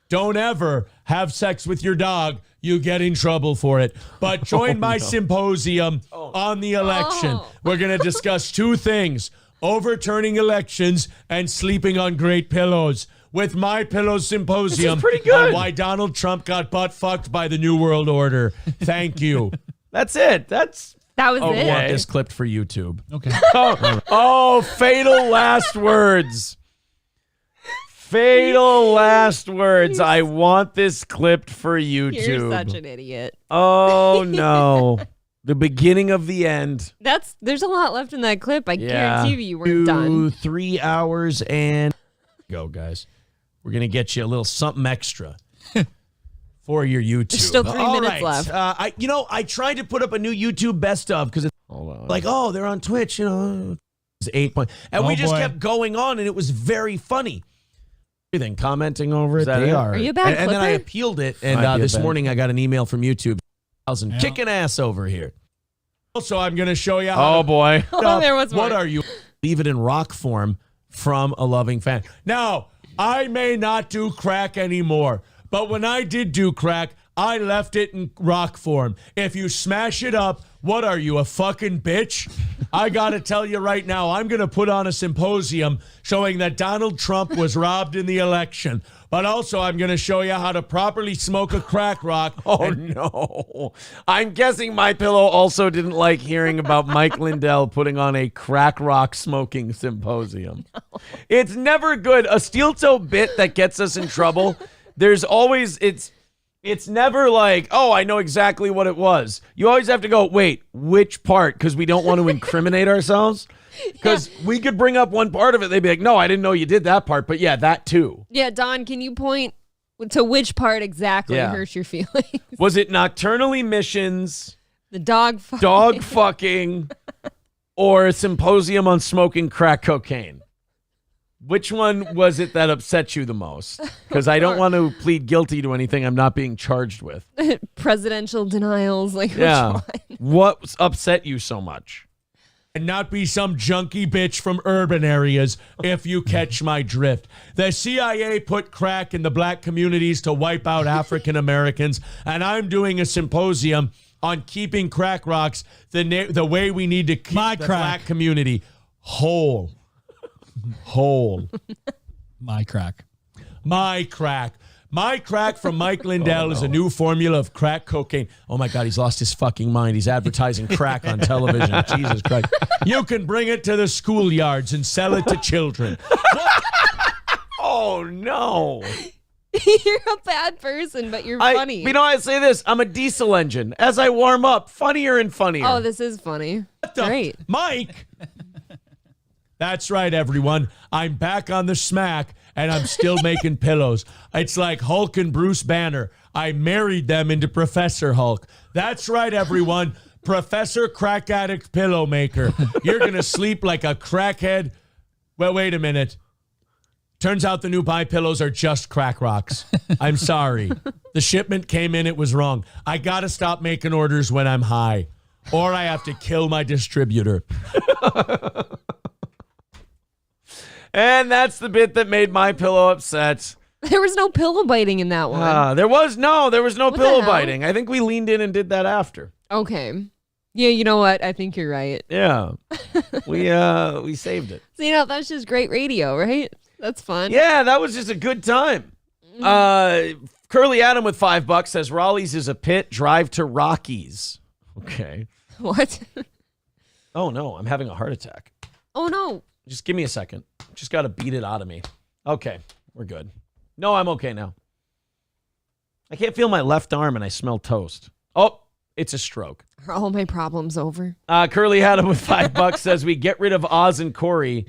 F: Don't ever have sex with your dog. You get in trouble for it. But join my symposium on the election. We're going to discuss two things: overturning elections and sleeping on great pillows. With MyPillow Symposium
B: pretty good.
F: on why Donald Trump got butt fucked by the New World Order. Thank you.
B: That's it.
P: That was
A: I
P: it.
A: want this clipped for YouTube.
H: Okay.
B: Oh, fatal last words. Fatal last words. I want this clipped for YouTube.
P: You're such an idiot.
B: Oh, no. The beginning of the end.
P: There's a lot left in that clip. I guarantee you weren't done.
A: 3 hours and go, guys. We're going to get you a little something extra for your YouTube.
P: There's still 3 minutes left.
A: I tried to put up a new YouTube best of because it's like, they're on Twitch, it's 8 point. And we just kept going on, and it was very funny. everything, commenting over it.
F: They are.
P: Are you a bad
A: And then I
P: clipper?
A: appealed it, and this morning I got an email from YouTube.
F: Yeah.
A: Kicking ass over here.
F: Also, I'm going to show you how.
B: Oh boy.
P: Oh, there was
A: What
P: more.
A: are you? Leave it in rock form from a loving fan.
F: Now, I may not do crack anymore, but when I did do crack, I left it in rock form. If you smash it up, what are you, a fucking bitch? I got to tell you right now, I'm going to put on a symposium showing that Donald Trump was robbed in the election. But also, I'm going to show you how to properly smoke a crack rock.
B: Oh, no. I'm guessing MyPillow also didn't like hearing about Mike Lindell putting on a crack rock smoking symposium. No. It's never good. A steel toe bit that gets us in trouble, there's always, it's never like, oh, I know exactly what it was. You always have to go, wait, which part? Because we don't want to incriminate ourselves. Because we could bring up one part of it. They'd be like, no, I didn't know you did that part. But yeah, that too.
P: Yeah, Don, can you point to which part exactly hurts your feelings?
B: Was it nocturnal emissions,
P: The dog fucking.
B: or a symposium on smoking crack cocaine? Which one was it that upset you the most? Because I don't want to plead guilty to anything I'm not being charged with.
P: Presidential denials. Like,
B: Yeah.
P: which one?
B: What upset you so much?
F: And not be some junkie bitch from urban areas, if you catch my drift. The CIA put crack in the black communities to wipe out African Americans, and I'm doing a symposium on keeping crack rocks the way we need to keep the black community whole.
H: My crack.
F: My crack. My crack from Mike Lindell is a new formula of crack cocaine. Oh my God, he's lost his fucking mind. He's advertising crack on television. Jesus Christ. You can bring it to the schoolyards and sell it to children.
B: Oh, no.
P: You're a bad person, but you're funny.
B: You know, I say this. I'm a diesel engine. As I warm up, funnier and funnier.
P: Oh, this is funny. Great.
F: Mike. That's right, everyone. I'm back on the smack, and I'm still making pillows. It's like Hulk and Bruce Banner. I married them into Professor Hulk. That's right, everyone. Professor Crack Addict Pillow Maker. You're going to sleep like a crackhead. Well, wait a minute. Turns out the new pie pillows are just crack rocks. I'm sorry. The shipment came in. It was wrong. I got to stop making orders when I'm high, or I have to kill my distributor.
B: And that's the bit that made MyPillow upset.
P: There was no pillow biting in that one.
B: There was no
P: What
B: pillow
P: the hell?
B: biting. I think we leaned in and did that after.
P: Okay. Yeah, you know what? I think you're right.
B: Yeah. We saved it.
P: So, that's just great radio, right? That's fun.
B: Yeah, that was just a good time. Curly Adam with $5 says Raleigh's is a pit. Drive to Rockies. Okay.
P: What?
B: Oh no, I'm having a heart attack.
P: Oh no.
B: Just give me a second. Just got to beat it out of me. Okay, we're good. No, I'm okay now. I can't feel my left arm and I smell toast. Oh, it's a stroke.
P: Are all my problems over?
B: Curly Adam with $5 says we get rid of Oz and Corey.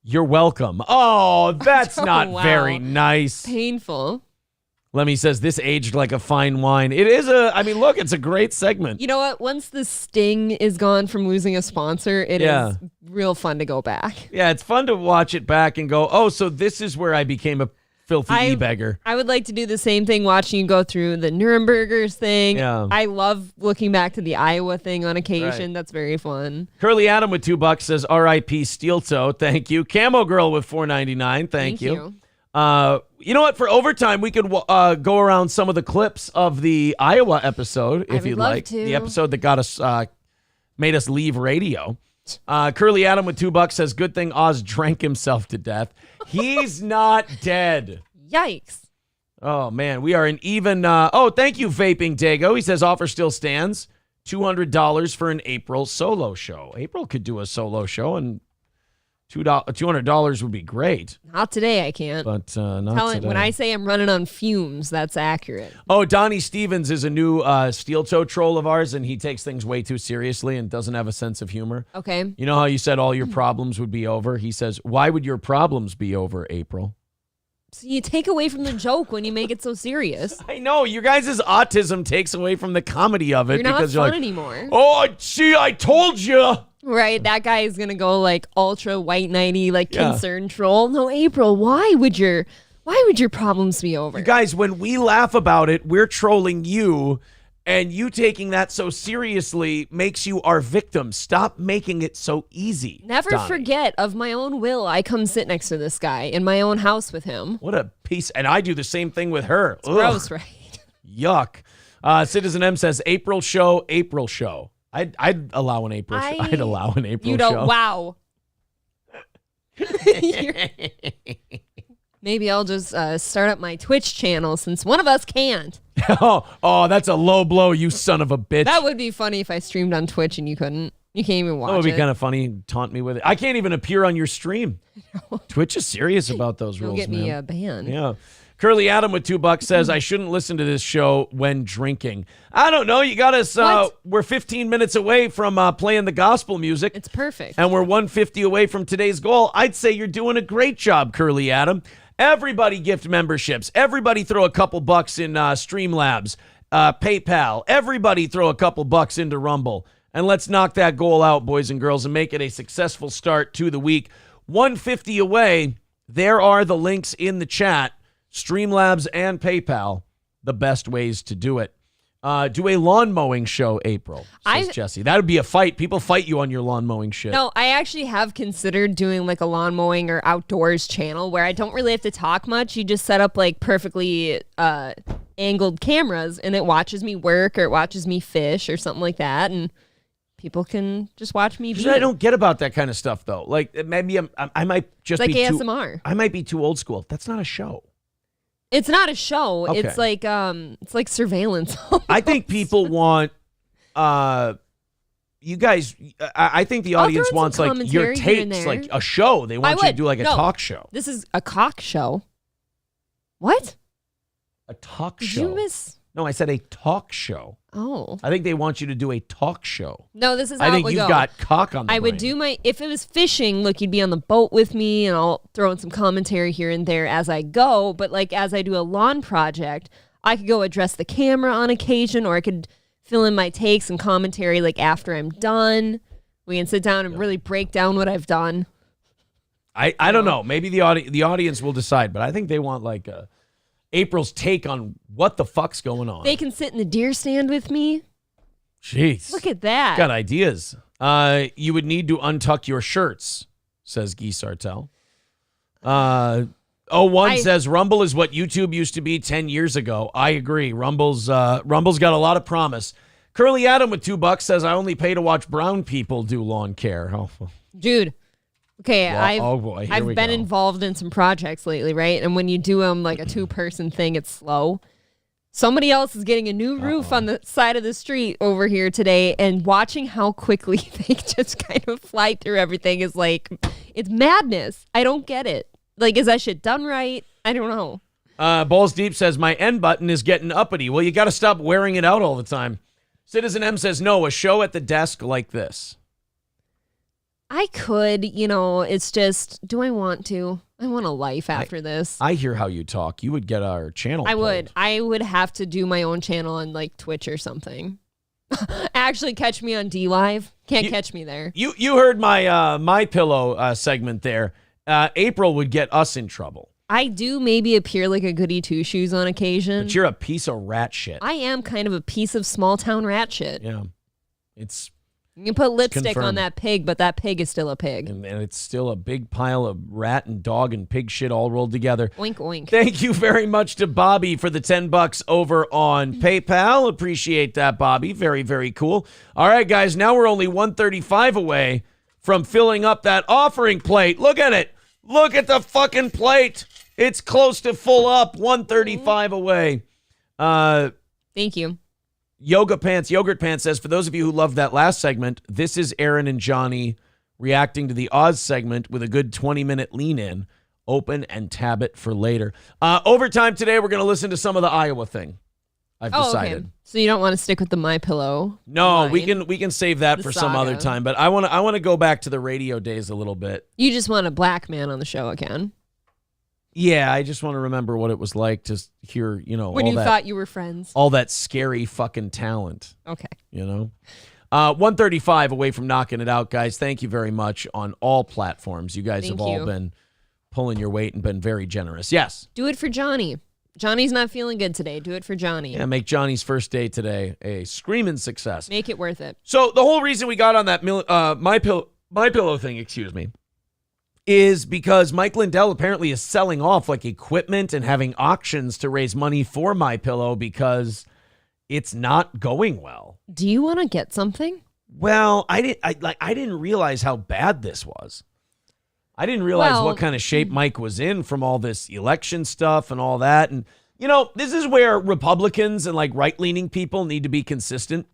B: You're welcome. Oh, that's not
P: wow.
B: very nice.
P: Painful.
B: Lemmy says this aged like a fine wine. It is look, it's a great segment.
P: You know what? Once the sting is gone from losing a sponsor, it is real fun to go back.
B: Yeah, it's fun to watch it back and go, oh, so this is where I became a filthy e-beggar.
P: I would like to do the same thing watching you go through the Nurembergers thing.
B: Yeah.
P: I love looking back to the Iowa thing on occasion.
B: Right.
P: That's very fun.
B: Curly Adam with $2 says R.I.P. Steel Toe. Thank you. Camo Girl with $4.99. Thank you. You know what? For overtime, we could go around some of the clips of the Iowa episode, if you'd like.
P: to.
B: The episode that got us, made us leave radio. Curly Adam with $2 says, good thing Oz drank himself to death. He's not dead.
P: Yikes.
B: Oh, man. We are an even. Thank you, Vaping Dago. He says offer still stands. $200 for an April solo show. April could do a solo show, and $200 would be great.
P: Not today, I can't.
B: But not today.
P: When I say I'm running on fumes, that's accurate.
B: Oh, Donnie Stevens is a new steel toe troll of ours, and he takes things way too seriously and doesn't have a sense of humor.
P: Okay.
B: You know how you said all your problems would be over? He says, why would your problems be over, April?
P: So you take away from the joke when you make it so serious.
B: I know. You guys' autism takes away from the comedy of it.
P: You're not
B: because
P: fun
B: you're like,
P: anymore.
B: Oh, see, I told you.
P: Right, that guy is gonna go like ultra white knighty, like concerned troll. No, April, why would your Why would your problems be over?
B: You guys, when we laugh about it, we're trolling you, and you taking that so seriously makes you our victim. Stop making it so easy.
P: Never
B: Donnie.
P: forget, of my own will, I come sit next to this guy in my own house with him.
B: What a piece. And I do the same thing with her.
P: It's gross, right?
B: Yuck. Citizen M says, April show. I'd allow an April show. I'd allow an April show.
P: You don't, wow. Maybe I'll just start up my Twitch channel since one of us can't.
B: oh, that's a low blow, you son of a bitch.
P: That would be funny if I streamed on Twitch and you couldn't. You can't even watch it.
B: That would be kind of funny. Taunt me with it. I can't even appear on your stream. Twitch is serious about those rules,
P: You'll get me a ban.
B: Yeah. Curly Adam with $2 says, I shouldn't listen to this show when drinking. I don't know. You got us. We're 15 minutes away from playing the gospel music.
P: It's perfect.
B: And we're 150 away from today's goal. I'd say you're doing a great job, Curly Adam. Everybody gift memberships. Everybody throw a couple bucks in Streamlabs, PayPal. Everybody throw a couple bucks into Rumble. And let's knock that goal out, boys and girls, and make it a successful start to the week. 150 away. There are the links in the chat. Streamlabs and PayPal, the best ways to do it. Do a lawn mowing show, April, says Jesse. That would be a fight. People fight you on your lawn mowing shit.
P: No, I actually have considered doing like a lawn mowing or outdoors channel where I don't really have to talk much. You just set up like perfectly angled cameras and it watches me work or it watches me fish or something like that. And people can just watch me.
B: I don't get about that kind of stuff, though. Like maybe I might just
P: like
B: be
P: ASMR.
B: I might be too old school. That's not a show.
P: It's not a show.
B: Okay.
P: It's like surveillance.
B: I think people want you guys. I think the audience wants like your takes, like a show. They want you to do like a talk show.
P: This is a cock show. What?
B: A talk
P: Did
B: show.
P: you miss?
B: No, I said a talk show.
P: Oh.
B: I think they want you to do a talk show.
P: No, this is how
B: I think
P: it would
B: you've
P: go.
B: got cock on the
P: I would
B: brain.
P: do my, if it was fishing, look, you'd be on the boat with me and I'll throw in some commentary here and there as I go. But like as I do a lawn project, I could go address the camera on occasion or I could fill in my takes and commentary like after I'm done. We can sit down and really break down what I've done.
B: I don't know. Maybe the audience will decide, but I think they want like April's take on what the fuck's going on.
P: They can sit in the deer stand with me.
B: Jeez.
P: Look at that.
B: Got ideas. You would need to untuck your shirts, says Guy Sartell. 01 says Rumble is what YouTube used to be 10 years ago. I agree. Rumble's got a lot of promise. Curly Adam with $2 says I only pay to watch brown people do lawn care. Oh,
P: dude. Okay,
B: well,
P: I've been involved in some projects lately, right? And when you do them like a 2-person thing, it's slow. Somebody else is getting a new roof on the side of the street over here today, and watching how quickly they just kind of fly through everything is like, it's madness. I don't get it. Like, is that shit done right? I don't know.
B: Balls Deep says my N button is getting uppity. Well, you got to stop wearing it out all the time. Citizen M says no, a show at the desk like this.
P: I could, it's just, do I want to? I want a life after this.
B: I hear how you talk. You would get our channel.
P: I would have to do my own channel on like Twitch or something. Actually, catch me on D Live. Can't catch me there.
B: You heard my My Pillow segment there. April would get us in trouble.
P: I do maybe appear like a goody two shoes on occasion.
B: But you're a piece of rat shit.
P: I am kind of a piece of small town rat shit.
B: Yeah, it's.
P: You can put lipstick on that pig, but that pig is still a pig.
B: And it's still a big pile of rat and dog and pig shit all rolled together.
P: Oink, oink.
B: Thank you very much to Bobby for the $10 over on PayPal. Appreciate that, Bobby. Very, very cool. All right, guys, now we're only 135 away from filling up that offering plate. Look at it. Look at the fucking plate. It's close to full up. 135 away.
P: Thank you.
B: Yogurt Pants says, for those of you who loved that last segment, this is Aaron and Johnny reacting to the Oz segment with a good 20-minute lean-in. Open and tab it for later. Overtime today, we're going to listen to some of the Iowa thing. I've decided.
P: Okay. So you don't want to stick with the My Pillow?
B: No,
P: line.
B: we can save that for some other time. But I want to go back to the radio days a little bit.
P: You just want a black man on the show again.
B: Yeah, I just want to remember what it was like to hear,
P: when you thought you were friends.
B: All that scary fucking talent.
P: Okay.
B: 135 away from knocking it out, guys. Thank you very much on all platforms. You guys have all been pulling your weight and been very generous. Yes.
P: Do it for Johnny. Johnny's not feeling good today. Do it for Johnny.
B: Yeah, make Johnny's first day today a screaming success.
P: Make it worth it.
B: So the whole reason we got on that My Pillow thing, is because Mike Lindell apparently is selling off like equipment and having auctions to raise money for My Pillow because it's not going well.
P: Do you want to get something?
B: Well, I didn't realize how bad this was. I didn't realize what kind of shape Mike was in from all this election stuff and all that. And, this is where Republicans and like right-leaning people need to be consistent.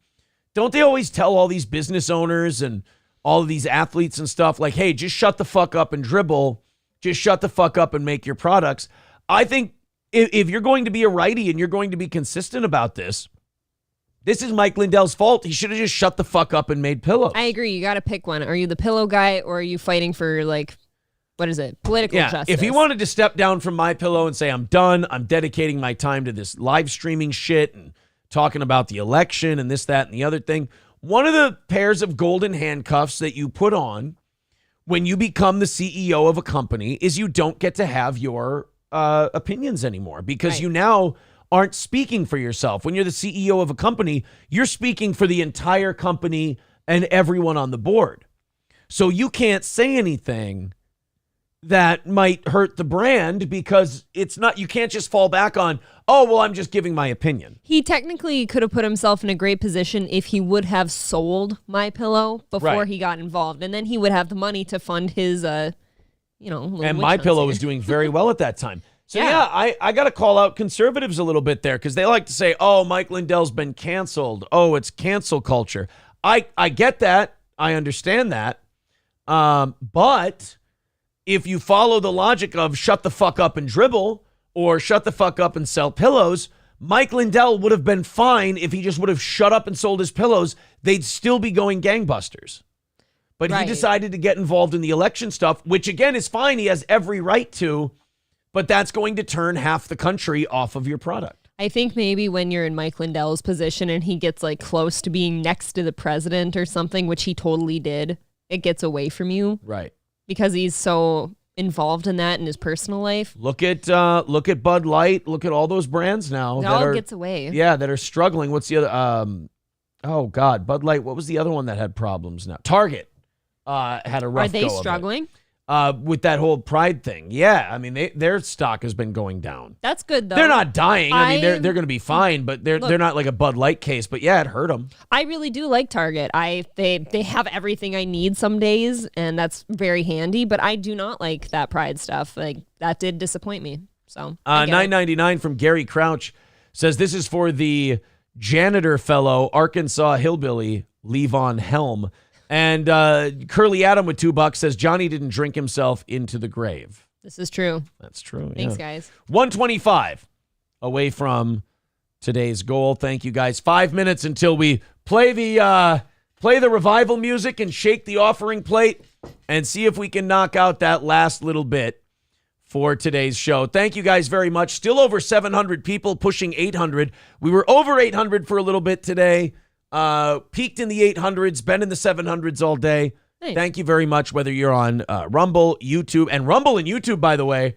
B: Don't they always tell all these business owners and all of these athletes and stuff like, hey, just shut the fuck up and dribble. Just shut the fuck up and make your products. I think if you're going to be a righty and you're going to be consistent about this is Mike Lindell's fault. He should have just shut the fuck up and made pillows.
P: I agree. You got to pick one. Are you the pillow guy or are you fighting for what is it? Political justice.
B: If he wanted to step down from My Pillow and say, I'm done, I'm dedicating my time to this live streaming shit and talking about the election and this, that, and the other thing, one of the pairs of golden handcuffs that you put on when you become the CEO of a company is you don't get to have your opinions anymore because you now aren't speaking for yourself. When you're the CEO of a company, you're speaking for the entire company and everyone on the board. So you can't say anything that might hurt the brand because you can't just fall back on, oh, well, I'm just giving my opinion.
P: He technically could have put himself in a great position if he would have sold My Pillow before he got involved. And then he would have the money to fund his,
B: and My Pillow was doing very well at that time. So I got to call out conservatives a little bit there because they like to say, oh, Mike Lindell's been canceled. Oh, it's cancel culture. I get that. I understand that. But if you follow the logic of shut the fuck up and dribble or shut the fuck up and sell pillows, Mike Lindell would have been fine if he just would have shut up and sold his pillows. They'd still be going gangbusters. But he decided to get involved in the election stuff, which again is fine. He has every right to, but that's going to turn half the country off of your product.
P: I think maybe when you're in Mike Lindell's position and he gets close to being next to the president or something, which he totally did, it gets away from you.
B: Right.
P: Because he's so involved in that in his personal life.
B: Look at Bud Light. Look at all those brands now.
P: It all gets away.
B: Yeah, that are struggling. What's the other? Oh God, Bud Light. What was the other one that had problems now? Target had a rough.
P: Are they struggling?
B: With that whole pride thing. Yeah, I mean their stock has been going down.
P: That's good though.
B: They're not dying. I mean they're going to be fine, but they're not like a Bud Light case. But yeah, it hurt them.
P: I really do like Target. They have everything I need some days, and that's very handy. But I do not like that pride stuff. That did disappoint me. So
B: $9.99 from Gary Crouch says this is for the janitor fellow Arkansas hillbilly Levon Helm. And Curly Adam with $2 says Johnny didn't drink himself into the grave.
P: This is true.
B: That's true.
P: Thanks, guys.
B: 125 away from today's goal. Thank you, guys. 5 minutes until we play the revival music and shake the offering plate and see if we can knock out that last little bit for today's show. Thank you guys very much. Still over 700 people, pushing 800. We were over 800 for a little bit today. Peaked in the 800s, been in the 700s all day.
P: Thanks.
B: Thank you very much, whether you're on Rumble, YouTube, and Rumble and YouTube, by the way,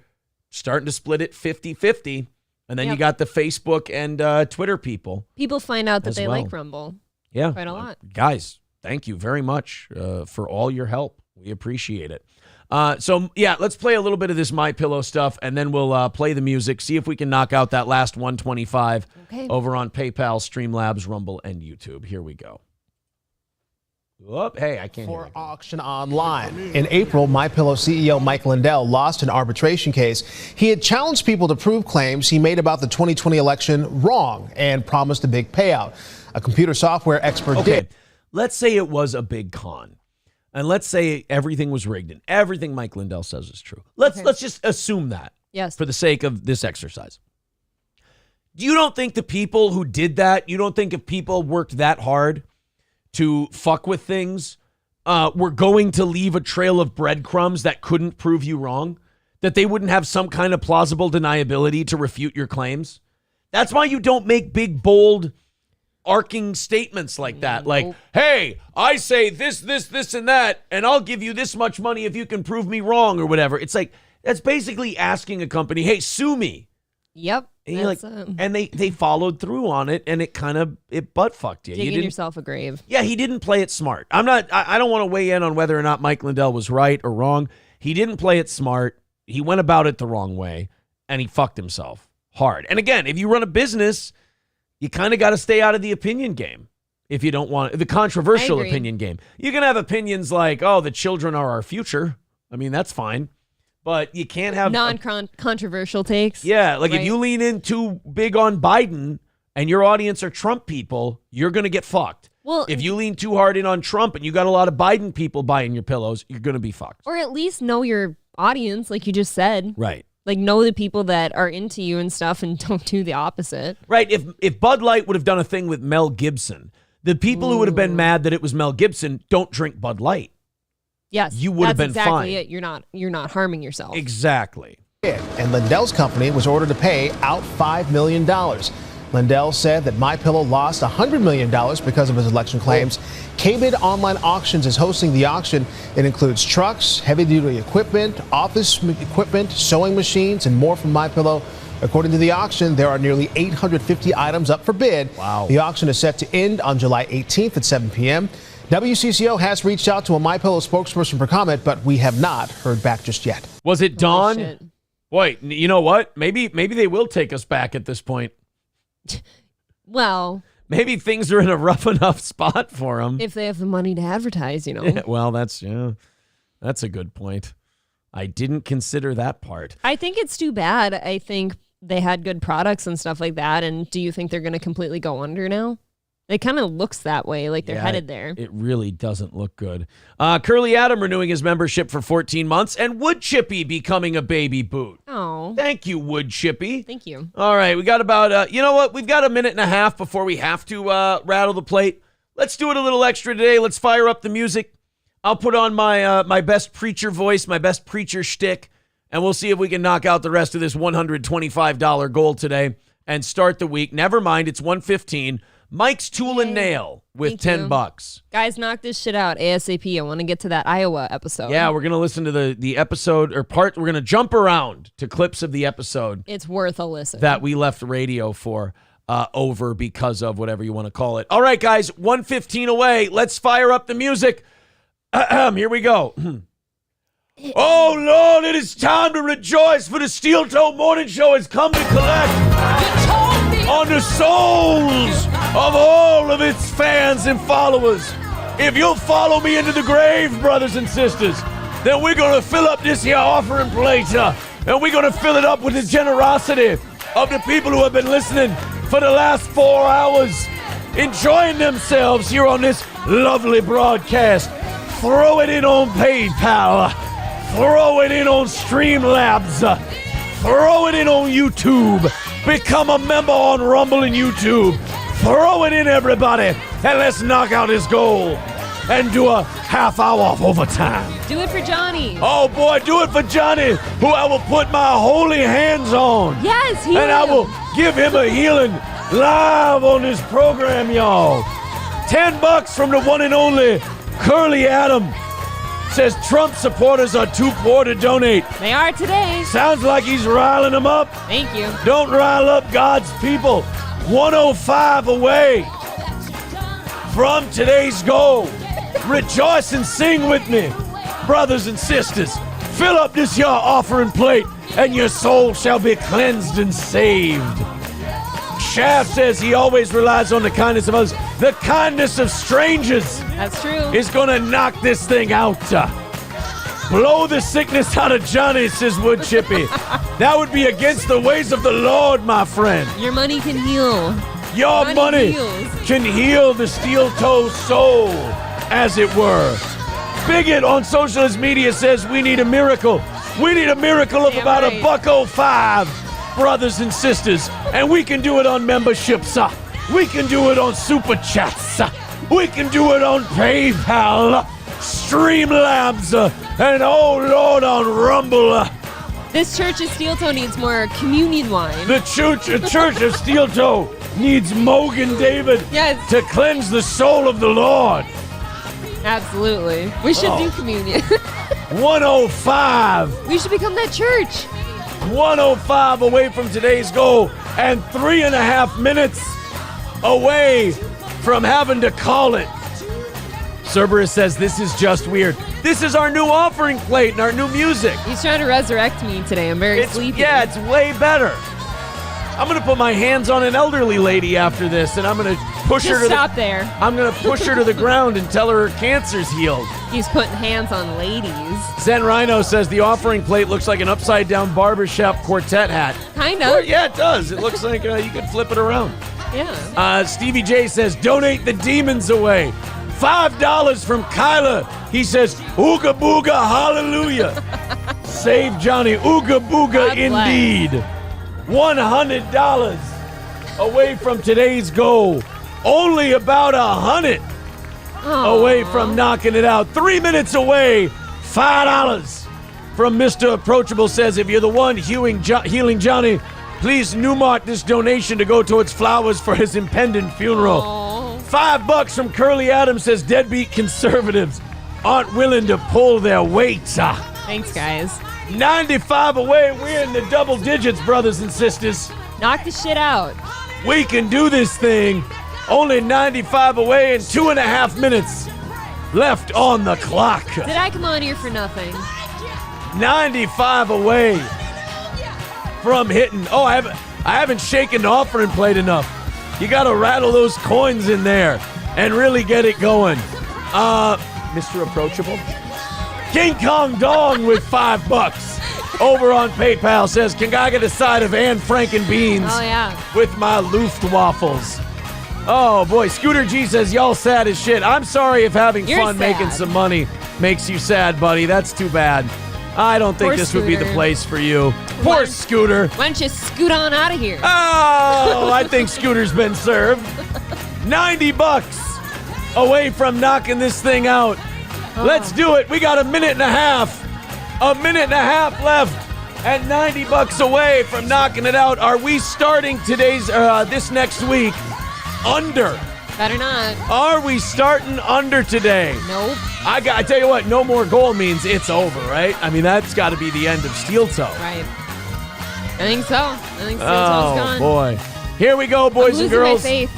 B: starting to split it 50-50. And then you got the Facebook and Twitter people.
P: People find out that they like Rumble.
B: Yeah.
P: Quite a lot.
B: Guys, thank you very much for all your help. We appreciate it. Let's play a little bit of this My Pillow stuff, and then we'll play the music, see if we can knock out that last 125 over on PayPal, Streamlabs, Rumble, and YouTube. Here we go. Whoop, hey, I can't hear.
H: For auction online. In April, My Pillow CEO Mike Lindell lost an arbitration case. He had challenged people to prove claims he made about the 2020 election wrong and promised a big payout. A computer software expert did.
B: Let's say it was a big con. And let's say everything was rigged and everything Mike Lindell says is true. Let's just assume that.
P: Yes.
B: For the sake of this exercise. You don't think the people who did that, you don't think if people worked that hard to fuck with things, were going to leave a trail of breadcrumbs that couldn't prove you wrong? That they wouldn't have some kind of plausible deniability to refute your claims? That's why you don't make big, bold, arcing statements like that. Like, hey, I say this, and that, and I'll give you this much money if you can prove me wrong or whatever. It's like, That's basically asking a company, hey, sue me.
P: Yep.
B: And, you're like, and they followed through on it, and it butt fucked you.
P: Digging yourself a grave.
B: Yeah, he didn't play it smart. I don't want to weigh in on whether or not Mike Lindell was right or wrong. He didn't play it smart. He went about it the wrong way, and he fucked himself hard. And again, if you run a business, you kind of got to stay out of the opinion game. If you don't want the controversial opinion game, you can have opinions like, oh, the children are our future. I mean, that's fine. But you can't have
P: non-controversial takes.
B: Yeah, like if you lean in too big on Biden and your audience are Trump people, you're going to get fucked.
P: Well,
B: if you lean too hard in on Trump and you got a lot of Biden people buying your pillows, you're going to be fucked.
P: Or at least know your audience, like you just said.
B: Right.
P: Like know the people that are into you and stuff and don't do the opposite.
B: Right. If Bud Light would have done a thing with Mel Gibson, the people who would have been mad that it was Mel Gibson don't drink Bud Light.
P: Yes,
B: you would have been
P: exactly
B: fine.
P: It. You're not harming yourself.
B: Exactly.
H: And Lindell's company was ordered to pay out $5 million. Lindell said that MyPillow lost $100 million because of his election claims. KBID Online Auctions is hosting the auction. It includes trucks, heavy-duty equipment, office equipment, sewing machines, and more from MyPillow. According to the auction, there are nearly 850 items up for bid.
B: Wow.
H: The auction is set to end on July 18th at 7 p.m. WCCO has reached out to a MyPillow spokesperson for comment, but we have not heard back just yet.
B: Was it Dawn? Boy, you know what? Maybe they will take us back at this point.
P: Well,
B: maybe things are in a rough enough spot for them.
P: If they have the money to advertise,
B: Yeah, well, that's a good point. I didn't consider that part.
P: I think it's too bad. I think they had good products and stuff like that. And do you think they're going to completely go under now? It kind of looks that way, like they're headed there.
B: It really doesn't look good. Curly Adam renewing his membership for 14 months, and Wood Chippy becoming a baby boot.
P: Oh.
B: Thank you, Wood Chippy.
P: Thank you.
B: All right, we got about, you know what? We've got a minute and a half before we have to rattle the plate. Let's do it a little extra today. Let's fire up the music. I'll put on my my best preacher voice, my best preacher shtick, and we'll see if we can knock out the rest of this $125 goal today and start the week. Never mind, it's 1:15. Mike's Tool and Nail with $10.
P: Guys, knock this shit out ASAP. I want to get to that Iowa episode.
B: Yeah, we're going to listen to the episode or part. We're going to jump around to clips of the episode.
P: It's worth a listen.
B: That we left radio for over because of whatever you want to call it. All right, guys, 1:15 away. Let's fire up the music. Here we go. Oh, Lord, it is time to rejoice, for the Steel Toe Morning Show has come to collect on the souls of all of its fans and followers. If you'll follow me into the grave, brothers and sisters, then we're going to fill up this here offering plate, and we're going to fill it up with the generosity of the people who have been listening for the last 4 hours, enjoying themselves here on this lovely broadcast. Throw it in on PayPal. Throw it in on Streamlabs. Throw it in on YouTube. Become a member on Rumble and YouTube. Throw it in, everybody, and let's knock out this goal and do a half hour off overtime.
P: Do it for Johnny.
B: Oh, boy, do it for Johnny, who I will put my holy hands on.
P: Yes,
B: and I will give him a healing live on this program, y'all. $10 from the one and only Curly Adam. Says Trump supporters are too poor to donate.
P: They are today.
B: Sounds like he's riling them up.
P: Thank you.
B: Don't rile up God's people. 105 away from today's goal. Rejoice and sing with me, brothers and sisters. Fill up this your offering plate, and your soul shall be cleansed and saved. Shaft says he always relies on the kindness of others. The kindness of strangers.
P: That's true.
B: Is going to knock this thing out. Blow the sickness out of Johnny, says Wood Chippy. That would be against the ways of the Lord, my friend.
P: Your money can heal.
B: Your money can heal the steel toe soul, as it were. Bigot on socialist media says we need a miracle. We need a miracle of about $1.05. Brothers and sisters, and we can do it on memberships. We can do it on super chats. We can do it on PayPal, Streamlabs, and oh Lord, on Rumble.
P: This Church of Steel Toe needs more communion wine.
B: The Church of Steel Toe needs Mogan David to cleanse the soul of the Lord.
P: Absolutely. We should do communion.
A: 105.
P: We should become that church.
A: 105 away from today's goal and 3.5 minutes away from having to call it. Cerberus says this is just weird. This is our new offering plate and our new music.
P: He's trying to resurrect me today. I'm very sleepy.
A: Yeah, it's way better. I'm going to put my hands on an elderly lady after this, and I'm going to push her to
P: stop there.
A: I'm going to push her to the ground and tell her cancer's healed.
P: He's putting hands on ladies.
A: Zen Rhino says the offering plate looks like an upside-down barbershop quartet hat.
P: Kind of.
A: Well, yeah, it does. It looks like you could flip it around.
P: Yeah.
A: Stevie J says, donate the demons away. $5 from Kyla. He says, ooga booga, hallelujah. Save Johnny. Ooga booga indeed. $100 away from today's goal. Only about 100 away from knocking it out. 3 minutes away. $5 from Mr. Approachable says, if you're the one healing Johnny, please Newmark this donation to go towards flowers for his impending funeral. $5 from Curly Adams says, deadbeat conservatives aren't willing to pull their weight.
P: Thanks, guys.
A: 95 away. We're in the double digits, brothers and sisters.
P: Knock the shit out.
A: We can do this thing. Only 95 away and 2.5 minutes left on the clock.
P: Did I come on here for nothing?
A: 95 away from hitting. Oh, I haven't shaken the offering plate enough. You got to rattle those coins in there and really get it going. Mr. Approachable. King Kong Dong with $5 over on PayPal says, can I get a side of Anne Franken beans with my Luftwaffles? Oh, boy. Scooter G says, y'all sad as shit. I'm sorry if having fun making some money makes you sad, buddy. That's too bad. I don't think this would be the place for you. Poor Scooter.
P: Why don't you scoot on out of here?
A: Oh, I think Scooter's been served. $90 away from knocking this thing out. Let's do it. We got a minute and a half. A minute and a half left. And $90 away from knocking it out. Are we starting this next week under?
P: Better not.
A: Are we starting under today?
P: Nope.
A: I tell you what, no more goal means it's over, right? I mean, that's got to be the end of Steel Toe.
P: Right. I think so. I think Steel Toe's gone.
A: Oh, boy. Here we go, boys and girls.
P: My faith.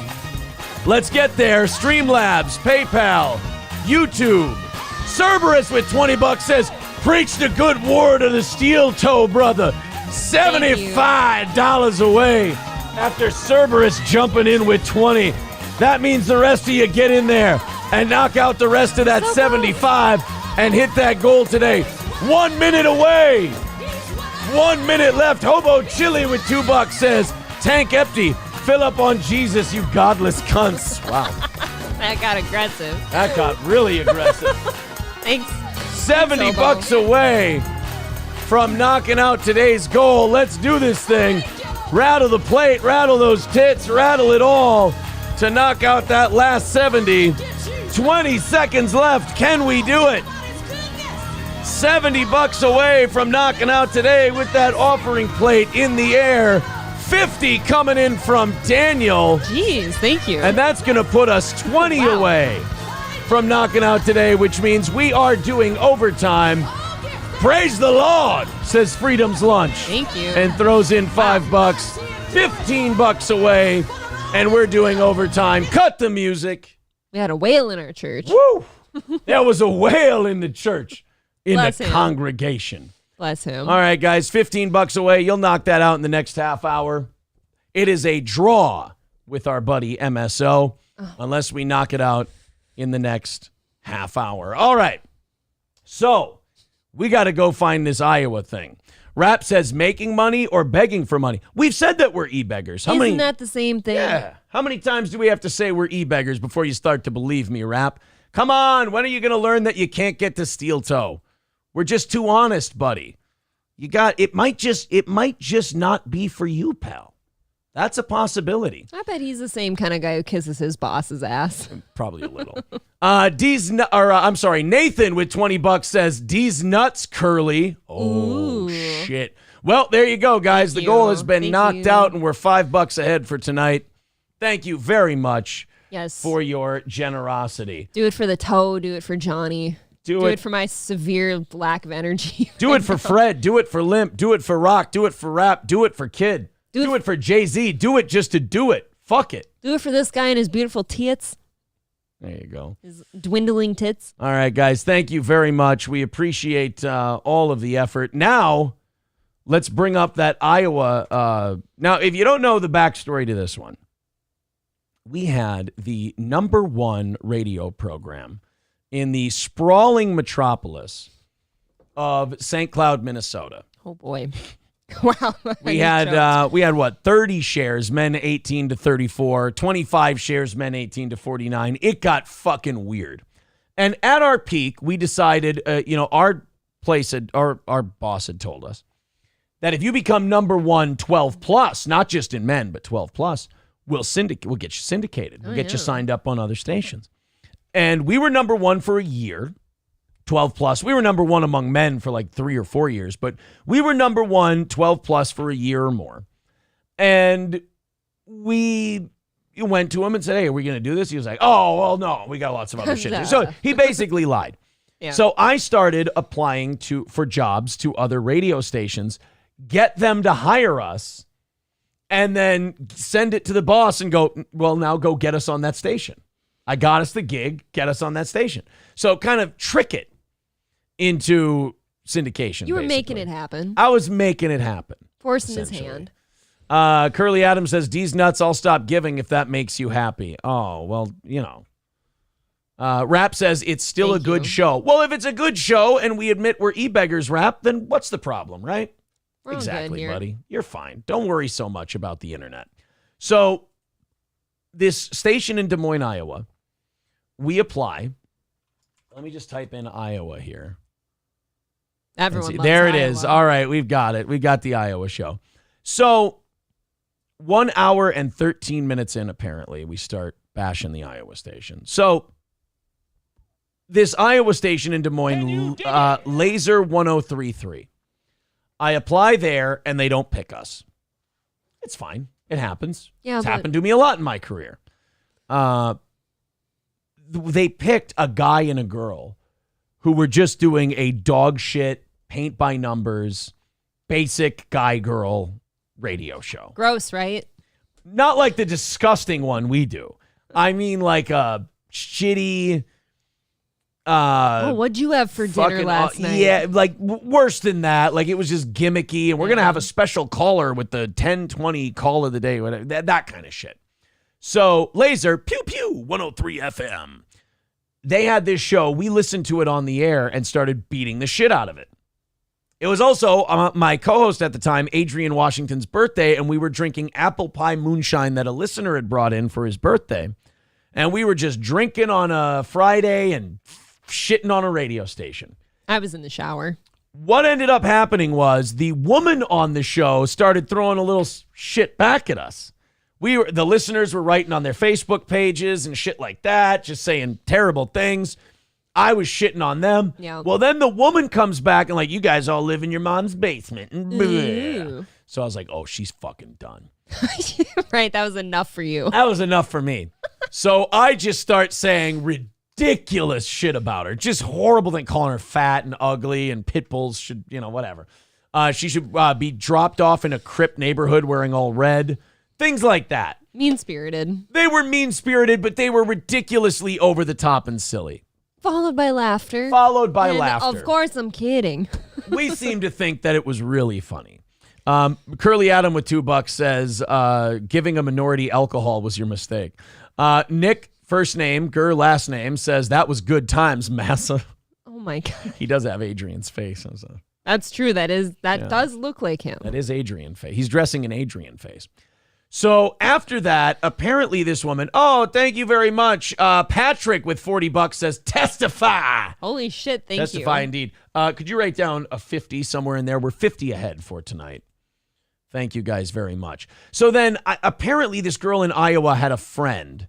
A: Let's get there. Streamlabs, PayPal, YouTube. Cerberus with $20 says, preach the good word of the Steel Toe, brother. $75 away after Cerberus jumping in with 20. That means the rest of you get in there and knock out the rest of that 75 and hit that goal today. 1 minute away. 1 minute left. Hobo Chili with $2 says, tank empty. Fill up on Jesus, you godless cunts. Wow.
P: That got aggressive.
A: That got really aggressive.
P: Thanks.
A: $70 away from knocking out today's goal. Let's do this thing. Rattle the plate, rattle those tits, rattle it all to knock out that last 70. 20 seconds left. Can we do it? $70 away from knocking out today with that offering plate in the air. 50 coming in from Daniel.
P: Jeez, thank you.
A: And that's going to put us 20 away from knocking out today, which means we are doing overtime. Praise the Lord, says Freedom's Lunch.
P: Thank you.
A: And throws in $5. $15 away, and we're doing overtime. Cut the music.
P: We had a whale in our church.
A: Woo! There was a whale in the church, in
P: Bless
A: the
P: him.
A: congregation.
P: Bless him.
A: All right, guys, $15 away. You'll knock that out in the next half hour. It is a draw with our buddy MSO, unless we knock it out in the next half hour. All right. So we got to go find this Iowa thing. Rap says making money or begging for money. We've said that we're e-beggars.
P: Isn't that the same thing?
A: Yeah. How many times do we have to say we're e-beggars before you start to believe me, Rap? Come on. When are you going to learn that you can't get to Steel Toe? We're just too honest, buddy. It might just not be for you, pal. That's a possibility.
P: I bet he's the same kind of guy who kisses his boss's ass.
A: Probably a little. Nathan with $20 says, D's nuts, Curly. Oh, shit. Well, there you go, guys. The goal has been knocked out, and we're $5 ahead for tonight. Thank you very much for your generosity.
P: Do it for the toe. Do it for Johnny. Do it for my severe lack of energy.
B: Do it for Fred. Do it for Limp. Do it for Rock. Do it for Rap. Do it for Kid. Do it for Jay-Z. Do it just to do it. Fuck it.
P: Do it for this guy and his beautiful tits.
B: There you go.
P: His dwindling tits.
B: All right, guys. Thank you very much. We appreciate all of the effort. Now, let's bring up that Iowa. Now, if you don't know the backstory to this one, we had the #1 radio program in the sprawling metropolis of St. Cloud, Minnesota.
P: Oh, boy. Wow.
B: We had what, 30 shares, men 18 to 34, 25 shares, men 18 to 49. It got fucking weird. And at our peak, we decided, our boss had told us that if you become #1 12 plus, not just in men, but 12 plus, we'll get you syndicated. We'll get you signed up on other stations. And we were #1 for a year, 12 plus. We were #1 among men for like 3 or 4 years, but we were #1, 12 plus for a year or more. And we went to him and said, hey, are we going to do this? He was like, oh, well, no, we got lots of other shit to do. So he basically lied.
P: Yeah.
B: So I started applying for jobs to other radio stations, get them to hire us, and then send it to the boss and go, well, now go get us on that station. I got us the gig, get us on that station. So kind of trick it into syndication.
P: You were
B: basically.
P: making it happen.
B: I was making it happen.
P: Forcing his hand.
B: Curly Adams says, D's nuts, I'll stop giving if that makes you happy. Oh, well, Rap says, it's still a good show. Well, if it's a good show and we admit we're e-beggars, Rap, then what's the problem, right?
P: We're
B: exactly, buddy. You're fine. Don't worry so much about the internet. So this station in Des Moines, Iowa, we apply. Let me just type in Iowa here.
P: Everyone loves
B: there it
P: Iowa.
B: is. All right, we've got it. We got the Iowa show. So 1 hour and 13 minutes in, apparently, we start bashing the Iowa station. So this Iowa station in Des Moines, Laser 1033. I apply there, and they don't pick us. It's fine. It happens.
P: Yeah,
B: it's happened to me a lot in my career. They picked a guy and a girl who were just doing a dog shit, paint by numbers, basic guy-girl radio show.
P: Gross, right?
B: Not like the disgusting one we do. I mean like a shitty...
P: what'd you have for dinner last night?
B: Yeah, like worse than that. Like it was just gimmicky, and we're going to have a special caller with the 10:20 call of the day, whatever, that kind of shit. So Laser, pew pew, 103 FM. They had this show. We listened to it on the air and started beating the shit out of it. It was also my co-host at the time, Adrian Washington's birthday, and we were drinking apple pie moonshine that a listener had brought in for his birthday. And we were just drinking on a Friday and shitting on a radio station.
P: I was in the shower.
B: What ended up happening was the woman on the show started throwing a little shit back at us. The listeners were writing on their Facebook pages and shit like that, just saying terrible things. I was shitting on them.
P: Yeah.
B: Well, then the woman comes back and like, you guys all live in your mom's basement. So I was like, oh, she's fucking done.
P: Right, that was enough for you.
B: That was enough for me. So I just start saying ridiculous shit about her. Just horrible thing, calling her fat and ugly, and pit bulls should, whatever. She should be dropped off in a Crip neighborhood wearing all red. Things like that.
P: Mean-spirited.
B: They were mean-spirited, but they were ridiculously over the top and silly.
P: Followed by laughter.
B: Laughter.
P: Of course, I'm kidding.
B: We seem to think that it was really funny. Curly Adam with $2 says, giving a minority alcohol was your mistake. Nick, first name, Gur, last name, says, that was good times, Massa.
P: Oh, my God.
B: He does have Adrian's face.
P: That's true. That does look like him.
B: That is Adrian face. He's dressing in Adrian face. So after that, apparently this woman, oh, thank you very much. Patrick with $40 says, testify.
P: Holy shit, thank you.
B: Testify indeed. Could you write down a 50 somewhere in there? We're 50 ahead for tonight. Thank you guys very much. So then apparently this girl in Iowa had a friend,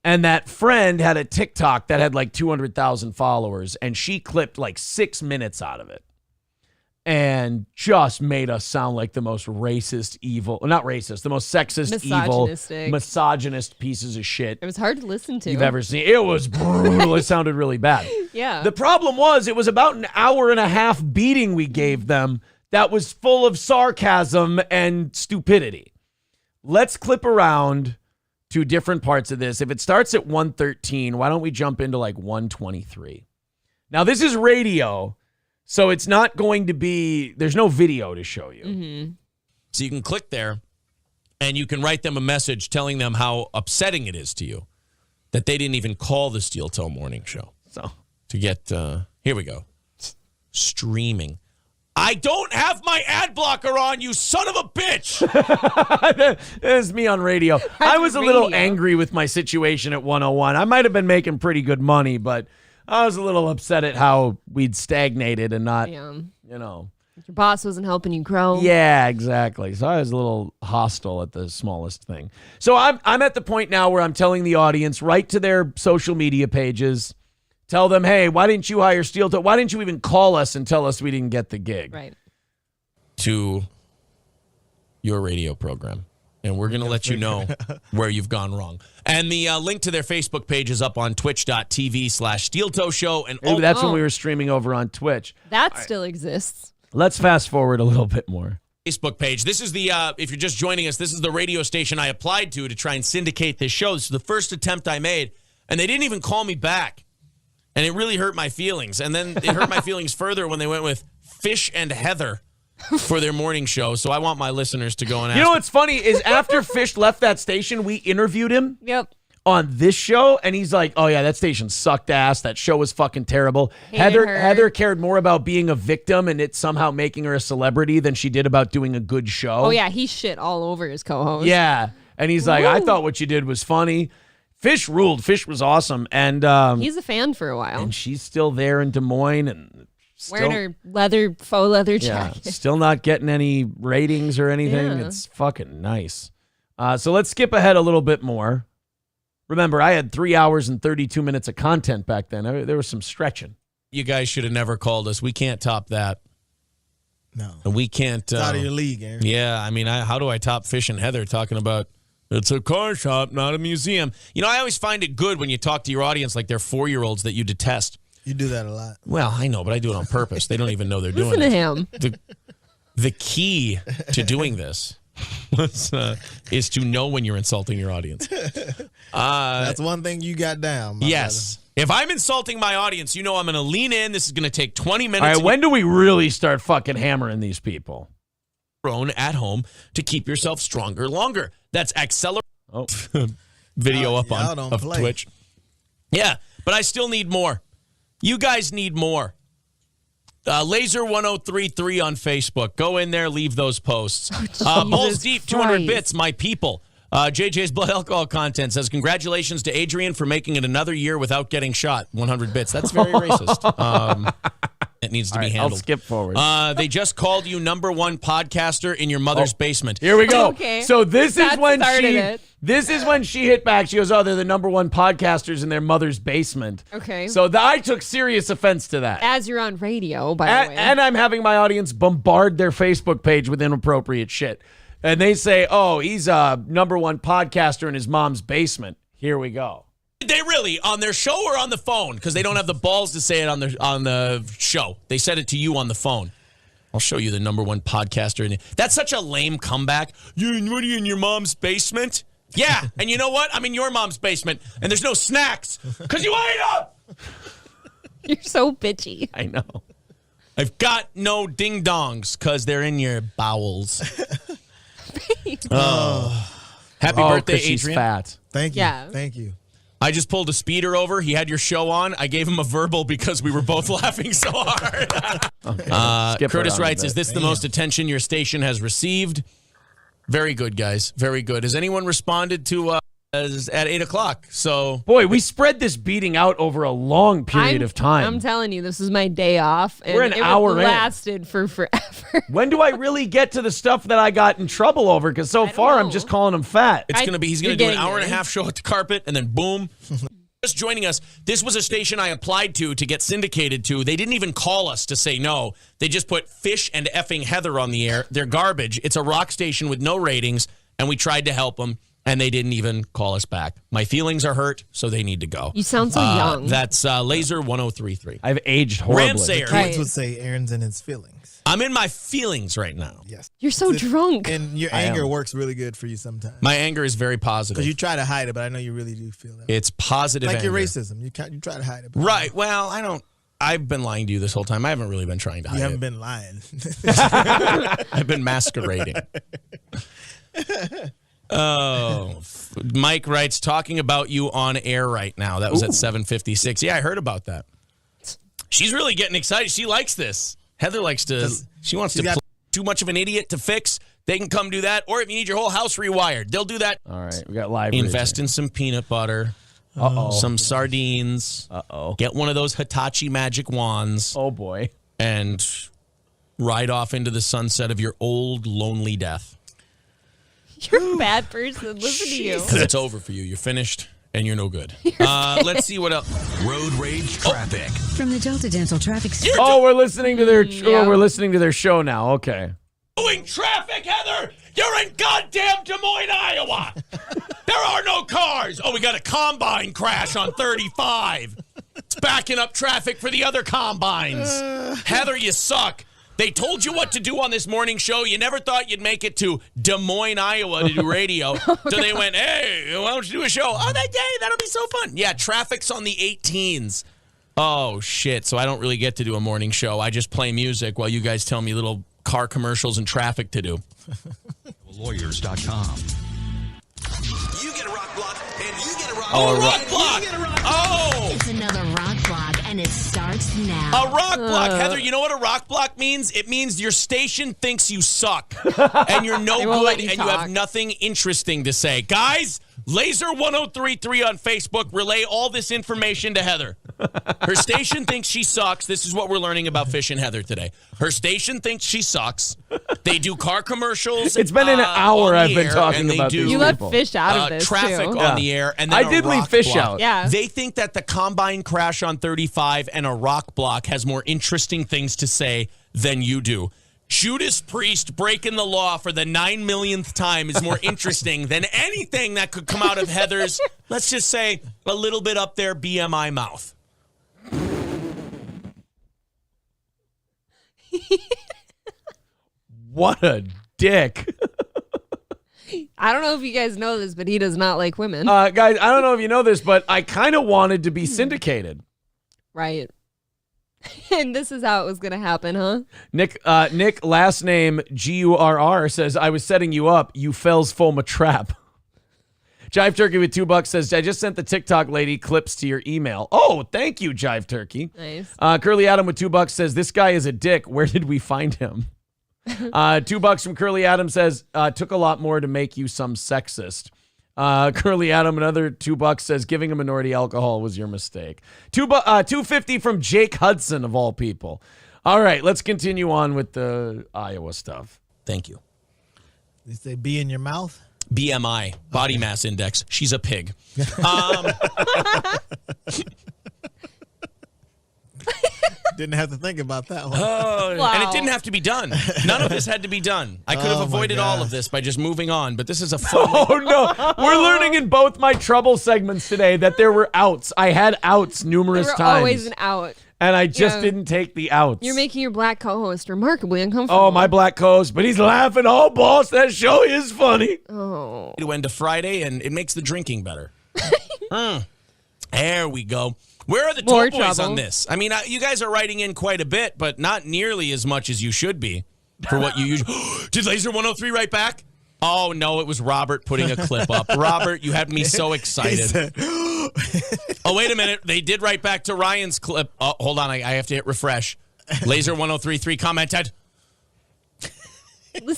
B: and that friend had a TikTok that had like 200,000 followers, and she clipped like 6 minutes out of it. and just made us sound like the most racist, evil, not racist, the most sexist, evil, misogynist pieces of shit
P: It was hard to listen to.
B: you've ever seen. It was brutal. It sounded really bad.
P: Yeah.
B: The problem was it was about an hour and a half beating we gave them that was full of sarcasm and stupidity. Let's clip around to different parts of this. If it starts at 113, why don't we jump into like 123? Now, this is radio, so it's not going to be, there's no video to show you.
I: Mm-hmm. So you can click there, and you can write them a message telling them how upsetting it is to you that they didn't even call the Steel Toe Morning Show.
B: So
I: to get, here we go. Streaming. I don't have my ad blocker on, you son of a bitch.
B: That's me on radio. I was a little angry with my situation at 101. I might have been making pretty good money, but I was a little upset at how we'd stagnated and not, you know.
P: Your boss wasn't helping you grow.
B: Yeah, exactly. So I was a little hostile at the smallest thing. So I'm at the point now where I'm telling the audience, write to their social media pages. Tell them, hey, why didn't you hire Steel Toe? Why didn't you even call us and tell us we didn't get the gig?
P: Right.
I: To your radio program. And we're going to let you know where you've gone wrong. And the link to their Facebook page is up on twitch.tv/Steel Toe Show. And
B: maybe that's when we were streaming over on Twitch.
P: That still exists.
B: Let's fast forward a little bit more.
I: Facebook page. This is the, if you're just joining us, this is the radio station I applied to try and syndicate this show. This is the first attempt I made. And they didn't even call me back. And it really hurt my feelings. And then it hurt my feelings further when they went with Fish and Heather for their morning show. So I want my listeners to go and ask.
B: You know what's funny is after Fish left that station, we interviewed him on this show. And he's like, oh, yeah, that station sucked ass. That show was fucking terrible. Heather cared more about being a victim and it somehow making her a celebrity than she did about doing a good show.
P: Oh, yeah. He shit all over his co-host.
B: Yeah. And he's like, I thought what you did was funny. Fish ruled. Fish was awesome. And
P: he's a fan for a while.
B: And she's still there in Des Moines and
P: wearing her faux leather jacket.
B: Yeah, still not getting any ratings or anything.
P: Yeah.
B: It's fucking nice. So let's skip ahead a little bit more. Remember, I had 3 hours and 32 minutes of content back then. There was some stretching.
I: You guys should have never called us. We can't top that.
J: No.
I: And we can't.
J: It's out of your league, Aaron.
I: Yeah, I mean, how do I top Fish and Heather talking about it's a car shop, not a museum? You know, I always find it good when you talk to your audience like they're 4-year-olds that you detest.
J: You do that a lot.
I: Well, I know, but I do it on purpose. They don't even know they're doing it.
P: Listen to him.
I: The key to doing this is to know when you're insulting your audience.
J: That's one thing you got down.
I: Yes. Brother. If I'm insulting my audience, you know I'm going to lean in. This is going to take 20 minutes.
B: All right, when do we really start fucking hammering these people?
I: Own at home to keep yourself stronger longer. That's accelerate video up on of Twitch. Yeah, but I still need more. You guys need more. Laser 1033 on Facebook. Go in there, leave those posts. Balls Deep 200 bits, my people. JJ's Blood Alcohol Content says, congratulations to Adrian for making it another year without getting shot. 100 bits. That's very racist. It needs to be handled.
B: I'll skip forward.
I: They just called you #1 podcaster in your mother's basement.
B: Here we go.
P: Okay.
B: So this is when she hit back. She goes, oh, they're the #1 podcasters in their mother's basement.
P: Okay.
B: So I took serious offense to that.
P: As you're on radio, by the way.
B: And I'm having my audience bombard their Facebook page with inappropriate shit. And they say, oh, he's a #1 podcaster in his mom's basement. Here we go.
I: Did they really? On their show or on the phone? Because they don't have the balls to say it on the show. They said it to you on the phone. I'll show you the #1 podcaster. That's such a lame comeback. What are you in your mom's basement? Yeah, and you know what? I'm in your mom's basement, and there's no snacks because you ate them.
P: You're so bitchy.
B: I know.
I: I've got no ding-dongs because they're in your bowels. Happy birthday, Adrian.
B: She's fat.
J: Thank you.
P: Yeah.
J: Thank you.
I: I just pulled a speeder over. He had your show on. I gave him a verbal because we were both laughing so hard. Curtis writes, is this the most attention your station has received? Very good, guys. Very good. Has anyone responded to at 8 o'clock? So,
B: boy, we spread this beating out over a long period of time.
P: I'm telling you, this is my day off. And
B: we're an hour in.
P: Lasted for forever.
B: When do I really get to the stuff that I got in trouble over? Because so far, I'm just calling him fat.
I: It's going to be, he's going to do an hour and a half show at the carpet, and then boom. Just joining us, this was a station I applied to get syndicated to. They didn't even call us to say no. They just put Fish and effing Heather on the air. They're garbage. It's a rock station with no ratings, and we tried to help them, and they didn't even call us back. My feelings are hurt, so they need to go.
P: You sound so young.
I: That's Laser 1033.
B: I've aged horribly.
I: Ramsayer.
J: Kids would say Aaron's in his feelings.
I: I'm in my feelings right now.
J: Yes.
P: You're so drunk.
J: And your anger works really good for you sometimes.
I: My anger is very positive.
J: Because you try to hide it, but I know you really do feel that.
I: It's positive
J: like
I: anger.
J: your racism. You try to hide it.
I: Right. Well, I don't. I've been lying to you this whole time. I haven't really been trying to hide it.
J: You haven't been lying.
I: I've been masquerading. Oh, Mike writes, talking about you on air right now. That was at 7:56. Yeah, I heard about that. She's really getting excited. She likes this. Heather likes to, she wants to play Too Much of an Idiot to Fix. They can come do that. Or if you need your whole house rewired, they'll do that.
B: All right, we got live.
I: Invest in some peanut butter. Some sardines. Get one of those Hitachi magic wands.
B: Oh, boy.
I: And ride off into the sunset of your old, lonely death.
P: You're a bad person. Listen to you.
I: Because it's over for you. You're finished. And you're no good. Let's see what else.
G: Road rage traffic
K: from the Delta Dental Traffic.
B: We're listening to their. We're listening to their show now. Okay.
I: Doing traffic, Heather. You're in goddamn Des Moines, Iowa. There are no cars. Oh, we got a combine crash on 35. It's backing up traffic for the other combines. Heather, you suck. They told you what to do on this morning show. You never thought you'd make it to Des Moines, Iowa to do radio. So they went, hey, why don't you do a show? Oh, that'll be so fun. Yeah, traffic's on the 18s. Oh, shit. So I don't really get to do a morning show. I just play music while you guys tell me little car commercials and traffic to do.
G: Lawyers.com.
I: You get a rock block, and you get a rock
B: block.
I: Rock block. Oh!
K: It's another rock block, and it starts now.
I: A rock block. Heather, you know what a rock block means? It means your station thinks you suck, and you're no good, and you have nothing interesting to say. Guys, Laser 1033 on Facebook, relay all this information to Heather. Her station thinks she sucks. This is what we're learning about Fish and Heather today. Her station thinks she sucks. They do car commercials.
B: It's been an hour I've been talking about these
P: You left Fish out of this,
I: traffic
P: too.
I: on the air. And then
B: I did leave Fish out.
P: Yeah.
I: They think that the combine crash on 35 and a rock block has more interesting things to say than you do. Judas Priest breaking the law for the 9 millionth time is more interesting than anything that could come out of Heather's, let's just say, a little bit up there BMI mouth.
B: What a dick.
P: I don't know if you guys know this, but he does not like women.
B: Guys, I don't know if you know this, but I kind of wanted to be syndicated.
P: Right. And this is how it was going to happen, huh?
B: Nick, last name Gurr says, I was setting you up. You fells full my trap. Jive Turkey with $2 says, I just sent the TikTok lady clips to your email. Oh, thank you, Jive Turkey.
P: Nice.
B: Curly Adam with $2 says, this guy is a dick. Where did we find him? $2 from Curly Adam says, took a lot more to make you some sexist. Curly Adam, another $2 says, giving a minority alcohol was your mistake. $2.50 from Jake Hudson, of all people. All right, let's continue on with the Iowa stuff.
I: Thank you.
J: They say be in your mouth?
I: BMI, body mass index. She's a pig.
J: Didn't have to think about that one.
P: Wow.
I: And it didn't have to be done. None of this had to be done. I could have avoided all of this by just moving on, but this is a fun.
B: Oh, no. We're learning in both my trouble segments today that there were outs. I had outs numerous
P: There were
B: times.
P: always an out.
B: And I just didn't take the outs.
P: You're making your black co-host remarkably uncomfortable.
B: Oh, my black co-host, but he's laughing. Oh, boss, that show is funny.
P: Oh.
I: To end of Friday, and it makes the drinking better. There we go. Where are the
P: More
I: toll boys
P: trouble.
I: on this? I mean, you guys are writing in quite a bit, but not nearly as much as you should be for what you usually. Did Laser 103 write back? Oh, no, it was Robert putting a clip up. Robert, you had me so excited. Oh, wait a minute. They did write back to Ryan's clip. Oh, hold on. I have to hit refresh. Laser 1033 commented.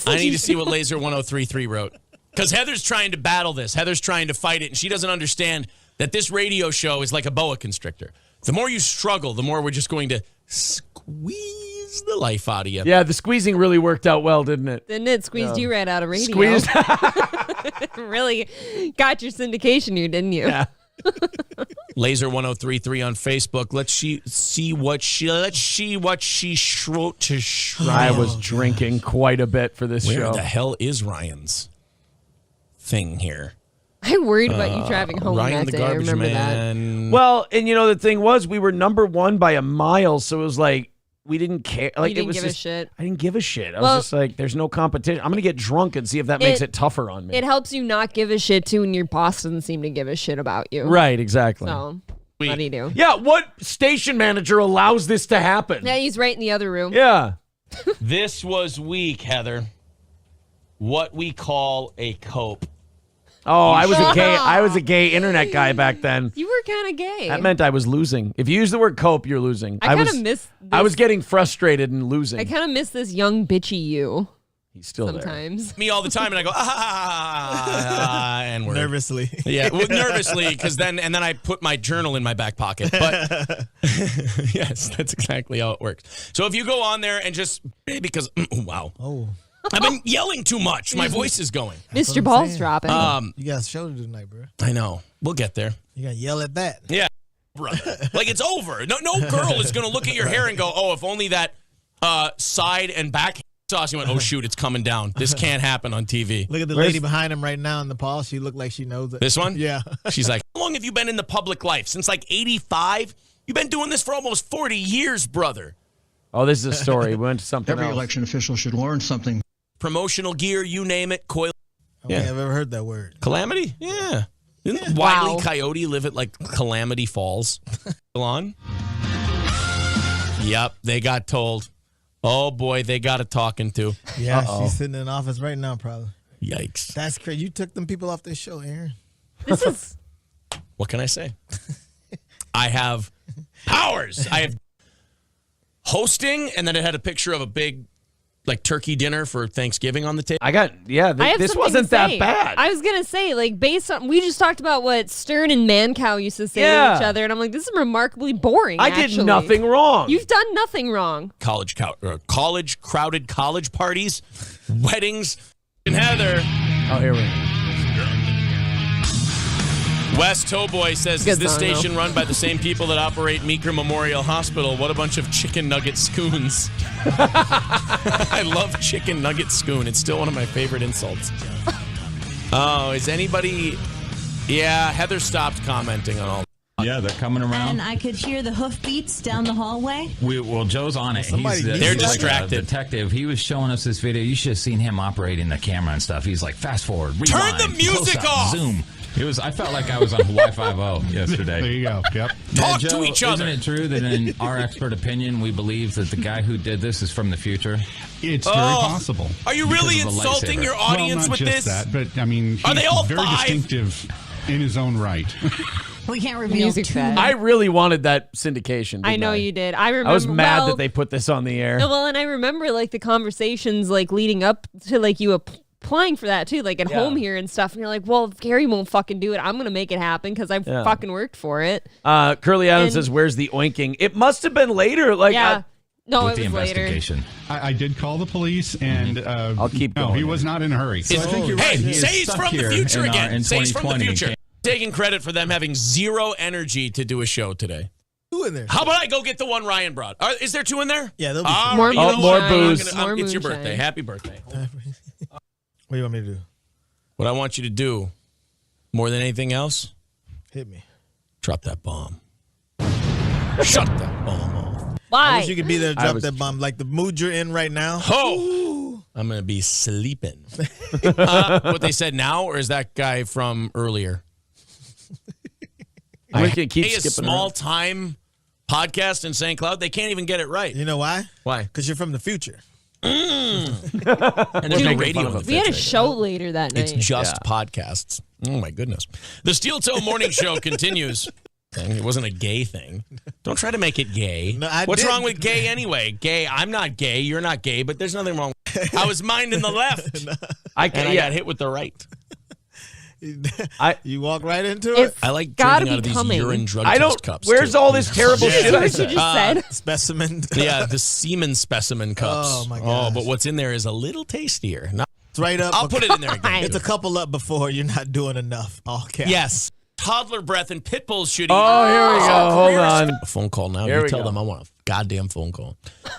I: I need to see what Laser 1033 wrote. Because Heather's trying to battle this. Heather's trying to fight it, and she doesn't understand that this radio show is like a boa constrictor. The more you struggle, the more we're just going to squeeze the life out of you.
B: Yeah, the squeezing really worked out well, didn't it?
P: Didn't it? Squeezed you right out of radio.
B: Squeezed.
P: Really got your syndication here, didn't you?
B: Yeah.
I: Laser 1033 on Facebook. Let's see what she wrote to Ryan.
A: I was drinking quite a bit for this show.
I: Where the hell is Ryan's thing here?
P: I worried about you driving home
I: Ryan
P: that
I: the
P: day.
I: Garbage
P: I remember
I: Man.
A: Well, and the thing was, we were number 1 by a mile, so it was like we didn't care. Like
P: You didn't
A: it was
P: give a
A: just,
P: shit.
A: I didn't give a shit. I
P: Well,
A: was just like, there's no competition. I'm gonna get drunk and see if that makes it tougher on me.
P: It helps you not give a shit too, and your boss doesn't seem to give a shit about you.
A: Right, exactly.
P: So, what do you do?
A: Yeah, what station manager allows this to happen?
P: Yeah, he's right in the other room.
A: Yeah.
I: This was weak, Heather. What we call a cope.
A: Oh, I was a gay internet guy back then.
P: You were kind of gay.
A: That meant I was losing. If you use the word cope, you're losing.
P: I kind of miss this.
A: I was getting frustrated and losing.
P: I kind of miss this young bitchy you.
A: He's still
P: sometimes.
I: Me all the time, and I go, and we're
J: nervously.
I: Yeah, well, nervously, because then I put my journal in my back pocket. But yes, that's exactly how it works. So if you go on there and just, because, wow.
J: Oh.
I: I've been yelling too much. My voice is going.
P: Mr. Ball's dropping.
J: You got a show to do tonight, bro.
I: I know. We'll get there.
J: You got to yell at that.
I: Yeah, brother. Like, it's over. No girl is going to look at your hair and go, oh, if only that side and back sauce. You went, oh, shoot, it's coming down. This can't happen on TV.
J: Look at the lady behind him right now in the pause. She looked like she knows it.
I: This one?
J: Yeah.
I: She's like, how long have you been in the public life? Since like 85? You've been doing this for almost 40 years, brother.
A: Oh, this is a story. We went to something
D: Every
A: else.
D: election official should learn something.
I: Promotional gear, you name it. Coil.
J: I don't think I've ever heard that word.
I: Calamity? Yeah. Didn't Wile E. Coyote live at like Calamity Falls? Still on? Yep, they got told. Oh boy, they got a talking to.
J: Yeah, she's sitting in office right now, probably.
I: Yikes.
J: That's crazy. You took them people off this show, Aaron.
P: This is.
I: What can I say? I have powers. I have hosting, and then it had a picture of a big like turkey dinner for Thanksgiving on the table.
A: I got, this wasn't that bad.
P: I was going to say, like, based on, we just talked about what Stern and Mancow used to say to each other, and I'm like, this is remarkably boring,
A: I did nothing wrong.
P: You've done nothing wrong.
I: College crowded college parties, weddings, and Heather.
A: Oh, here we go.
I: West Towboy says, is this station run by the same people that operate Meeker Memorial Hospital? What a bunch of chicken nugget scoons. I love chicken nugget scoon. It's still one of my favorite insults. Oh, is anybody... Yeah, Heather stopped commenting on all.
L: Yeah, they're coming around.
U: And I could hear the hoofbeats down the hallway.
L: Well, Joe's on it.
I: They're distracted.
L: Like a detective. He was showing us this video. You should have seen him operating the camera and stuff. He's like, fast forward, rewind,
I: turn the music off.
L: Zoom. I felt like I was on Hawaii 5-0 yesterday.
D: There you go. Yep.
I: Talk
L: Joe,
I: to each other.
L: Isn't it true that in our expert opinion, we believe that the guy who did this is from the future?
D: It's very possible.
I: Are you really insulting your audience
D: not
I: with
D: just
I: this?
D: That, but I mean, he's
I: Are they all
D: very
I: 5?
D: distinctive in his own right.
U: We can't reveal too much.
A: I really wanted that syndication.
P: I know you did. I remember.
A: I was mad that they put this on the air.
P: No, well, and I remember like the conversations like leading up to like you applying for that too, like at home here and stuff. And you're like, well, if Gary won't fucking do it, I'm gonna make it happen because I've fucking worked for it.
A: Curly Adams says, "Where's the oinking?" It must have been later. Like,
P: no,
L: with
P: it was
L: investigation.
P: later.
D: I did call the police, and
A: I'll keep going.
D: No, he was not in a hurry.
L: So I think you're right.
I: Hey, say he's from the future again. Say he's from the
L: 2020.
I: future. Taking credit for them having zero energy to do a show today.
J: Two in there.
I: How about I go get the one Ryan brought? Is there 2 in there?
J: Yeah, there'll be
P: More
A: more booze.
I: It's
P: More
I: your
P: moonshine.
I: birthday. Happy birthday.
J: What do you want me to do?
I: What I want you to do, more than anything else,
J: Hit me.
I: drop that bomb. Shut that bomb off.
P: Why?
J: I wish you could be there to drop that bomb like the mood you're in right now.
I: Oh, I'm going to be sleeping. What they said now, or is that guy from earlier?
A: We can keep
I: a
A: skipping
I: small-time podcast in St. Cloud. They can't even get it right.
J: You know why?
I: Why?
J: Because you're from the future.
I: And there's no radio in the
P: We had a
I: future.
P: show later that night.
I: It's just podcasts. Oh, my goodness. The Steel Toe Morning Show continues. It wasn't a gay thing. Don't try to make it gay.
J: No,
I: What's wrong with gay anyway? Gay, I'm not gay. You're not gay, but there's nothing wrong. I was minding the left. I got hit with the right.
J: You walk right into
P: It's
J: it.
I: I like
P: gotta
I: drinking out of
P: be
I: these
P: coming.
I: urine drug
A: I don't.
I: test cups.
A: Where's
I: too.
A: all this terrible shit I
P: What you
A: said?
P: just said.
J: Specimen.
I: Yeah, the semen specimen cups.
J: Oh, my gosh.
I: Oh, but what's in there is a little tastier.
J: It's right up.
I: I'll put it in there again.
J: It's a couple up before. You're not doing enough. All caps.
I: Yes. toddler breath and pit bulls should eat.
B: Oh, here we go. Hold on.
I: A phone call now.
B: Here
I: You
B: we
I: tell
B: go.
I: them I want a goddamn phone call.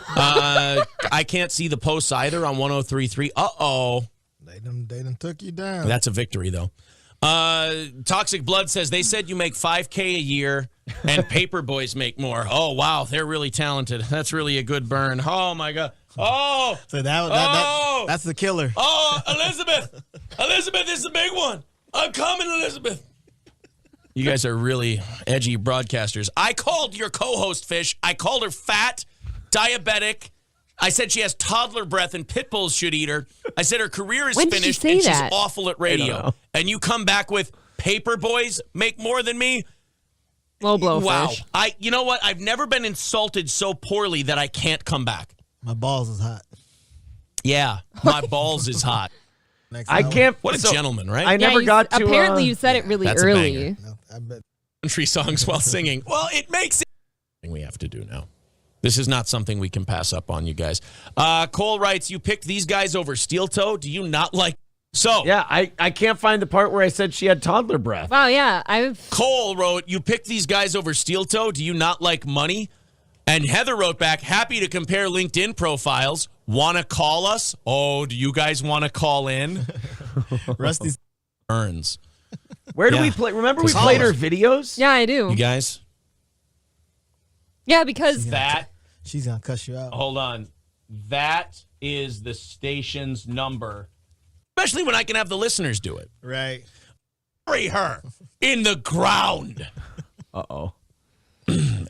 I: I can't see the posts either on 103.3. Uh-oh.
J: They done took you down.
I: That's a victory, though. Toxic Blood says, they said you make $5K a year and paper boys make more. Oh, wow. They're really talented. That's really a good burn. Oh, my God. Oh.
J: So that's the killer.
I: Oh, Elizabeth. Elizabeth is the big one. I'm coming, Elizabeth. You guys are really edgy broadcasters. I called your co-host, Fish. I called her fat, diabetic. I said she has toddler breath and pit bulls should eat her. I said her career is
P: When did
I: finished
P: she say
I: and
P: that?
I: she's awful at
B: I don't
I: radio.
B: know.
I: And you come back with paper boys make more than me?
P: Low blow,
I: Wow.
P: Fish.
I: You know what? I've never been insulted so poorly that I can't come back.
J: My balls is hot.
I: Yeah, my balls is hot.
B: I can't.
I: What a
B: so,
I: gentleman, right?
B: I never got to.
P: Apparently, you said it really
I: That's a
P: early.
I: banger.
J: I bet.
I: Country songs while singing. Well, it makes it. We have to do now. This is not something we can pass up on, you guys. Cole writes, you picked these guys over Steel Toe. Do you not like... So...
B: Yeah, I can't find the part where I said she had toddler breath.
P: Wow, yeah.
I: Cole wrote, you picked these guys over Steel Toe. Do you not like money? And Heather wrote back, happy to compare LinkedIn profiles. Want to call us? Oh, do you guys want to call in?
J: Rusty
I: Earns.
B: Where do we play? Remember we played her videos?
P: Yeah, I do.
I: You guys?
P: Yeah, because...
J: She's going to cuss you out.
I: Hold on. That is the station's number. Especially when I can have the listeners do it.
J: Right.
I: Bury her in the ground.
B: Uh-oh.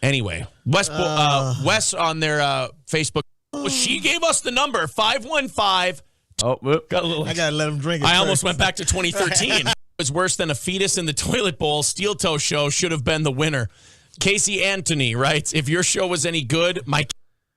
I: Anyway, Wes on their Facebook, she gave us the number, 515.
B: Oh,
I: got a little.
J: I got to let him drink it
I: I
J: first.
I: almost went back to 2013. It was worse than a fetus in the toilet bowl. Steel Toe show should have been the winner. Casey Anthony writes, if your show was any good, my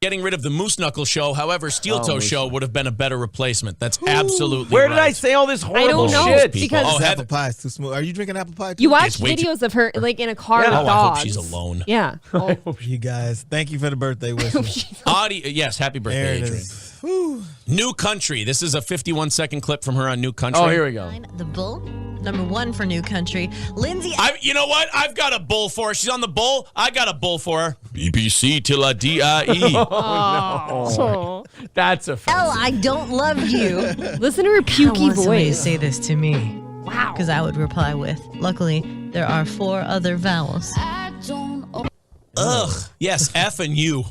I: getting rid of the Moose Knuckle show, however, Steel Toe show would have been a better replacement. That's absolutely
B: Where
I: right.
B: did I say all this horrible
P: I don't know,
B: shit?
P: because-
J: Oh,
P: Oh,
J: apple pie is too smooth. Are you drinking apple pie too?
P: You watch
I: way too-
P: videos of her like in a car with
I: I
P: dogs.
I: hope she's alone.
P: Yeah. Oh.
J: You guys, thank you for the birthday wishes.
I: Yes, happy birthday,
J: There it
I: Adrian.
J: is. Whew.
I: New Country. This is a 51-second clip from her on New Country.
B: Oh, here we go.
U: The Bull, number 1 for New Country. Lindsay.
I: You know what? I've got a bull for her. She's on the bull. I got a bull for her. BBC till a D-I-E.
P: Oh.
B: That's a
U: I don't love you.
P: Listen to her
U: I
P: pukey
U: want somebody to
P: voice.
U: say this to me.
P: Wow.
U: Because I would reply with, luckily, there are 4 other vowels.
I: Ugh. Yes, F and U.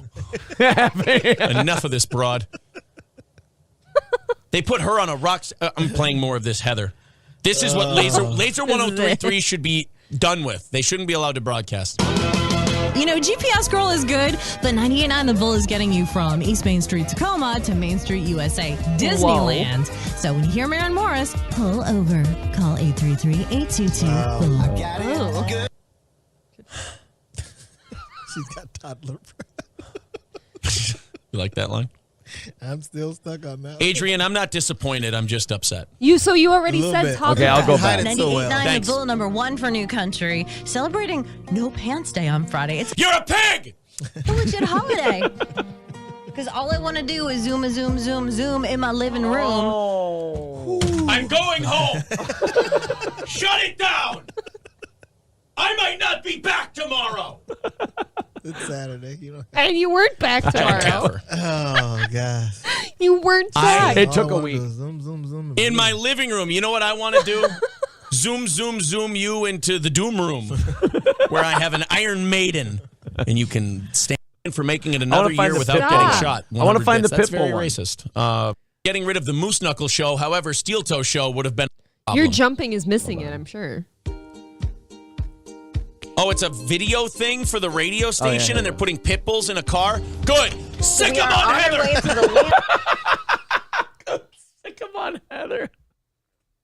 I: Enough of this broad. They put her on a rock. I'm playing more of this, Heather. This is what Laser 1033 should be done with. They shouldn't be allowed to broadcast.
U: You know, GPS Girl is good, but 98.9 The Bull is getting you from East Main Street, Tacoma to Main Street, USA, Disneyland. So when you hear Maren Morris, pull over. Call 833-822-BULL.
J: She's got toddler.
I: You like that line?
J: I'm still stuck on that.
I: Adrian, I'm not disappointed. I'm just upset.
P: You already
J: A little
P: said
J: bit.
P: top.
B: Okay, I'll go back.
U: 98.9
I: Thanks.
U: The Bull, number 1 for New Country, celebrating No Pants Day on Friday. It's
I: You're a pig!
U: a legit holiday. Because all I want to do is zoom in my living room.
I: I'm going home. Shut it down. I might not be back tomorrow.
J: It's Saturday. You know.
P: And you weren't back tomorrow.
J: Oh gosh.
P: You weren't back.
B: It took
J: All I
B: a
J: wanna
B: week.
J: do is zoom.
I: In my living room, you know what I want to do? Zoom you into the doom room where I have an Iron Maiden and you can stand for making it another
B: find
I: year
B: the
I: without
B: Pitbull
I: getting
B: one.
I: shot.
B: I wanna find the
I: That's
B: Pitbull
I: very
B: one.
I: racist. Getting rid of the Moose Knuckle show, however, Steel Toe show would have been a
P: Your
I: problem.
P: jumping is missing it, I'm sure.
I: Oh, it's a video thing for the radio station
B: yeah,
I: and they're putting pit bulls in a car? Good. Sick
U: We
I: them
U: are
I: on
U: our
I: Heather.
U: way to the
B: Come on, Heather.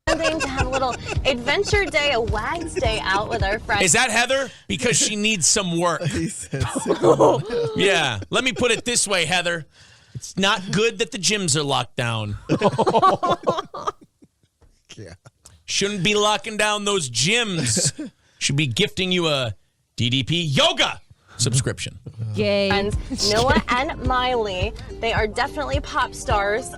U: landing to have a little adventure day, a wags day out with our friends.
I: Is that Heather? Because she needs some work.
J: He said, sick of them.
I: Yeah. Let me put it this way, Heather. It's not good that the gyms are locked down.
J: Yeah.
I: Shouldn't be locking down those gyms. Should be gifting you a DDP yoga. subscription.
P: Gay.
M: Friends, Noah and Miley. They are definitely pop stars.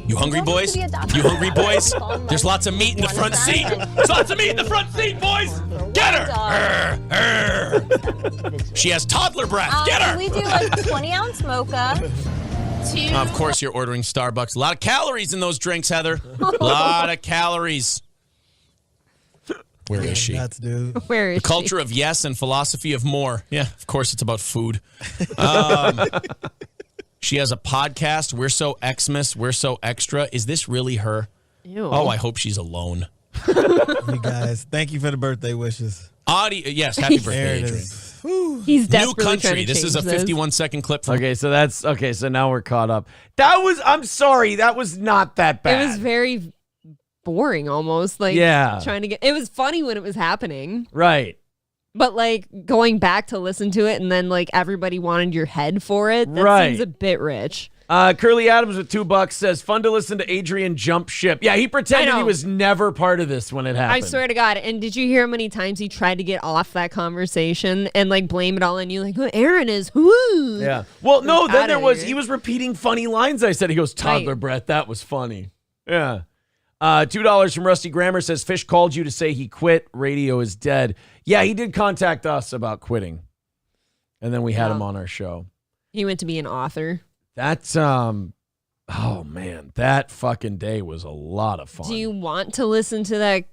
I: You hungry, boys? You hungry, boys? There's lots of meat in the front seat. There's lots of meat in the front seat, boys. Get her. She has toddler breath. Get her.
M: We do like 20-ounce mocha.
I: Of course, you're ordering Starbucks. A lot of calories in those drinks, Heather. A lot of calories. Where is she?
J: Nuts, dude.
P: Where is
I: the culture of yes and philosophy of more. Yeah, of course, it's about food. She has a podcast. We're so Xmas. We're so extra. Is this really her?
P: Ew.
I: Oh, I hope she's alone.
J: You guys, thank you for the birthday wishes.
I: Yes, happy birthday, Adrian.
P: He's
I: New
P: desperately trying
I: country.
P: to
I: This is a
P: change
I: 51-second clip. From
B: So now we're caught up. I'm sorry. That was not that bad.
P: It was very boring almost. Like,
B: Yeah.
P: it was funny when it was happening.
B: Right.
P: But like going back to listen to it and then like everybody wanted your head for it. That
B: Right.
P: seems a bit rich.
B: Curly Adams with $2 says, fun to listen to Adrian jump ship. Yeah, he pretended he was never part of this when it happened.
P: I swear to God. And did you hear how many times he tried to get off that conversation and like blame it all on you? Like, oh, Aaron is whoo.
B: Yeah. Well, no, then
P: Outta here.
B: he was repeating funny lines. I said, he goes, toddler breath. That was funny. Yeah. $2 from Rusty Grammar says, Fish called you to say he quit. Radio is dead. Yeah, he did contact us about quitting. And then we had him on our show.
P: He went to be an author.
B: That's, oh man, that fucking day was a lot of fun.
P: Do you want to listen to that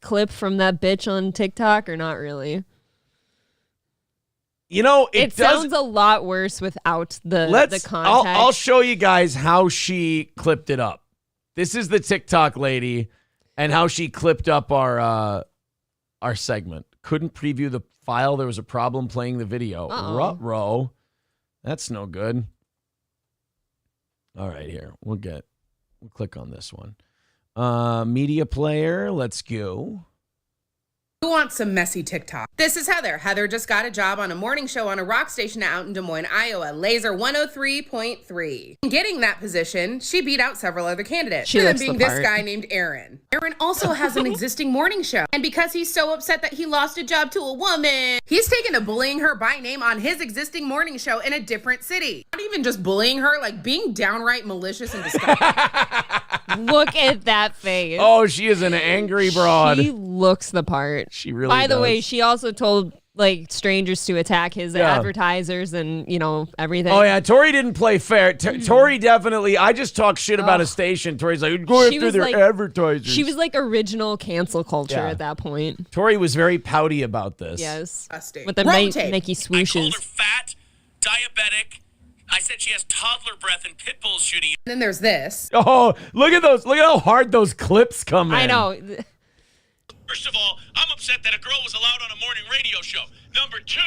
P: clip from that bitch on TikTok or not really?
B: You know,
P: it sounds a lot worse without the context.
B: I'll show you guys how she clipped it up. This is the TikTok lady and how she clipped up our segment. Couldn't preview the file. There was a problem playing the video. Ruh-roh. That's no good. All right, here. We'll click on this one. Media player. Let's go.
N: Who wants some messy TikTok? This is Heather. Heather just got a job on a morning show on a rock station out in Des Moines, Iowa, Laser 103.3. In getting that position, she beat out several other candidates.
P: She
N: One of
P: looks
N: them being
P: the
N: this
P: part.
N: guy named Aaron. Aaron also has an existing morning show. And because he's so upset that he lost a job to a woman, he's taken to bullying her by name on his existing morning show in a different city. Not even just bullying her, like being downright malicious and disgusting.
P: Look at that face.
B: Oh, she is an angry broad.
P: She looks the part.
B: She really
P: By the
B: does.
P: way, she also told like strangers to attack his advertisers and, everything.
B: Oh, yeah. Tori didn't play fair. Tori definitely, I just talk shit about a station. Tori's like, go after their advertisers.
P: She was like original cancel culture at that point.
B: Tori was very pouty about this.
P: Yes.
N: Disgusting.
P: With the
N: Rotate.
P: Nike swooshes.
I: Fat, diabetic. I said she has toddler breath and pit bulls shooting.
N: And then there's this.
B: Oh, look at those. Look at how hard those clips come in.
P: I know.
I: First of all, I'm upset that a girl was allowed on a morning radio show. Number 2,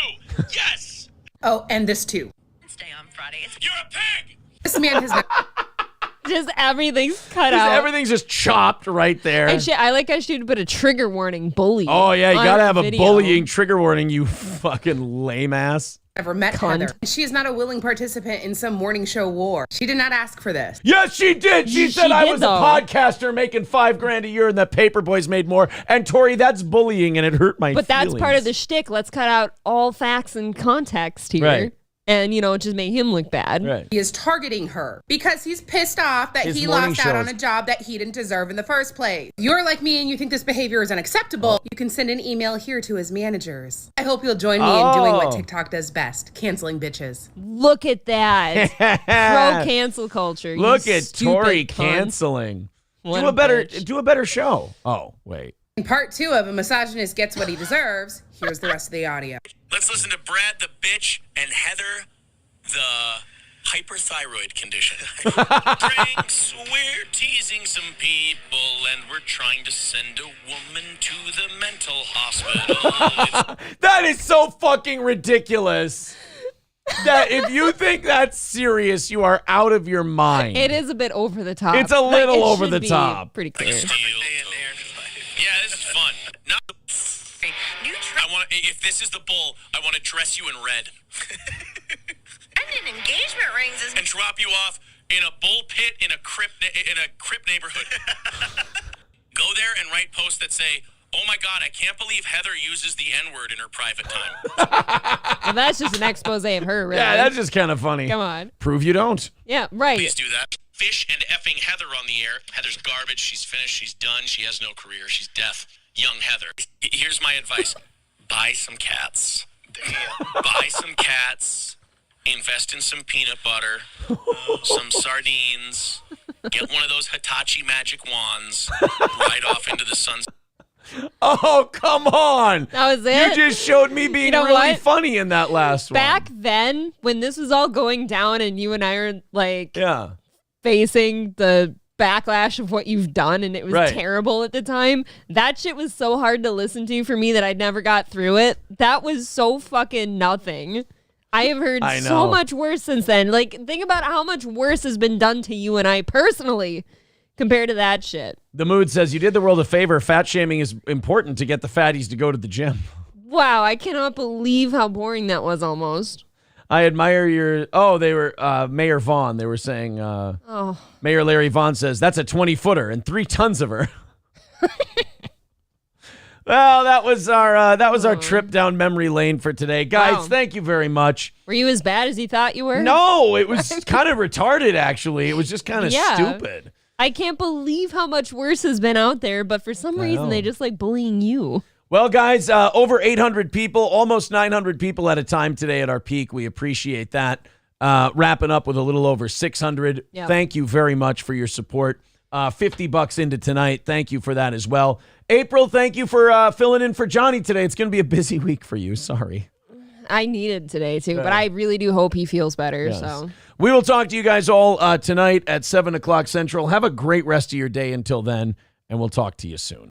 I: yes.
N: Oh, and this too.
I: Stay on Friday. You're a pig.
N: This man has not.
P: Just everything's cut
B: Just
P: out.
B: everything's just chopped right there.
P: And I like how she would put a trigger warning bully.
B: Oh, yeah. You
P: on
B: got to
P: her
B: have a
P: video.
B: bullying trigger warning, you fucking lame ass.
N: Ever met Heather. She is not a willing participant in some morning show war. She did not ask for this.
B: Yes, she did. She said I was a podcaster making $5,000 a year and the paper boys made more. And Tori, that's bullying and it hurt my
P: But that's
B: feelings.
P: part of the shtick. Let's cut out all facts and context here.
B: Right.
P: And, just make him look bad.
B: Right.
N: He is targeting her because he's pissed off that
B: His
N: he
B: morning
N: lost out on
B: shows.
N: a job that he didn't deserve in the first place. You're like me and you think this behavior is unacceptable. You can send an email here to his managers. I hope you'll join me in doing what TikTok does best, canceling bitches.
P: Look at that. Pro cancel culture. you
B: Look at
P: stupid
B: Tori
P: cunt.
B: canceling.
P: What
B: Do a better show. Oh, wait.
N: In part 2 of A Misogynist Gets What He Deserves, here's the rest of the audio.
I: Let's listen to Brad the bitch and Heather the hyperthyroid condition. Drinks, we're teasing some people and we're trying to send a woman to the mental hospital.
B: That is so fucking ridiculous. That if you think that's serious, you are out of your mind.
P: It is a bit over the top.
B: It's a
P: Like,
B: little
P: it
B: over
P: should
B: the
P: be
B: top.
P: Pretty clear.
I: Yeah, this is fun. I want. If this is the bull, I want to dress you in red.
M: And an engagement rings is
I: and drop you off in a bull pit in a crypt neighborhood. Go there and write posts that say, Oh my God, I can't believe Heather uses the N-word in her private time.
P: Well, that's just an expose of her, really.
B: Yeah, that's just kind of funny.
P: Come on.
B: Prove you don't.
P: Yeah, right.
I: Please do that. Fish and effing Heather on the air. Heather's garbage. She's finished. She's done. She has no career. She's deaf. Young Heather. Here's my advice. Buy some cats. Buy some cats. Invest in some peanut butter. Some sardines. Get one of those Hitachi magic wands. Ride off into the sunset.
B: Oh, come on.
P: That was it?
B: You just showed me being really funny in that last one.
P: Back then, when this was all going down and you and I were like facing the backlash of what you've done and it was terrible at the time, that shit was so hard to listen to for me that I never got through it. That was so fucking nothing. I have heard so much worse since then. Like, think about how much worse has been done to you and I personally compared to that shit.
B: The Mood says, you did the world a favor. Fat shaming is important to get the fatties to go to the gym.
P: Wow, I cannot believe how boring that was almost.
B: I admire your... Oh, they were... Mayor Vaughn. They were saying... Mayor Larry Vaughn says, that's a 20-footer and 3 tons of her. Well, that was our trip down memory lane for today. Guys, thank you very much.
P: Were you as bad as you thought you were?
B: No, it was kind of retarded, actually. It was just kind of stupid.
P: I can't believe how much worse has been out there, but for some reason they just like bullying you.
B: Well, guys, over 800 people, almost 900 people at a time today at our peak. We appreciate that. Wrapping up with a little over 600.
P: Yep.
B: Thank you very much for your support. $50 into tonight. Thank you for that as well. April, thank you for filling in for Johnny today. It's going to be a busy week for you. Sorry.
P: I needed today too, but I really do hope he feels better.
B: Yes.
P: So
B: we will talk to you guys all tonight at 7 o'clock Central. Have a great rest of your day until then, and we'll talk to you soon.